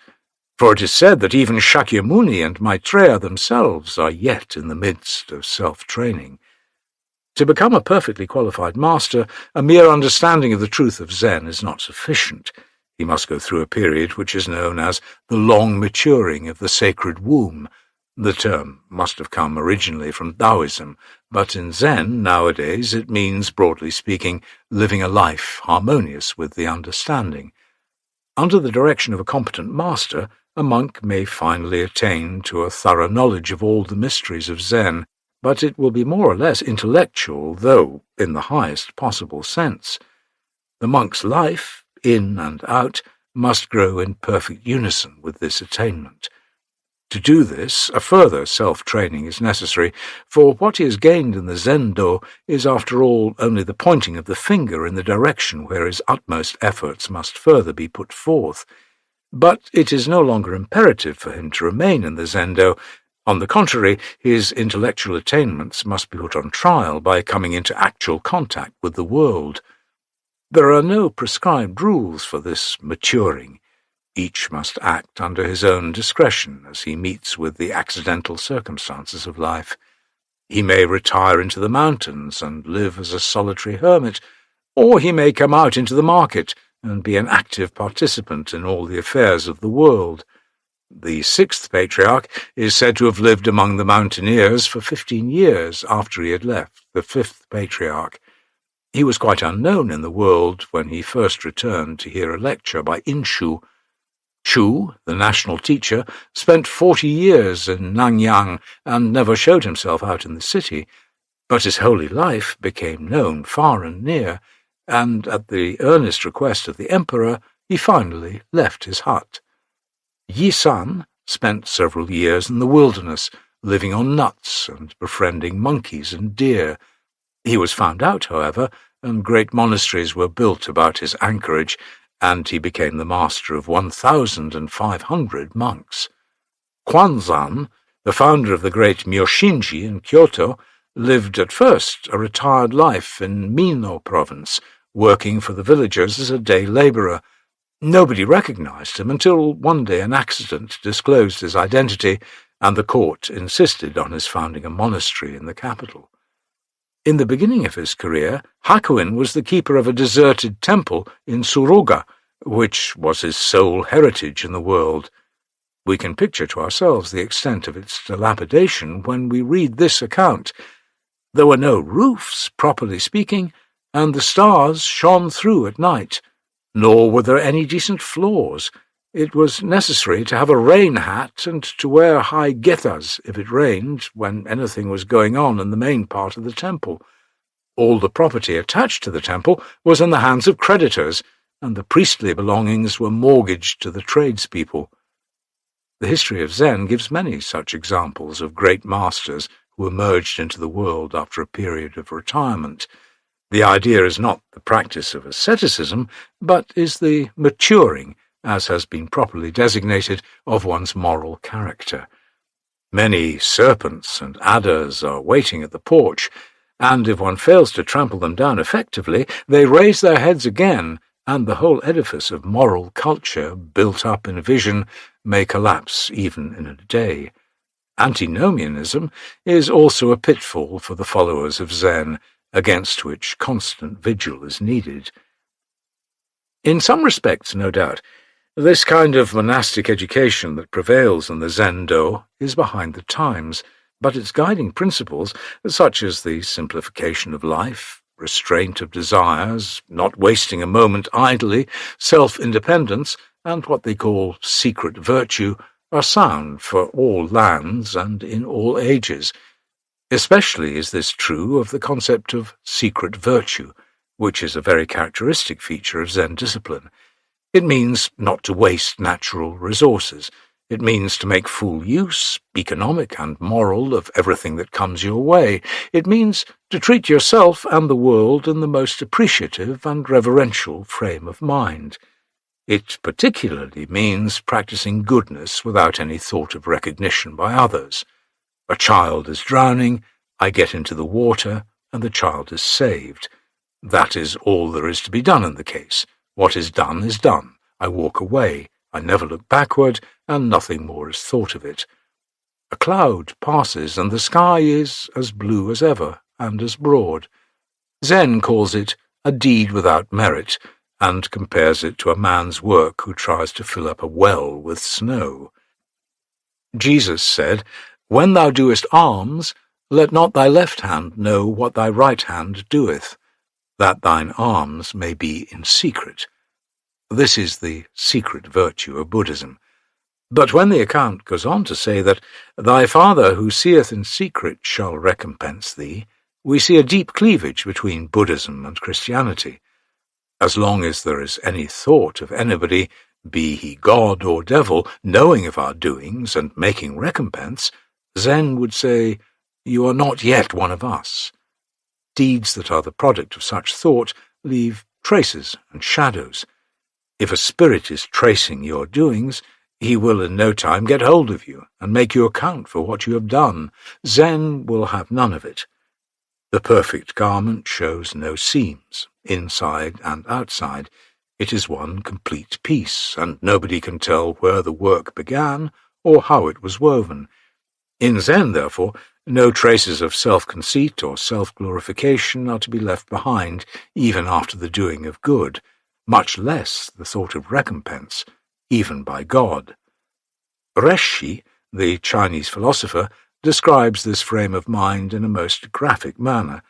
for it is said that even Shakyamuni and Maitreya themselves are yet in the midst of self-training. To become a perfectly qualified master, a mere understanding of the truth of Zen is not sufficient. He must go through a period which is known as the long maturing of the sacred womb. The term must have come originally from Taoism, but in Zen nowadays it means, broadly speaking, living a life harmonious with the understanding. Under the direction of a competent master, a monk may finally attain to a thorough knowledge of all the mysteries of Zen, but it will be more or less intellectual, though in the highest possible sense. The monk's life, in and out, must grow in perfect unison with this attainment. To do this, a further self-training is necessary, for what he has gained in the Zendo is, after all, only the pointing of the finger in the direction where his utmost efforts must further be put forth. But it is no longer imperative for him to remain in the Zendo. On the contrary, his intellectual attainments must be put on trial by coming into actual contact with the world. There are no prescribed rules for this maturing. Each must act under his own discretion as he meets with the accidental circumstances of life. He may retire into the mountains and live as a solitary hermit, or he may come out into the market and be an active participant in all the affairs of the world. The sixth patriarch is said to have lived among the mountaineers for 15 years after he had left the fifth patriarch. He was quite unknown in the world when he first returned to hear a lecture by Inshu. Shu, the national teacher, spent 40 years in Nanyang and never showed himself out in the city, but his holy life became known far and near, and at the earnest request of the emperor, he finally left his hut. Yi San spent several years in the wilderness, living on nuts and befriending monkeys and deer. He was found out, however, and great monasteries were built about his anchorage, and he became the master of 1,500 monks. Kwanzan, the founder of the great Myoshinji in Kyoto, lived at first a retired life in Mino province, working for the villagers as a day labourer. Nobody recognized him until one day an accident disclosed his identity, and the court insisted on his founding a monastery in the capital. In the beginning of his career, Hakuin was the keeper of a deserted temple in Suruga, which was his sole heritage in the world. We can picture to ourselves the extent of its dilapidation when we read this account. There were no roofs, properly speaking, and the stars shone through at night, nor were there any decent floors. It was necessary to have a rain hat and to wear high getas if it rained, when anything was going on in the main part of the temple. All the property attached to the temple was in the hands of creditors, and the priestly belongings were mortgaged to the tradespeople. The history of Zen gives many such examples of great masters who emerged into the world after a period of retirement. The idea is not the practice of asceticism, but is the maturing, as has been properly designated, of one's moral character. Many serpents and adders are waiting at the porch, and if one fails to trample them down effectively, they raise their heads again, and the whole edifice of moral culture, built up in a vision, may collapse even in a day. Antinomianism is also a pitfall for the followers of Zen, against which constant vigil is needed. In some respects, no doubt, this kind of monastic education that prevails in the Zen-do is behind the times, but its guiding principles, such as the simplification of life, restraint of desires, not wasting a moment idly, self-independence, and what they call secret virtue, are sound for all lands and in all ages. Especially is this true of the concept of secret virtue, which is a very characteristic feature of Zen discipline. It means not to waste natural resources. It means to make full use, economic and moral, of everything that comes your way. It means to treat yourself and the world in the most appreciative and reverential frame of mind. It particularly means practicing goodness without any thought of recognition by others. A child is drowning, I get into the water, and the child is saved. That is all there is to be done in the case. What is done is done. I walk away. I never look backward, and nothing more is thought of it. A cloud passes, and the sky is as blue as ever, and as broad. Zen calls it a deed without merit, and compares it to a man's work who tries to fill up a well with snow. Jesus said, "When thou doest alms, let not thy left hand know what thy right hand doeth, that thine alms may be in secret." This is the secret virtue of Buddhism. But when the account goes on to say that thy Father who seeth in secret shall recompense thee, we see a deep cleavage between Buddhism and Christianity. As long as there is any thought of anybody, be he God or devil, knowing of our doings and making recompense, Zen would say, "You are not yet one of us." Deeds that are the product of such thought leave traces and shadows. If a spirit is tracing your doings, he will in no time get hold of you and make you account for what you have done. Zen will have none of it. The perfect garment shows no seams, inside and outside. It is one complete piece, and nobody can tell where the work began or how it was woven. In Zen, therefore, no traces of self-conceit or self-glorification are to be left behind, even after the doing of good, much less the thought of recompense, even by God. Reshi, the Chinese philosopher, describes this frame of mind in a most graphic manner.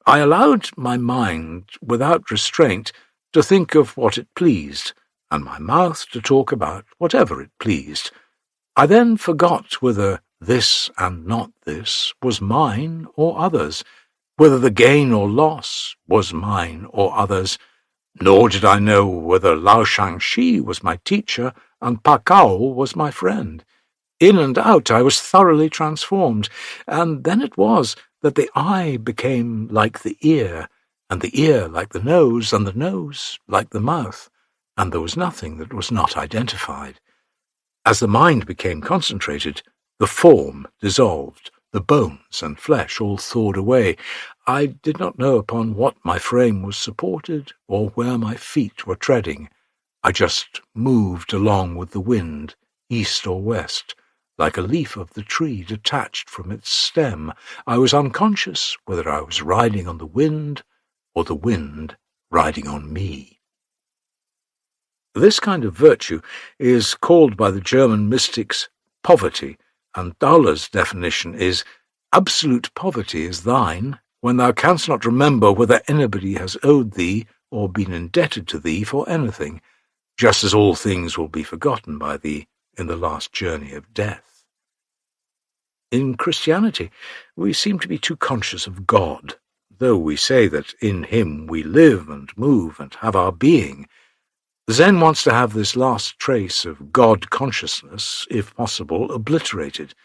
"I allowed my mind, without restraint, to think of what it pleased, and my mouth to talk about whatever it pleased. I then forgot whether this and not this was mine or others, whether the gain or loss was mine or others, nor did I know whether Lao Shangxi was my teacher and Pakao was my friend. In and out I was thoroughly transformed, and then it was that the eye became like the ear, and the ear like the nose, and the nose like the mouth, and there was nothing that was not identified. As the mind became concentrated, the form dissolved, the bones and flesh all thawed away. I did not know upon what my frame was supported, or where my feet were treading. I just moved along with the wind, east or west, like a leaf of the tree detached from its stem. I was unconscious whether I was riding on the wind or the wind riding on me. This kind of virtue is called by the German mystics poverty, and Tauler's definition is, absolute poverty is thine when thou canst not remember whether anybody has owed thee or been indebted to thee for anything, just as all things will be forgotten by thee in the last journey of death. In Christianity, we seem to be too conscious of God, though we say that in him we live and move and have our being. Zen wants to have this last trace of God consciousness, if possible, obliterated.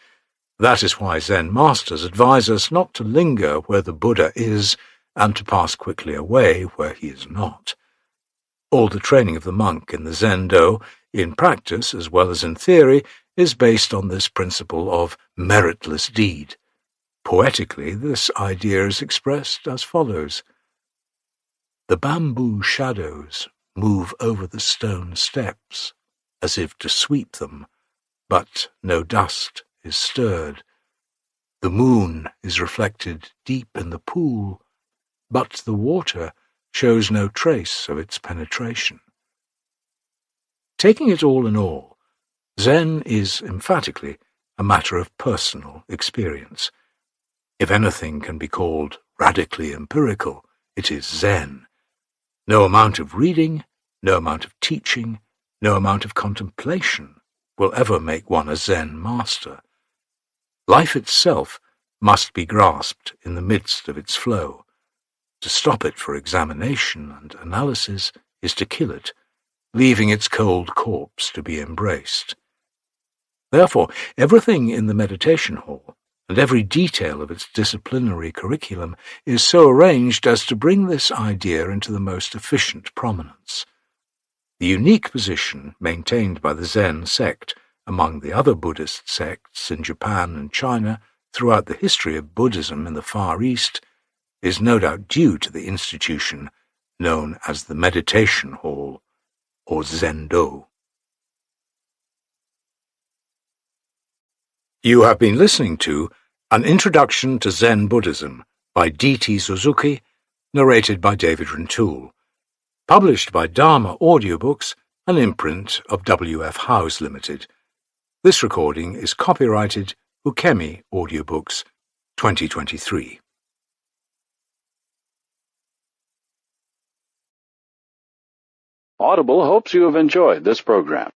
That is why Zen masters advise us not to linger where the Buddha is and to pass quickly away where he is not. All the training of the monk in the Zendo, in practice as well as in theory, is based on this principle of meritless deed. Poetically, this idea is expressed as follows. The bamboo shadows move over the stone steps, as if to sweep them, but no dust is stirred. The moon is reflected deep in the pool, but the water shows no trace of its penetration. Taking it all in all, Zen is emphatically a matter of personal experience. If anything can be called radically empirical, it is Zen. No amount of reading, no amount of teaching, no amount of contemplation will ever make one a Zen master. Life itself must be grasped in the midst of its flow. To stop it for examination and analysis is to kill it, leaving its cold corpse to be embraced. Therefore, everything in the meditation hall, and every detail of its disciplinary curriculum, is so arranged as to bring this idea into the most efficient prominence. The unique position maintained by the Zen sect among the other Buddhist sects in Japan and China throughout the history of Buddhism in the Far East is no doubt due to the institution known as the meditation hall, or Zendo. You have been listening to An Introduction to Zen Buddhism by D.T. Suzuki, narrated by David Rintoul, published by Dharma Audiobooks, an imprint of W.F. Howes Limited. This recording is copyrighted Ukemi Audiobooks, 2023. Audible hopes you have enjoyed this program.